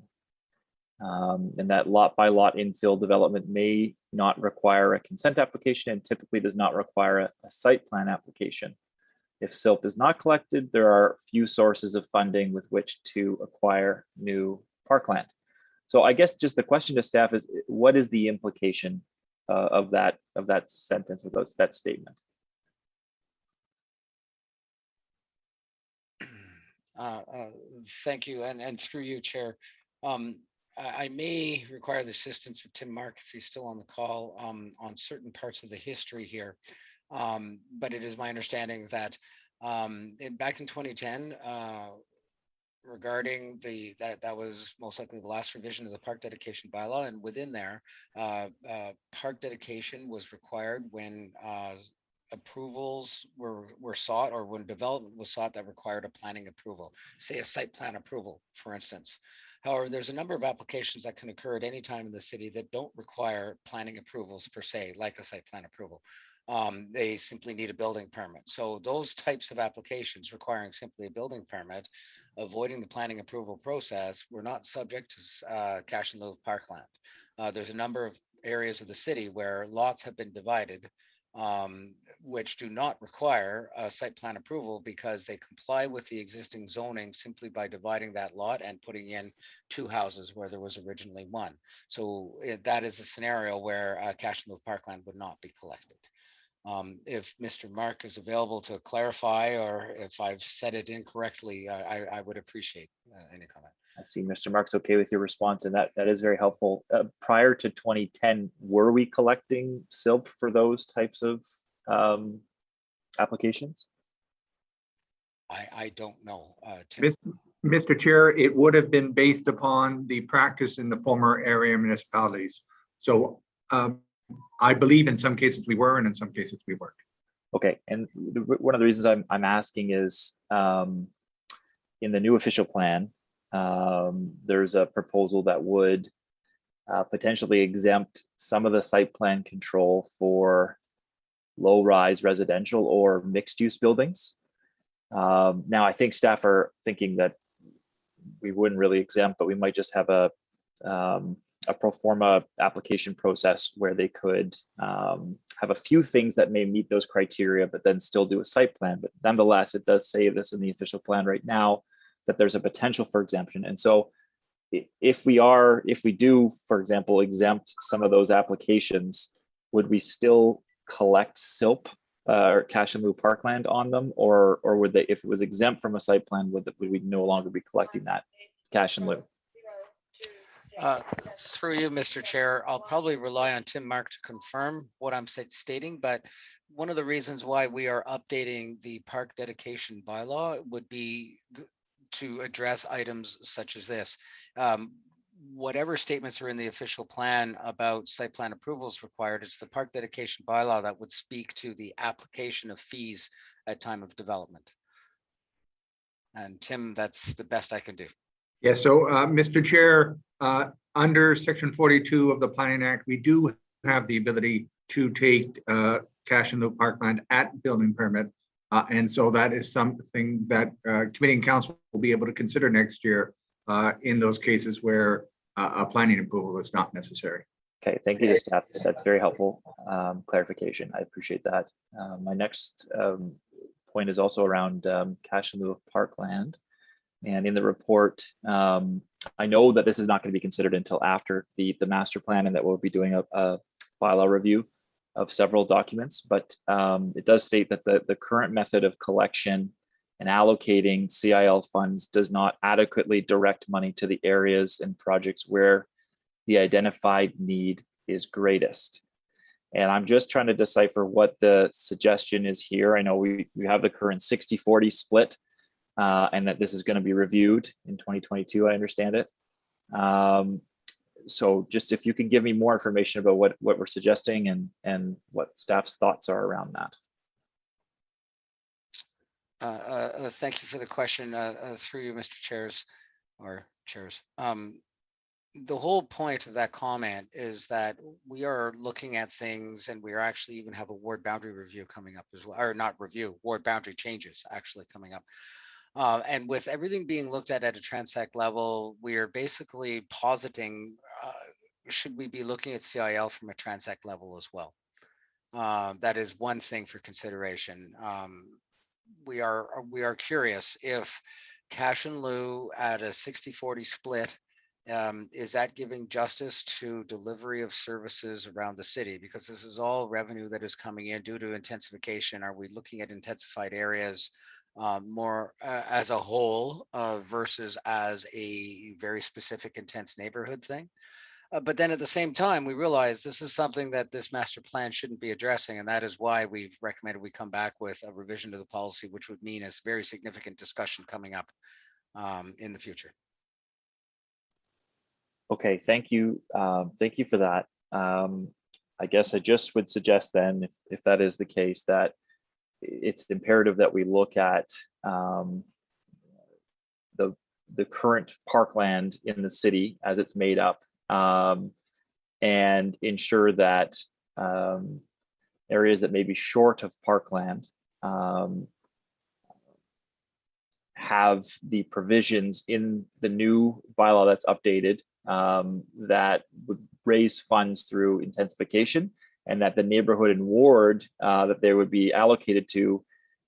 And that lot by lot infill development may not require a consent application and typically does not require a site plan application. If SILP is not collected, there are few sources of funding with which to acquire new parkland. So I guess just the question to staff is, what is the implication of that sentence, of that statement? Thank you, and through you, Chair. I may require the assistance of Tim Mark if he's still on the call on certain parts of the history here. But it is my understanding that back in 2010, regarding that was most likely the last revision of the park dedication bylaw, and within there, park dedication was required when approvals were sought, or when development was sought that required a planning approval, say a site plan approval, for instance. However, there's a number of applications that can occur at any time in the city that don't require planning approvals per se, like a site plan approval. They simply need a building permit. So those types of applications requiring simply a building permit, avoiding the planning approval process, were not subject to cash in lieu of parkland. There's a number of areas of the city where lots have been divided, which do not require a site plan approval because they comply with the existing zoning simply by dividing that lot and putting in 2 houses where there was originally 1. So that is a scenario where cash in lieu of parkland would not be collected. If Mr. Mark is available to clarify, or if I've said it incorrectly, I would appreciate any comment. I see Mr. Mark's okay with your response, and that is very helpful. Prior to 2010, were we collecting SILP for those types of applications? I don't know. Mr. Chair, it would have been based upon the practice in the former area municipalities. So I believe in some cases we were, and in some cases we weren't. Okay, and one of the reasons I'm asking is in the new official plan, there's a proposal that would potentially exempt some of the site plan control for low-rise residential or mixed-use buildings. Now, I think staff are thinking that we wouldn't really exempt, but we might just have a pro forma application process where they could have a few things that may meet those criteria, but then still do a site plan. But nonetheless, it does say this in the official plan right now, that there's a potential for exemption. And so if we do, for example, exempt some of those applications, would we still collect SILP or cash in lieu parkland on them? Or would they, if it was exempt from a site plan, would we no longer be collecting that cash in lieu? Through you, Mr. Chair, I'll probably rely on Tim Mark to confirm what I'm stating, but one of the reasons why we are updating the park dedication bylaw would be to address items such as this. Whatever statements are in the official plan about site plan approvals required, it's the park dedication bylaw that would speak to the application of fees at time of development. And Tim, that's the best I can do. Yeah, so Mr. Chair, under Section 42 of the Planning Act, we do have the ability to take cash in lieu parkland at building permit. And so that is something that committee and council will be able to consider next year in those cases where a planning approval is not necessary. Okay, thank you to staff. That's very helpful clarification. I appreciate that. My next point is also around cash in lieu of parkland. And in the report, I know that this is not going to be considered until after the master plan, and that we'll be doing a bylaw review of several documents, but it does state that the current method of collection and allocating CIL funds does not adequately direct money to the areas and projects where the identified need is greatest. And I'm just trying to decipher what the suggestion is here. I know we have the current 60-40 split, and that this is going to be reviewed in 2022, I understand it. So just if you could give me more information about what we're suggesting and what staff's thoughts are around that. Thank you for the question through you, Mr. Chairs or Chairs. the whole point of that comment is that we are looking at things, and we are actually even have a ward boundary review coming up as well, or not review, ward boundary changes actually coming up. And with everything being looked at a transect level, we are basically positing, should we be looking at CIL from a transect level as well? That is one thing for consideration. We are curious if cash in lieu at a 60-40 split, is that giving justice to delivery of services around the city? Because this is all revenue that is coming in due to intensification. Are we looking at intensified areas more as a whole versus as a very specific intense neighborhood thing? But then at the same time, we realize this is something that this master plan shouldn't be addressing. And that is why we've recommended we come back with a revision to the policy, which would mean a very significant discussion coming up in the future. Okay, thank you. Thank you for that. I guess I just would suggest then, if that is the case, that it's imperative that we look at the current parkland in the city as it's made up, and ensure that areas that may be short of parkland have the provisions in the new bylaw that's updated that would raise funds through intensification, and that the neighborhood and ward that they would be allocated to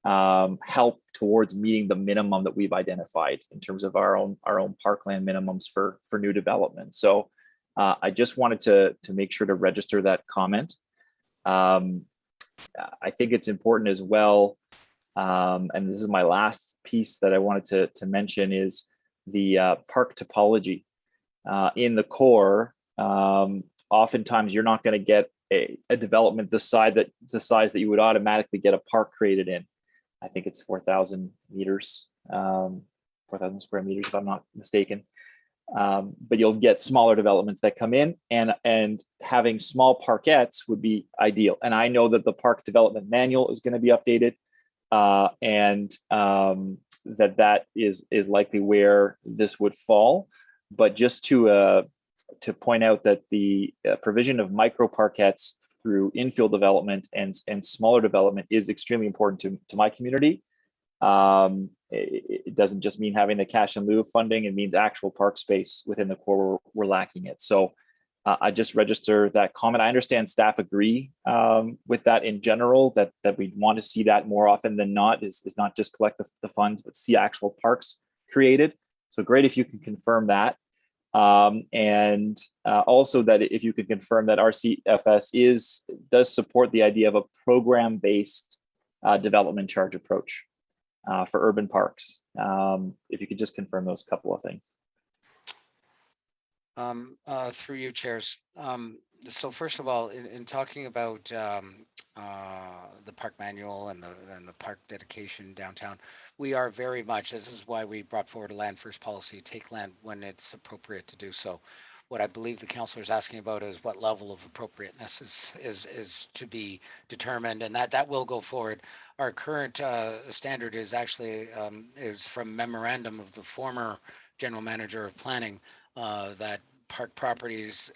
help towards meeting the minimum that we've identified in terms of our own parkland minimums for new development. So I just wanted to make sure to register that comment. I think it's important as well, and this is my last piece that I wanted to mention, is the park topology. In the core, oftentimes you're not going to get a development the size that you would automatically get a park created in. I think it's 4,000 meters, 4,000 square meters, if I'm not mistaken. But you'll get smaller developments that come in, and having small parkettes would be ideal. And I know that the park development manual is going to be updated, and that is likely where this would fall. But just to point out that the provision of micro parkettes through infill development and smaller development is extremely important to my community. It doesn't just mean having the cash in lieu of funding, it means actual park space within the core. We're lacking it. So I just register that comment. I understand staff agree with that in general, that we want to see that more often than not, is not just collect the funds, but see actual parks created. So great if you can confirm that. And also that if you could confirm that RCFS does support the idea of a program-based development charge approach for urban parks. If you could just confirm those couple of things. Through you, chairs. So first of all, in talking about the park manual and the park dedication downtown, we are very much, this is why we brought forward a land first policy, take land when it's appropriate to do so. What I believe the councillor is asking about is what level of appropriateness is to be determined, and that will go forward. Our current standard is actually is from memorandum of the former general manager of planning, that park properties,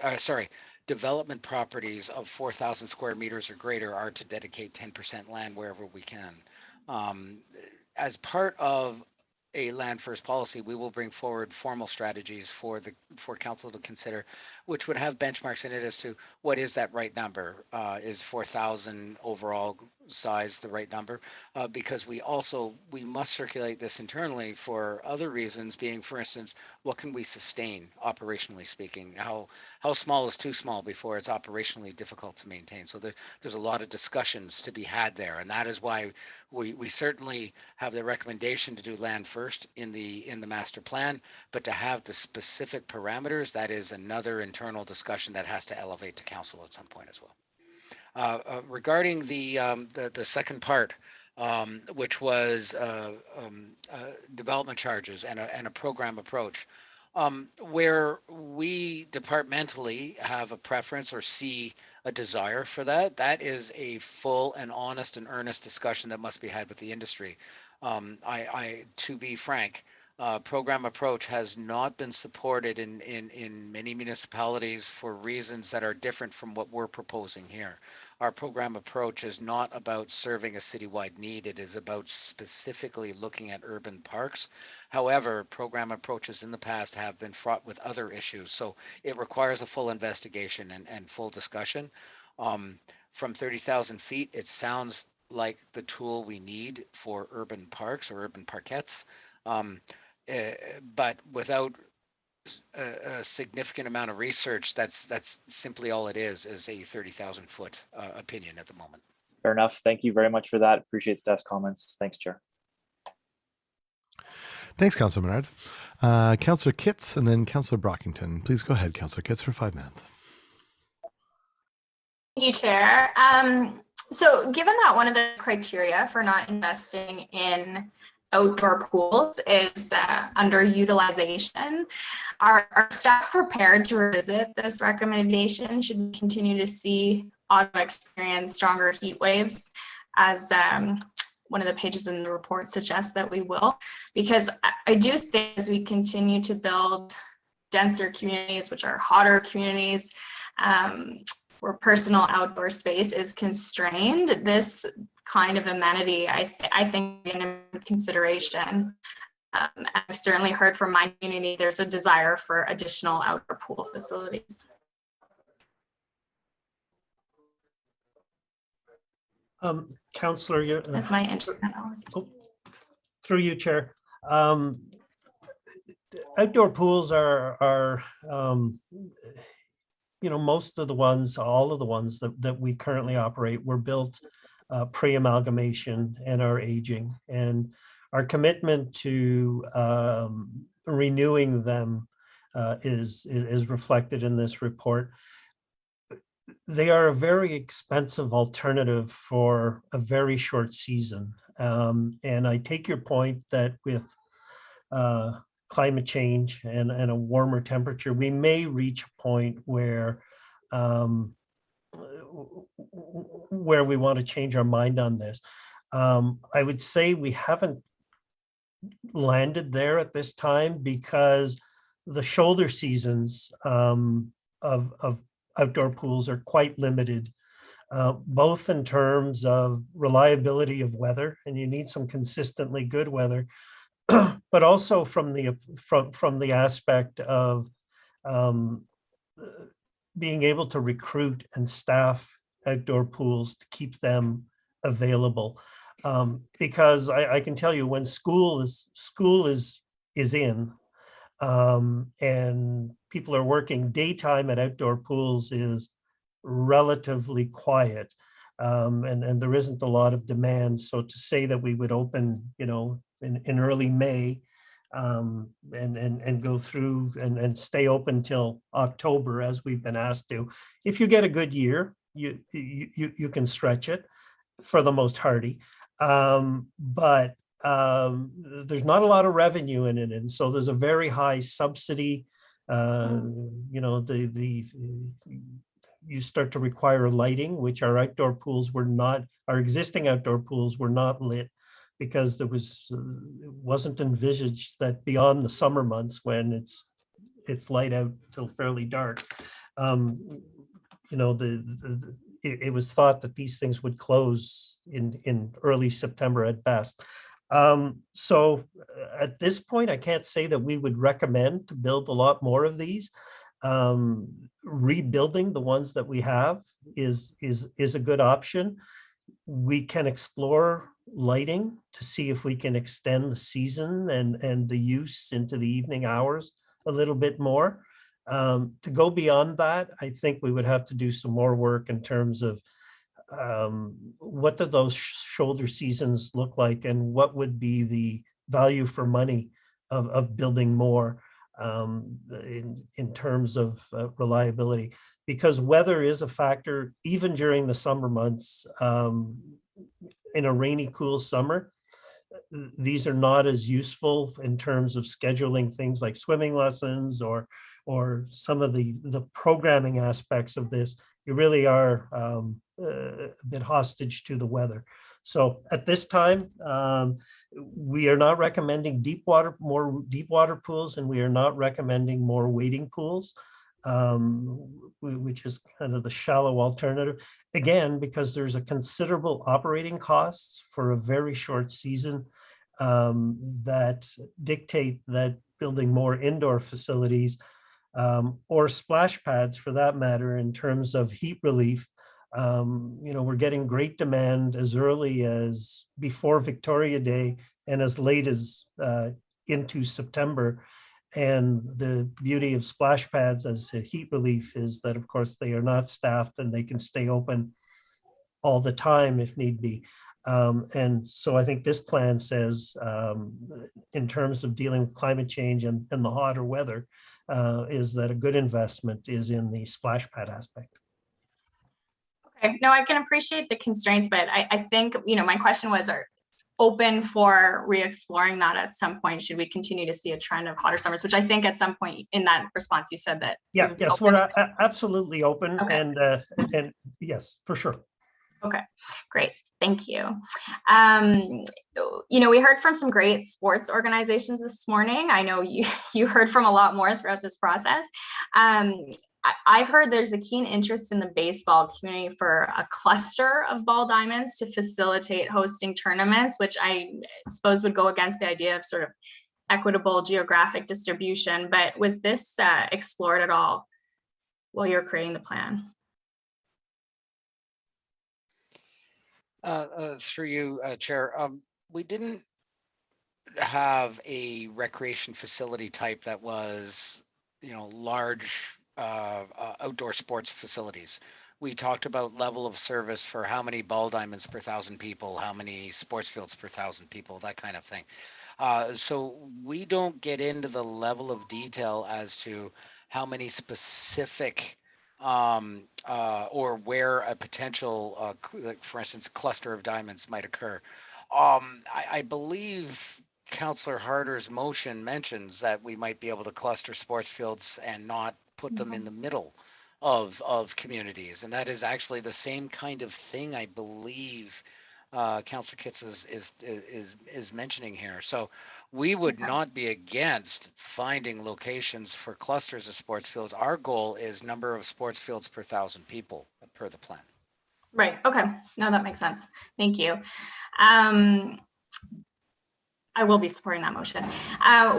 development properties of 4,000 square meters or greater are to dedicate 10% land wherever we can. As part of a land first policy, we will bring forward formal strategies for council to consider, which would have benchmarks in it as to what is that right number. Is 4,000 overall size the right number? Because we must circulate this internally for other reasons, being, for instance, what can we sustain operationally speaking? How small is too small before it's operationally difficult to maintain? So there's a lot of discussions to be had there, and that is why we certainly have the recommendation to do land first in the master plan, but to have the specific parameters, that is another internal discussion that has to elevate to council at some point as well. Regarding the second part, which was development charges and a program approach, where we departmentally have a preference or see a desire for that is a full and honest and earnest discussion that must be had with the industry. To be frank, program approach has not been supported in many municipalities for reasons that are different from what we're proposing here. Our program approach is not about serving a citywide need. It is about specifically looking at urban parks. However, program approaches in the past have been fraught with other issues. So it requires a full investigation and full discussion. From 30,000 feet, it sounds like the tool we need for urban parks or urban parkettes. But without a significant amount of research, that's simply all it is a 30,000 foot opinion at the moment. Fair enough. Thank you very much for that. Appreciate staff's comments. Thanks, Chair. Thanks, Councillor Menard. Councillor Kitts and then Councillor Brockington. Please go ahead, Councillor Kitts, for 5 minutes. Thank you, Chair. So given that one of the criteria for not investing in outdoor pools is underutilization, are staff prepared to revisit this recommendation should we continue to see Ottawa experience stronger heat waves, as one of the pages in the report suggests that we will? Because I do think as we continue to build denser communities, which are hotter communities, where personal outdoor space is constrained, this kind of amenity, I think, in consideration. I've certainly heard from my community there's a desire for additional outdoor pool facilities. Councillor, That's my intro. Through you, Chair. Outdoor pools are most of the ones, all of the ones that we currently operate were built pre-amalgamation and are aging. And our commitment to renewing them is reflected in this report. They are a very expensive alternative for a very short season. And I take your point that with climate change and a warmer temperature, we may reach a point where we want to change our mind on this. I would say we haven't landed there at this time because the shoulder seasons of outdoor pools are quite limited, both in terms of reliability of weather, and you need some consistently good weather, but also from the aspect of being able to recruit and staff outdoor pools to keep them available. Because I can tell you, when school is in, and people are working, daytime at outdoor pools is relatively quiet, and there isn't a lot of demand. So to say that we would open, in early May, and go through and stay open till October, as we've been asked to, if you get a good year, you can stretch it for the most hardy, but there's not a lot of revenue in it, and so there's a very high subsidy. You start to require lighting, which our outdoor pools were not. Our existing outdoor pools were not lit because it wasn't envisaged that beyond the summer months, when it's light out till fairly dark, it was thought that these things would close in early September at best. So at this point, I can't say that we would recommend to build a lot more of these. Rebuilding the ones that we have is a good option. We can explore lighting to see if we can extend the season and the use into the evening hours a little bit more. To go beyond that, I think we would have to do some more work in terms of what do those shoulder seasons look like, and what would be the value for money of building more in terms of reliability, because weather is a factor even during the summer months. In a rainy, cool summer, these are not as useful in terms of scheduling things like swimming lessons or some of the programming aspects of this. you really are a bit hostage to the weather. So at this time, we are not recommending more deep water pools, and we are not recommending more wading pools, which is kind of the shallow alternative. Again, because there's a considerable operating costs for a very short season that dictate that building more indoor facilities or splash pads for that matter, in terms of heat relief. We're getting great demand as early as before Victoria Day and as late as into September. And the beauty of splash pads as a heat relief is that, of course, they are not staffed and they can stay open all the time if need be. And so I think this plan says, in terms of dealing with climate change and the hotter weather, is that a good investment is in the splash pad aspect. Okay, no, I can appreciate the constraints, but I think, my question was, are open for re-exploring that at some point? Should we continue to see a trend of hotter summers, which I think at some point in that response you said that. Yes, we're absolutely open. Okay. And yes, for sure. Okay, great. Thank you. We heard from some great sports organizations this morning. I know you heard from a lot more throughout this process. I've heard there's a keen interest in the baseball community for a cluster of ball diamonds to facilitate hosting tournaments, which I suppose would go against the idea of sort of equitable geographic distribution. But was this explored at all while you're creating the plan? Through you, Chair, we didn't have a recreation facility type that was, large outdoor sports facilities. We talked about level of service for how many ball diamonds per 1,000 people, how many sports fields per 1,000 people, that kind of thing. So we don't get into the level of detail as to how many specific or where a potential, like for instance, cluster of diamonds might occur. I believe Councillor Harder's motion mentions that we might be able to cluster sports fields and not put them in the middle of communities, and that is actually the same kind of thing I believe Councillor Kitts is mentioning here. So we would not be against finding locations for clusters of sports fields. Our goal is number of sports fields per 1,000 people per the plan. Right. Okay. No, that makes sense. Thank you. I will be supporting that motion.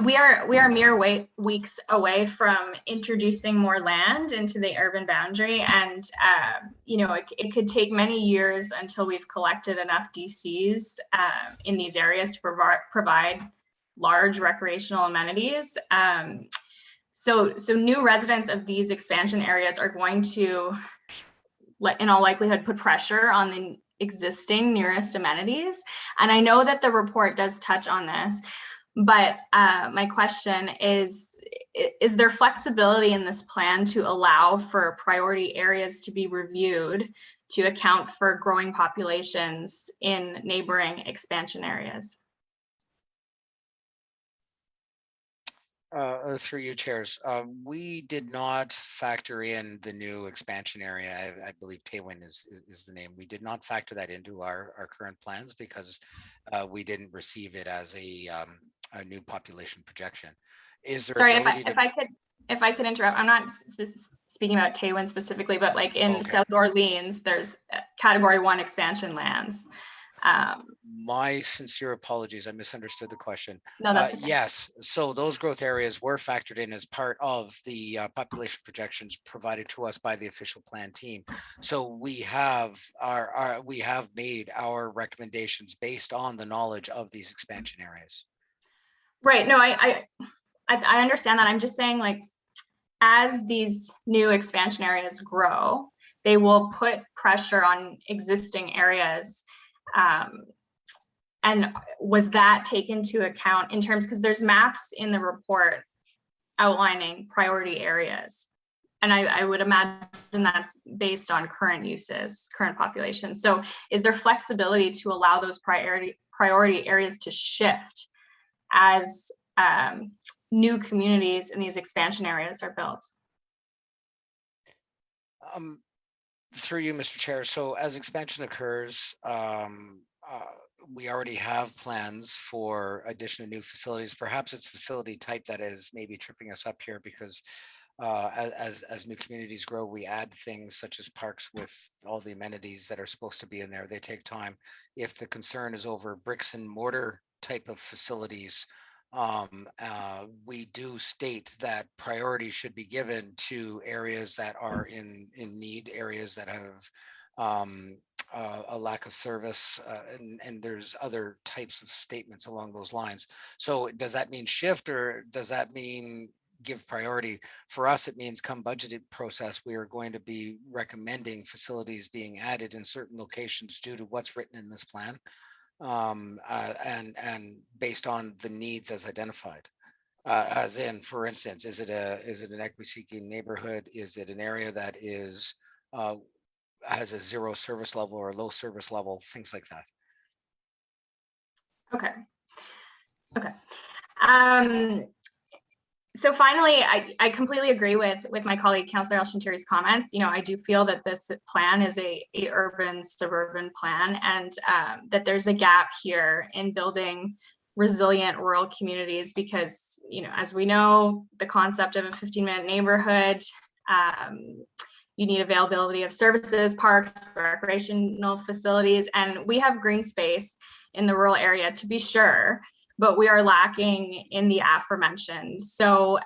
We are mere weeks away from introducing more land into the urban boundary, and it could take many years until we've collected enough DCs in these areas to provide large recreational amenities. So new residents of these expansion areas are going to, in all likelihood, put pressure on the existing nearest amenities. And I know that the report does touch on this, but my question is there flexibility in this plan to allow for priority areas to be reviewed to account for growing populations in neighboring expansion areas? Through you, chairs, we did not factor in the new expansion area. I believe Taywin is the name. We did not factor that into our current plans because we didn't receive it as a new population projection. Is there? Sorry, if I could interrupt. I'm not speaking about Taywin specifically, but like in South Orleans, there's Category 1 expansion lands. My sincere apologies. I misunderstood the question. No, that's okay. Yes. So those growth areas were factored in as part of the population projections provided to us by the official plan team. So we have made our recommendations based on the knowledge of these expansion areas. Right. No, I understand that. I'm just saying, like, as these new expansion areas grow, they will put pressure on existing areas. And was that taken into account in terms, because there's maps in the report outlining priority areas, and I would imagine that's based on current uses, current population. So is there flexibility to allow those priority areas to shift as new communities in these expansion areas are built? Through you, Mr. Chair. So as expansion occurs, we already have plans for addition of new facilities. Perhaps it's facility type that is maybe tripping us up here, because as new communities grow, we add things such as parks with all the amenities that are supposed to be in there. They take time. If the concern is over bricks and mortar type of facilities, we do state that priority should be given to areas that are in need, areas that have a lack of service, and there's other types of statements along those lines. So does that mean shift, or does that mean give priority? For us, it means come budgeted process, we are going to be recommending facilities being added in certain locations due to what's written in this plan, and based on the needs as identified. As in, for instance, is it an equity-seeking neighborhood? Is it an area that is has a zero service level or a low service level? Things like that. Okay. So finally, I completely agree with my colleague, Councillor El-Shantari's comments. You know, I do feel that this plan is a urban suburban plan, and that there's a gap here in building resilient rural communities, because, you know, as we know, the concept of a 15-minute neighborhood, you need availability of services, parks, recreational facilities, and we have green space in the rural area, to be sure, but we are lacking in the aforementioned. So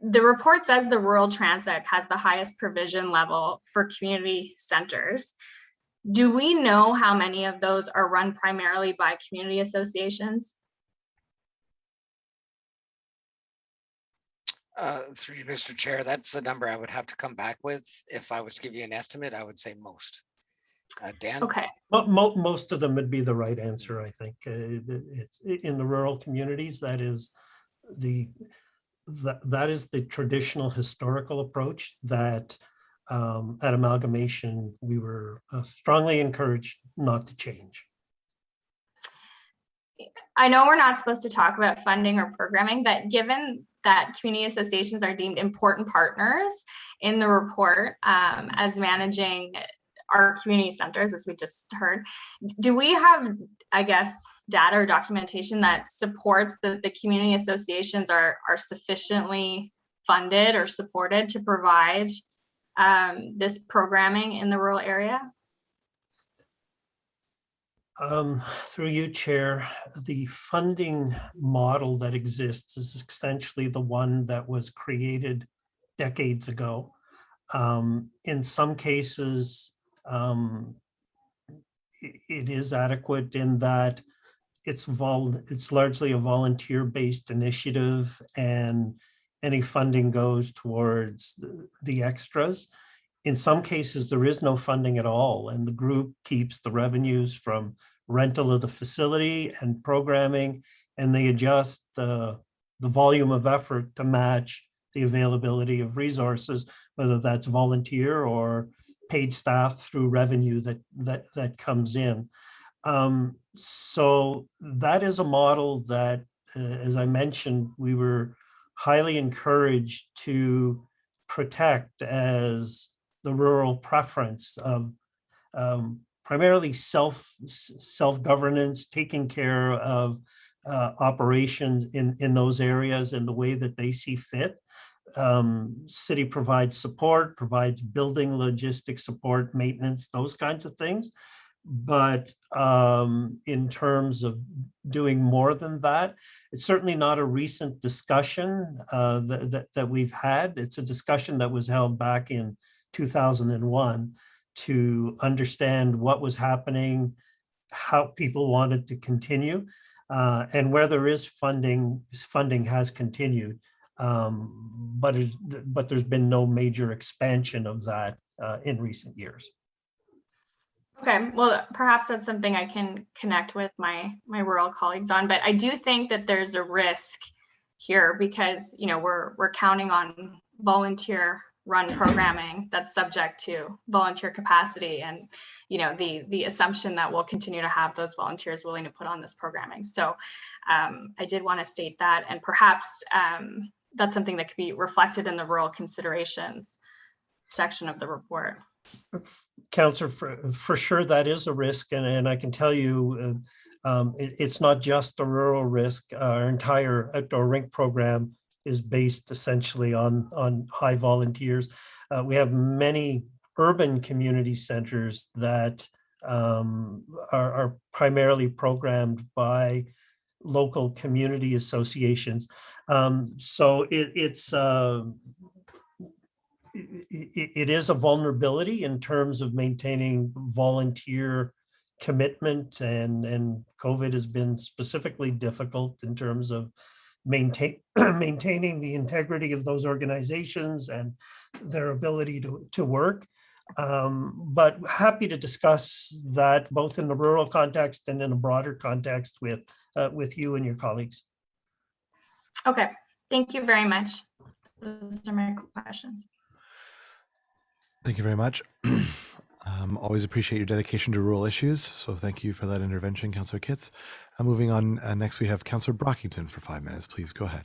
the report says the rural transit has the highest provision level for community centers. Do we know how many of those are run primarily by community associations? Through you, Mr. Chair, that's the number I would have to come back with. If I was to give you an estimate, I would say most. Dan? Okay. Most of them would be the right answer, I think. It's in the rural communities. That is the traditional historical approach that at Amalgamation we were strongly encouraged not to change. I know we're not supposed to talk about funding or programming, but given that community associations are deemed important partners in the report as managing our community centers, as we just heard, do we have, I guess, data or documentation that supports that the community associations are sufficiently funded or supported to provide this programming in the rural area? Through you, Chair, the funding model that exists is essentially the one that was created decades ago. In some cases, it is adequate in that it's largely a volunteer-based initiative, and any funding goes towards the extras. In some cases, there is no funding at all, and the group keeps the revenues from rental of the facility and programming, and they adjust the volume of effort to match the availability of resources, whether that's volunteer or paid staff through revenue that comes in. So that is a model that, as I mentioned, we were highly encouraged to protect as the rural preference of primarily self-governance, taking care of operations in those areas in the way that they see fit. City provides support, provides building logistics support, maintenance, those kinds of things. But in terms of doing more than that, it's certainly not a recent discussion that we've had. It's a discussion that was held back in 2001 to understand what was happening, how people wanted to continue, and where there is funding has continued. But there's been no major expansion of that in recent years. Okay, well, perhaps that's something I can connect with my rural colleagues on, but I do think that there's a risk here because, you know, we're counting on volunteer run programming that's subject to volunteer capacity, and, you know, the assumption that we'll continue to have those volunteers willing to put on this programming. So I did want to state that, and perhaps that's something that could be reflected in the rural considerations. section of the report. Councillor, for sure that is a risk, and I can tell you it's not just a rural risk. Our entire outdoor rink program is based essentially on high volunteers. We have many urban community centers that are primarily programmed by local community associations. So it is a vulnerability in terms of maintaining volunteer commitment, and COVID has been specifically difficult in terms of maintaining the integrity of those organizations and their ability to work. But happy to discuss that both in the rural context and in a broader context with you and your colleagues. Okay, thank you very much. Those are my questions. Thank you very much. Always appreciate your dedication to rural issues. So thank you for that intervention, Councillor Kitts. Moving on, next we have Councillor Brockington for 5 minutes. Please go ahead.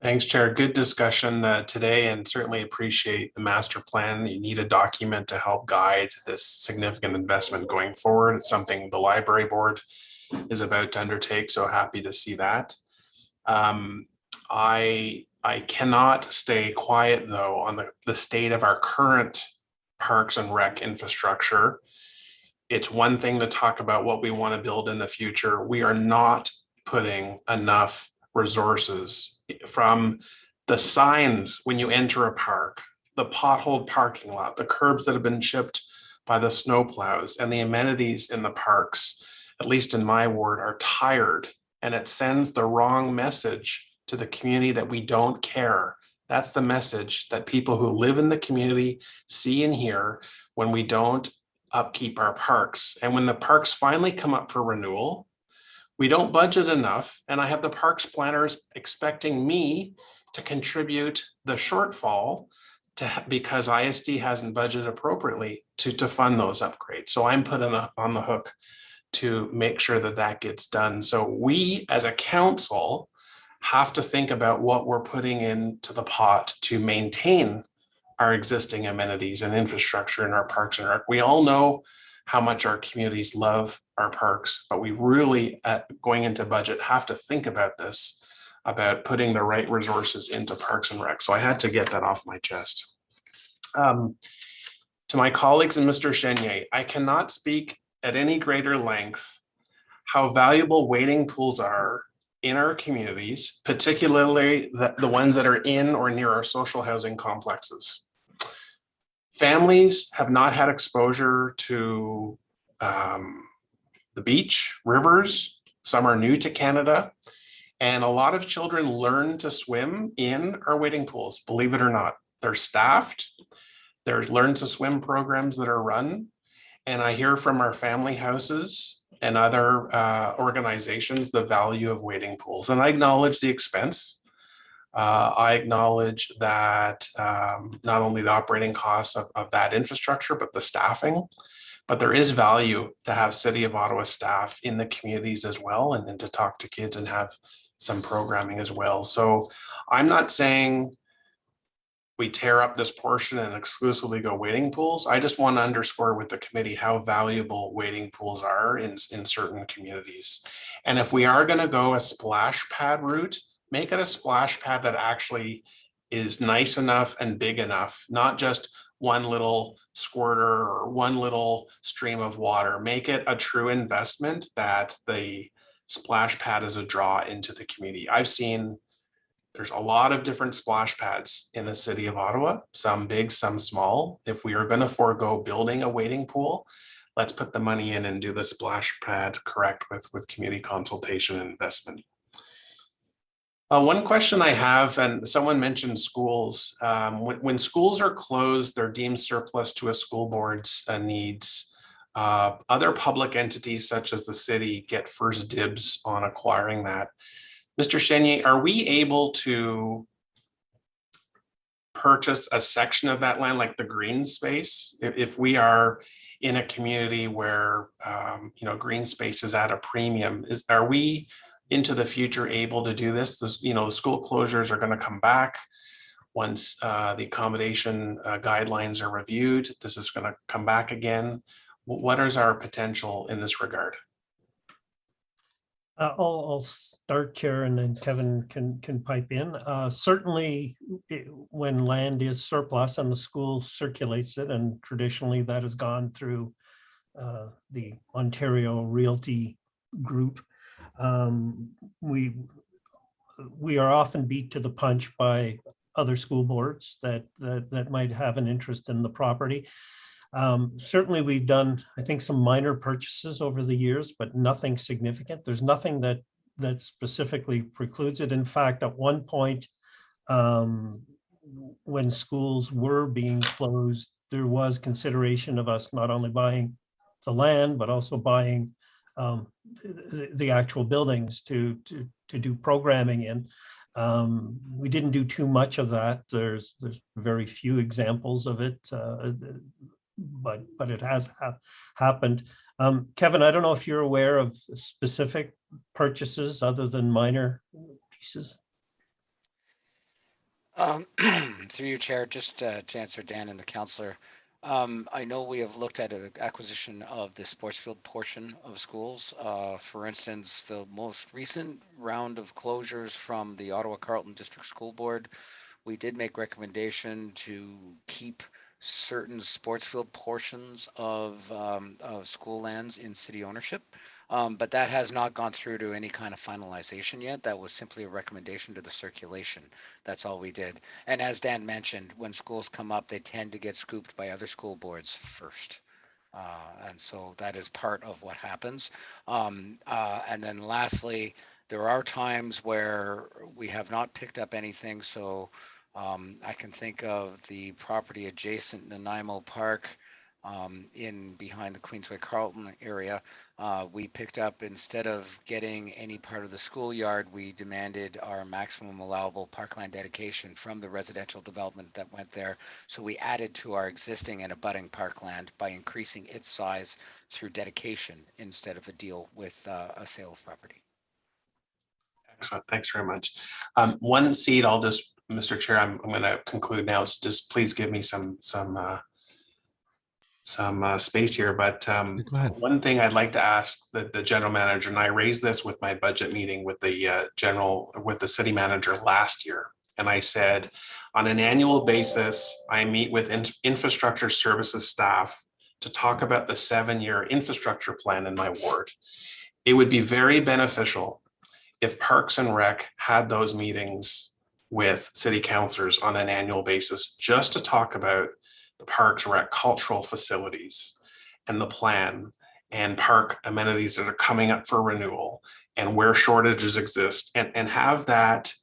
Thanks, Chair. Good discussion today, and certainly appreciate the master plan. You need a document to help guide this significant investment going forward. It's something the library board is about to undertake, so happy to see that. I cannot stay quiet though on the state of our current parks and rec infrastructure. It's one thing to talk about what we want to build in the future. We are not putting enough resources from the signs when you enter a park, the potholed parking lot, the curbs that have been chipped by the snowplows, and the amenities in the parks, at least in my ward, are tired, and it sends the wrong message to the community that we don't care. That's the message that people who live in the community see and hear when we don't upkeep our parks. And when the parks finally come up for renewal, we don't budget enough, and I have the parks planners expecting me to contribute the shortfall because ISD hasn't budgeted appropriately to fund those upgrades. So I'm put on the hook to make sure that that gets done. So we as a council have to think about what we're putting into the pot to maintain our existing amenities and infrastructure in our parks and rec. We all know how much our communities love our parks, but we really, going into budget, have to think about this, about putting the right resources into parks and rec. So I had to get that off my chest. To my colleagues and Mr. Chenier, I cannot speak at any greater length how valuable wading pools are in our communities, particularly the ones that are in or near our social housing complexes. Families have not had exposure to the beach, rivers. Some are new to Canada, and a lot of children learn to swim in our wading pools, believe it or not. They're staffed, there's learn to swim programs that are run, and I hear from our family houses and other organizations the value of wading pools. And I acknowledge the expense. I acknowledge that not only the operating costs of that infrastructure, but the staffing. But there is value to have City of Ottawa staff in the communities as well, and to talk to kids and have some programming as well. So I'm not saying we tear up this portion and exclusively go wading pools. I just want to underscore with the committee how valuable wading pools are in certain communities. And if we are going to go a splash pad route, make it a splash pad that actually is nice enough and big enough, not just one little squirter or one little stream of water. Make it a true investment that the splash pad is a draw into the community. I've seen there's a lot of different splash pads in the City of Ottawa, some big, some small. If we are going to forego building a wading pool, let's put the money in and do the splash pad correct with community consultation and investment. One question I have, and someone mentioned schools. When schools are closed, they're deemed surplus to a school board's needs. Other public entities such as the city get first dibs on acquiring that. Mr. Chenier, are we able to purchase a section of that land, like the green space? If we are in a community where green space is at a premium, are we into the future able to do this? The school closures are going to come back. once the accommodation guidelines are reviewed, this is going to come back again. What is our potential in this regard? I'll start, Chair, and then Kevin can pipe in. Certainly, when land is surplus and the school circulates it, and traditionally that has gone through the Ontario Realty Group, we are often beat to the punch by other school boards that might have an interest in the property. Certainly we've done, I think, some minor purchases over the years, but nothing significant. There's nothing that specifically precludes it. In fact, at one point, when schools were being closed, there was consideration of us not only buying the land, but also buying the actual buildings to do programming in. We didn't do too much of that. There's very few examples of it, but it has happened. Kevin, I don't know if you're aware of specific purchases other than minor pieces. Through you, Chair, just to answer Dan and the councillor, I know we have looked at an acquisition of the sports field portion of schools. For instance, the most recent round of closures from the Ottawa Carleton District School Board, we did make recommendation to keep certain sports field portions of school lands in city ownership, but that has not gone through to any kind of finalization yet. That was simply a recommendation to the circulation. That's all we did. And as Dan mentioned, when schools come up, they tend to get scooped by other school boards first. And so that is part of what happens. And then lastly, there are times where we have not picked up anything. So I can think of the property adjacent Nanaimo Park in behind the Queensway Carleton area. We picked up, instead of getting any part of the schoolyard, we demanded our maximum allowable parkland dedication from the residential development that went there. So we added to our existing and abutting parkland by increasing its size through dedication instead of a deal with a sale of property. Excellent. Thanks very much. One seed, I'll just, Mr. Chair, I'm going to conclude now. So just please give me some space here. But one thing I'd like to ask the general manager, and I raised this with my budget meeting with the city manager last year. And I said, on an annual basis, I meet with infrastructure services staff to talk about the 7-year infrastructure plan in my ward. It would be very beneficial if Parks and Rec had those meetings with city councillors on an annual basis, just to talk about the Parks and Rec cultural facilities and the plan and park amenities that are coming up for renewal and where shortages exist, and have that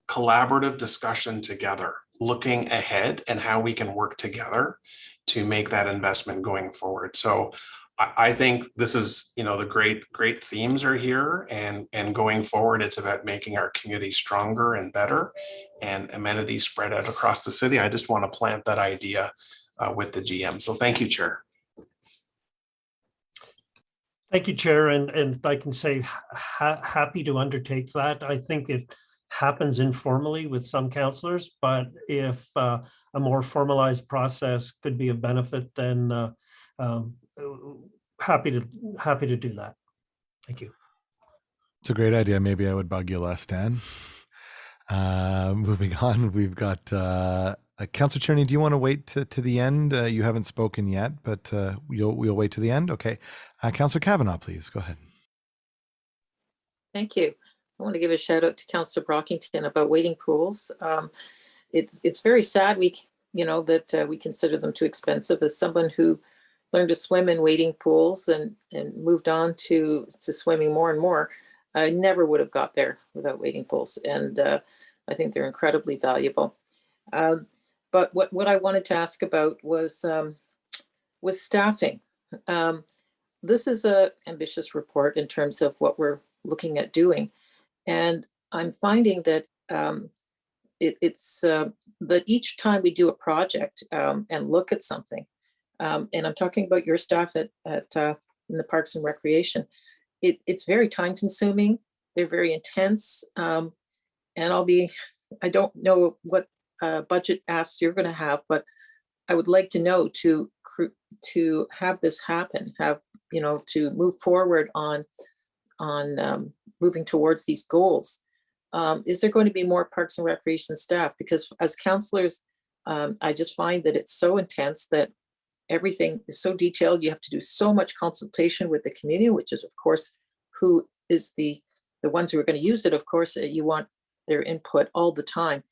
collaborative discussion together, looking ahead and how we can work together to make that investment going forward. So I think this is, the great themes are here, and going forward, it's about making our community stronger and better, and amenities spread out across the city. I just want to plant that idea with the GM. So thank you, Chair. Thank you, Chair, and I can say happy to undertake that. I think it happens informally with some councillors, but if a more formalized process could be a benefit, then happy to do that. Thank you. It's a great idea. Maybe I would bug you less, Dan. Moving on, we've got Councillor Cherney. Do you want to wait to the end? You haven't spoken yet, but we'll wait to the end. Okay. Councillor Kavanagh, please go ahead. Thank you. I want to give a shout out to Councillor Brockington about wading pools. It's very sad that we consider them too expensive. As someone who learned to swim in wading pools and moved on to swimming more and more, I never would have got there without wading pools. And I think they're incredibly valuable. But what I wanted to ask about was staffing. This is an ambitious report in terms of what we're looking at doing. And I'm finding that that each time we do a project and look at something, and I'm talking about your staff in the Parks and Recreation, it's very time consuming. They're very intense. And I'll be I don't know what budget asks you're going to have, but I would like to know to have this happen, to move forward on moving towards these goals. Is there going to be more Parks and Recreation staff? Because as counselors, I just find that it's so intense, that everything is so detailed. You have to do so much consultation with the community, which is, of course, who is the ones who are going to use it. Of course, you want their input all the time.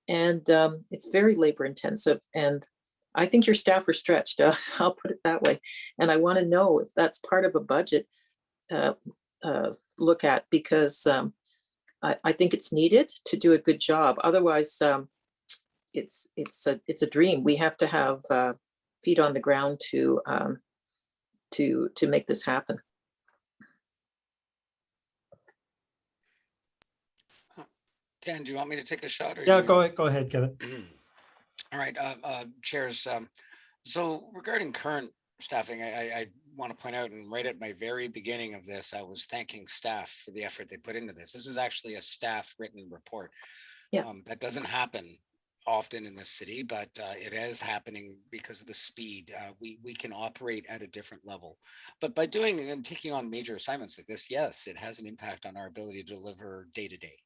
And it's very labor intensive. And I think your staff are stretched. I'll put it that way. And I want to know if that's part of a budget look at, because I think it's needed to do a good job. Otherwise, it's a dream. We have to have feet on the ground to make this happen. Dan, do you want me to take a shot? Or Yeah, go ahead, Kevin. All right, chairs. So regarding current staffing, I want to point out, and right at my very beginning of this, I was thanking staff for the effort they put into this. This is actually a staff written report. Yeah. That doesn't happen often in this city, but it is happening because of the speed. We can operate at a different level, but by doing and taking on major assignments like this, yes, it has an impact on our ability to deliver day to day.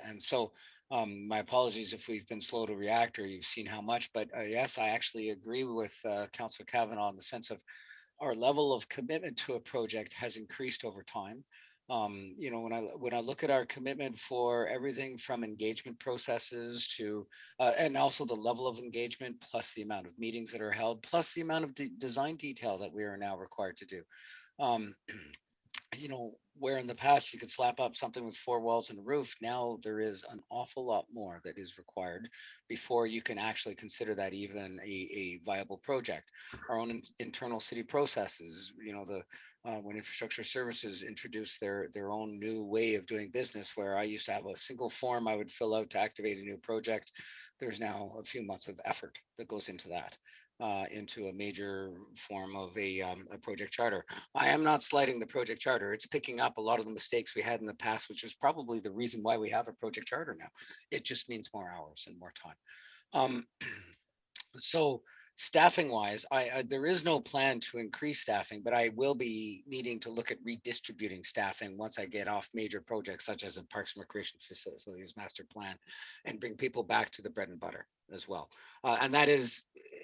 And so my apologies if we've been slow to react or you've seen how much, but yes, I actually agree with Councillor Kavanaugh in the sense of our level of commitment to a project has increased over time. When I look at our commitment for everything from engagement processes to, and also the level of engagement, plus the amount of meetings that are held, plus the amount of design detail that we are now required to do. Where in the past you could slap up something with 4 walls and a roof, now there is an awful lot more that is required before you can actually consider that even a viable project. Our own internal city processes, when infrastructure services introduced their own new way of doing business, where I used to have a single form I would fill out to activate a new project, there's now a few months of effort that goes into that. Into a major form of a project charter. I am not slighting the project charter. It's picking up a lot of the mistakes we had in the past, which is probably the reason why we have a project charter now. It just means more hours and more time. So staffing wise, there is no plan to increase staffing, but I will be needing to look at redistributing staffing once I get off major projects such as a Parks and Recreation Facilities Master Plan and bring people back to the bread and butter as well. And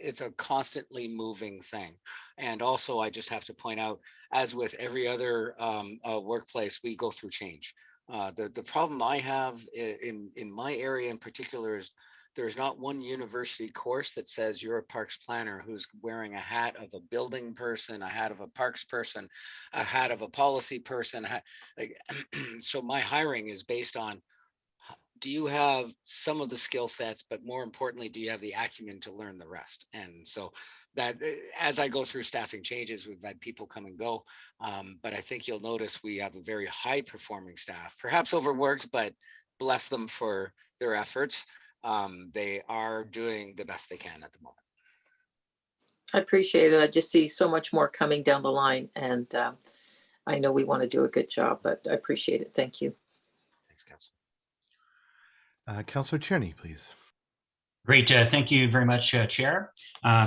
it's a constantly moving thing. And also I just have to point out, as with every other workplace, we go through change. The problem I have in my area in particular is there's not one university course that says you're a parks planner who's wearing a hat of a building person, a hat of a parks person, a hat of a policy person. So my hiring is based on, do you have some of the skill sets, but more importantly, do you have the acumen to learn the rest? And so that as I go through staffing changes, we've had people come and go, but I think you'll notice we have a very high performing staff, perhaps overworked, but bless them for their efforts. They are doing the best they can at the moment. I appreciate it. I just see so much more coming down the line, and I know we want to do a good job, but I appreciate it. Thank you. Thanks, Councillor. Councillor Tierney, please. Great. Thank you very much, Chair.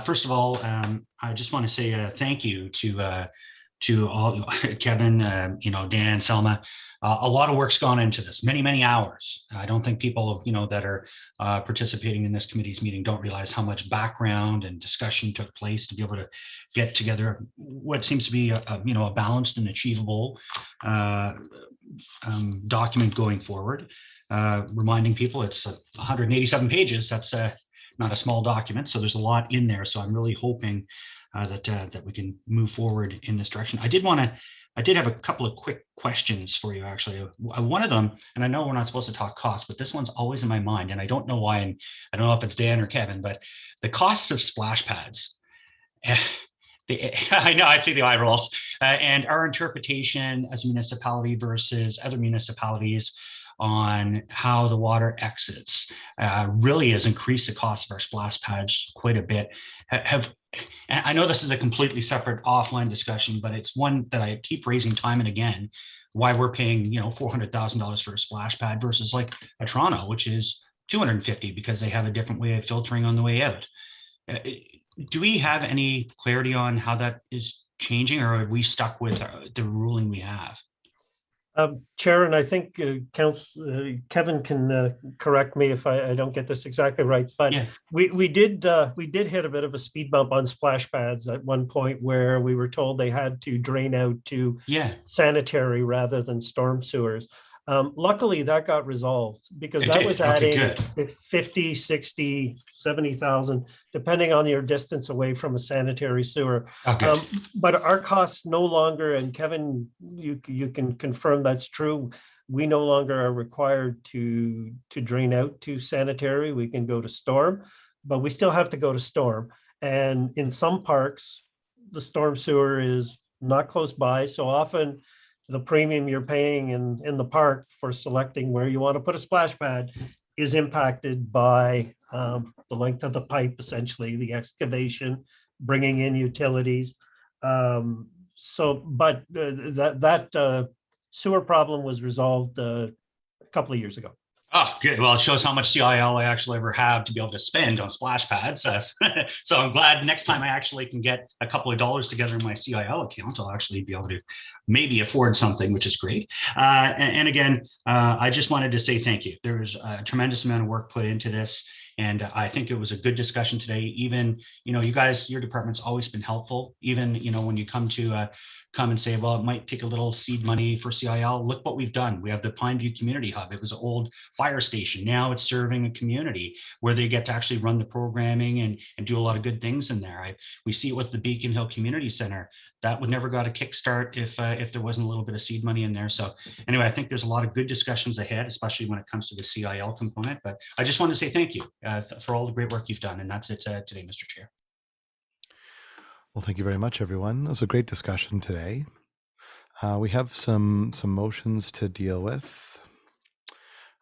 First of all, I just want to say thank you to all, Kevin, Dan, Selma. A lot of work's gone into this, many hours. I don't think people, that are participating in this committee's meeting don't realize how much background and discussion took place to be able to get together what seems to be a balanced and achievable document going forward. Reminding people it's 187 pages. That's not a small document, so there's a lot in there. So I'm really hoping that we can move forward in this direction. I did have a couple of quick questions for you, actually. One of them, and I know we're not supposed to talk cost, but this one's always in my mind, and I don't know why, and I don't know if it's Dan or Kevin, but the costs of splash pads. I know, I see the eye rolls, and our interpretation as a municipality versus other municipalities on how the water exits really has increased the cost of our splash pads quite a bit. I know this is a completely separate offline discussion, but it's one that I keep raising time and again why we're paying, $400,000 for a splash pad versus like a Toronto, which is 250 because they have a different way of filtering on the way out. Do we have any clarity on how that is changing, or are we stuck with the ruling we have? Chair, and I think Kevin can correct me if I don't get this exactly right, but Yeah. we did hit a bit of a speed bump on splash pads at one point where we were told they had to drain out to sanitary rather than storm sewers. Luckily, that got resolved because that was adding 50, 60, 70,000, depending on your distance away from a sanitary sewer. But our costs no longer, and Kevin, you can confirm that's true, we no longer are required to drain out to sanitary. We can go to storm, but we still have to go to storm. And in some parks, the storm sewer is not close by. So often, the premium you're paying in the park for selecting where you want to put a splash pad is impacted by the length of the pipe, essentially the excavation, bringing in utilities. But that sewer problem was resolved a couple of years ago. Oh, good. Well, it shows how much CIL I actually ever have to be able to spend on splash pads. So I'm glad next time I actually can get a couple of dollars together in my CIL account, I'll actually be able to maybe afford something, which is great. And again, I just wanted to say thank you. There was a tremendous amount of work put into this. And I think it was a good discussion today. Even, you guys, your department's always been helpful. Even, when you come and say, well, it might take a little seed money for CIL. Look what we've done. We have the Pineview Community Hub. It was an old fire station. Now it's serving a community where they get to actually run the programming and do a lot of good things in there. We see it with the Beacon Hill Community Center. That would never got a kickstart if there wasn't a little bit of seed money in there. So anyway, I think there's a lot of good discussions ahead, especially when it comes to the CIL component. But I just want to say thank you for all the great work you've done. And that's it today, Mr. Chair. Well, thank you very much, everyone. It was a great discussion today. We have some motions to deal with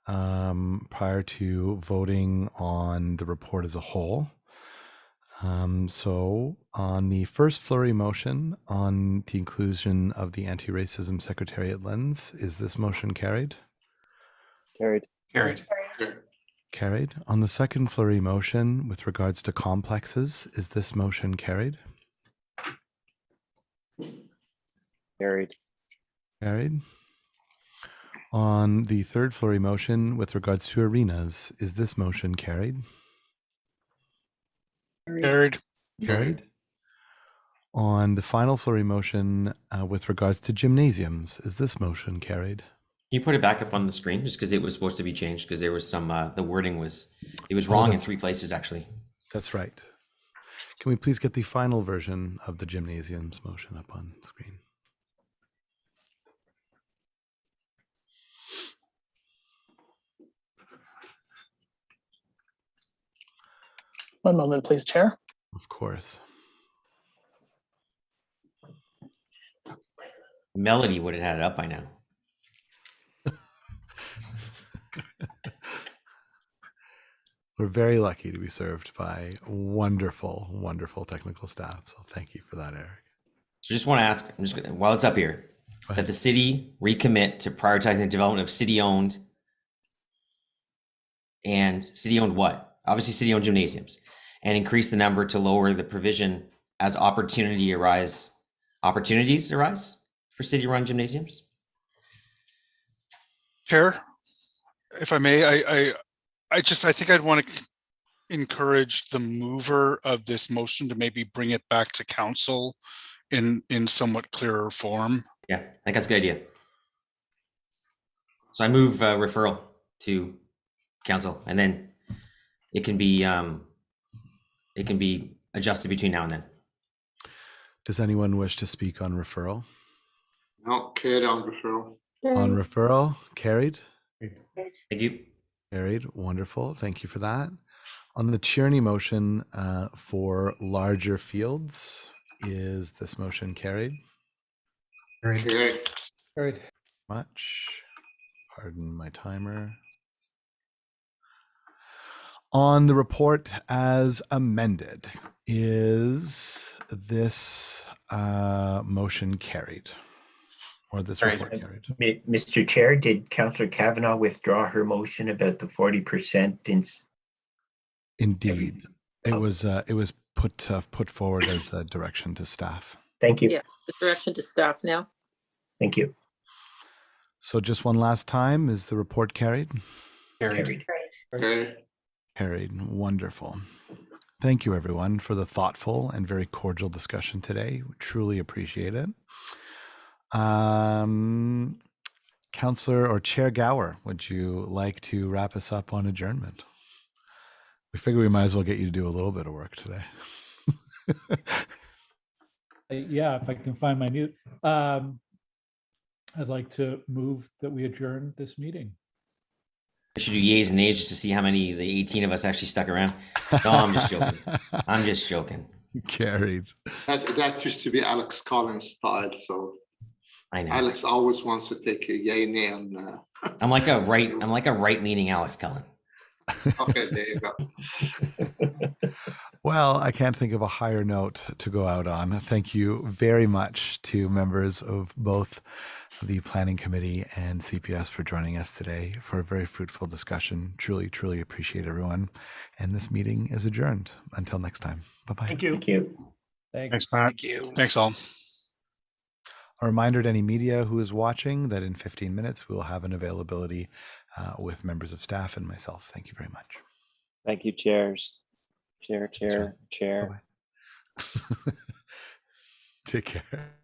prior to voting on the report as a whole. So on the first flurry motion on the inclusion of the Anti-Racism Secretariat lens, is this motion carried? Carried. Carried. Carried. On the second flurry motion with regards to complexes, is this motion carried? Carried. Carried. On the third flurry motion with regards to arenas, is this motion carried? Carried. Carried. On the final flurry motion with regards to gymnasiums, is this motion carried? Can you put it back up on the screen just because it was supposed to be changed because there was some, the wording was wrong in 3 places actually. That's right. Can we please get the final version of the gymnasiums motion up on screen? One moment, please, Chair. Of course. Melody would have had it up by now. We're very lucky to be served by wonderful, wonderful technical staff. So thank you for that, Eric. So just want to ask, I'm just gonna, while it's up here, that the city recommit to prioritizing the development of city-owned and city-owned what? Obviously city-owned gymnasiums, and increase the number to lower the provision as opportunities arise for city-run gymnasiums. Chair, if I may, I think I'd want to encourage the mover of this motion to maybe bring it back to council in somewhat clearer form. Yeah, I think that's a good idea. So I move referral to council, and then it can be adjusted between now and then. Does anyone wish to speak on referral? No, carried on referral. On referral, carried. Thank you. Carried. Wonderful. Thank you for that. On the Tierney motion for larger fields, is this motion carried? Carried. Carried. Much. Pardon my timer. On the report as amended, is this motion carried? or this Sorry, report carried. Mr. Chair, did Councillor Kavanaugh withdraw her motion about the 40% Indeed, it was put forward as a direction to staff. Thank you. Yeah, the direction to staff now. Thank you. So just one last time, is the report carried? Carried. Carried. Wonderful. Thank you, everyone, for the thoughtful and very cordial discussion today. We truly appreciate it. Councillor or Chair Gower, would you like to wrap us up on adjournment? We figure we might as well get you to do a little bit of work today. Yeah, if I can find my mute. I'd like to move that we adjourn this meeting. I should do yeas and nays just to see how many the 18 of us actually stuck around. No, I'm just joking. I'm just joking. Carried. That used to be Alex Collins' style, so I know. Alex always wants to take a yay nay on. I'm like a right-leaning Alex Cullen. Okay, there you go. Well, I can't think of a higher note to go out on. Thank you very much to members of both the Planning Committee and CPS for joining us today for a very fruitful discussion. Truly, truly appreciate everyone. And this meeting is adjourned. Until next time. Bye-bye. Thank you. Thank you. Thanks, Matt. Thank you. Thanks, all. A reminder to any media who is watching that in 15 minutes, we will have an availability with members of staff and myself. Thank you very much. Thank you, chairs. Chair. Bye-bye. Take care.